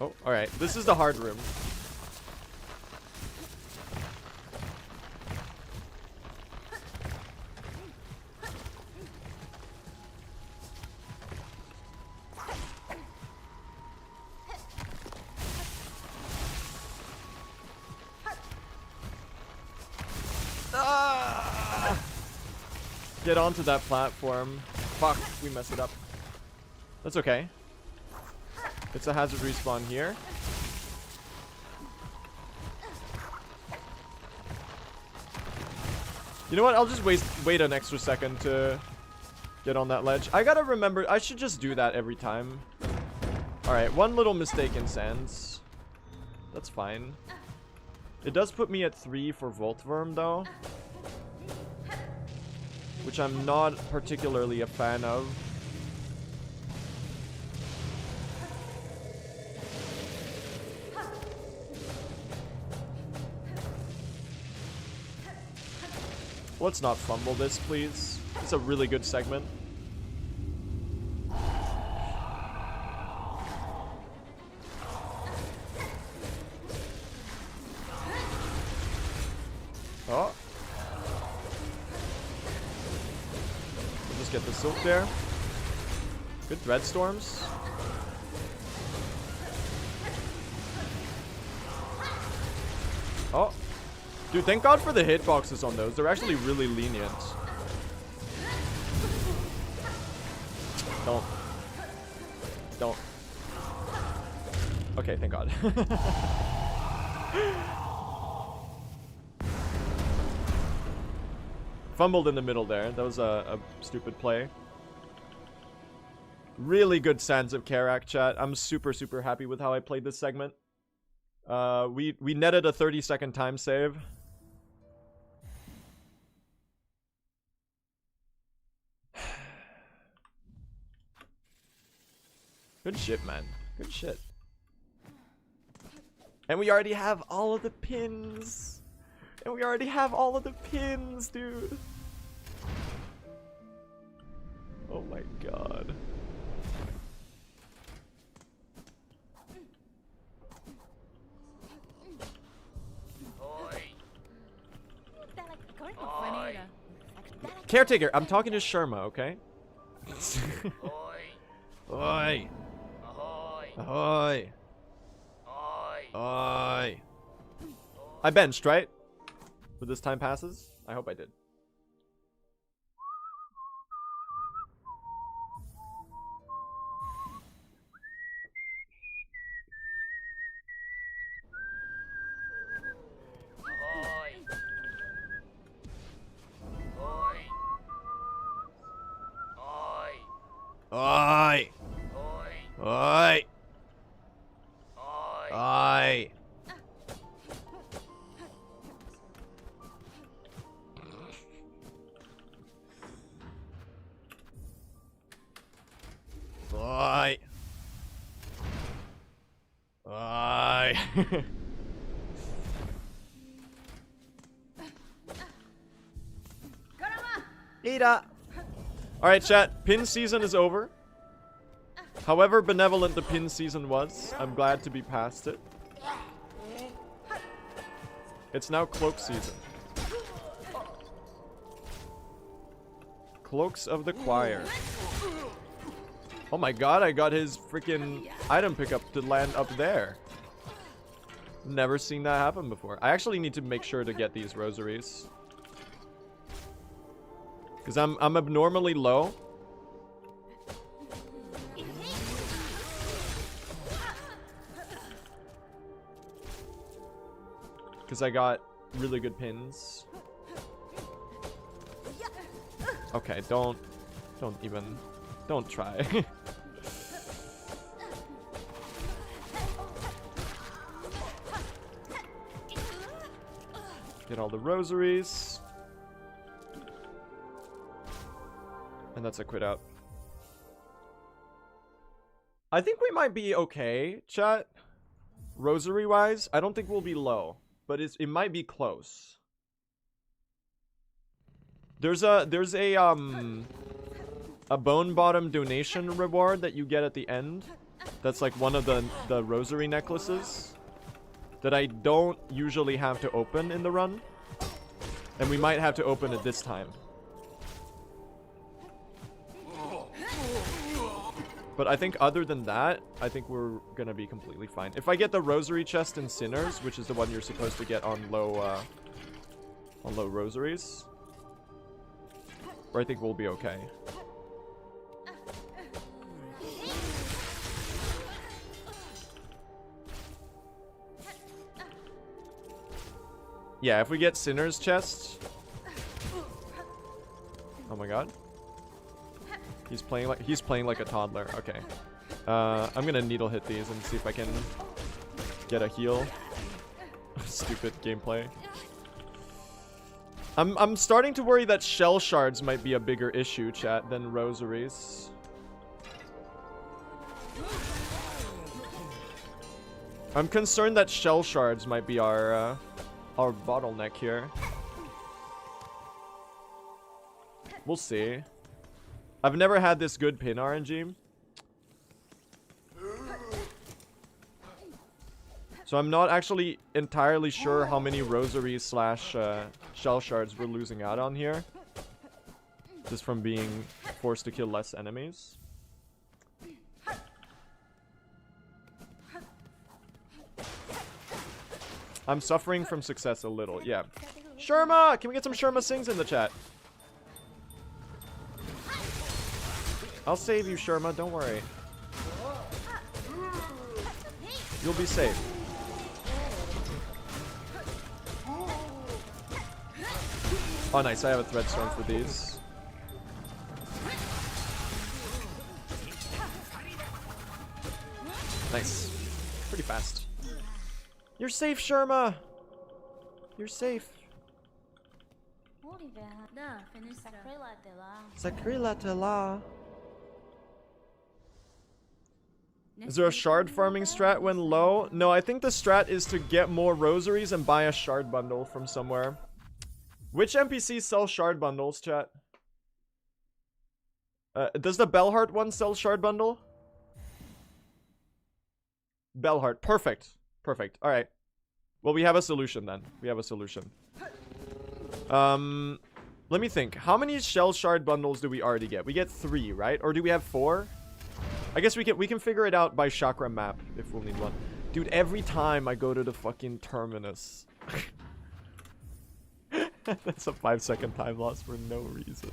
Oh, alright. This is the hard room. Ah! Get onto that platform. Fuck, we messed it up. That's okay. It's a hazard respawn here. You know what? I'll just wait an extra second to get on that ledge. I gotta remember, I should just do that every time. Alright, one little mistake in Sands. That's fine. It does put me at 3 for Voltworm though, which I'm not particularly a fan of. Let's not fumble this, please. It's a really good segment. Oh. We'll just get the Silk there. Good Dreadstorms. Oh. Dude, thank God for the hitboxes on those. They're actually really lenient. Don't. Okay, thank God. Fumbled in the middle there. That was a stupid play. Really good Sands of Karak, chat. I'm super, super happy with how I played this segment. We netted a 30-second time save. Good shit, man. Good shit. And we already have all of the pins. And we already have all of the pins, dude. Oh my god. Caretaker, I'm talking to Sharma, okay? Oi. Ahoy. Oi. I benched, right? But this time passes? I hope I did. Oi. Oi. Oi. Oi. Oi. Ida. Alright, chat. Pin season is over. However benevolent the pin season was, I'm glad to be past it. It's now cloak season. Cloaks of the Choir. Oh my god, I got his freaking item pickup to land up there. Never seen that happen before. I actually need to make sure to get these rosaries. Because I'm abnormally low. Because I got really good pins. Okay, don't try. Get all the rosaries. And that's a quit out. I think we might be okay, chat. Rosary wise, I don't think we'll be low, but it might be close. There's a bone bottom donation reward that you get at the end. That's like one of the rosary necklaces that I don't usually have to open in the run, and we might have to open it this time. But I think other than that, I think we're gonna be completely fine. If I get the rosary chest in Sinners, which is the one you're supposed to get on low rosaries, I think we'll be okay. Yeah, if we get Sinner's chest. Oh my god. He's playing like a toddler. Okay. I'm gonna needle hit these and see if I can get a heal. Stupid gameplay. I'm starting to worry that shell shards might be a bigger issue, chat, than rosaries. I'm concerned that shell shards might be our bottleneck here. We'll see. I've never had this good pin RNG. So I'm not actually entirely sure how many rosaries slash shell shards we're losing out on here. Just from being forced to kill less enemies. I'm suffering from success a little, yeah. Sherma! Can we get some Sherma sings in the chat? I'll save you, Sherma, don't worry. You'll be safe. Oh, nice. I have a thread storm for these. Nice. Pretty fast. You're safe, Sherma. You're safe. Sakrilatela. Is there a shard farming strat when low? No, I think the strat is to get more rosaries and buy a shard bundle from somewhere. Which NPCs sell shard bundles, chat? Does the Bellheart one sell shard bundle? Bellheart. Perfect. Perfect. Alright. Well, we have a solution then. We have a solution. Let me think. How many shell shard bundles do we already get? We get 3, right? Or do we have 4? I guess we can figure it out by chakra map if we'll need one. Dude, every time I go to the fucking terminus. That's a 5-second time loss for no reason.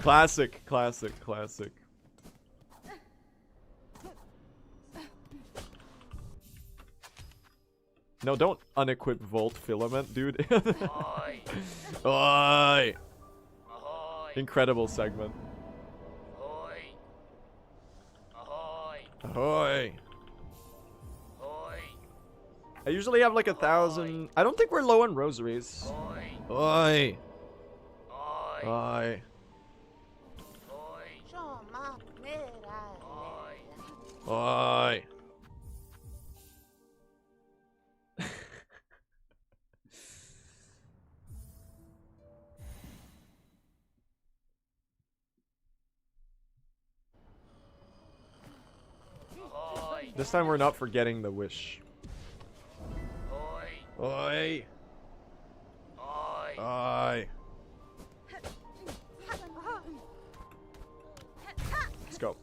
Classic, classic, classic. No, don't unequip Volt Filament, dude. Oi. Oi. Incredible segment. Ahoy. Ahoy. Ahoy. Ahoy. I usually have like 1,000. I don't think we're low on rosaries. Oi. Oi. Oi. Oi. Oi. This time we're not forgetting the wish. Oi. Oi. Oi. Oi. Let's go.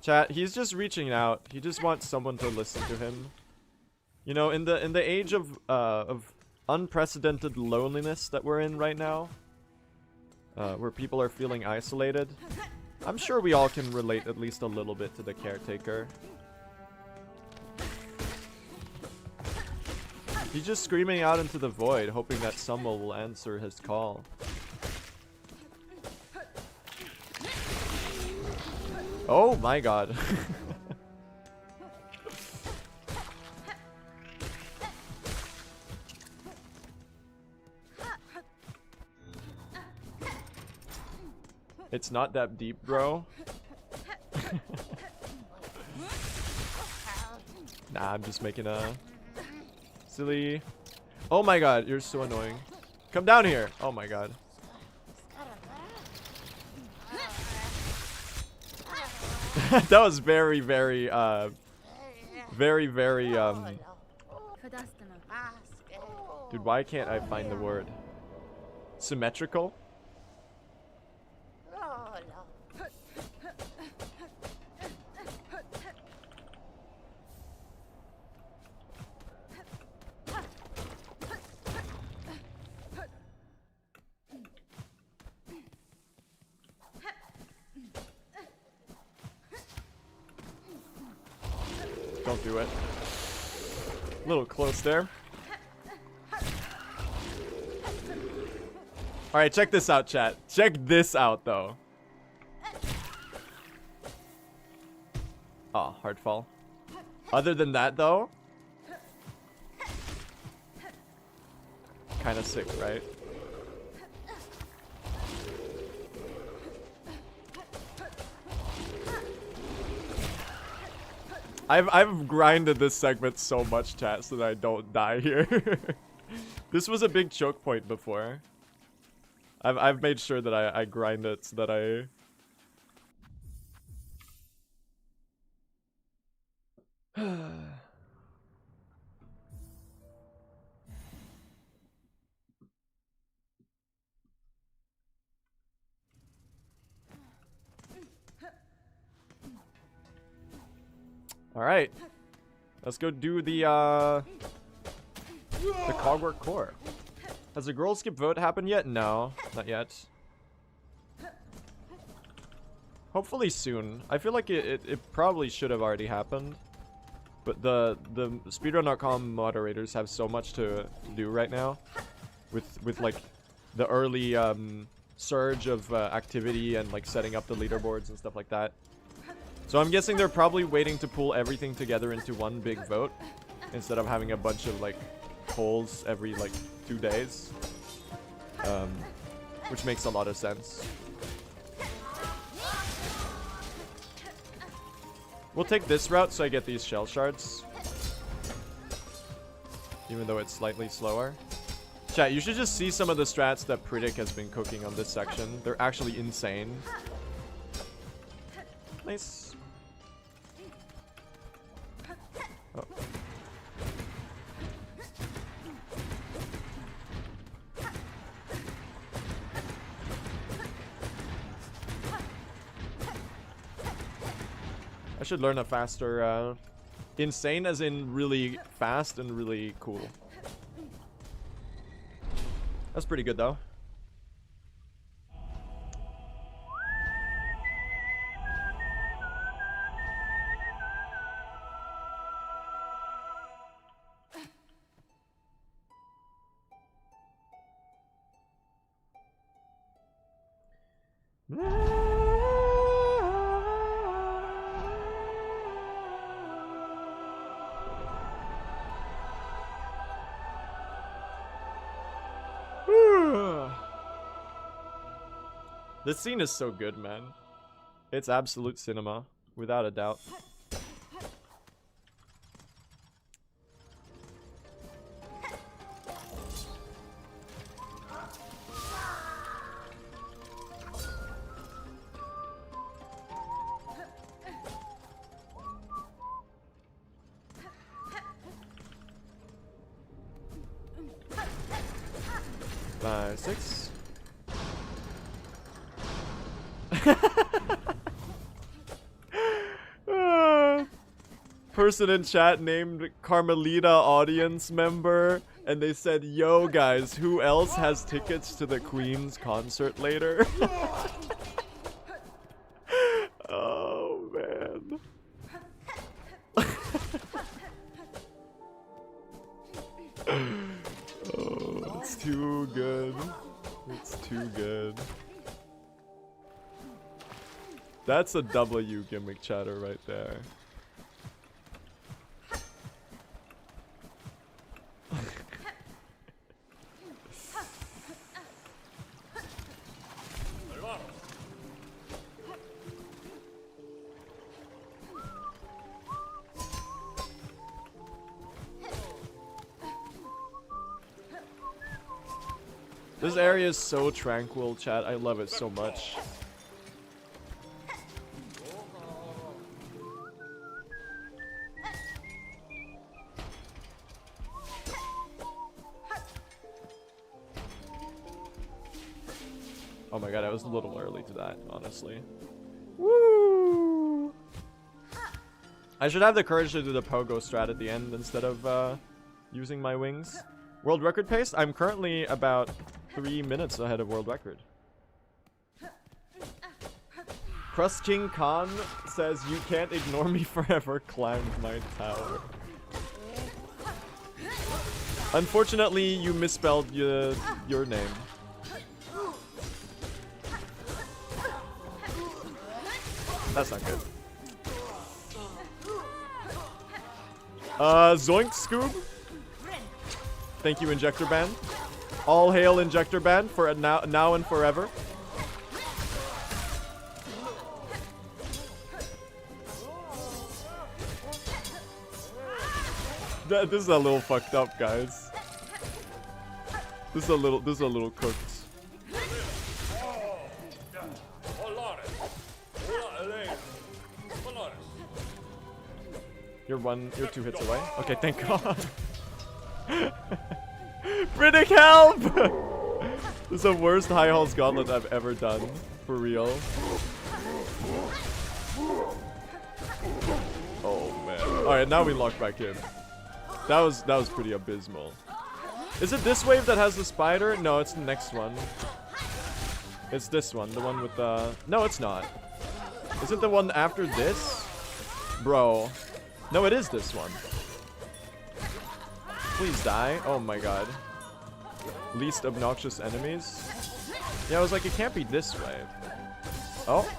Chat, he's just reaching out. He just wants someone to listen to him. You know, in the age of unprecedented loneliness that we're in right now, where people are feeling isolated, I'm sure we all can relate at least a little bit to the caretaker. He's just screaming out into the void, hoping that someone will answer his call. Oh my god. It's not that deep, bro. Nah, I'm just making a silly... Oh my god, you're so annoying. Come down here. Oh my god. That was very, very, Dude, why can't I find the word? Symmetrical? Don't do it. A little close there. Alright, check this out, chat. Check this out, though. Oh, hard fall. Other than that, though, kind of sick, right? I've grinded this segment so much, chat, so that I don't die here. This was a big choke point before. I've made sure that I grind it so that I... Alright. Let's go do the Cogwork Core. Has the girl skip vote happened yet? No, not yet. Hopefully soon. I feel like it probably should have already happened. But the speedrun.com moderators have so much to do right now. With like the early surge of activity and like setting up the leaderboards and stuff like that. So I'm guessing they're probably waiting to pull everything together into one big vote instead of having a bunch of like polls every like 2 days, which makes a lot of sense. We'll take this route so I get these shell shards, even though it's slightly slower. Chat, you should just see some of the strats that Pritick has been cooking on this section. They're actually insane. Nice. Oh. I should learn a faster, insane as in really fast and really cool. That's pretty good though. This scene is so good, man. It's absolute cinema, without a doubt. Five, six. Person in chat named Carmelita audience member, and they said, yo guys, who else has tickets to the Queen's concert later? Oh man. Oh, it's too good. It's too good. That's a W gimmick chatter right there. This area is so tranquil, chat. I love it so much. Oh my god, I was a little early to that, honestly. Woo! I should have the courage to do the pogo strat at the end instead of using my wings. World record pace? I'm currently about 3 minutes ahead of world record. Crust King Khan says, "You can't ignore me forever, climbed my tower." Unfortunately, you misspelled your name. That's not good. Zoink Scoob. Thank you, Injector Band. All hail Injector Band for now and forever. This is a little fucked up, guys. This is a little cooked. You're 2 hits away. Okay, thank God. Riddick, help! This is the worst High Halls Gauntlet I've ever done. For real. Oh man. Alright, now we lock back in. That was pretty abysmal. Is it this wave that has the spider? No, it's the next one. It's this one, the one with the... No, it's not. Is it the one after this? Bro. No, it is this one. Please die. Oh my god. Least obnoxious enemies. Yeah, I was like, it can't be this wave. Oh.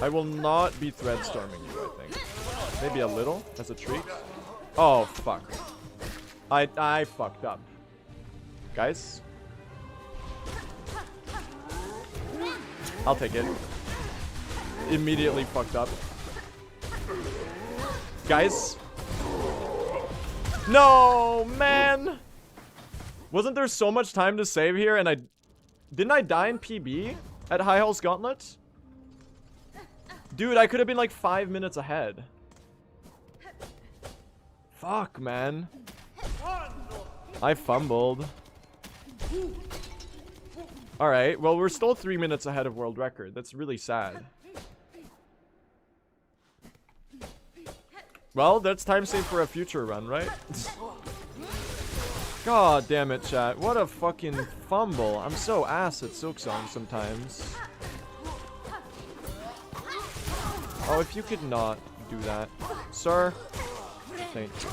I will not be thread storming you, I think. Maybe a little, as a treat. Oh, fuck. I fucked up. Guys? I'll take it. Immediately fucked up. Guys? No, man! Wasn't there so much time to save here and didn't I die in PB at High Halls Gauntlet? Dude, I could have been like 5 minutes ahead. Fuck, man. I fumbled. Alright, well, we're still 3 minutes ahead of world record. That's really sad. Well, that's time saved for a future run, right? God damn it, chat. What a fucking fumble. I'm so ass at Silksong sometimes. Oh, if you could not do that. Sir. Thank you.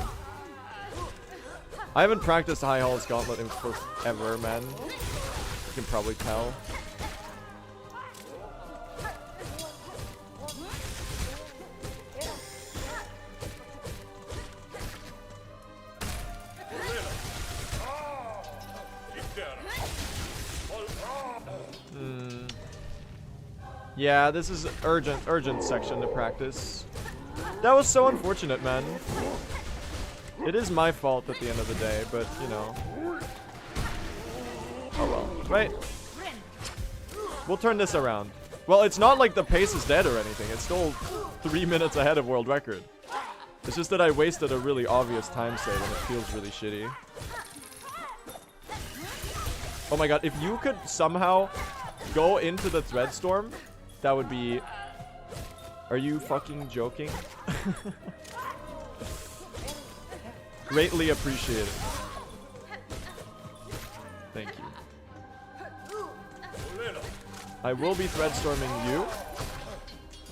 I haven't practiced High Halls Gauntlet in forever, man. You can probably tell. Yeah, this is urgent section to practice. That was so unfortunate, man. It is my fault at the end of the day, but, you know. Oh well, right? We'll turn this around. Well, it's not like the pace is dead or anything. It's still 3 minutes ahead of world record. It's just that I wasted a really obvious time save and it feels really shitty. Oh my god, if you could somehow go into the thread storm, that would be... Are you fucking joking? Greatly appreciated. Thank you. I will be thread storming you.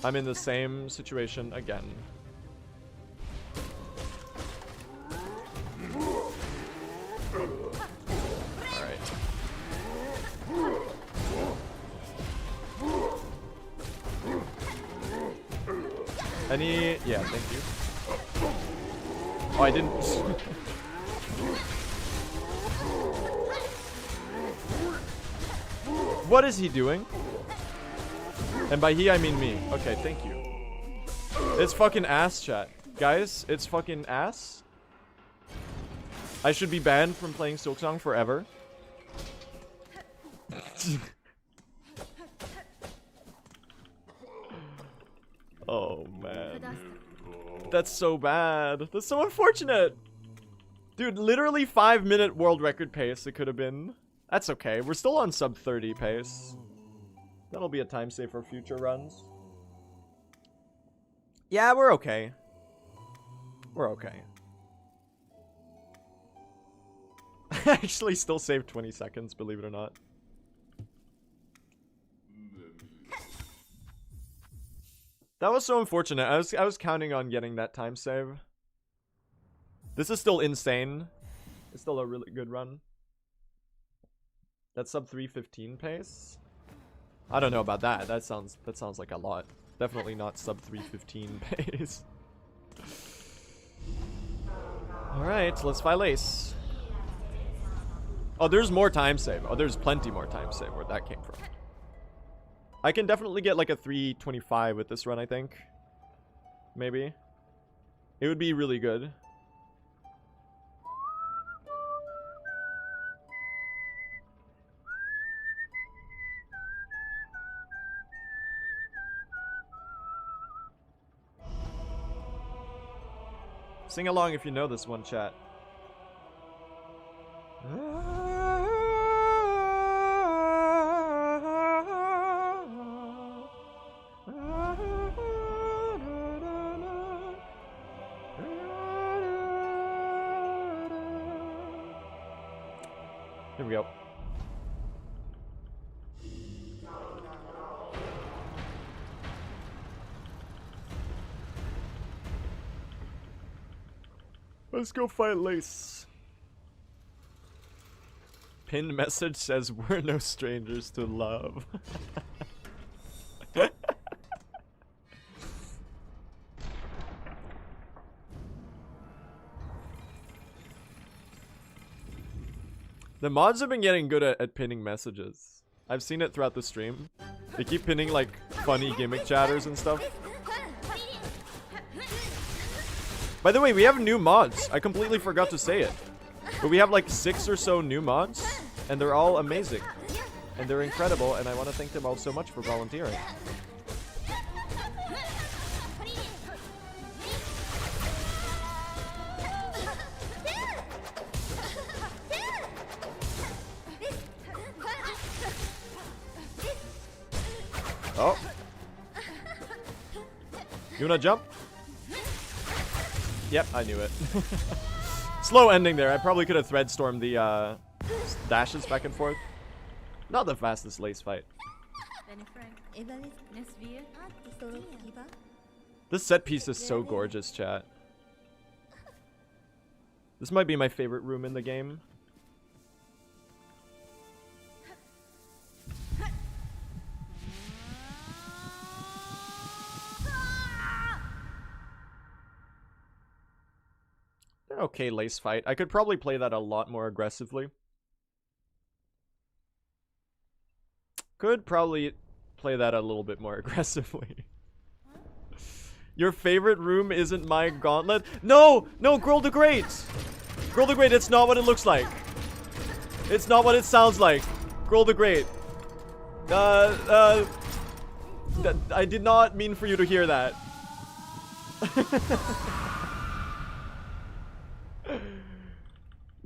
I'm in the same situation again. Alright. Any... Yeah, thank you. Oh, I didn't... What is he doing? And by he, I mean me. Okay, thank you. It's fucking ass, chat. Guys, it's fucking ass. I should be banned from playing Silksong forever. Oh, man. That's so bad. That's so unfortunate. Dude, literally 5-minute world record pace it could have been. That's okay. We're still on sub 30 pace. That'll be a time save for future runs. Yeah, we're okay. We're okay. I actually still saved 20 seconds, believe it or not. That was so unfortunate. I was counting on getting that time save. This is still insane. It's still a really good run. That's sub 315 pace. I don't know about that. That sounds like a lot. Definitely not sub 315 pace. Alright, let's file ace. Oh, there's more time save. Oh, there's plenty more time save where that came from. I can definitely get like a 325 with this run, I think. Maybe. It would be really good. Sing along if you know this one, chat. Here we go. Let's go fight Lace. Pinned message says we're no strangers to love. The mods have been getting good at pinning messages. I've seen it throughout the stream. They keep pinning like funny gimmick chatters and stuff. By the way, we have new mods. I completely forgot to say it. But we have like 6 or so new mods, and they're all amazing. And they're incredible, and I want to thank them all so much for volunteering. Oh. You wanna jump? Yep, I knew it. Slow ending there. I probably could have thread stormed the dashes back and forth. Not the fastest Lace fight. This set piece is so gorgeous, chat. This might be my favorite room in the game. Okay, Lace fight. I could probably play that a lot more aggressively. Could probably play that a little bit more aggressively. Your favorite room isn't my gauntlet? No! No, Girl the Great! Girl the Great, it's not what it looks like. It's not what it sounds like. Girl the Great. I did not mean for you to hear that.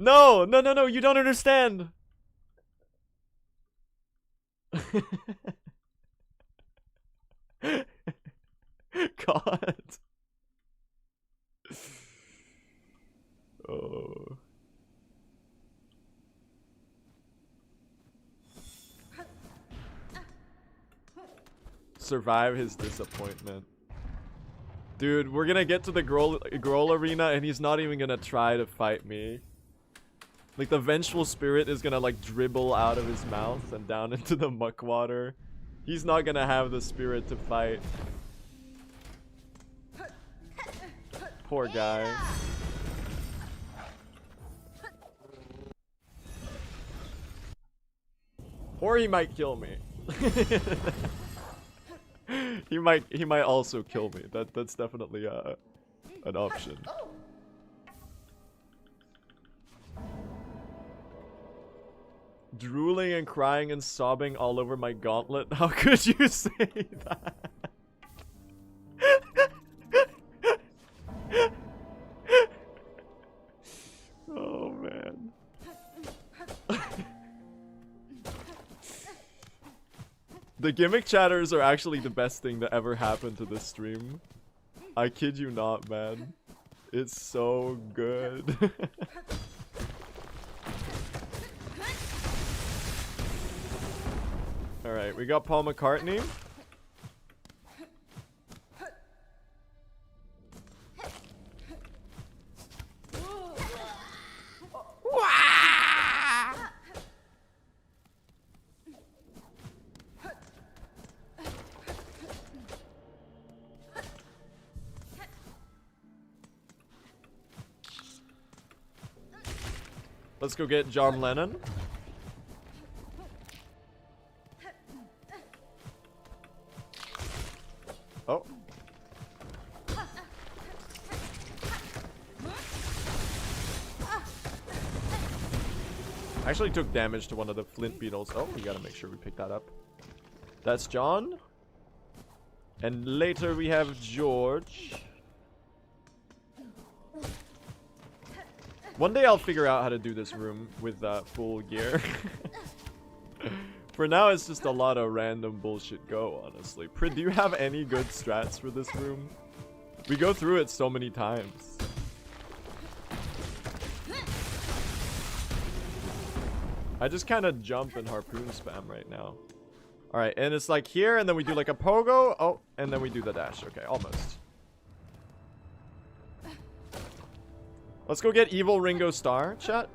No, no, no, no, you don't understand. God. Oh. Survive his disappointment. Dude, we're gonna get to the girl arena and he's not even gonna try to fight me. Like, the vengeful spirit is gonna, like, dribble out of his mouth and down into the muck water. He's not gonna have the spirit to fight. Poor guy. Or he might kill me. He might also kill me. That's definitely an option. Drooling and crying and sobbing all over my gauntlet. How could you say that? Oh man. The gimmick chatters are actually the best thing that ever happened to this stream. I kid you not, man. It's so good. Alright, we got Paul McCartney. Let's go get John Lennon. Oh. I actually took damage to one of the flint beetles. Oh, we gotta make sure we pick that up. That's John. And later we have George. One day I'll figure out how to do this room with full gear. For now, it's just a lot of random bullshit go, honestly. Prid, do you have any good strats for this room? We go through it so many times. I just kind of jump and harpoon spam right now. Alright, and it's like here, and then we do like a pogo. Oh, and then we do the dash. Okay, almost. Let's go get Evil Ringo Starr, chat.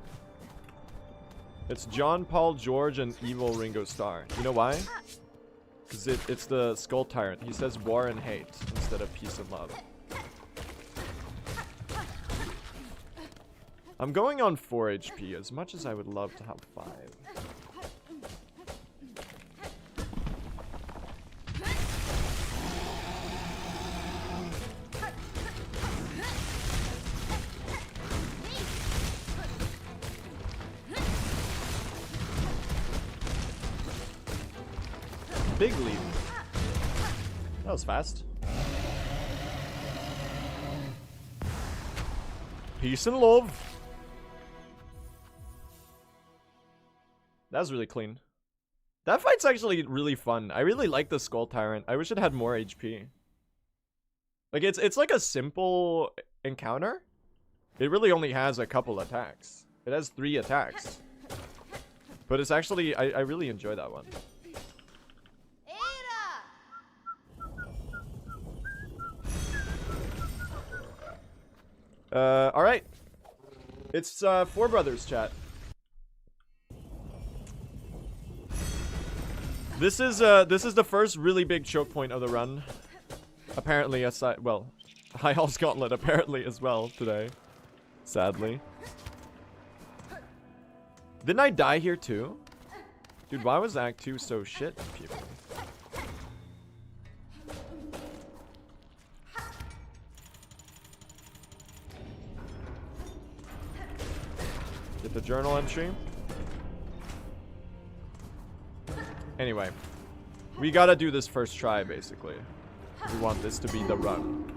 It's John, Paul, George, and Evil Ringo Starr. You know why? Because it's the Skull Tyrant. He says war and hate instead of peace and love. I'm going on 4 HP as much as I would love to have 5. Big lead. That was fast. Peace and love. That was really clean. That fight's actually really fun. I really like the Skull Tyrant. I wish it had more HP. Like it's like a simple encounter. It really only has a couple attacks. It has 3 attacks. But it's actually I really enjoy that one. Alright. It's 4 brothers, chat. This is the first really big choke point of the run. Apparently, aside, well, High Hall's Gauntlet apparently as well today. Sadly. Didn't I die here too? Dude, why was Act 2 so shit, people? Get the journal entry. Anyway, we gotta do this first try, basically. We want this to be the run.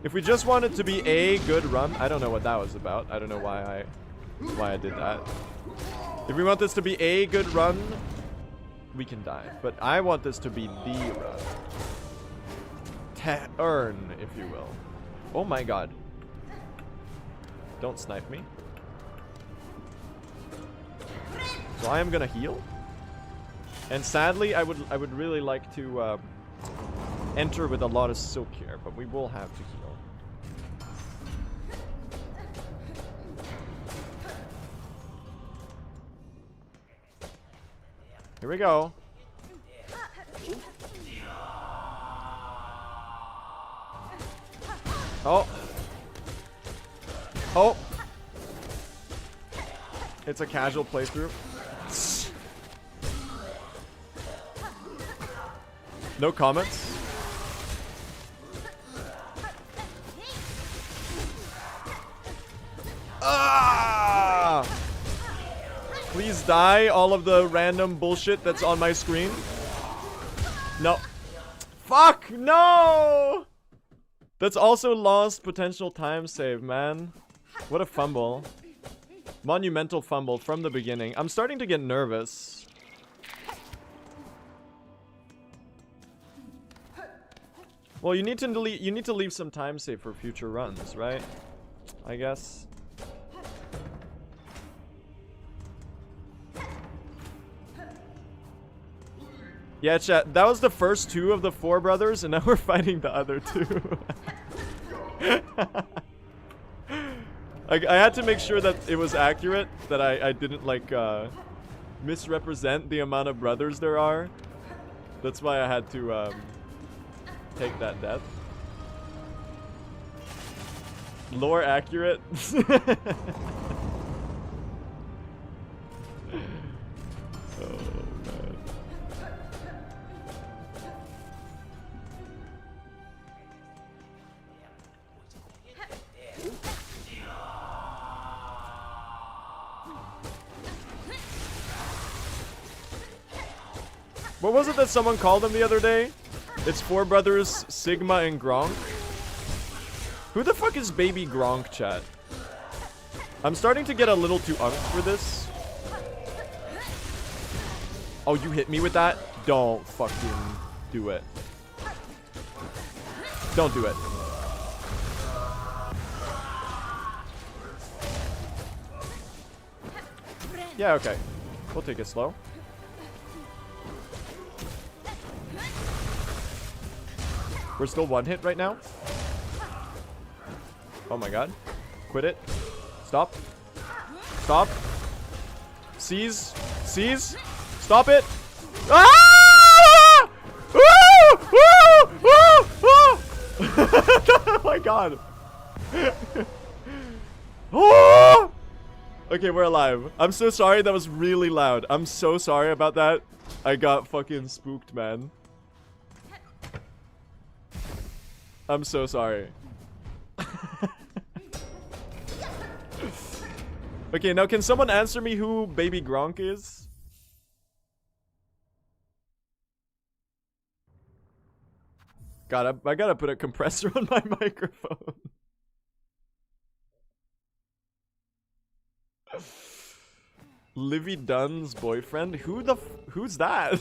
If we just want it to be a good run, I don't know what that was about. I don't know why I did that. If we want this to be a good run, we can die. But I want this to be the run. Earn, if you will. Oh my god. Don't snipe me. So I am gonna heal. And sadly, I would really like to enter with a lot of silk here, but we will have to heal. Here we go. Oh. Oh. It's a casual playthrough. No comments. Ah! Please die, all of the random bullshit that's on my screen. No. Fuck, no! That's also lost potential time save, man. What a fumble. Monumental fumble from the beginning. I'm starting to get nervous. Well, you need to leave some time save for future runs, right? I guess. Yeah, chat, that was the first 2 of the 4 brothers, and now we're fighting the other 2. I had to make sure that it was accurate, that I didn't, like, misrepresent the amount of brothers there are. That's why I had to, take that death. Lore accurate. What was it that someone called them the other day? It's four brothers, Sigma and Gronk. Who the fuck is Baby Gronk, chat? I'm starting to get a little too umped for this. Oh, you hit me with that? Don't fucking do it. Don't do it. Yeah, okay. We'll take it slow. We're still one hit right now. Oh my god. Quit it. Stop. Stop. Seize. Seize. Stop it. Ah! Woo! Woo! Woo! Woo! Oh my god. Oh! Okay, we're alive. I'm so sorry. That was really loud. I'm so sorry about that. I got fucking spooked, man. I'm so sorry. Okay, now can someone answer me who Baby Gronk is? I gotta put a compressor on my microphone. Livy Dunn's boyfriend? Who's that?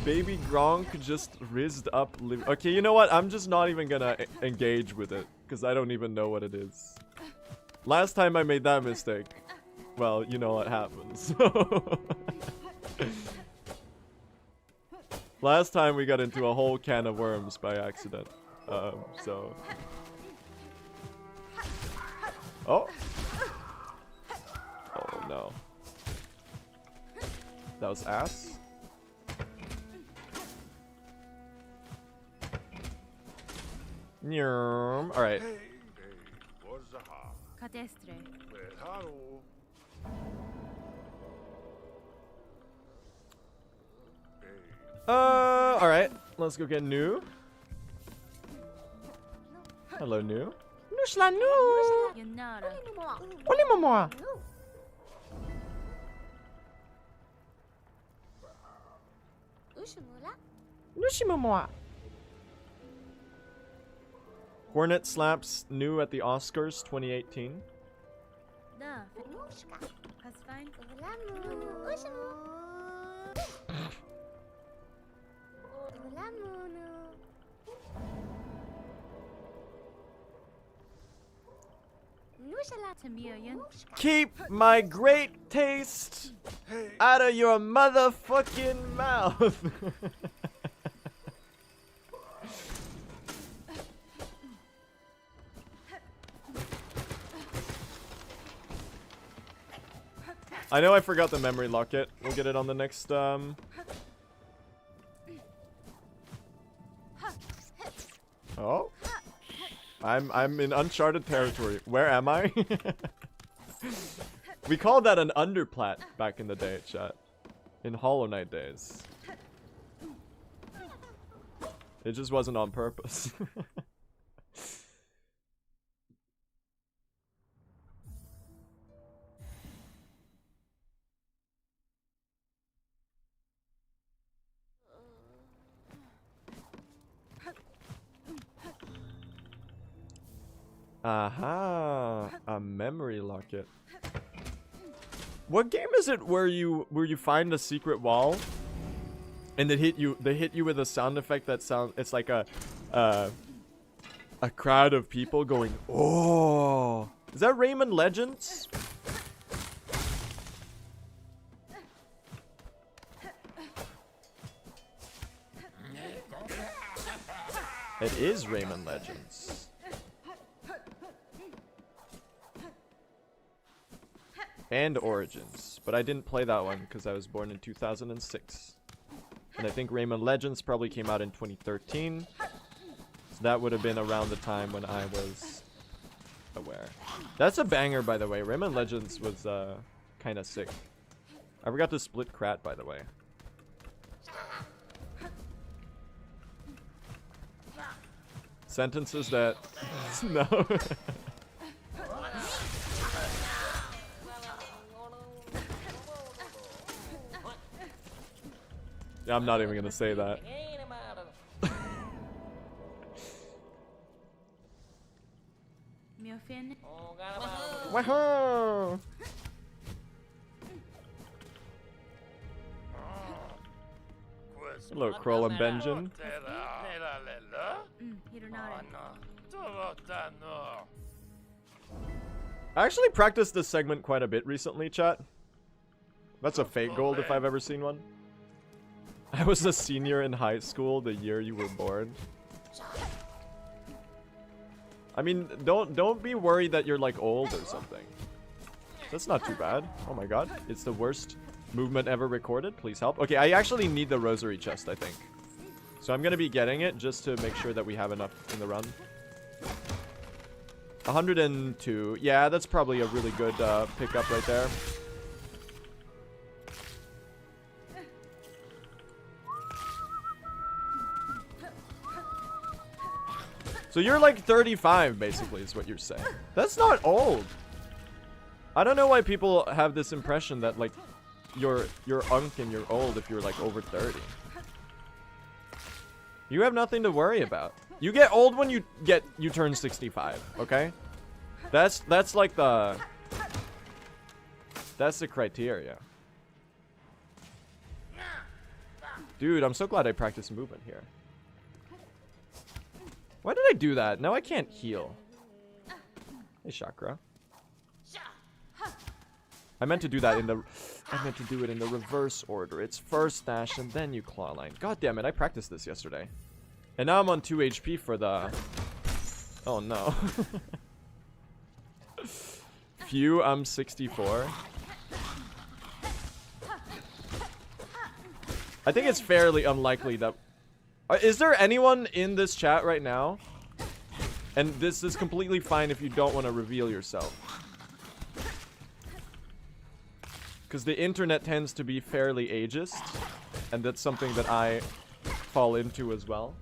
Baby Gronk just rizzed up Livy. Okay, you know what? I'm just not even gonna engage with it because I don't even know what it is. Last time I made that mistake, well, you know what happens. Last time we got into a whole can of worms by accident. So. Oh. Oh no. That was ass. Alright. Alright. Let's go get new. Hello, new. Nushla new. Oli mama. Nushimama. Hornet slaps new at the Oscars 2018. Keep my great taste out of your motherfucking mouth. I know I forgot the memory locket. We'll get it on the next Oh. I'm in uncharted territory. Where am I? We called that an underplat back in the day, chat. In Hollow Knight days. It just wasn't on purpose. Aha, a memory locket. What game is it where you find a secret wall and they hit you with a sound effect that sounds, it's like a crowd of people going, "Oh." Is that Rayman Legends? It is Rayman Legends. And Origins, but I didn't play that one because I was born in 2006. And I think Rayman Legends probably came out in 2013. So that would have been around the time when I was aware. That's a banger, by the way. Rayman Legends was kind of sick. I forgot to split Krat, by the way. Sentences that... no. Yeah, I'm not even gonna say that. Wahoo! Hello, Kroll and Benjamin. I actually practiced this segment quite a bit recently, chat. That's a fake gold if I've ever seen one. I was a senior in high school the year you were born. I mean, don't be worried that you're like old or something. That's not too bad. Oh my god, it's the worst movement ever recorded. Please help. Okay, I actually need the rosary chest, I think. So I'm gonna be getting it just to make sure that we have enough in the run. 102. Yeah, that's probably a really good pickup right there. So you're like 35, basically, is what you're saying. That's not old. I don't know why people have this impression that, like, you're unk and you're old if you're, like, over 30. You have nothing to worry about. You get old when you turn 65, okay? That's like the... That's the criteria. Dude, I'm so glad I practiced movement here. Why did I do that? Now I can't heal. Hey, Chakra. I meant to do that in the... I meant to do it in the reverse order. It's first dash and then you claw line. God damn it, I practiced this yesterday. And now I'm on 2 HP for the... Oh no. Phew, I'm 64. I think it's fairly unlikely that... Is there anyone in this chat right now? And this is completely fine if you don't want to reveal yourself. Because the internet tends to be fairly ageist. And that's something that I fall into as well.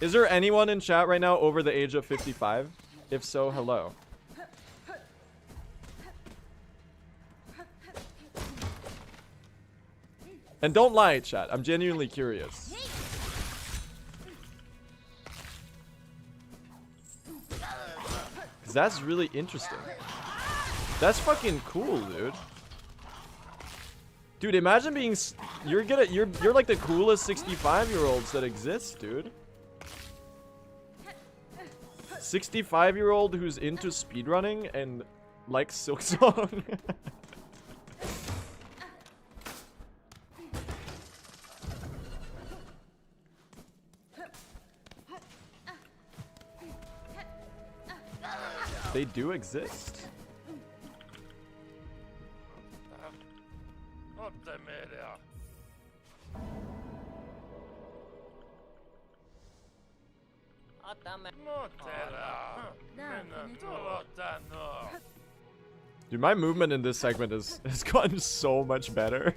Is there anyone in chat right now over the age of 55? If so, hello. And don't lie, chat. I'm genuinely curious. That's really interesting. That's fucking cool, dude. Dude, imagine being... You're like the coolest 65-year-olds that exist, dude. 65-year-old who's into speedrunning and likes Silksong. They do exist. Dude, my movement in this segment has gotten so much better.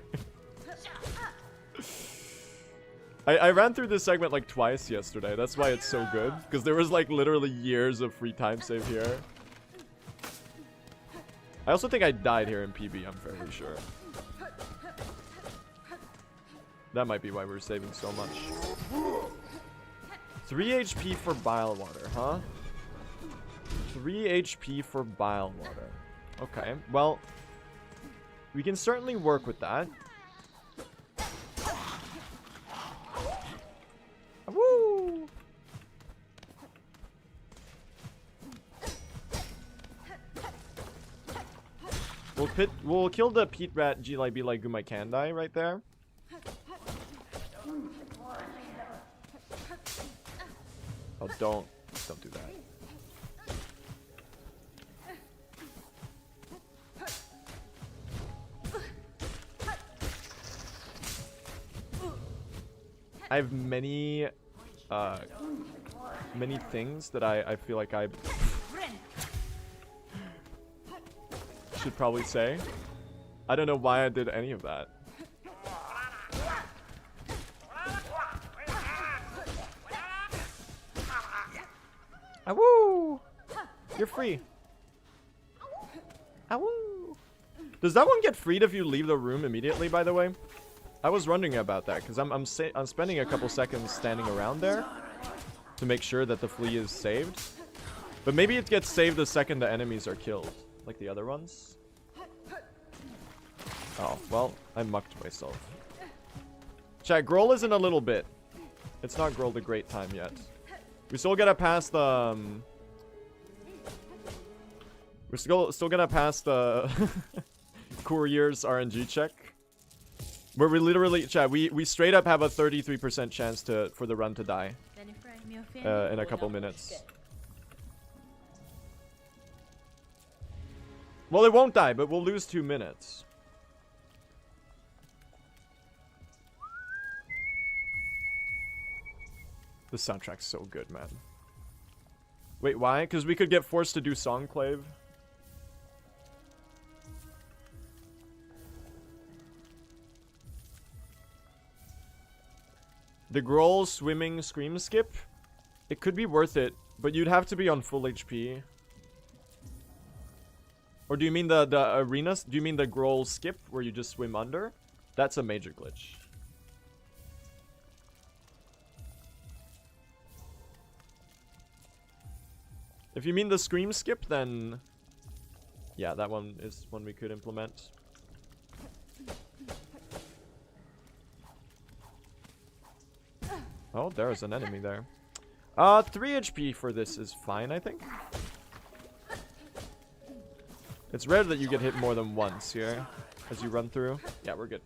I ran through this segment like twice yesterday. That's why it's so good. Because there was like literally years of free time save here. I also think I died here in PB, I'm fairly sure. That might be why we're saving so much. 3 HP for bile water, huh? 3 HP for bile water. Okay, well, we can certainly work with that. Woo! We'll kill the Pete Rat Gilai Bilai Gumai Kandai right there. Oh, don't do that. I have many things that I feel like I should probably say. I don't know why I did any of that. Awoo! You're free. Awoo! Does that one get freed if you leave the room immediately, by the way? I was wondering about that, because I'm spending a couple seconds standing around there to make sure that the flea is saved. But maybe it gets saved the second the enemies are killed, like the other ones. Oh, well, I mucked myself. Chat, Groll is in a little bit. It's not Groll the Great Time yet. We still gotta pass the... we're still gonna pass the... Courier's RNG check. Where we literally... Chat, we straight up have a 33% chance for the run to die. In a couple minutes. Well, it won't die, but we'll lose 2 minutes. The soundtrack's so good, man. Wait, why? Because we could get forced to do Songclave. The Groll swimming scream skip? It could be worth it, but you'd have to be on full HP. Or do you mean the arenas? Do you mean the Groll skip where you just swim under? That's a major glitch. If you mean the scream skip, then... yeah, that one is one we could implement. Oh, there's an enemy there. 3 HP for this is fine, I think. It's rare that you get hit more than once here as you run through. Yeah, we're good.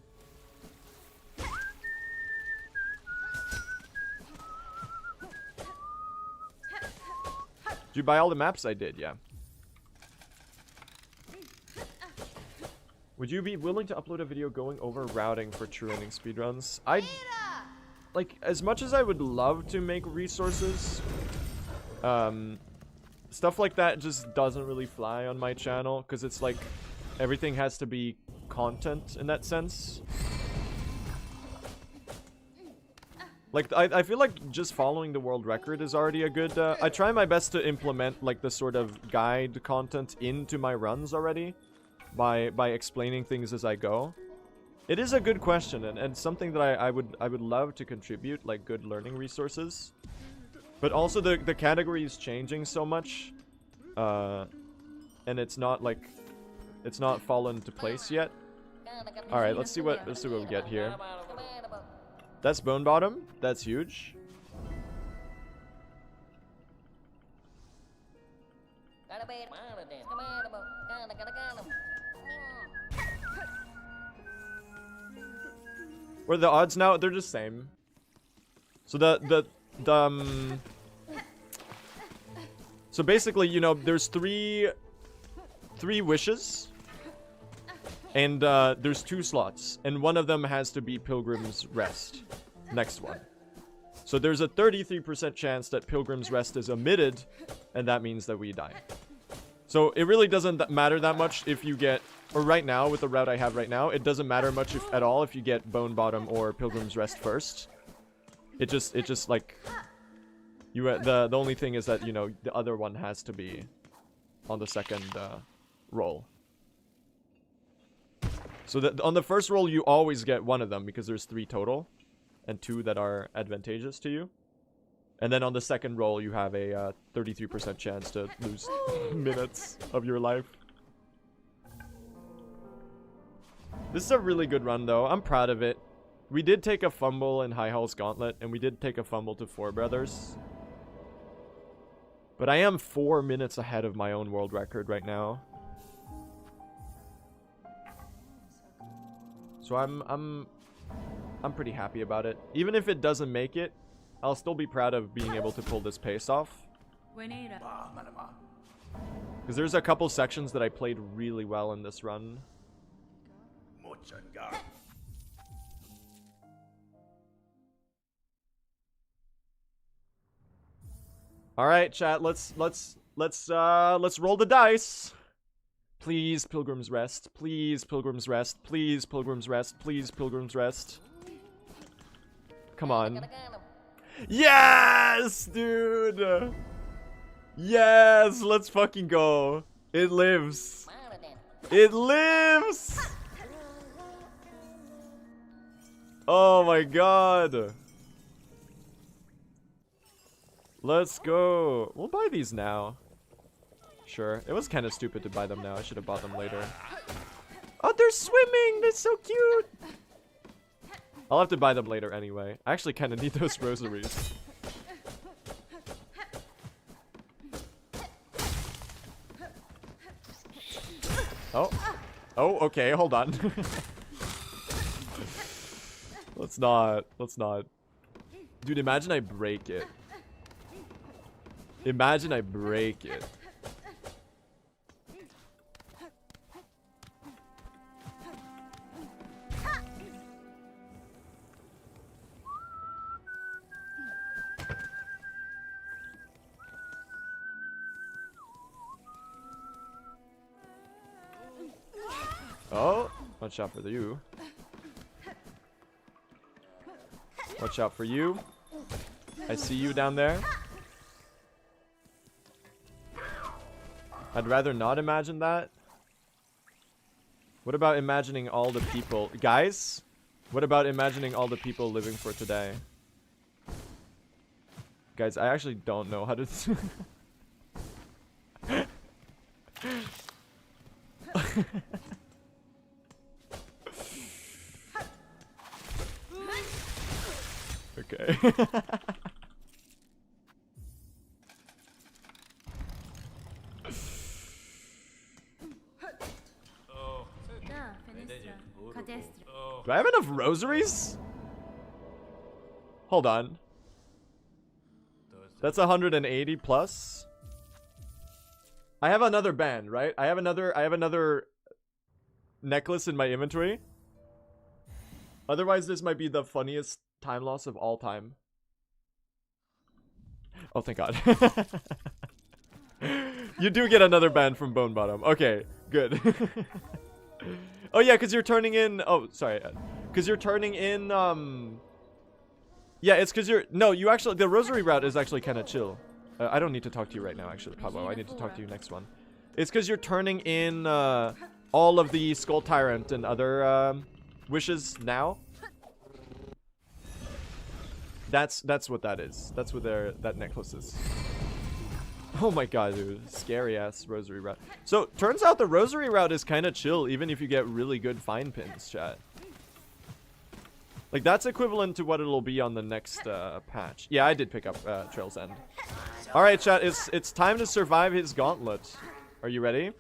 Did you buy all the maps? I did, yeah. Would you be willing to upload a video going over routing for true ending speedruns? Like, as much as I would love to make resources, stuff like that just doesn't really fly on my channel, because it's like, everything has to be content in that sense. Like, I feel like just following the world record is already a good... I try my best to implement, like, the sort of guide content into my runs already by explaining things as I go. It is a good question, and something that I would love to contribute, like good learning resources. But also the category is changing so much, and it's not, like, it's not fallen into place yet. Alright, let's see what we get here. That's Bone Bottom. That's huge. What are the odds now? They're just same. So so basically, you know, there's three wishes. And there's 2 slots, and one of them has to be Pilgrim's Rest. Next one. So there's a 33% chance that Pilgrim's Rest is omitted, and that means that we die. So it really doesn't matter that much if you get, or right now, with the route I have right now, it doesn't matter much at all if you get Bone Bottom or Pilgrim's Rest first. It just like, the only thing is that, you know, the other one has to be on the second roll. So on the first roll, you always get one of them because there's 3 total, and 2 that are advantageous to you. And then on the second roll, you have a 33% chance to lose minutes of your life. This is a really good run, though. I'm proud of it. We did take a fumble in High Hall's Gauntlet, and we did take a fumble to Four Brothers. But I am 4 minutes ahead of my own world record right now. So I'm pretty happy about it. Even if it doesn't make it, I'll still be proud of being able to pull this pace off. Because there's a couple sections that I played really well in this run. All right, chat. Let's roll the dice. Please, Pilgrim's Rest. Please, Pilgrim's Rest. Please, Pilgrim's Rest. Please, Pilgrim's Rest. Come on. Yes, dude! Yes, let's fucking go. It lives. It lives. Oh my god. Let's go. We'll buy these now. Sure. It was kind of stupid to buy them now. I should have bought them later. Oh, they're swimming. They're so cute. I'll have to buy them later anyway. I actually kind of need those rosaries. Oh. Oh, okay. Hold on. Let's not. Let's not. Dude, imagine I break it. Imagine I break it. Oh, watch out for you. Watch out for you. I see you down there. I'd rather not imagine that. What about imagining all the people? Guys, what about imagining all the people living for today? Guys, I actually don't know how to... Okay. Do I have enough rosaries? Hold on. That's 180 plus. I have another band, right? I have another necklace in my inventory. Otherwise, this might be the funniest time loss of all time. Oh, thank God. You do get another band from Bone Bottom. Okay, good. Oh yeah, because you're turning in... Oh, sorry. Because you're turning in... Yeah, it's because you're... No, you actually... The rosary route is actually kind of chill. I don't need to talk to you right now, actually, Pablo. I need to talk to you next one. It's because you're turning in all of the Skull Tyrant and other wishes now. That's what that is. That's what that necklace is. Oh my god, dude. Scary ass rosary route. So, turns out the rosary route is kind of chill, even if you get really good fine pins, chat. Like, that's equivalent to what it'll be on the next patch. Yeah, I did pick up Trail's End. Alright, chat, it's time to survive his gauntlet. Are you ready?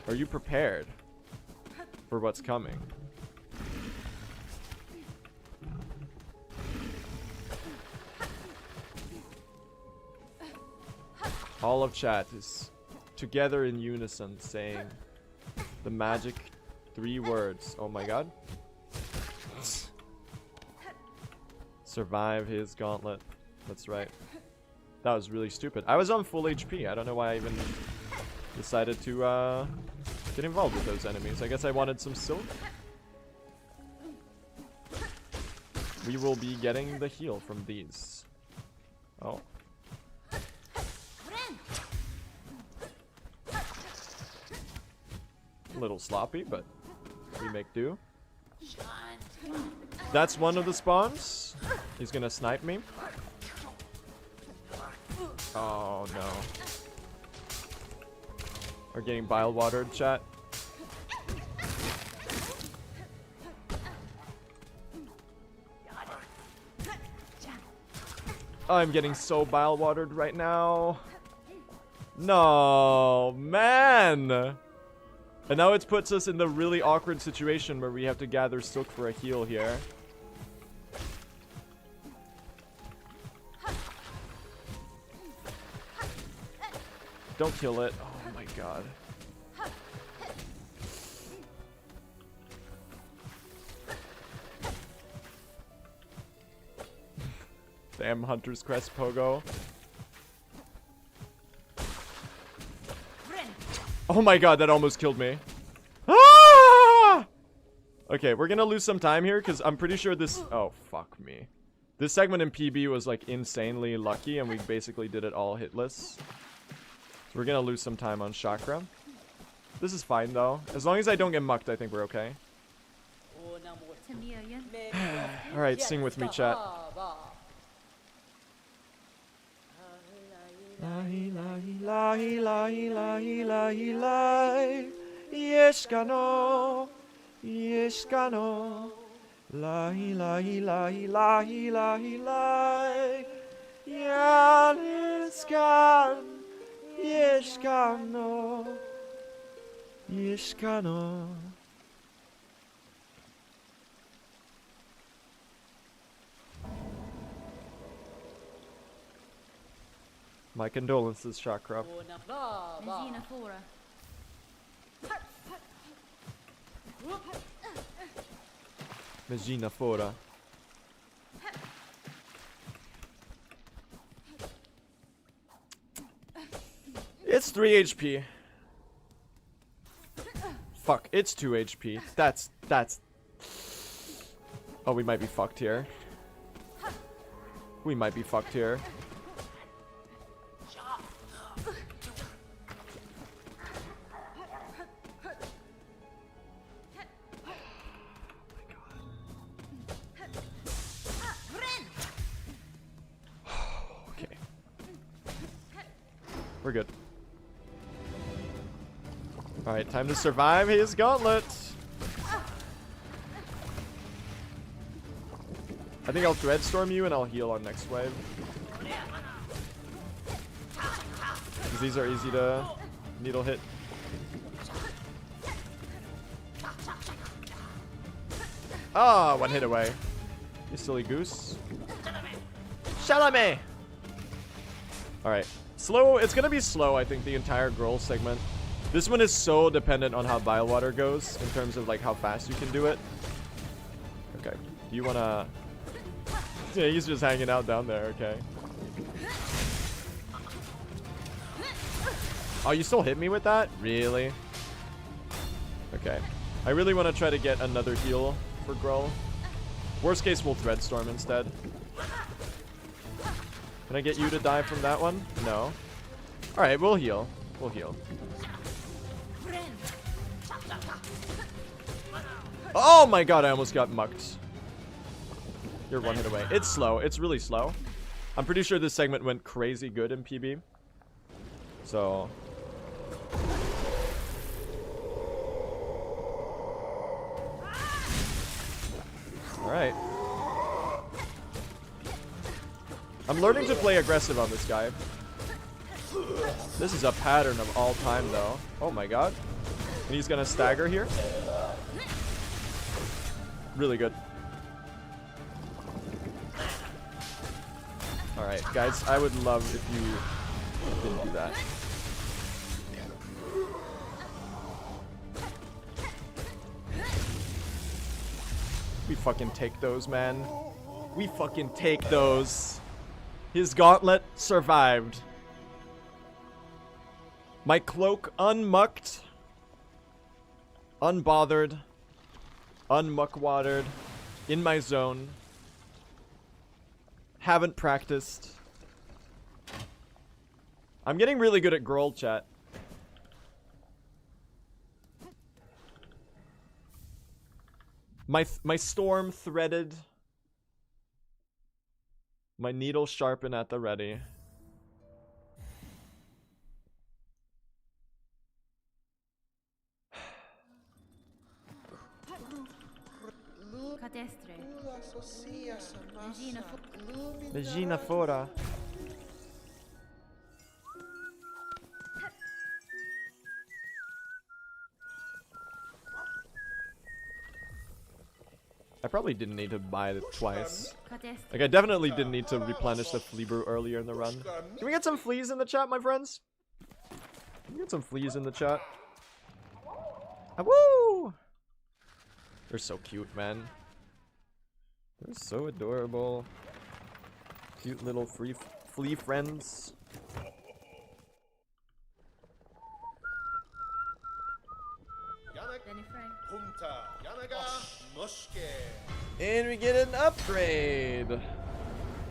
Are you prepared for what's coming? All of chat is together in unison saying the magic 3 words. Oh my god. Survive his gauntlet. That's right. That was really stupid. I was on full HP. I don't know why I even decided to get involved with those enemies. I guess I wanted some silk. We will be getting the heal from these. Oh. A little sloppy, but we make do. That's one of the spawns. He's gonna snipe me. Oh no. We're getting bile watered, chat. I'm getting so bile watered right now. No, man. And now it puts us in the really awkward situation where we have to gather silk for a heal here. Don't kill it. Oh my god. Damn, Hunter's Crest Pogo. Oh my god, that almost killed me. Ah! Okay, we're gonna lose some time here because I'm pretty sure this. Oh fuck me. This segment in PB was like insanely lucky, and we basically did it all hitless. We're gonna lose some time on chakra. This is fine though. As long as I don't get mucked, I think we're okay. Alright, sing with me, chat. Lahi lahi lahi lahi lahi lahi lahi Yeshkano Yeshkano Lahi lahi lahi lahi lahi lahi Yaniskan Yeshkano Yeshkano. My condolences, Chakra. Magina Fora. It's 3 HP. Fuck, it's 2 HP. That's... Oh, we might be fucked here. We might be fucked here. Okay. We're good. Alright, time to survive his gauntlet. I think I'll Dreadstorm you and I'll heal on next wave. Because these are easy to needle hit. Ah, one hit away. You silly goose. Chalamet! Alright. Slow. It's gonna be slow, I think, the entire Growl segment. This one is so dependent on how Bilewater goes in terms of like how fast you can do it. Okay. Do you wanna... Yeah, he's just hanging out down there, okay. Oh, you still hit me with that? Really? Okay. I really want to try to get another heal for Growl. Worst case, we'll Dreadstorm instead. Can I get you to die from that one? No. Alright, we'll heal. We'll heal. Oh my god, I almost got mucked. You're one hit away. It's slow. It's really slow. I'm pretty sure this segment went crazy good in PB. So... Alright. I'm learning to play aggressive on this guy. This is a pattern of all time, though. Oh my god. And he's gonna stagger here. Really good. Alright, guys, I would love if you didn't do that. We fucking take those, man. We fucking take those. His gauntlet survived. My cloak unmucked, unbothered, unmuckwatered, in my zone. Haven't practiced. I'm getting really good at Growl, chat. My storm threaded. My needle sharpened at the ready. Magina Fora. I probably didn't need to buy it twice. Like, I definitely didn't need to replenish the flea brew earlier in the run. Can we get some fleas in the chat, my friends? Can we get some fleas in the chat? Ah, woo! They're so cute, man. They're so adorable. Cute little flea friends. And we get an upgrade.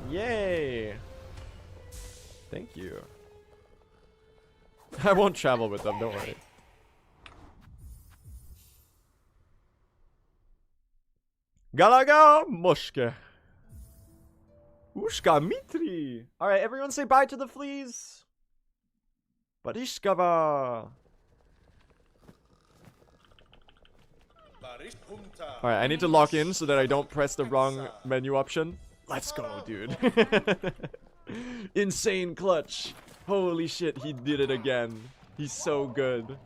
Yay. Thank you. I won't travel with them, don't worry. Galaga Mushke. Ushka Mitri. Alright, everyone say bye to the fleas. Barishkava. Alright, I need to lock in so that I don't press the wrong menu option. Let's go, dude. Insane clutch. Holy shit, he did it again. He's so good.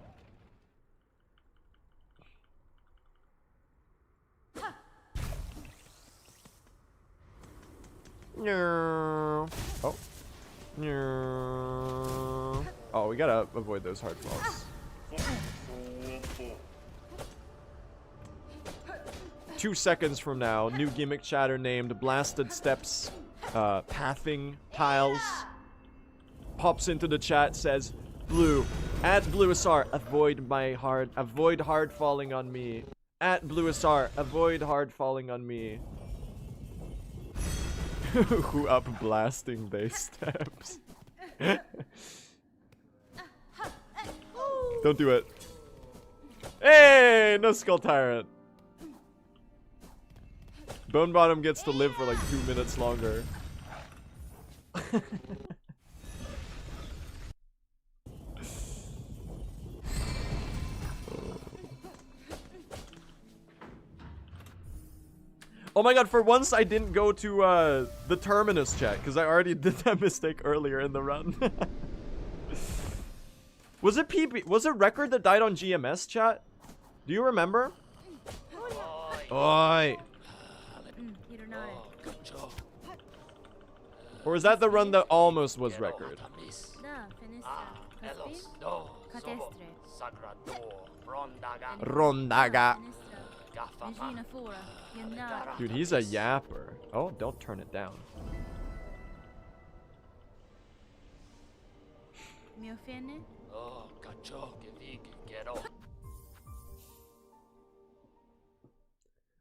Oh. Oh, we gotta avoid those hard falls. 2 seconds from now, new gimmick chatter named Blasted Steps Pathing Tiles pops into the chat, says, Blue, at Blueasar, avoid hard falling on me. At Blueasar, avoid hard falling on me. Who up blasting base steps? Don't do it. Hey, no Skull Tyrant. Bone Bottom gets to live for like 2 minutes longer. Oh my god, for once I didn't go to the Terminus chat, because I already did that mistake earlier in the run. Was it PB? Was it Record that died on GMS chat? Do you remember? Oi! Or is that the run that almost was Record? Rondaga. Dude, he's a yapper. Oh, don't turn it down.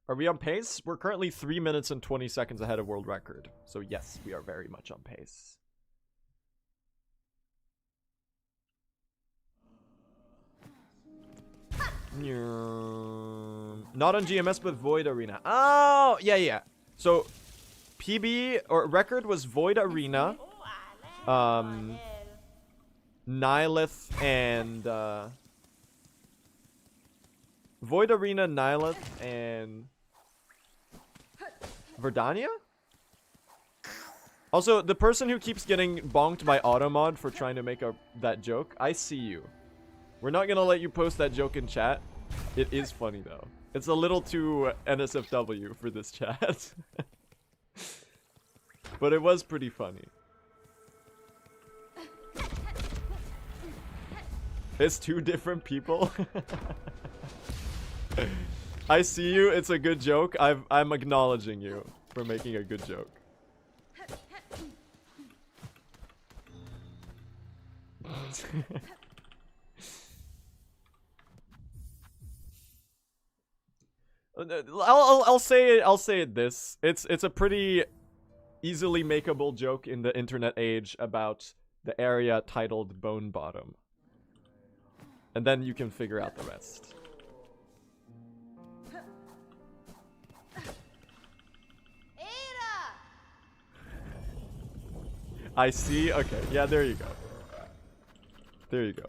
Are we on pace? We're currently 3 minutes and 20 seconds ahead of world record. So yes, we are very much on pace. Not on GMS, but Void Arena. Oh, yeah. So, PB, or record was Void Arena, Nihilith, and, Void Arena, Nihilith, and Verdania? Also, the person who keeps getting bonked by Automod for trying to make that joke, I see you. We're not gonna let you post that joke in chat. It is funny though. It's a little too NSFW for this chat. But it was pretty funny. It's 2 different people. I see you, it's a good joke. I'm acknowledging you for making a good joke. I'll say it this. It's a pretty easily makeable joke in the internet age about the area titled Bone Bottom. And then you can figure out the rest. I see. Okay. Yeah, there you go. There you go.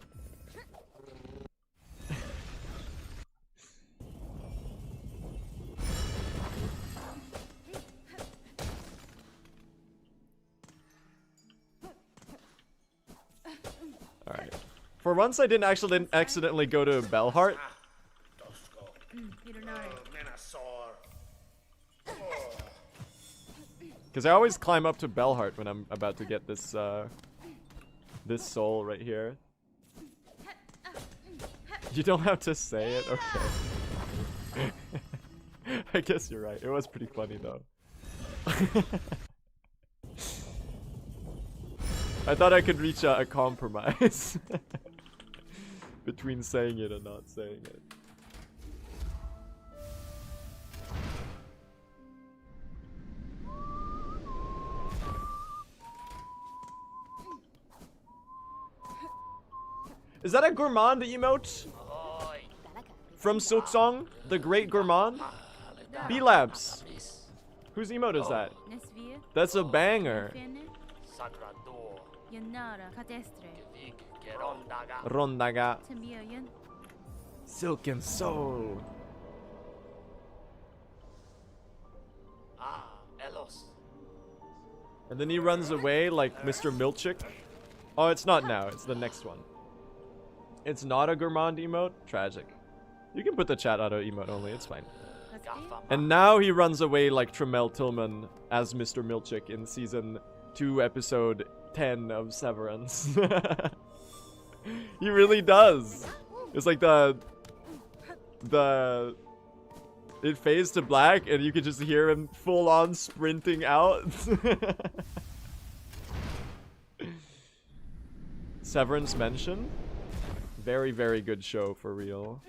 Alright. For once I didn't accidentally go to Bellheart. Because I always climb up to Bellheart when I'm about to get this this soul right here. You don't have to say it? Okay. I guess you're right. It was pretty funny though. I thought I could reach a compromise between saying it and not saying it. Is that a gourmand emote? From Silksong? The Great Gourmand? B-Labs. Whose emote is that? That's a banger. Rondaga. Silken Soul. And then he runs away like Mr. Milchik. Oh, it's not now. It's the next one. It's not a gourmand emote? Tragic. You can put the chat auto emote only. It's fine. And now he runs away like Tremel Tillman as Mr. Milchik in season 2, episode 10 of Severance. He really does. It's like it fades to black and you can just hear him full on sprinting out. Severance mention? Very, very good show for real.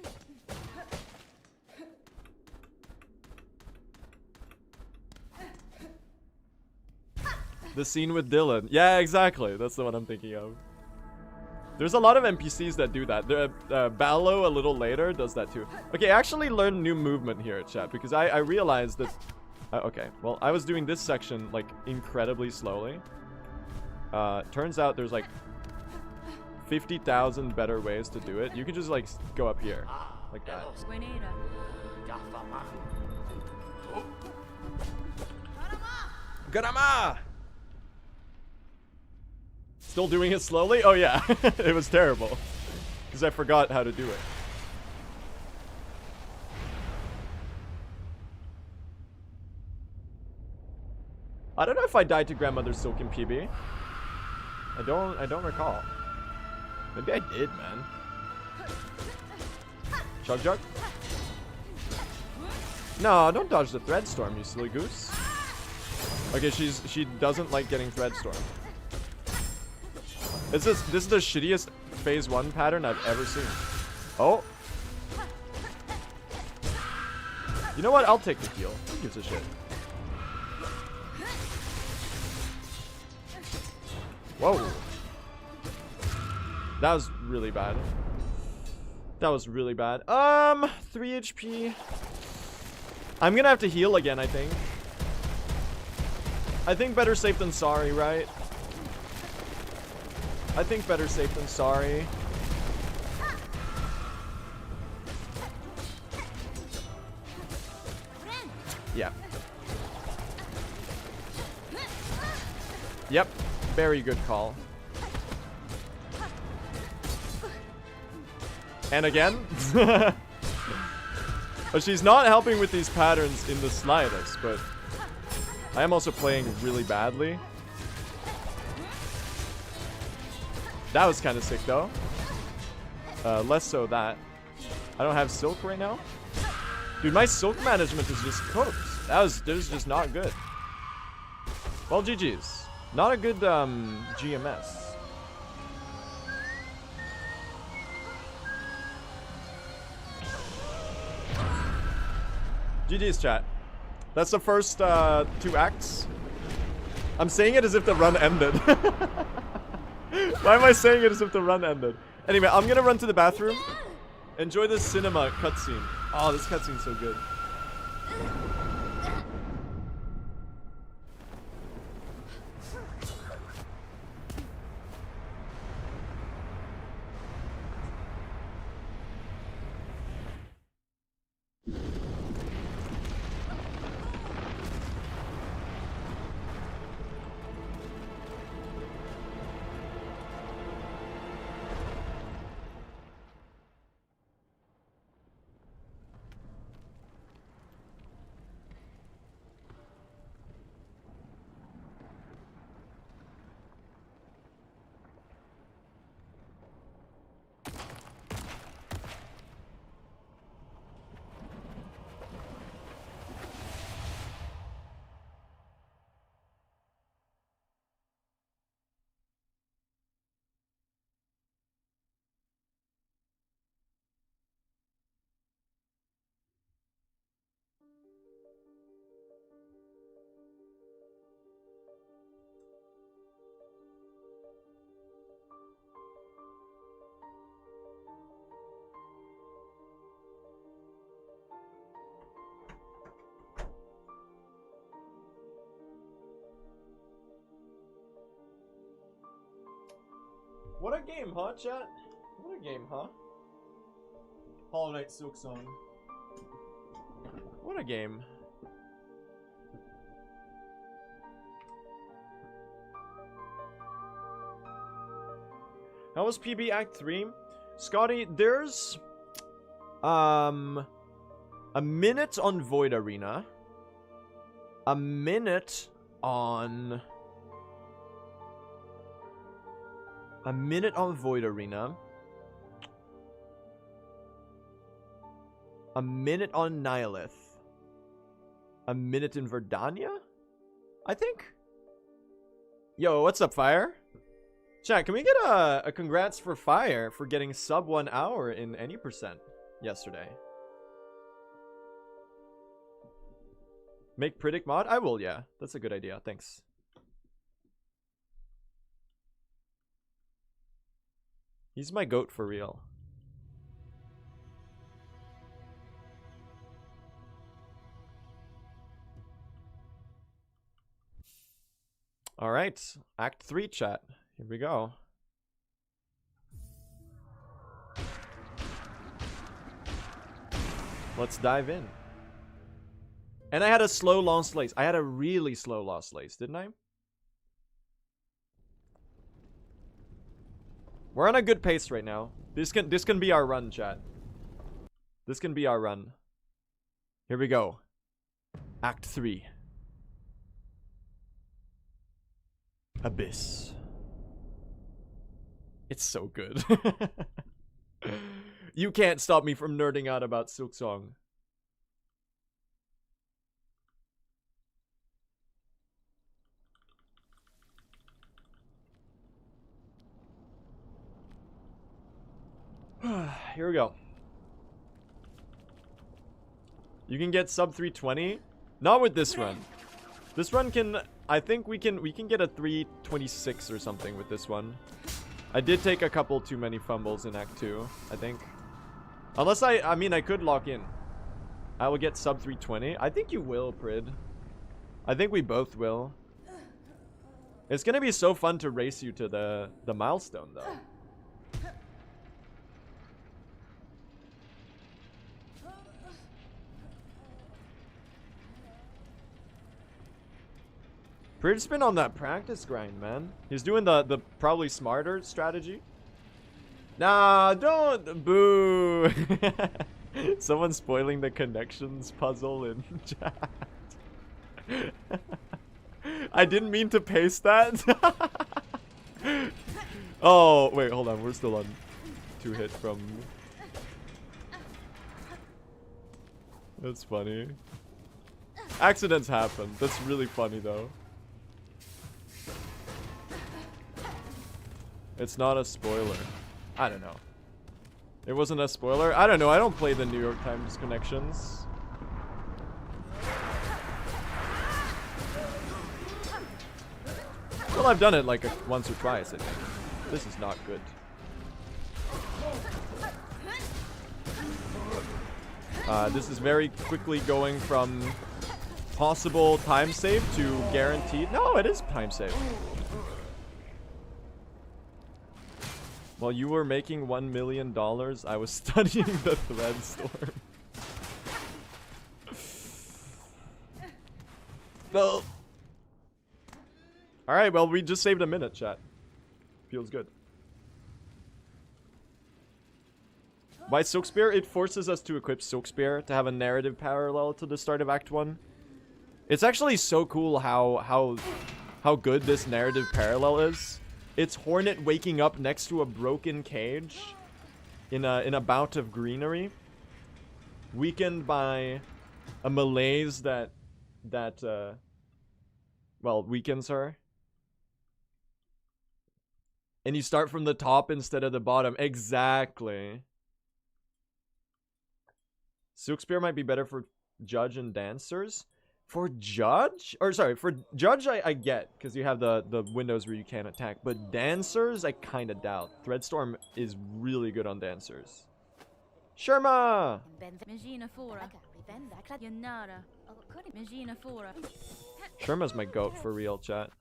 The scene with Dylan. Yeah, exactly. That's the one I'm thinking of. There's a lot of NPCs that do that. Ballo a little later does that too. Okay, I actually learned new movement here at chat because I realized that... okay, well, I was doing this section like incredibly slowly. Turns out there's like 50,000 better ways to do it. You can just like go up here like that. Garama! Still doing it slowly? Oh yeah, it was terrible. Because I forgot how to do it. I don't know if I died to Grandmother's Silken PB. I don't recall. Maybe I did, man. Chug Jug? No, don't dodge the Threadstorm, you silly goose. Okay, she doesn't like getting Threadstorm. This is the shittiest phase 1 pattern I've ever seen. Oh. You know what? I'll take the heal. Who gives a shit? Whoa. That was really bad. That was really bad. 3 HP. I'm gonna have to heal again, I think. I think better safe than sorry, right? I think better safe than sorry. Yeah. Yep. Very good call. And again? But she's not helping with these patterns in the slightest, but I am also playing really badly. That was kind of sick though. Less so that. I don't have Silk right now. Dude, my Silk management is just cooked. That was just not good. Well, GG's. Not a good GMS. GG's, chat. That's the first 2 acts. I'm saying it as if the run ended. Why am I saying it as if the run ended? Anyway, I'm gonna run to the bathroom. Enjoy this cinema cutscene. Oh, this cutscene's so good. What a game, huh, chat? What a game, huh? Hollow Knight Silksong. What a game. How was PB Act 3? Scotty, there's a minute on Void Arena. A minute on Void Arena. A minute on Nihilith. A minute in Verdania? I think. Yo, what's up, Fire? Chat, can we get a congrats for Fire for getting sub 1 hour in any percent yesterday? Make predict mod? I will, yeah. That's a good idea. Thanks. He's my goat for real. All right, Act 3 chat. Here we go. Let's dive in. And I had a slow lost lace. I had a really slow lost lace, didn't I? We're on a good pace right now. This can be our run, chat. This can be our run. Here we go. Act 3. Abyss. It's so good. You can't stop me from nerding out about Silksong. Here we go. You can get sub 320. Not with this run. This run can, I think we can get a 326 or something with this one. I did take a couple too many fumbles in Act 2, I think. Unless I mean, I could lock in. I will get sub 320. I think you will, Prid. I think we both will. It's gonna be so fun to race you to the milestone, though. Prid's been on that practice grind, man. He's doing the probably smarter strategy. Nah, don't. Boo. Someone spoiling the connections puzzle in chat. I didn't mean to paste that. Oh, wait, hold on. We're still on 2 hit from... That's funny. Accidents happen. That's really funny, though. It's not a spoiler. I don't know. It wasn't a spoiler? I don't know. I don't play the New York Times connections. Well, I've done it like once or twice, I think. This is not good. This is very quickly going from possible time save to guaranteed. No, it is time save. While you were making $1 million, I was studying the thread storm. No. Alright, well, we just saved a minute, chat. Feels good. By Silk Spear, it forces us to equip Silk Spear to have a narrative parallel to the start of Act 1. It's actually so cool how good this narrative parallel is. It's Hornet waking up next to a broken cage in a bout of greenery, weakened by a malaise that well, weakens her. And you start from the top instead of the bottom. Exactly. Silk Spear might be better for Judge and Dancers. For Judge? Or sorry, for Judge I get, because you have the windows where you can't attack. But Dancers, I kind of doubt. Threadstorm is really good on Dancers. Sherma! Sherma's my goat for real, chat.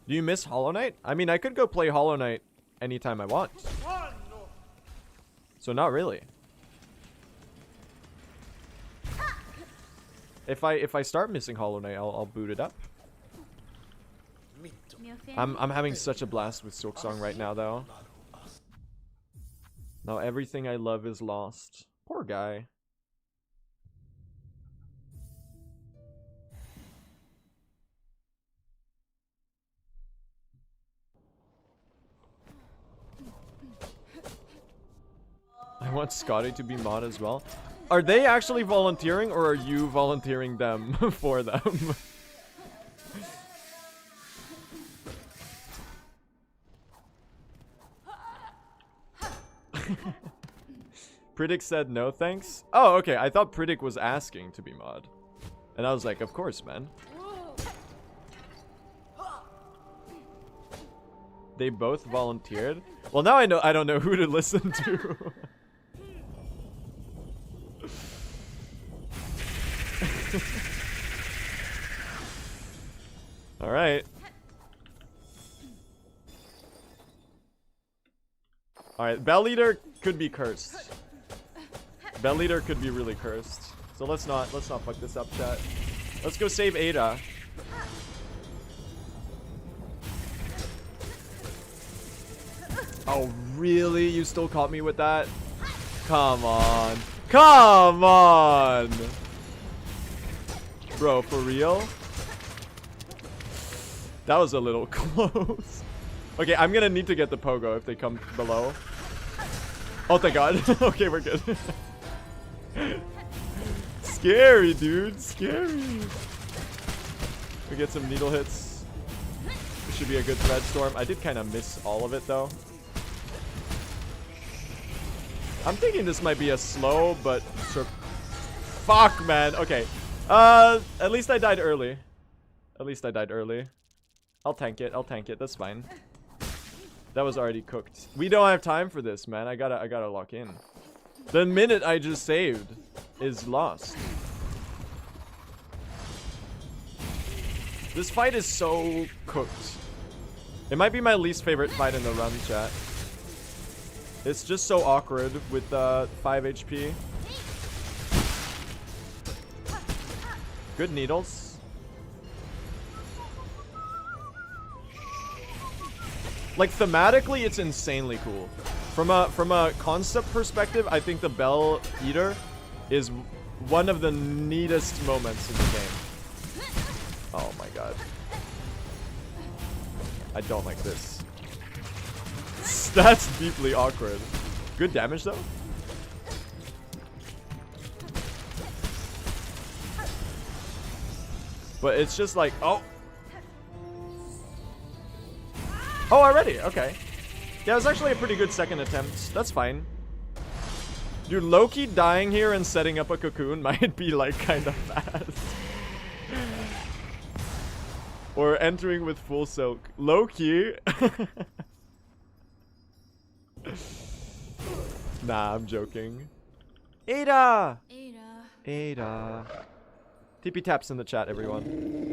Do you miss Hollow Knight? I mean, I could go play Hollow Knight anytime I want. So not really. If I start missing Hollow Knight, I'll boot it up. I'm having such a blast with Silksong right now, though. Now everything I love is lost. Poor guy. I want Scotty to be mod as well. Are they actually volunteering, or are you volunteering them for them? Pridic said no thanks. Oh, okay. I thought Pridic was asking to be mod. And I was like, of course, man. They both volunteered. Well, now I don't know who to listen to. All right. All right, Bell Leader could be cursed. Bell Leader could be really cursed. So let's not fuck this up, chat. Let's go save Ada. Oh, really? You still caught me with that? Come on. Come on! Bro, for real? That was a little close. Okay, I'm gonna need to get the pogo if they come below. Oh, thank God. Okay, we're good. Scary, dude. Scary. We get some needle hits. This should be a good thread storm. I did kind of miss all of it, though. I'm thinking this might be a slow, but... Fuck, man. Okay. At least I died early. At least I died early. I'll tank it. I'll tank it. That's fine. That was already cooked. We don't have time for this, man. I gotta lock in. The minute I just saved is lost. This fight is so cooked. It might be my least favorite fight in the run, chat. It's just so awkward with 5 HP. Good needles. Like thematically, it's insanely cool. From a concept perspective, I think the Bell Eater is one of the neatest moments in the game. Oh my God. I don't like this. That's deeply awkward. Good damage though. But it's just like, oh. Oh, already? Okay. Yeah, it was actually a pretty good second attempt. That's fine. Dude, Loki dying here and setting up a cocoon might be like kind of fast. Or entering with full silk. Loki. Nah, I'm joking. Ada! Ada. TP taps in the chat, everyone.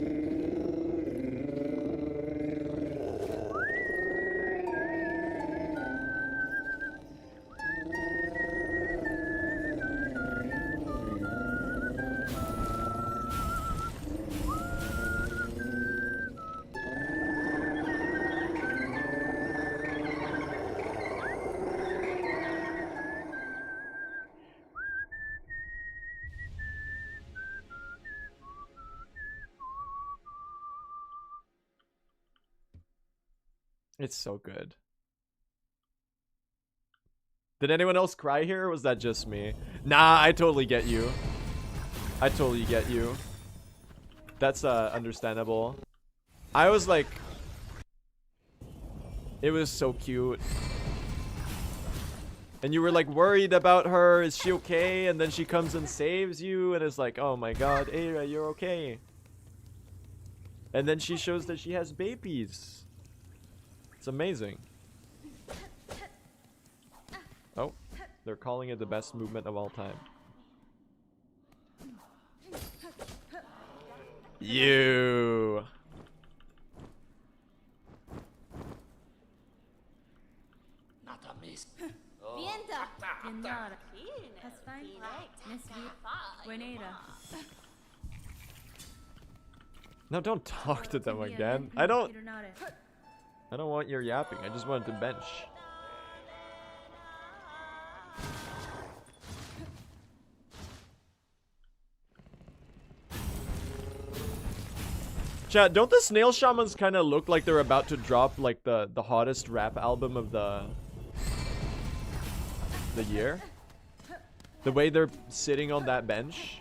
It's so good. Did anyone else cry here, or was that just me? Nah, I totally get you. I totally get you. That's understandable. I was like... It was so cute. And you were like worried about her, is she okay? And then she comes and saves you, and it's like, oh my God, Ada, you're okay. And then she shows that she has babies. It's amazing. Oh, they're calling it the best movement of all time. You. No, don't talk to them again. I don't want your yapping. I just wanted to bench. Chat, don't the snail shamans kind of look like they're about to drop like the hottest rap album of the year? The way they're sitting on that bench.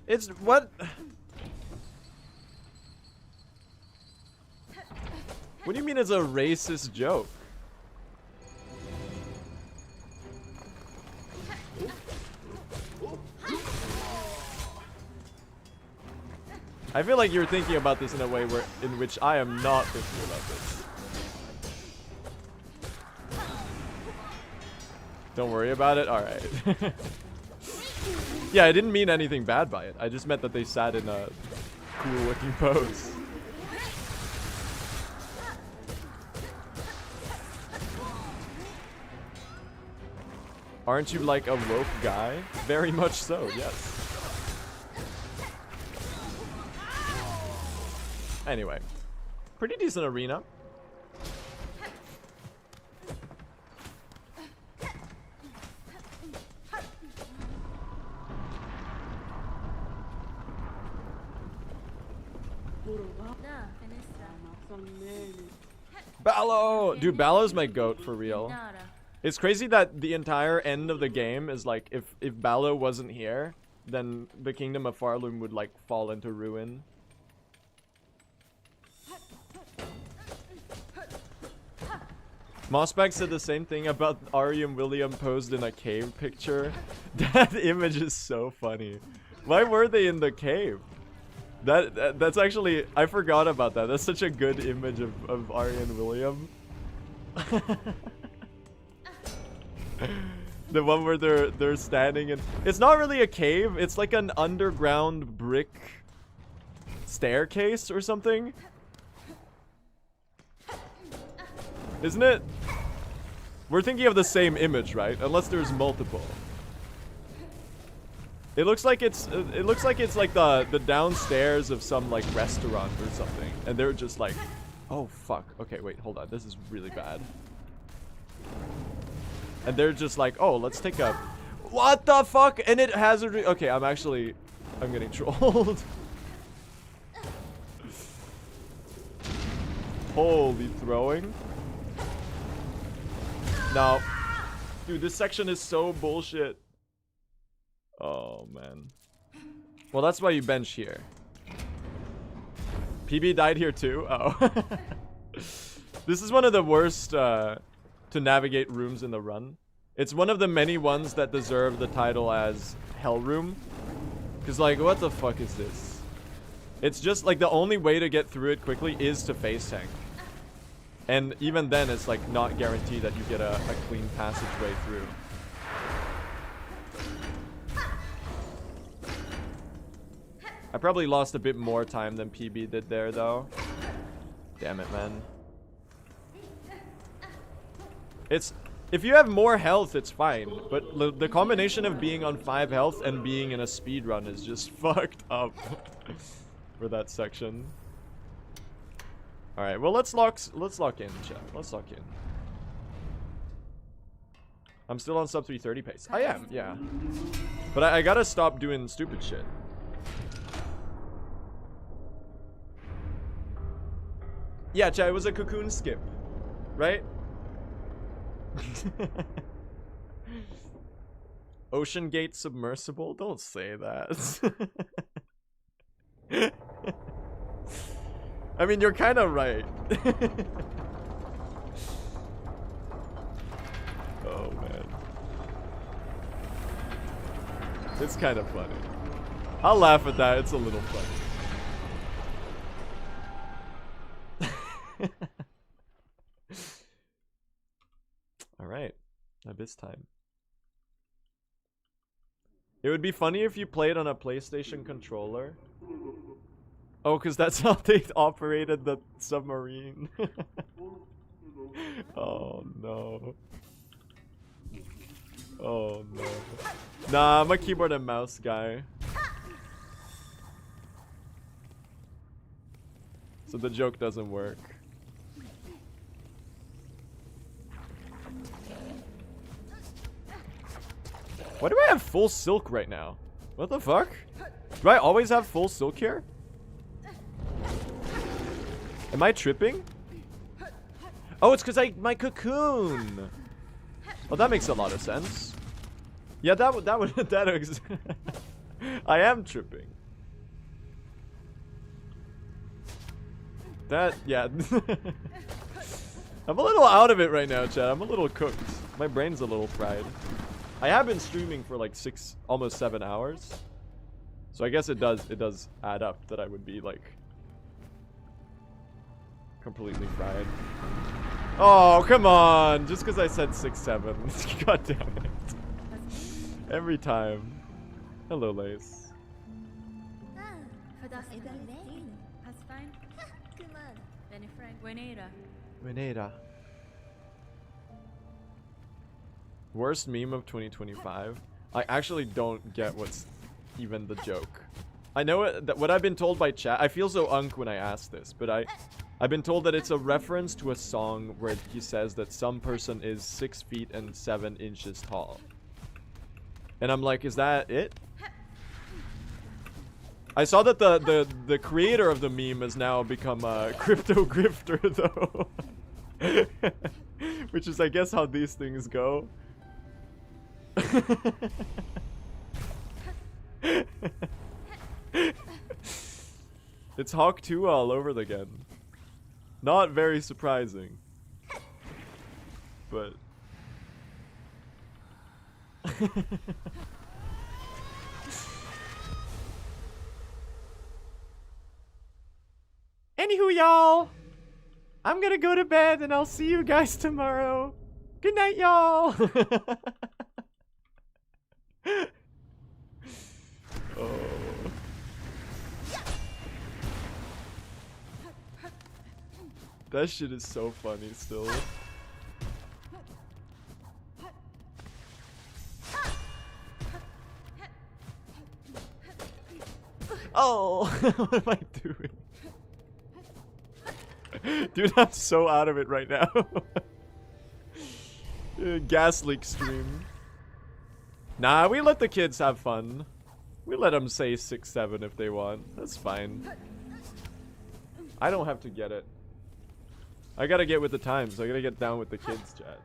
It's what? What do you mean it's a racist joke? I feel like you're thinking about this in a way in which I am not thinking about this. Don't worry about it? Alright. Yeah, I didn't mean anything bad by it. I just meant that they sat in a cool looking pose. Aren't you like a woke guy? Very much so, yes. Anyway, pretty decent arena. Ballo! Dude, Ballo's my goat for real. It's crazy that the entire end of the game is like, if Ballo wasn't here, then the kingdom of Farloom would like fall into ruin. Mossbag said the same thing about Ari and William posed in a cave picture. That image is so funny. Why were they in the cave? That's actually, I forgot about that. That's such a good image of Ari and William. The one where they're standing in, it's not really a cave, it's like an underground brick staircase or something. Isn't it? We're thinking of the same image, right? Unless there's multiple. It looks like it's like the downstairs of some like restaurant or something, and they're just like, oh fuck. Okay, wait, hold on. This is really bad. And they're just like, oh, let's take a, what the fuck? And it has a okay. I'm getting trolled. Holy throwing. No. Dude, this section is so bullshit. Oh, man. Well, that's why you bench here. PB died here too? Oh. This is one of the worst to navigate rooms in the run. It's one of the many ones that deserve the title as Hell Room. Because, like, what the fuck is this? It's just, like, the only way to get through it quickly is to face tank. And even then, it's like not guaranteed that you get a clean passageway through. I probably lost a bit more time than PB did there, though. Damn it, man. It's, if you have more health, it's fine. But the combination of being on 5 health and being in a speedrun is just fucked up for that section. All right, well, let's lock in, chat. Let's lock in. I'm still on sub 330 pace. I am, yeah. But I gotta stop doing stupid shit. Yeah, chat, it was a cocoon skip, right? Ocean Gate submersible? Don't say that. I mean, you're kind of right. Oh, man. It's kind of funny. I'll laugh at that. It's a little funny. Alright. Abyss time. It would be funny if you played on a PlayStation controller. Oh, because that's how they operated the submarine. Oh no. Oh no. Nah, I'm a keyboard and mouse guy. So the joke doesn't work. Why do I have full silk right now? What the fuck? Do I always have full silk here? Am I tripping? Oh, it's because my cocoon. Oh, that makes a lot of sense. Yeah, that would I am tripping. That, yeah. I'm a little out of it right now, chat. I'm a little cooked. My brain's a little fried. I have been streaming for like almost 7 hours. So I guess it does add up that I would be like completely fried. Oh, come on. Just because I said 6, 7. God damn it. Every time. Hello, Lace. Venera. Worst meme of 2025? I actually don't get what's even the joke. I know that what I've been told by chat. I feel so unk when I ask this, but I've been told that it's a reference to a song where he says that some person is 6 feet and 7 inches tall. And I'm like, is that it? I saw that the creator of the meme has now become a crypto grifter though. Which is, I guess, how these things go. It's Hawk 2 all over again. Not very surprising. But anywho, y'all, I'm gonna go to bed and I'll see you guys tomorrow. Good night, y'all. Oh. That shit is so funny still. Oh, what am I doing? Dude, I'm so out of it right now. Gas leak stream. Nah, we let the kids have fun. We let them say 6, 7 if they want. That's fine. I don't have to get it. I gotta get with the times. I gotta get down with the kids, chat.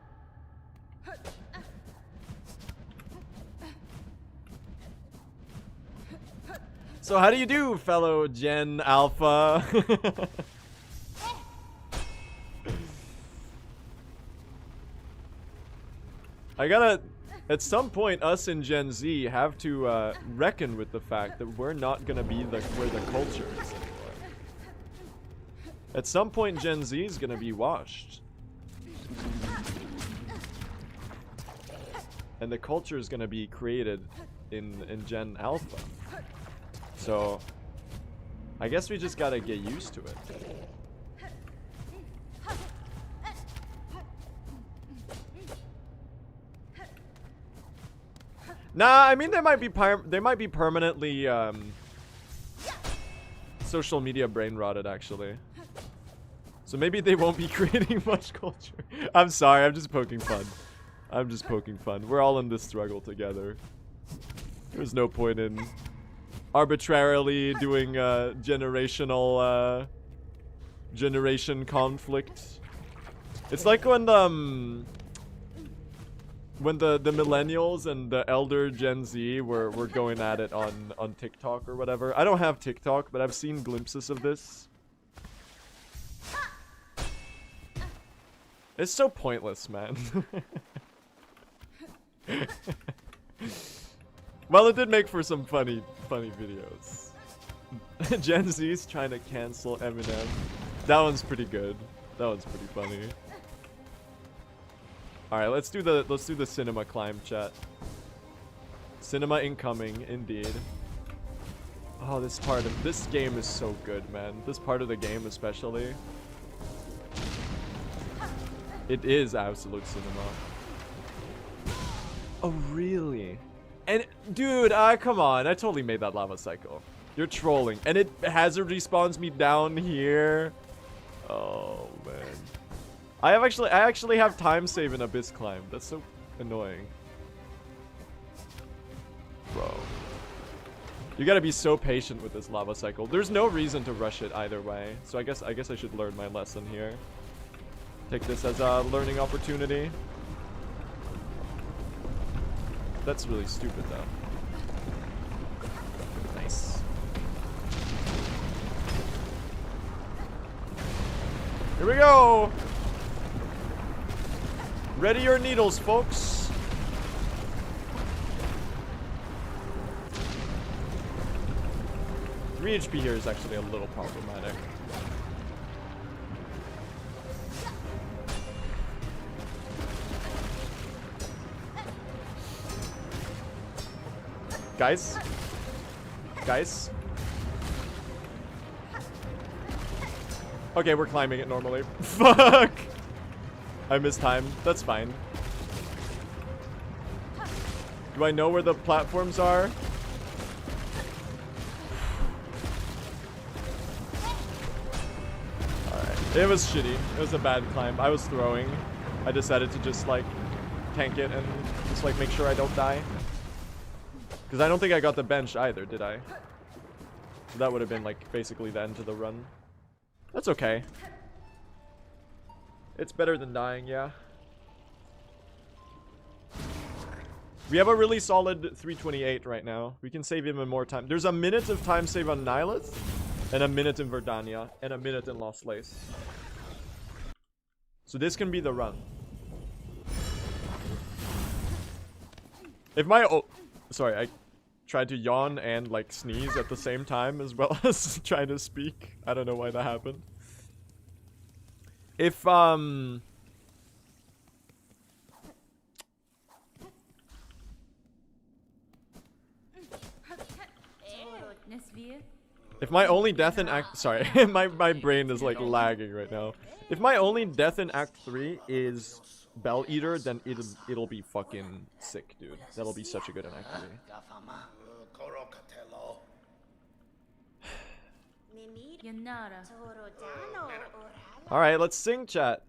So how do you do, fellow Gen Alpha? I gotta... At some point, us in Gen Z have to reckon with the fact that we're not gonna be where the culture is anymore. At some point, Gen Z is gonna be washed. And the culture is gonna be created in Gen Alpha. So, I guess we just gotta get used to it. Nah, I mean they might be permanently social media brain rotted actually. So maybe they won't be creating much culture. I'm sorry, I'm just poking fun. I'm just poking fun. We're all in this struggle together. There's no point in arbitrarily doing generational generation conflict. It's like when the millennials and the elder Gen Z were going at it on TikTok or whatever. I don't have TikTok, but I've seen glimpses of this. It's so pointless, man. Well, it did make for some funny videos. Gen Z's trying to cancel Eminem. That one's pretty good. That one's pretty funny. All right, let's do the cinema climb, chat. Cinema incoming, indeed. Oh, this part of this game is so good, man. This part of the game especially. It is absolute cinema. Oh, really? And dude, come on. I totally made that lava cycle. You're trolling. And it hazard respawns me down here. Oh, man. I actually have time save in Abyss Climb. That's so annoying. Bro. You gotta be so patient with this lava cycle. There's no reason to rush it either way. So I guess I should learn my lesson here. Take this as a learning opportunity. That's really stupid though. Nice. Here we go! Ready your needles, folks. 3 HP here is actually a little problematic. Guys? Guys? Okay, we're climbing it normally. Fuck! I missed time. That's fine. Do I know where the platforms are? Alright. It was shitty. It was a bad climb. I was throwing. I decided to just, like, tank it and just, like, make sure I don't die. Because I don't think I got the bench either, did I? So that would have been, like, basically the end to the run. That's okay. It's better than dying, yeah. We have a really solid 328 right now. We can save even more time. There's a minute of time save on Nihilith, and a minute in Verdania, and a minute in Lost Lace. So this can be the run. If my... Oh, sorry, I tried to yawn and, like, sneeze at the same time as well as trying to speak. I don't know why that happened. If, if my only death in Act... Sorry, my brain is, like, lagging right now. If my only death in Act 3 is Bell Eater, then it'll be fucking sick, dude. That'll be such a good in Act 3. Alright, let's sing, chat.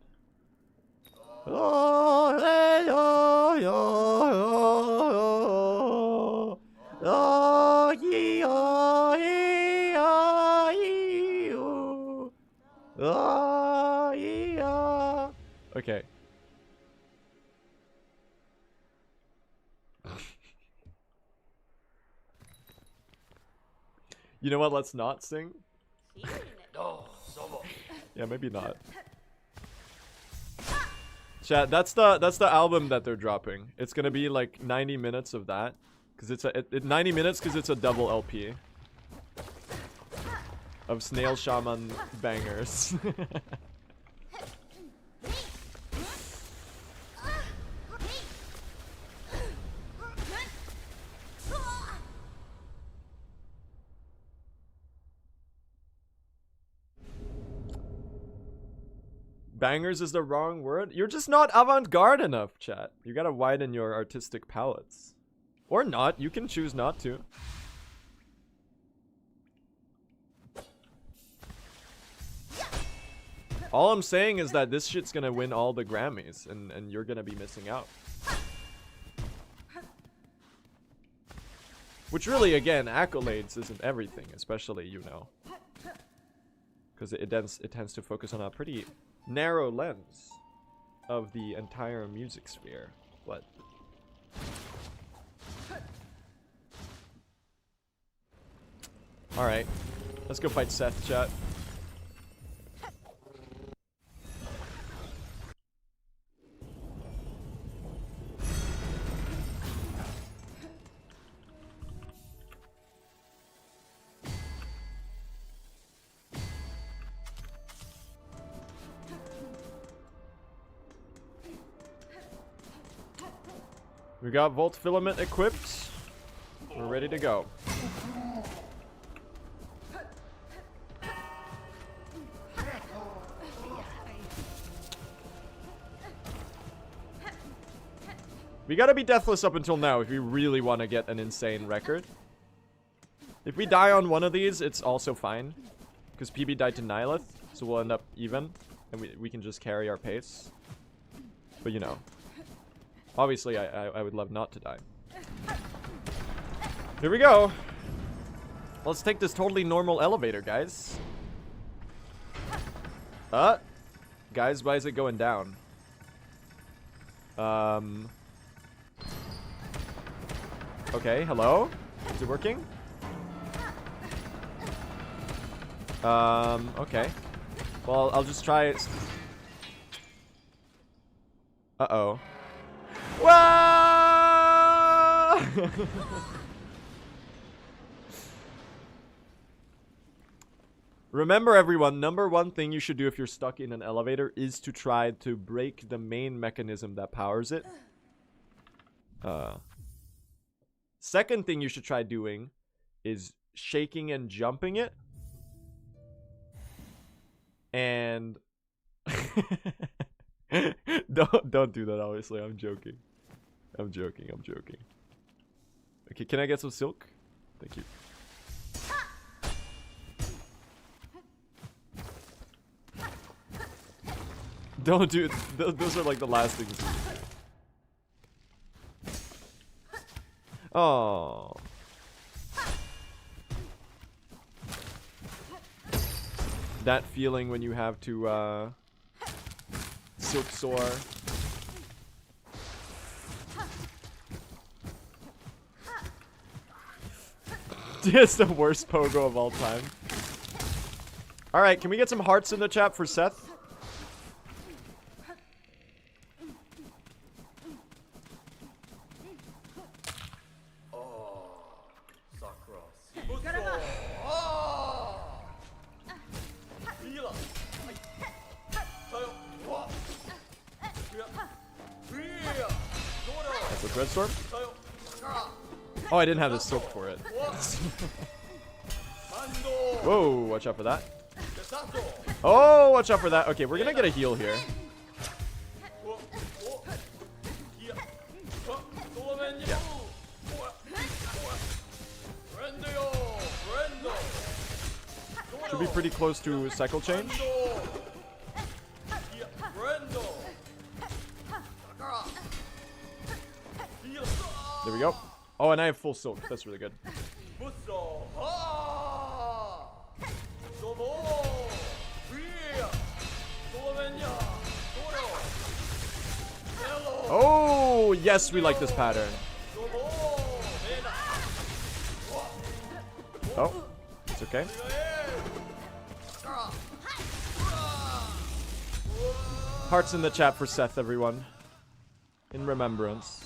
Okay. You know what? Let's not sing. Yeah, maybe not. Chat, that's the album that they're dropping. It's gonna be like 90 minutes of that, cause it's 90 minutes because it's a double LP of Snail Shaman bangers. Bangers is the wrong word? You're just not avant-garde enough, chat. You gotta widen your artistic palettes. Or not. You can choose not to. All I'm saying is that this shit's gonna win all the Grammys, and you're gonna be missing out. Which really, again, accolades isn't everything, especially, you know. Because it tends to focus on a pretty narrow lens of the entire music sphere. What? Alright. Let's go fight Seth, chat. We got Volt Filament equipped. We're ready to go. We gotta be deathless up until now if we really want to get an insane record. If we die on one of these, it's also fine. Because PB died to Nihilith, so we'll end up even. And we can just carry our pace. But you know. Obviously, I would love not to die. Here we go. Let's take this totally normal elevator, guys. Guys, why is it going down? Okay, hello? Is it working? Okay. Well, I'll just try it. Uh-oh. Whoa! Remember, everyone, number one thing you should do if you're stuck in an elevator is to try to break the main mechanism that powers it. Second thing you should try doing is shaking and jumping it. And don't do that, obviously. I'm joking. I'm joking. Okay, can I get some silk? Thank you. Don't do it. Those are like the last things. Oh. That feeling when you have to silk soar. It's the worst pogo of all time. Alright, can we get some hearts in the chat for Seth? Storm? Oh, I didn't have the silk for it. Whoa, watch out for that. Oh, watch out for that. Okay, we're gonna get a heal here. Yeah. Should be pretty close to cycle change. There we go. Oh, and I have full silk. That's really good. Oh, yes, we like this pattern. Oh, it's okay. Hearts in the chat for Seth, everyone. In remembrance.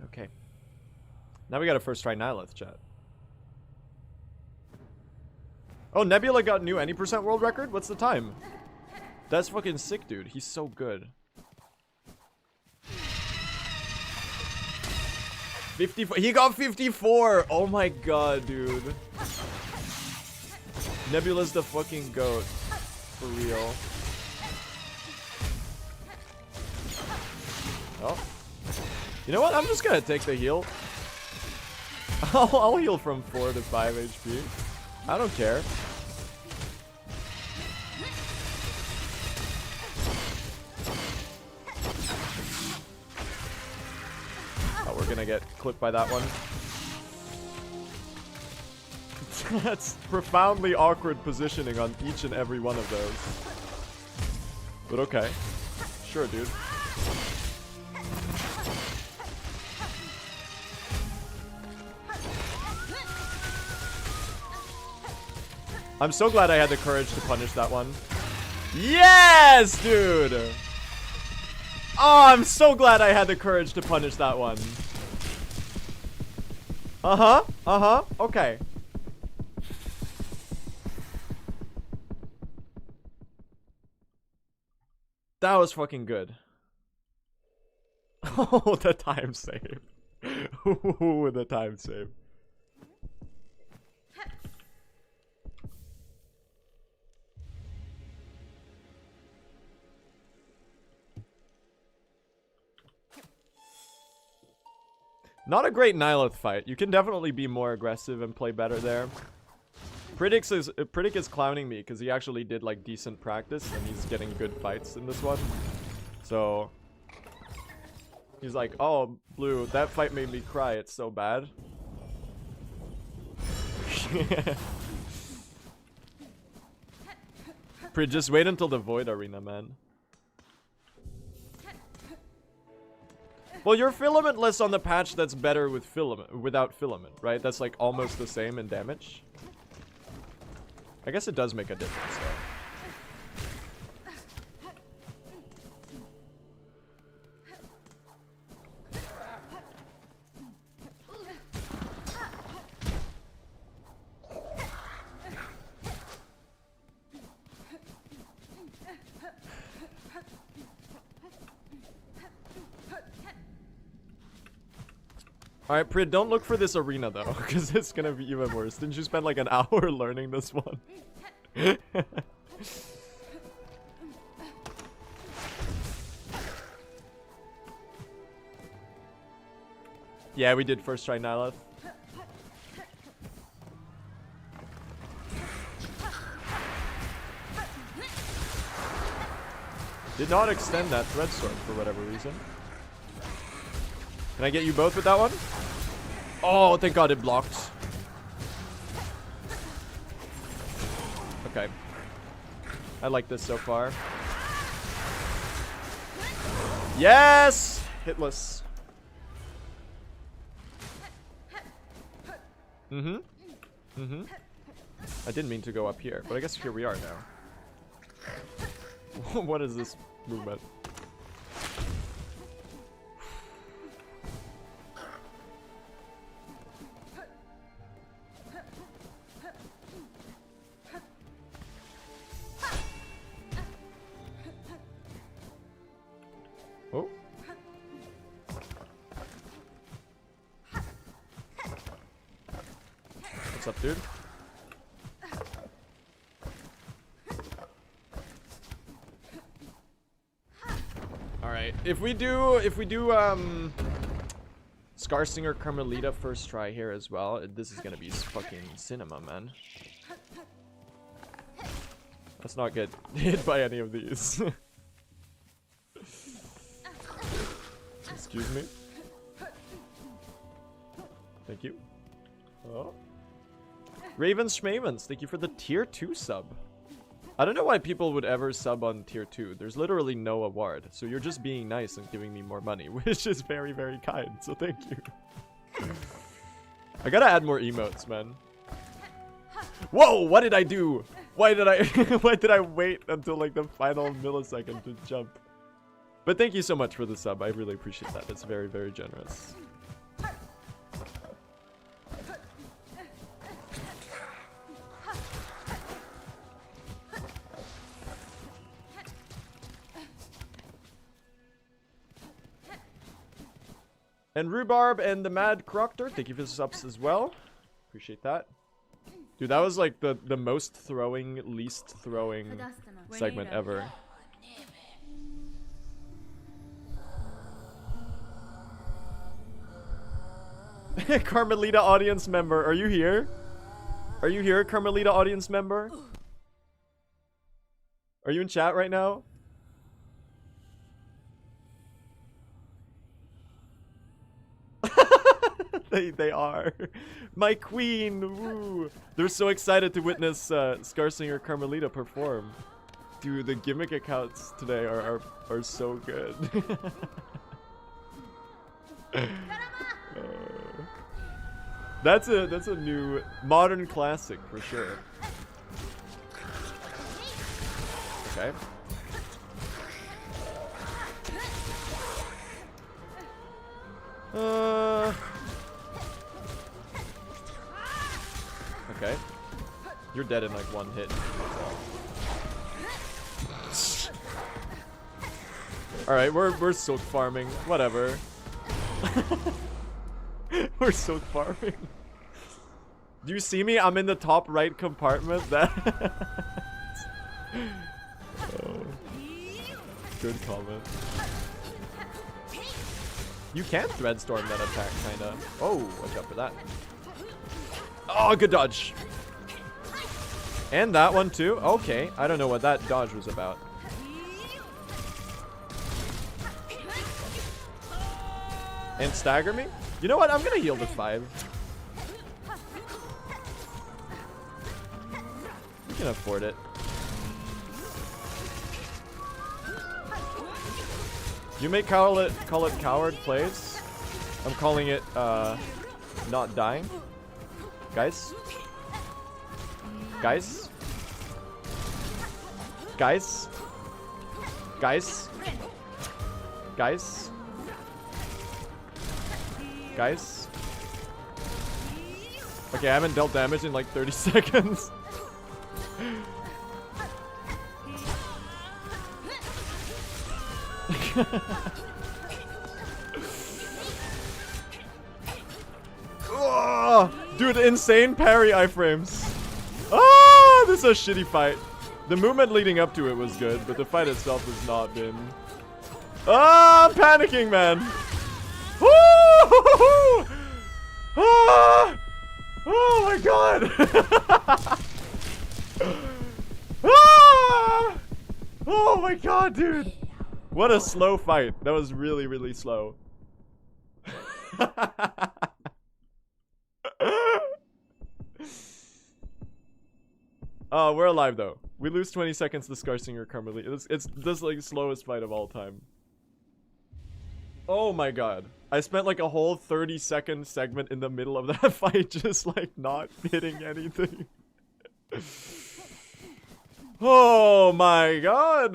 Okay. Now we gotta first try Nihilith, chat. Oh, Nebula got new any % world record? What's the time? That's fucking sick, dude. He's so good. 54. He got 54. Oh my god, dude. Nebula's the fucking goat. For real. Oh. You know what? I'm just gonna take the heal. I'll heal from 4 to 5 HP. I don't care. Oh, we're gonna get clipped by that one. That's profoundly awkward positioning on each and every one of those. But okay. Sure, dude. I'm so glad I had the courage to punish that one. Yes, dude! Oh, I'm so glad I had the courage to punish that one. Okay. That was fucking good. Oh, the time save. Ooh, the time save. Not a great Nihilith fight. You can definitely be more aggressive and play better there. Pritic is clowning me because he actually did like decent practice and he's getting good fights in this one. So he's like, oh, Blue, that fight made me cry. It's so bad. Prit, just wait until the Void Arena, man. Well, you're filamentless on the patch that's better with without filament, right? That's like almost the same in damage. I guess it does make a difference, though. Alright, Prid, don't look for this arena though, because it's gonna be even worse. Didn't you spend like an hour learning this one? Yeah, we did first try Nihilith. Did not extend that thread sword for whatever reason. Can I get you both with that one? Oh, thank God it blocked. Okay. I like this so far. Yes! Hitless. I didn't mean to go up here, but I guess here we are now. What is this movement? Oh. What's up, dude? Alright, if we do Scarsinger Carmelita first try here as well, this is gonna be fucking cinema, man. Let's not get hit by any of these. Excuse me. Thank you. Oh. Ravens Schmavens, thank you for the tier 2 sub. I don't know why people would ever sub on tier 2. There's literally no award. So you're just being nice and giving me more money, which is very, very kind. So thank you. I gotta add more emotes, man. Whoa, what did I do? Why did I wait until like the final millisecond to jump? But thank you so much for the sub. I really appreciate that. It's very, very generous. And Rhubarb and the Mad Croctor, thank you for the subs as well. Appreciate that. Dude, that was like the most throwing, least throwing segment ever. Carmelita audience member, are you here? Are you here, Carmelita audience member? Are you in chat right now? They are. My queen! Woo. They're so excited to witness Scarsinger Carmelita perform. Dude, the gimmick accounts today are so good. That's a new modern classic for sure. Okay. Okay. You're dead in like one hit. Alright, we're silk farming. Whatever. We're silk farming. Do you see me? I'm in the top right compartment. That oh. Good comment. You can threadstorm that attack, kinda. Oh, watch out for that. Oh, good dodge. And that one too. Okay, I don't know what that dodge was about. And stagger me? You know what? I'm gonna heal to 5. We can afford it. You may call it coward plays. I'm calling it not dying. Guys? Guys? Guys? Guys? Guys? Guys? Okay, I haven't dealt damage in like 30 seconds. Oh, dude, insane parry iframes. Oh, this is a shitty fight. The movement leading up to it was good, but the fight itself has not been. Ah, I'm panicking, man. Woo! Ah! Oh my god. Ah! Oh my god, dude. What a slow fight. That was really, really slow. Oh, we're alive though. We lose 20 seconds to Scarsinger Carmelie. It's this like slowest fight of all time. Oh my god. I spent like a whole 30-second segment in the middle of that fight just like not hitting anything. Oh my god.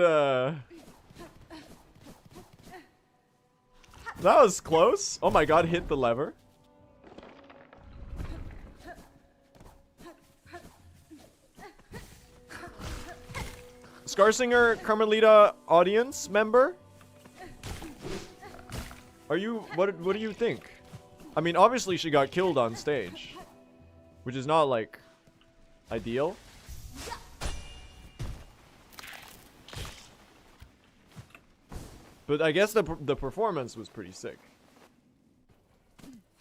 That was close. Oh my god, hit the lever. Scarsinger Carmelita audience member? Are you what do you think? I mean, obviously she got killed on stage, which is not like ideal. But I guess the performance was pretty sick.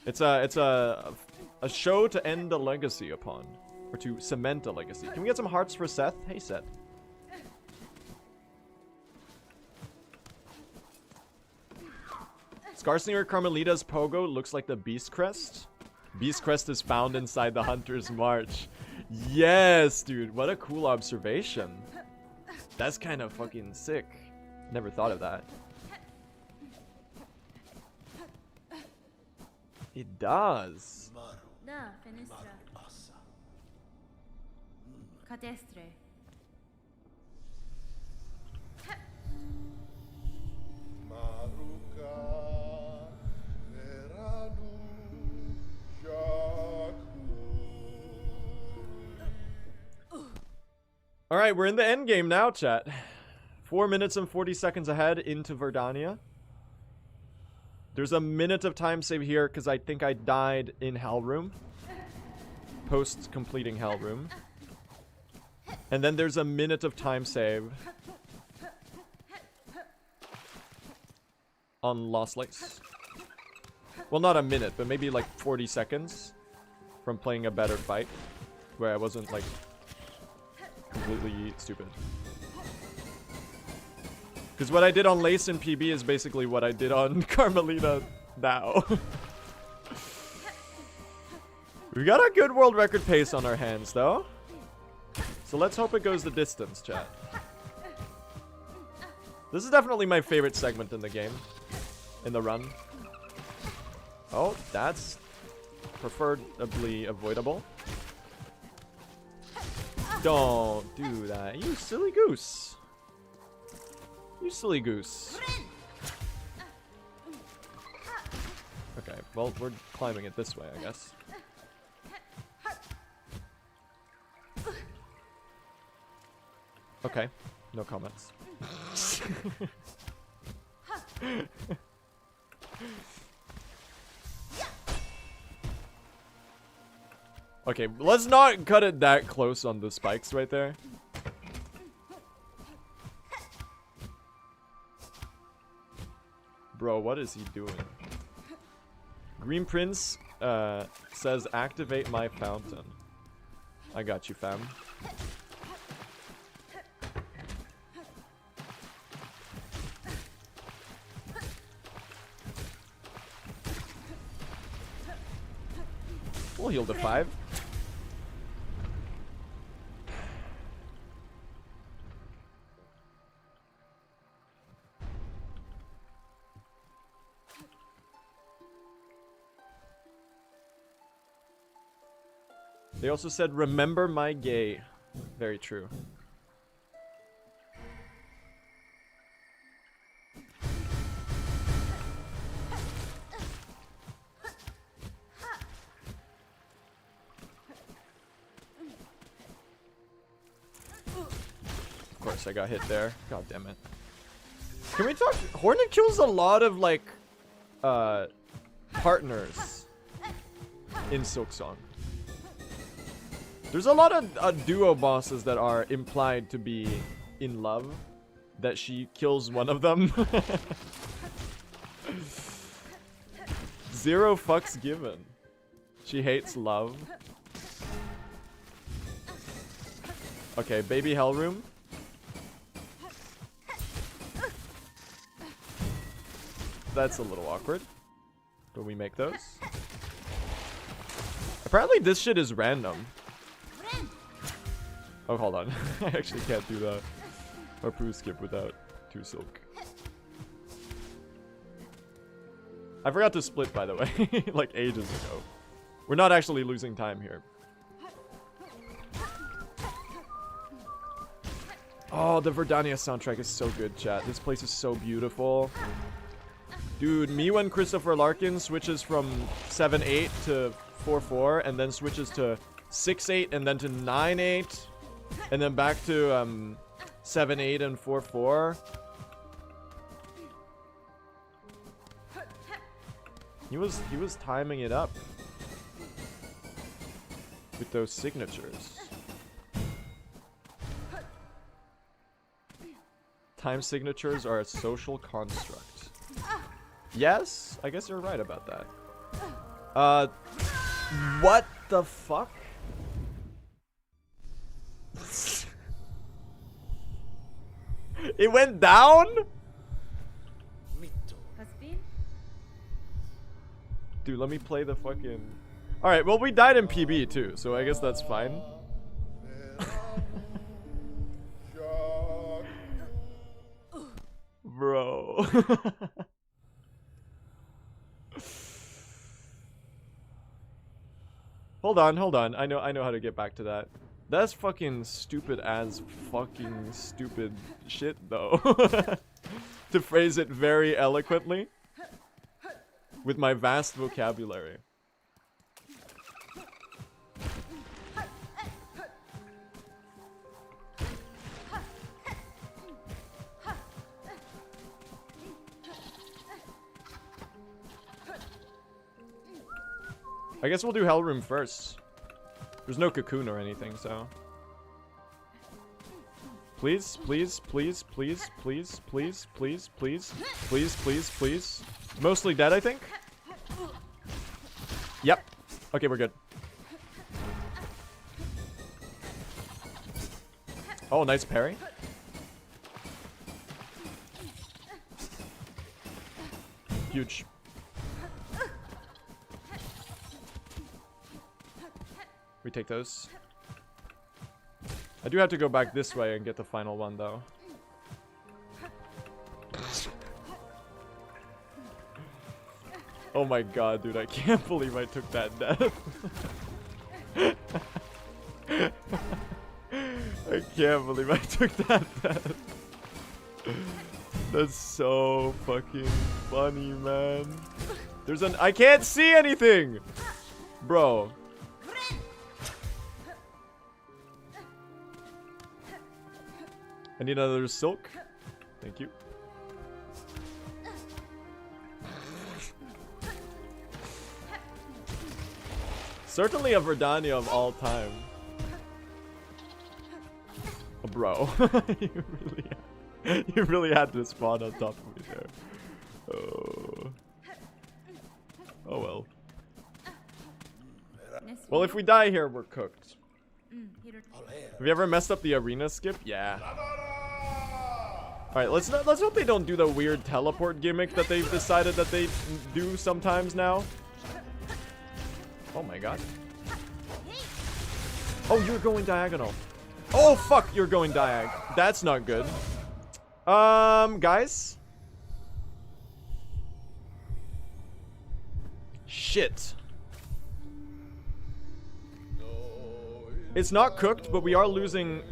It's a show to end a legacy upon, or to cement a legacy. Can we get some hearts for Seth? Hey Seth. Scarsinger Carmelita's pogo looks like the Beast Crest. Beast Crest is found inside the Hunter's March. Yes, dude. What a cool observation. That's kind of fucking sick. Never thought of that. It does. Alright, we're in the end game now, chat. 4 minutes and 40 seconds ahead into Verdania. There's a minute of time save here because I think I died in Hell Room. Post completing Hell Room. And then there's a minute of time save on Lost Lakes. Well, not a minute, but maybe like 40 seconds from playing a better fight where I wasn't like completely stupid. Because what I did on Lace and PB is basically what I did on Carmelita now. We got a good world record pace on our hands, though. So let's hope it goes the distance, chat. This is definitely my favorite segment in the game. In the run. Oh, that's preferably avoidable. Don't do that, you silly goose. You silly goose. Okay, well, we're climbing it this way, I guess. Okay, no comments. Okay, let's not cut it that close on the spikes right there. Bro, what is he doing? Green Prince says activate my fountain. I got you, fam. We'll heal to 5. They also said, remember my gay. Very true. Of course, I got hit there. God damn it. Can we talk? Hornet kills a lot of, like, partners in Silksong. There's a lot of duo bosses that are implied to be in love, that she kills one of them. 0 fucks given. She hates love. Okay, baby hell room. That's a little awkward. But we make those. Apparently this shit is random. Oh, hold on. I actually can't do the harpoon skip without 2 silk. I forgot to split, by the way, like ages ago. We're not actually losing time here. Oh, the Verdania soundtrack is so good, chat. This place is so beautiful. Dude, me when Christopher Larkin switches from 7-8 to 4-4, and then switches to 6-8, and then to 9-8. And then back to 7-8 and 4-4. He was timing it up with those signatures. Time signatures are a social construct. Yes, I guess you're right about that. What the fuck? It went down? Dude, let me play the fucking... Alright, well, we died in PB too, so I guess that's fine. Bro. Hold on. I know how to get back to that. That's fucking stupid as fucking stupid shit, though. To phrase it very eloquently. With my vast vocabulary. I guess we'll do Hell Room first. There's no cocoon or anything, so. Please, please, please, please, please, please, please, please, please, please, please. Mostly dead, I think. Yep. Okay, we're good. Oh, nice parry. Huge. We take those. I do have to go back this way and get the final one, though. Oh my god, dude, I can't believe I took that death. I can't believe I took that death. That's so fucking funny, man. There's an... I can't see anything! Bro. I need another silk. Thank you. Certainly a Verdania of all time. Oh, bro. you really had to spawn on top of me there. Oh. Oh well. Well, if we die here, we're cooked. Have you ever messed up the arena skip? Yeah. Alright, let's hope they don't do the weird teleport gimmick that they've decided that they do sometimes now. Oh my god. Oh, you're going diagonal. Oh fuck, you're going diag. That's not good. Guys. Shit. It's not cooked, but we are losing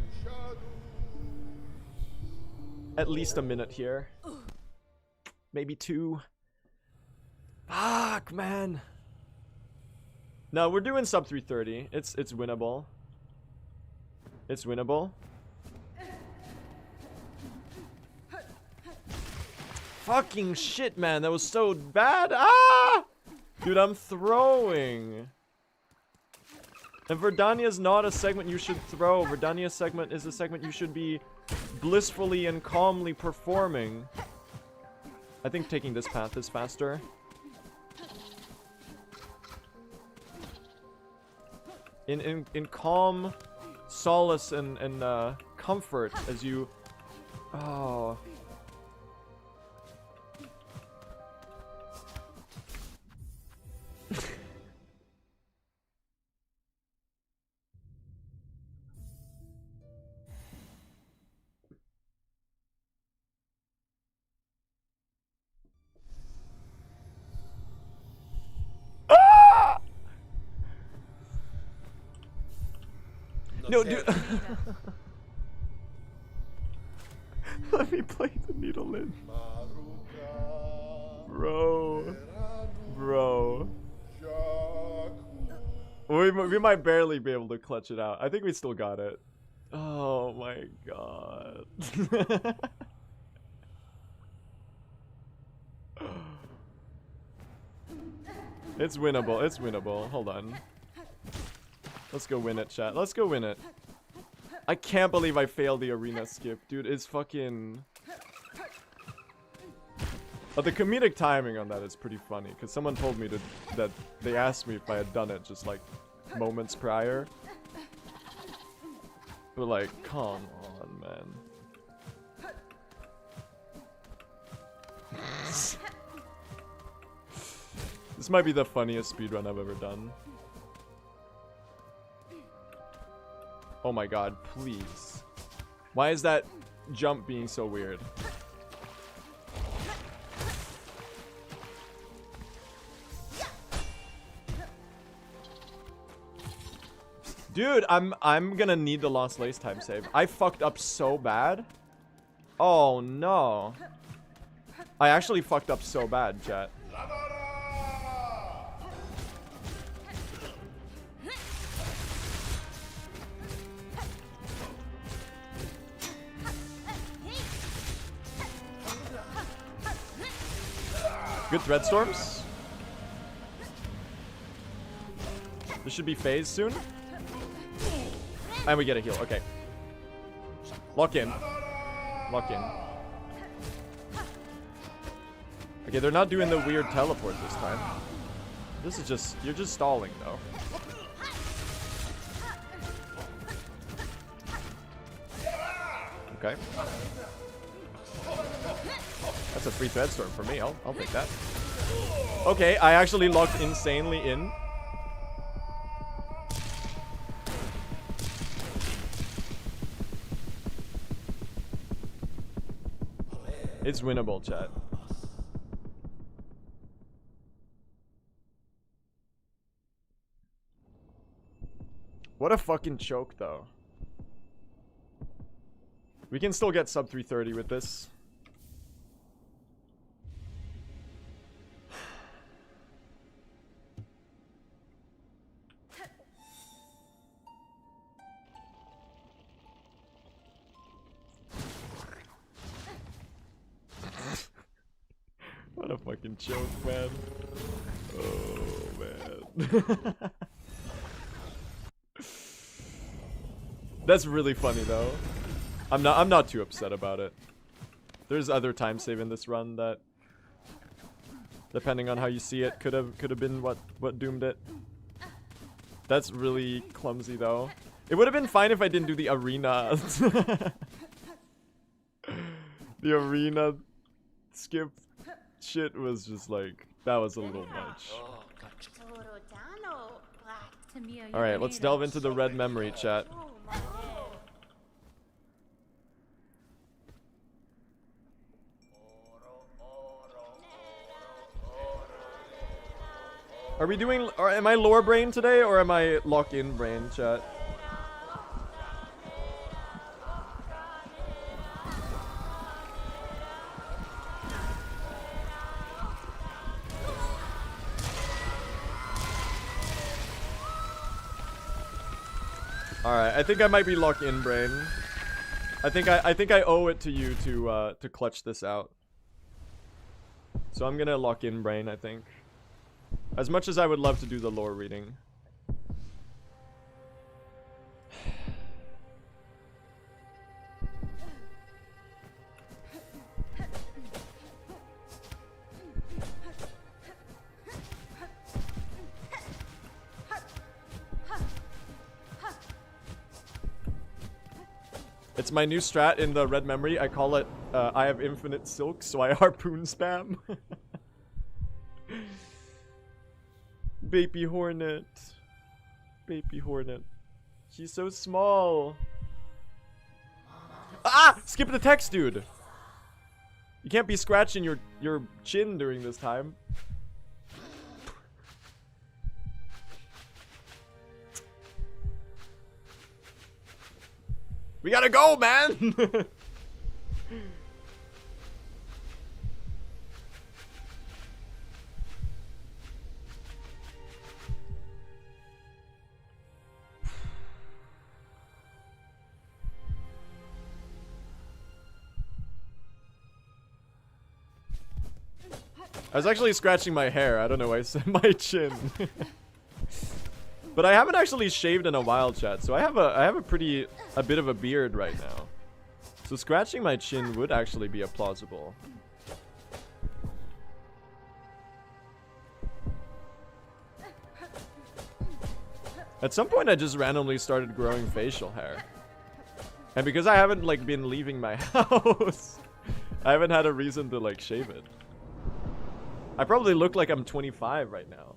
at least a minute here. Maybe 2. Fuck, man. No, we're doing sub 330. It's winnable. It's winnable. Fucking shit, man. That was so bad. Ah! Dude, I'm throwing. And Verdania is not a segment you should throw. Verdania's segment is a segment you should be blissfully and calmly performing. I think taking this path is faster. In calm solace and comfort as you... Oh... No, dude. Let me play the needle in. Bro. Bro. We might barely be able to clutch it out. I think we still got it. Oh my god. It's winnable. It's winnable. Hold on. Let's go win it, chat. Let's go win it. I can't believe I failed the arena skip. Dude, it's fucking... But the comedic timing on that is pretty funny. Because someone told me that they asked me if I had done it just like moments prior. But like, come on, man. This might be the funniest speedrun I've ever done. Oh my god, please. Why is that jump being so weird? Dude, I'm gonna need the lost lace time save. I fucked up so bad. Oh no. I actually fucked up so bad, chat. Good thread storms. This should be phase soon. And we get a heal. Okay. Lock in. Lock in. Okay, they're not doing the weird teleport this time. This is just... You're just stalling, though. Okay. That's a free thread storm for me. I'll take that. Okay, I actually locked insanely in. It's winnable, chat. What a fucking choke, though. We can still get sub 330 with this. a fucking joke, man. Oh man. That's really funny though. I'm not too upset about it. There's other time save in this run that, depending on how you see it, could have been what doomed it. That's really clumsy though. It would have been fine if I didn't do the arena. The arena skip shit was just like, that was a little much. Alright, let's delve into the red memory, chat. Are we doing, or am I lore brain today, or am I lock in brain, chat? Alright, I think I might be lock in brain. I think I owe it to you to clutch this out. So I'm gonna lock in brain, I think. As much as I would love to do the lore reading. It's my new strat in the red memory. I call it, I have infinite silk, so I harpoon spam. Baby Hornet. Baby Hornet. She's so small. Ah! Skip the text, dude. You can't be scratching your chin during this time. We gotta go, man! I was actually scratching my hair. I don't know why I said my chin. But I haven't actually shaved in a while, chat. So I have a bit of a beard right now. So scratching my chin would actually be a plausible. At some point I just randomly started growing facial hair. And because I haven't like been leaving my house, I haven't had a reason to like shave it. I probably look like I'm 25 right now.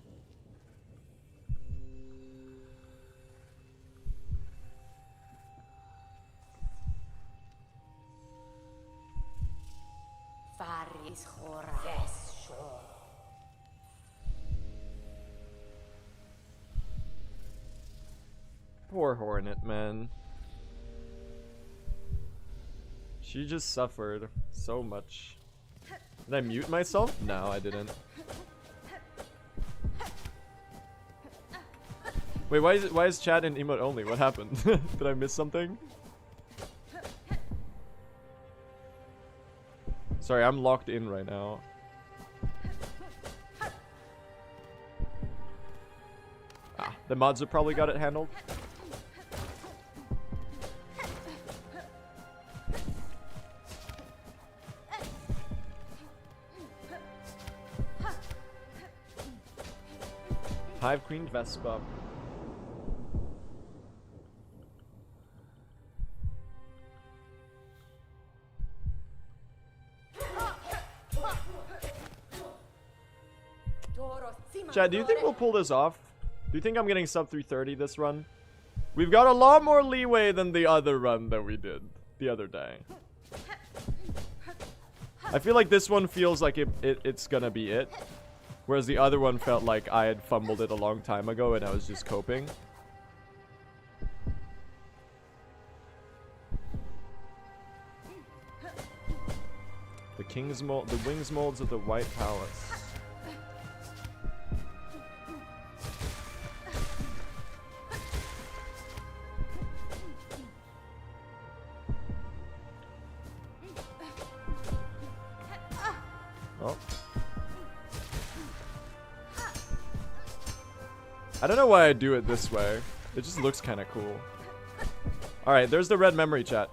Poor Hornet, man. She just suffered so much. Did I mute myself? No, I didn't. Wait, why is chat in emote only? What happened? Did I miss something? Sorry, I'm locked in right now. Ah, the mods have probably got it handled. Hive Queen Vespa. Chad, do you think we'll pull this off? Do you think I'm getting sub 330 this run? We've got a lot more leeway than the other run that we did the other day. I feel like this one feels like it's gonna be it. Whereas the other one felt like I had fumbled it a long time ago and I was just coping. The wings molds of the White Palace. Oh. I don't know why I do it this way. It just looks kind of cool. Alright, there's the red memory, chat.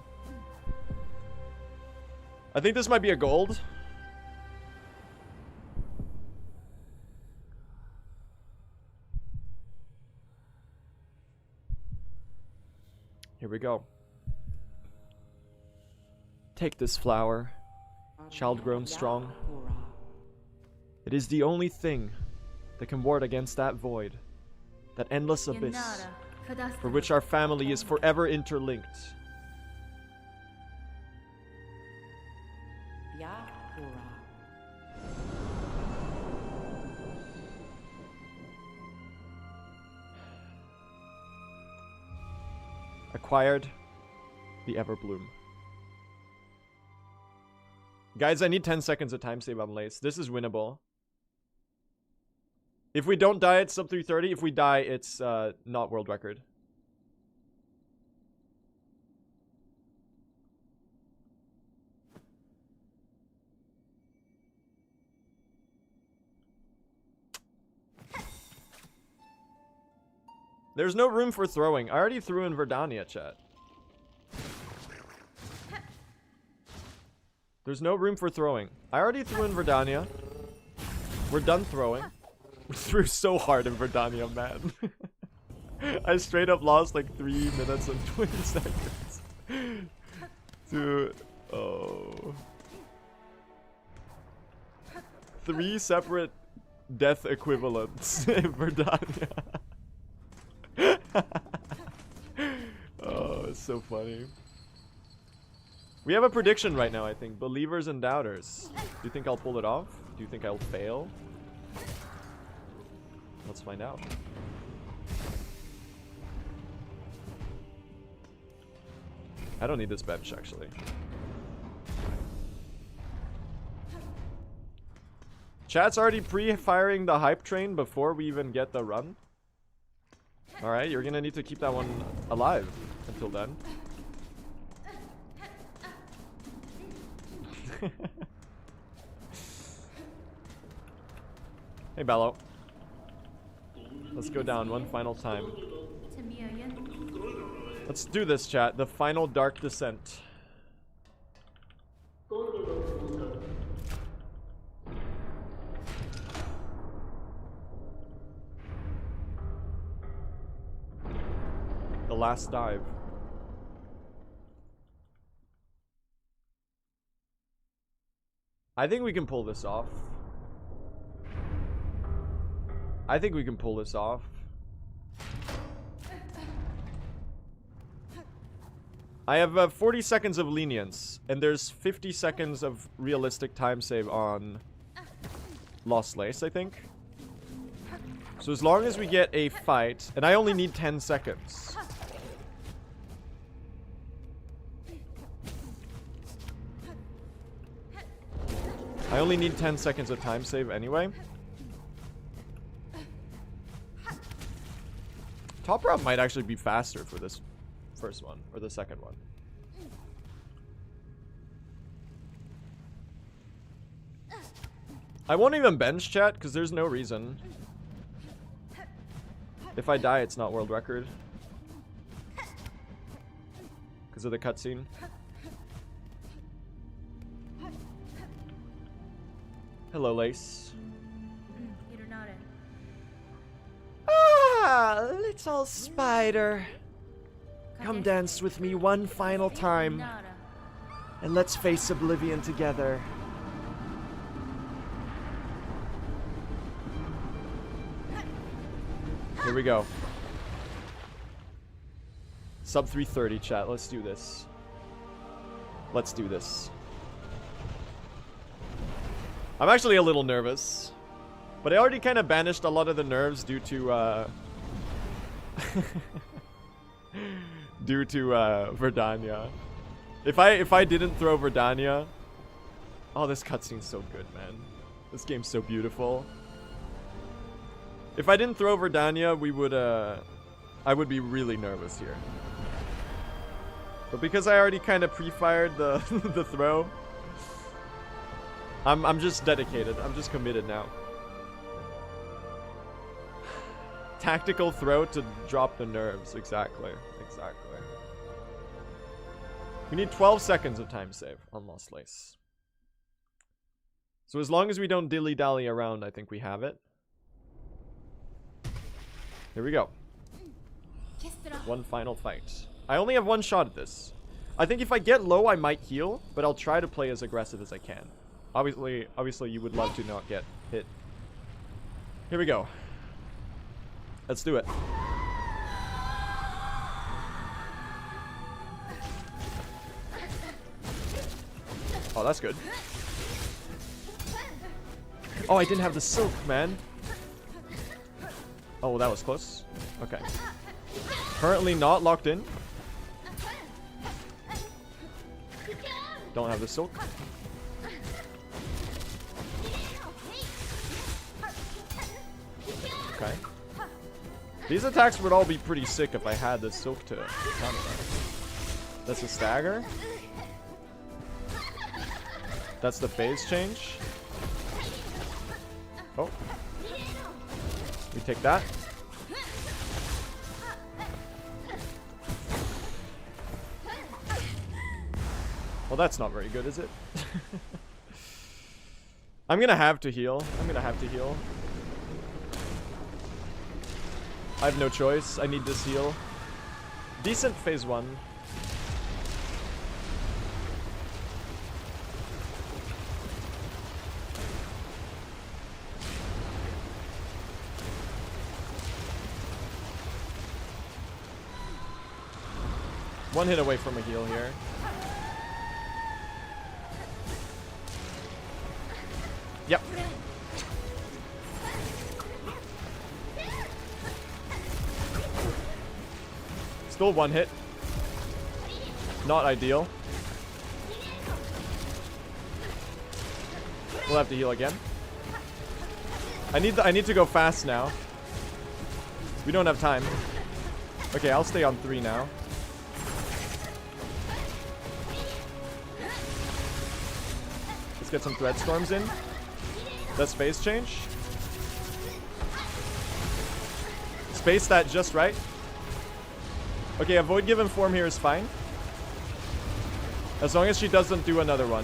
I think this might be a gold. Here we go. Take this flower, child grown strong. It is the only thing that can ward against that void, that endless abyss, for which our family is forever interlinked. Acquired the Everbloom. Guys, I need 10 seconds of time save on Lace. This is winnable. If we don't die, it's sub 330. If we die, it's not world record. There's no room for throwing. I already threw in Verdania, chat. There's no room for throwing. I already threw in Verdania. We're done throwing. We threw so hard in Verdania, man. I straight up lost like 3 minutes and 20 seconds. Dude. Oh. 3 separate death equivalents in Verdania. Oh, it's so funny. We have a prediction right now, I think. Believers and doubters. Do you think I'll pull it off? Do you think I'll fail? Let's find out. I don't need this bench, actually. Chat's already pre-firing the hype train before we even get the run. Alright, you're gonna need to keep that one alive until then. Hey, Bello. Let's go down one final time. Let's do this, chat. The final dark descent. The last dive. I think we can pull this off. I think we can pull this off. I have 40 seconds of lenience, and there's 50 seconds of realistic time save on Lost Lace, I think. So as long as we get a fight, and I only need 10 seconds. I only need 10 seconds of time save anyway. Top route might actually be faster for this first one, or the second one. I won't even bench chat, because there's no reason. If I die, it's not world record. Because of the cutscene. Hello, Lace. Ah, little spider. Come dance with me one final time. And let's face oblivion together. Here we go. Sub 330, chat. Let's do this. Let's do this. I'm actually a little nervous. But I already kind of banished a lot of the nerves due to, Verdania. If I didn't throw Verdania... Oh, this cutscene's so good, man. This game's so beautiful. If I didn't throw Verdania, we would, I would be really nervous here. But because I already kind of pre-fired the, the throw... I'm just dedicated. I'm just committed now. Tactical throw to drop the nerves. Exactly. Exactly. We need 12 seconds of time save on Lost Lace. So as long as we don't dilly-dally around, I think we have it. Here we go. One final fight. I only have one shot at this. I think if I get low, I might heal, but I'll try to play as aggressive as I can. Obviously, you would love to not get hit. Here we go. Let's do it. Oh, that's good. Oh, I didn't have the silk, man. Oh, that was close. Okay. Currently not locked in. Don't have the silk. Okay. These attacks would all be pretty sick if I had the silk to counter them. That's a stagger. That's the phase change. Oh. We take that. Well, that's not very good, is it? I'm gonna have to heal. I have no choice. I need this heal. Decent phase 1. One hit away from a heal here. Yep. Still one hit. Not ideal. We'll have to heal again. I need to go fast now. We don't have time. Okay, I'll stay on 3 now. Let's get some thread storms in. That's phase change. Space that just right. Okay, avoid given form here is fine. As long as she doesn't do another one.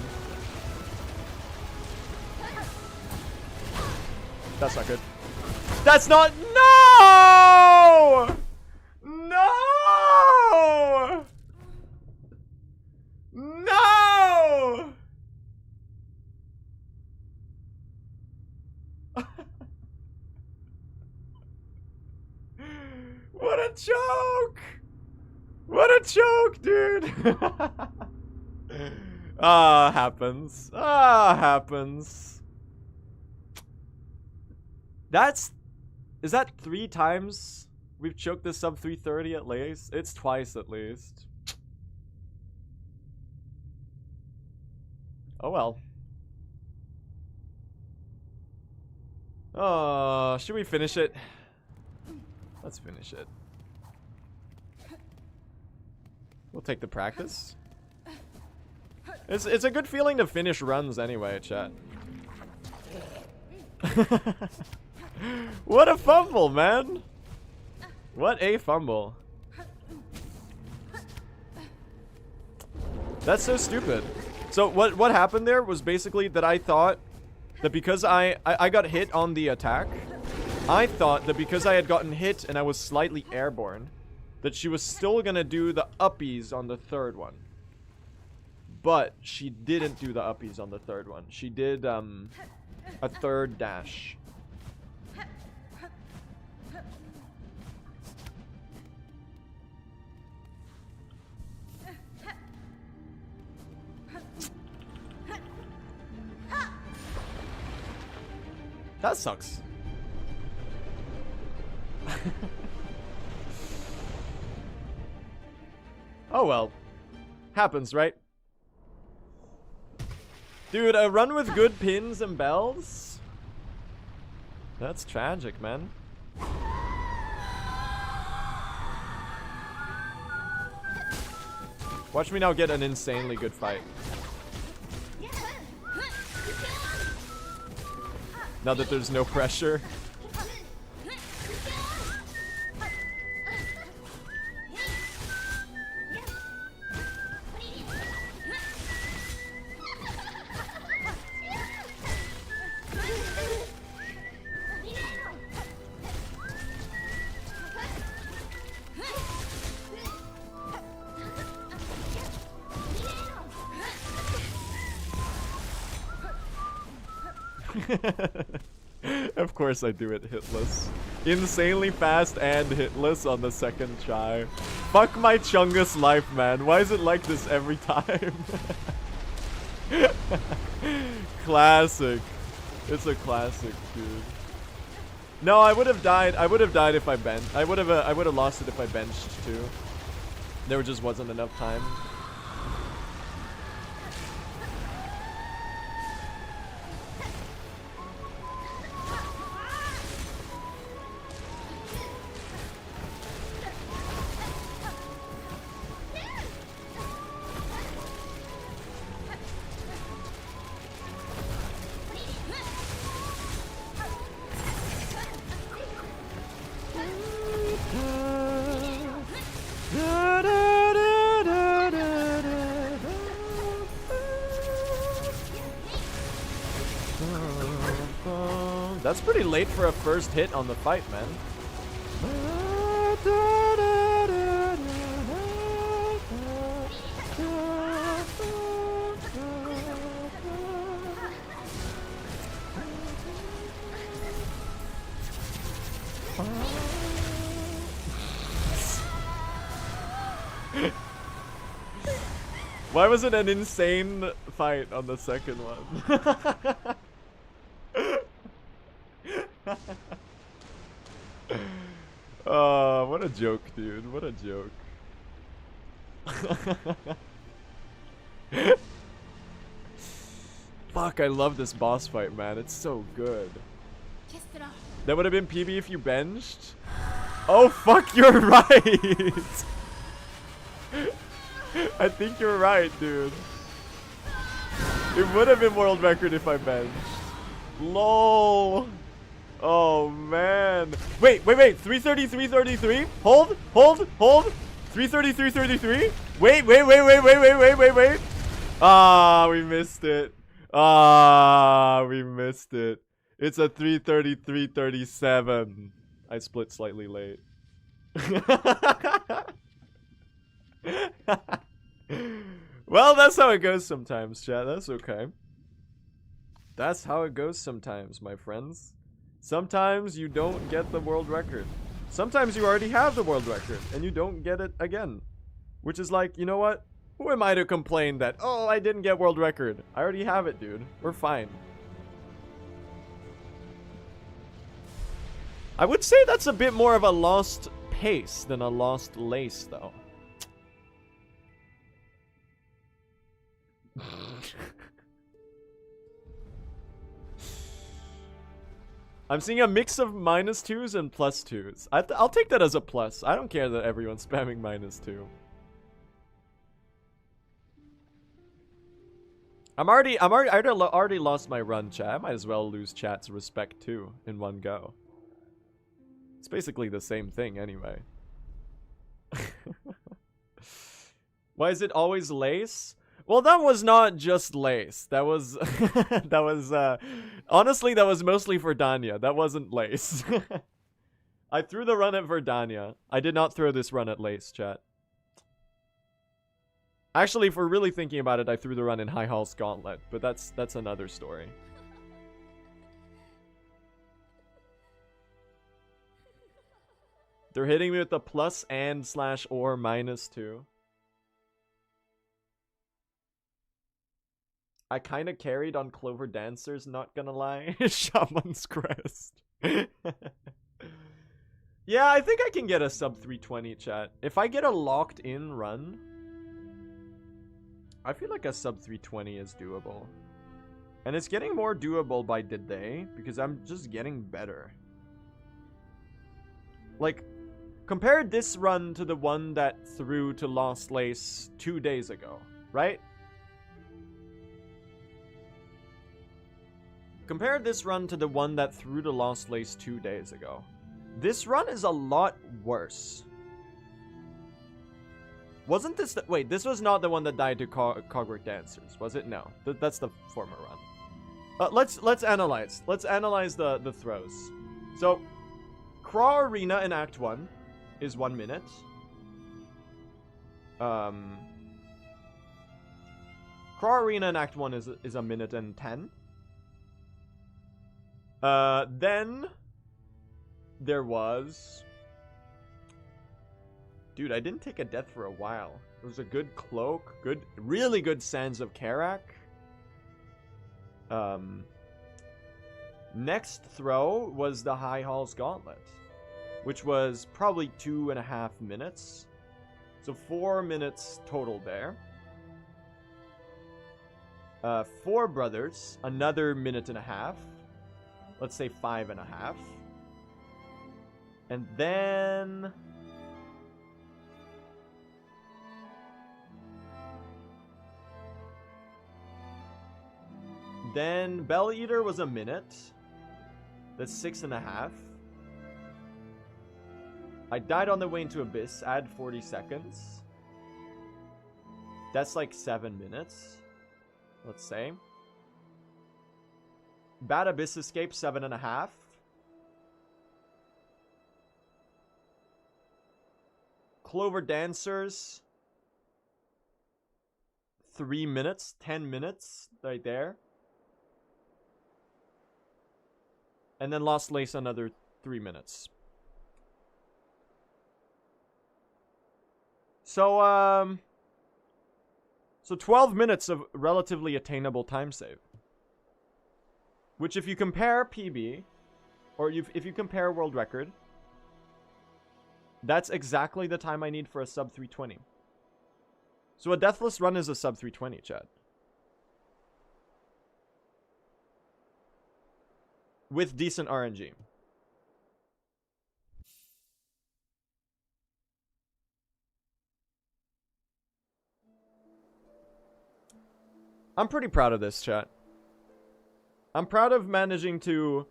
That's not good. That's not... No! No! No! What a joke! What a joke, dude! Happens. Happens. Is that 3 times we've choked this sub 330 at least? It's twice at least. Oh well. Oh, should we finish it? Let's finish it. We'll take the practice. It's a good feeling to finish runs anyway, chat. What a fumble, man! What a fumble. That's so stupid. So what happened there was basically that I thought that because I got hit on the attack, I thought that because I had gotten hit and I was slightly airborne, that she was still gonna do the uppies on the third one. But she didn't do the uppies on the third one. She did a third dash. That sucks. Oh well. Happens, right? Dude, a run with good pins and bells? That's tragic, man. Watch me now get an insanely good fight. Now that there's no pressure. Of course I do it hitless. Insanely fast and hitless on the second try. Fuck my Chungus life, man. Why is it like this every time? Classic. It's a classic, dude. No, I would have died. I would have died if I benched. I would have lost it if I benched too. There just wasn't enough time. That's pretty late for a first hit on the fight, man. Why was it an insane fight on the second one? Oh, what a joke, dude. What a joke. Fuck, I love this boss fight, man. It's so good. That would have been PB if you benched? Oh, fuck, you're right. I think you're right, dude. It would have been world record if I benched. LOL. Oh, man. Wait. 330, 333. Hold. 330, 333. Wait. Ah, we missed it. We missed it. It's a 330, 337. I split slightly late. Well, that's how it goes sometimes, chat. That's okay. That's how it goes sometimes, my friends. Sometimes you don't get the world record. Sometimes you already have the world record and you don't get it again. Which is like, you know what? Who am I to complain that, oh, I didn't get world record? I already have it, dude. We're fine. I would say that's a bit more of a lost pace than a lost lace, though. I'm seeing a mix of -2s and +2s. I'll take that as a plus. I don't care that everyone's spamming -2. I already lost my run, chat. I might as well lose chat's respect too in one go. It's basically the same thing anyway. Why is it always lace? Well, that was not just lace. That was that was honestly, that was mostly Verdania. That wasn't lace. I threw the run at Verdania. I did not throw this run at lace, chat. Actually, if we're really thinking about it, I threw the run in High Hall's Gauntlet, but that's another story. They're hitting me with the plus and slash or -2. I kind of carried on Clover Dancers, not gonna lie. Shaman's Crest. Yeah, I think I can get a sub 320, chat. If I get a locked in run, I feel like a sub 320 is doable. And it's getting more doable by the day because I'm just getting better. Like, compare this run to the one that threw to Lost Lace 2 days ago, right? Compare this run to the one that threw to Lost Lace 2 days ago. This run is a lot worse. Wasn't this the— wait, this was not the one that died to Cogwork Dancers, was it? No, that's the former run. Let's analyze. Let's analyze the throws. So, Craw Arena in Act 1 is 1 minute. Craw Arena in Act 1 is 1 minute and 10. Then there was... Dude, I didn't take a death for a while. It was a good cloak, really good Sands of Karak. Next throw was the High Hall's Gauntlet, which was probably 2.5 minutes. So 4 minutes total there. Four Brothers, another 1.5 minutes. Let's say 5.5. And then... Then Bell Eater was 1 minute. That's 6.5. I died on the way into Abyss. Add 40 seconds. That's like 7 minutes. Let's say. Bad Abyss Escape, 7.5. Clover Dancers, 3 minutes, 10 minutes, right there. And then Lost Lace, another 3 minutes. So 12 minutes of relatively attainable time save. Which if you compare PB, or if you compare world record, that's exactly the time I need for a sub 320. So a deathless run is a sub 320, chat. With decent RNG. I'm pretty proud of this, chat. I'm proud of managing to...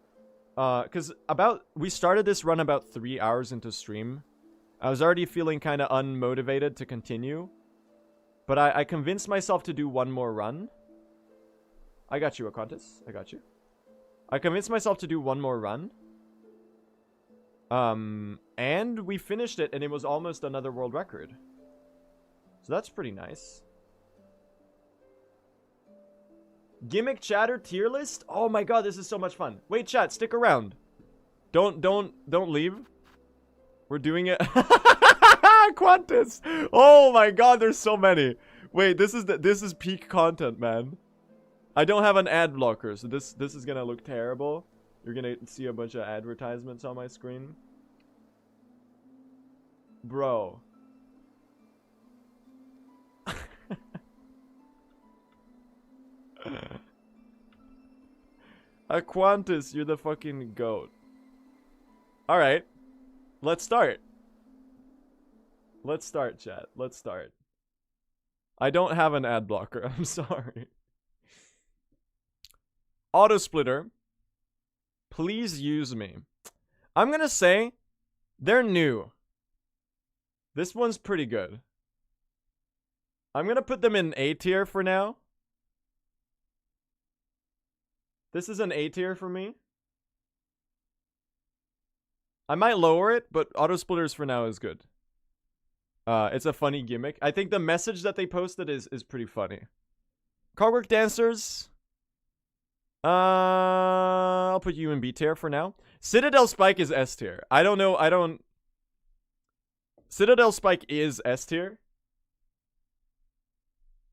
because we started this run about 3 hours into stream. I was already feeling kind of unmotivated to continue. But I convinced myself to do one more run. I got you, Acontis. I got you. I convinced myself to do one more run. And we finished it, and it was almost another world record. So that's pretty nice. Gimmick chatter tier list? Oh my god, this is so much fun. Wait, chat, stick around. Don't leave. We're doing it. Quantus! Oh my god, there's so many. Wait, this is peak content, man. I don't have an ad blocker, so this is gonna look terrible. You're gonna see a bunch of advertisements on my screen. Bro. Aquantis, you're the fucking goat. Alright. Let's start. Let's start, chat. Let's start. I don't have an ad blocker. I'm sorry. Autosplitter. Please use me. I'm gonna say they're new. This one's pretty good. I'm gonna put them in A tier for now. This is an A tier for me. I might lower it, but Autosplitters for now is good. It's a funny gimmick. I think the message that they posted is pretty funny. Carwork Dancers. I'll put you in B tier for now. Citadel Spike is S tier. I don't know. Citadel Spike is S tier.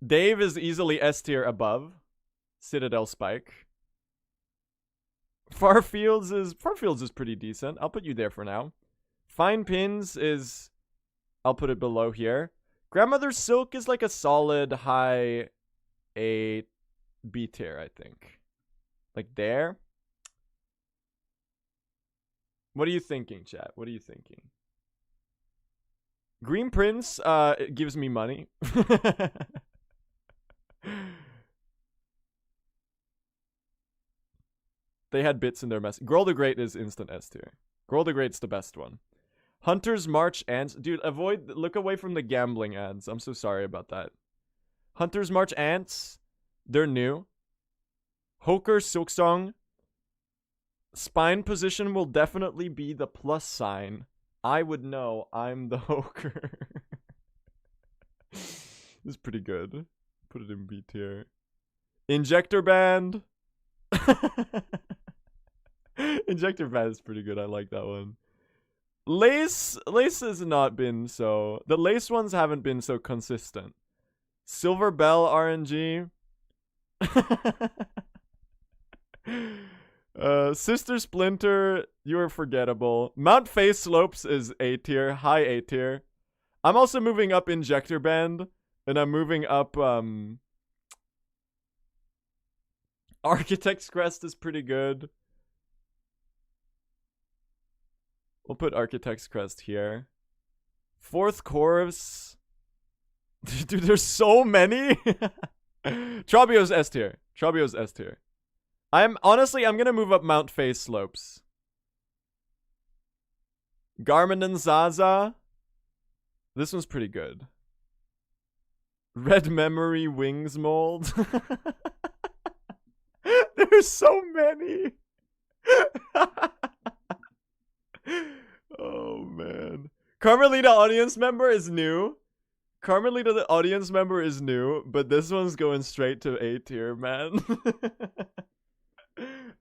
Dave is easily S tier above Citadel Spike. Farfields is pretty decent. I'll put you there for now. Fine Pins is... I'll put it below here. Grandmother's Silk is like a solid high A B tier, I think. Like there. What are you thinking, chat? What are you thinking? Green Prince it gives me money. They had bits in their mess. Girl the Great is instant S tier. Girl the Great's the best one. Hunter's March Ants. Dude, look away from the gambling ads. I'm so sorry about that. Hunter's March Ants. They're new. Hoker Silksong. Spine position will definitely be the plus sign. I would know I'm the Hoker. This is pretty good. Put it in B tier. Injector Band. Injector Pad is pretty good. I like that one. Lace has not been so... The lace ones haven't been so consistent. Silver Bell RNG. Sister Splinter, you are forgettable. Mount Face Slopes is A tier. High A tier. I'm also moving up Injector Band. And I'm moving up... Architect's Crest is pretty good. We'll put Architect's Crest here. Fourth Chorus. Dude, there's so many. Trabio's S tier. Trabio's S tier. I'm gonna move up Mount Face Slopes. Garmin and Zaza. This one's pretty good. Red Memory Wings Mold. There's so many. Oh man. Carmelita audience member is new. Carmelita the audience member is new, but this one's going straight to A tier, man.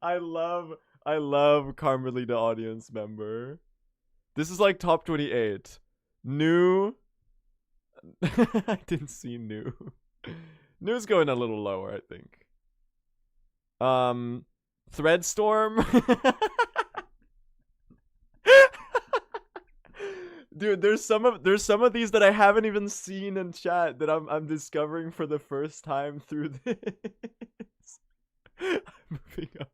I love Carmelita audience member. This is like top 28. New. I didn't see new. New's going a little lower, I think. Threadstorm. Dude, there's some of these that I haven't even seen in chat that I'm discovering for the first time through this. I'm moving up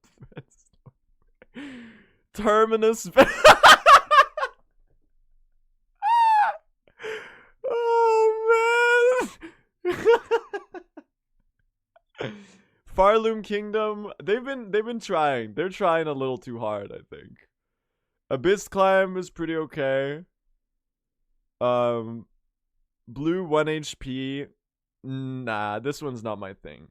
Threadstorm. Terminus. Oh man. Farloom Kingdom, they've been trying. They're trying a little too hard, I think. Abyss Climb is pretty okay. Blue 1 HP. Nah, this one's not my thing.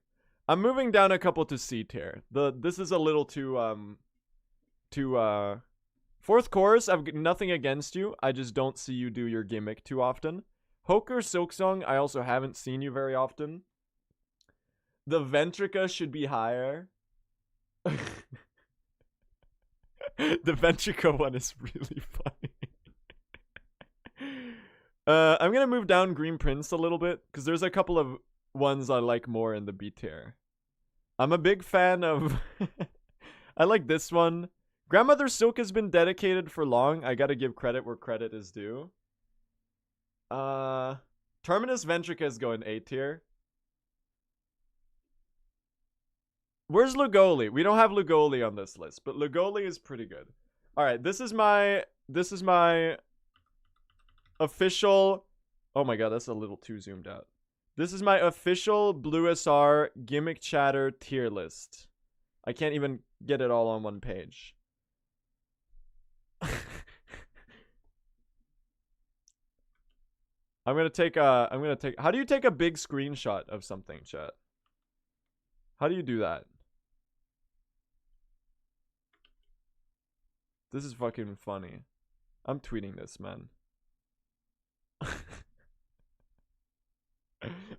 I'm moving down a couple to C tier. This is a little too Fourth Chorus, I've got nothing against you. I just don't see you do your gimmick too often. Hoker Silksong, I also haven't seen you very often. The Ventrica should be higher. The Ventrica one is really funny. I'm gonna move down Green Prince a little bit, because there's a couple of ones I like more in the B tier. I'm a big fan of... I like this one. Grandmother Silk has been dedicated for long. I gotta give credit where credit is due. Terminus Ventrica is going A tier. Where's Lugoli? We don't have Lugoli on this list, but Lugoli is pretty good. Alright, this is my official... Oh my god, that's a little too zoomed out. This is my official Blue SR Gimmick Chatter tier list. I can't even get it all on one page. I'm gonna take how do you take a big screenshot of something, chat? How do you do that? This is fucking funny. I'm tweeting this, man.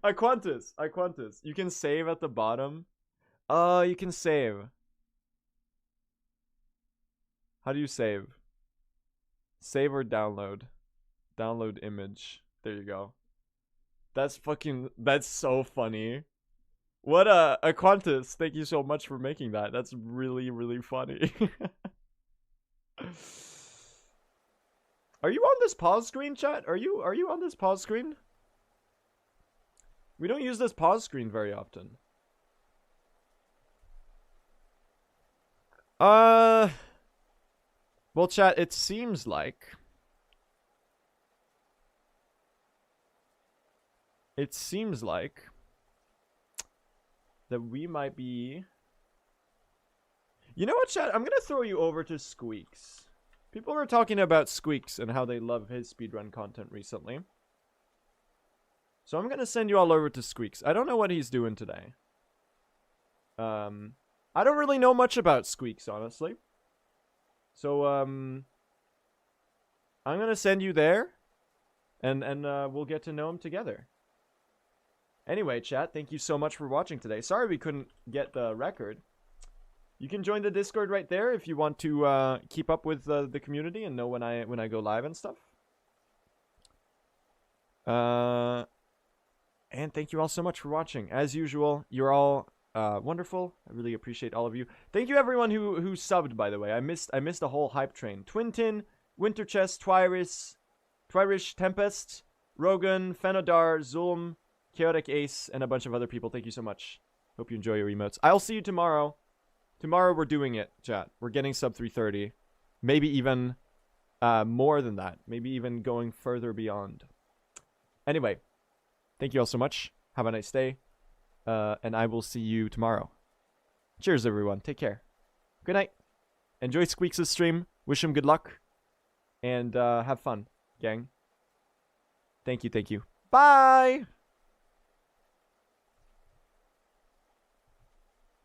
Aquantis. You can save at the bottom. You can save. How do you save? Save or download? Download image. There you go. That's so funny. What Aquantis, thank you so much for making that. That's really, really funny. Are you on this pause screen, chat? Are you on this pause screen? We don't use this pause screen very often. Well, chat, it seems like that we might be... You know what, chat? I'm gonna throw you over to Squeaks. People are talking about Squeaks and how they love his speedrun content recently. So I'm gonna send you all over to Squeaks. I don't know what he's doing today. I don't really know much about Squeaks, honestly. So, I'm gonna send you there. And we'll get to know him together. Anyway, chat, thank you so much for watching today. Sorry we couldn't get the record. You can join the Discord right there if you want to keep up with the community and know when I go live and stuff. And thank you all so much for watching. As usual, you're all wonderful. I really appreciate all of you. Thank you everyone who subbed, by the way. I missed a whole hype train. Twintin, Winterchest, Twirish, Tempest, Rogan, Fenodar, Zulm, Chaotic Ace, and a bunch of other people. Thank you so much. Hope you enjoy your emotes. I'll see you tomorrow. Tomorrow we're doing it, chat. We're getting sub 330. Maybe even more than that. Maybe even going further beyond. Anyway, thank you all so much. Have a nice day. And I will see you tomorrow. Cheers, everyone. Take care. Good night. Enjoy Squeaks' stream. Wish him good luck. And have fun, gang. Thank you. Bye!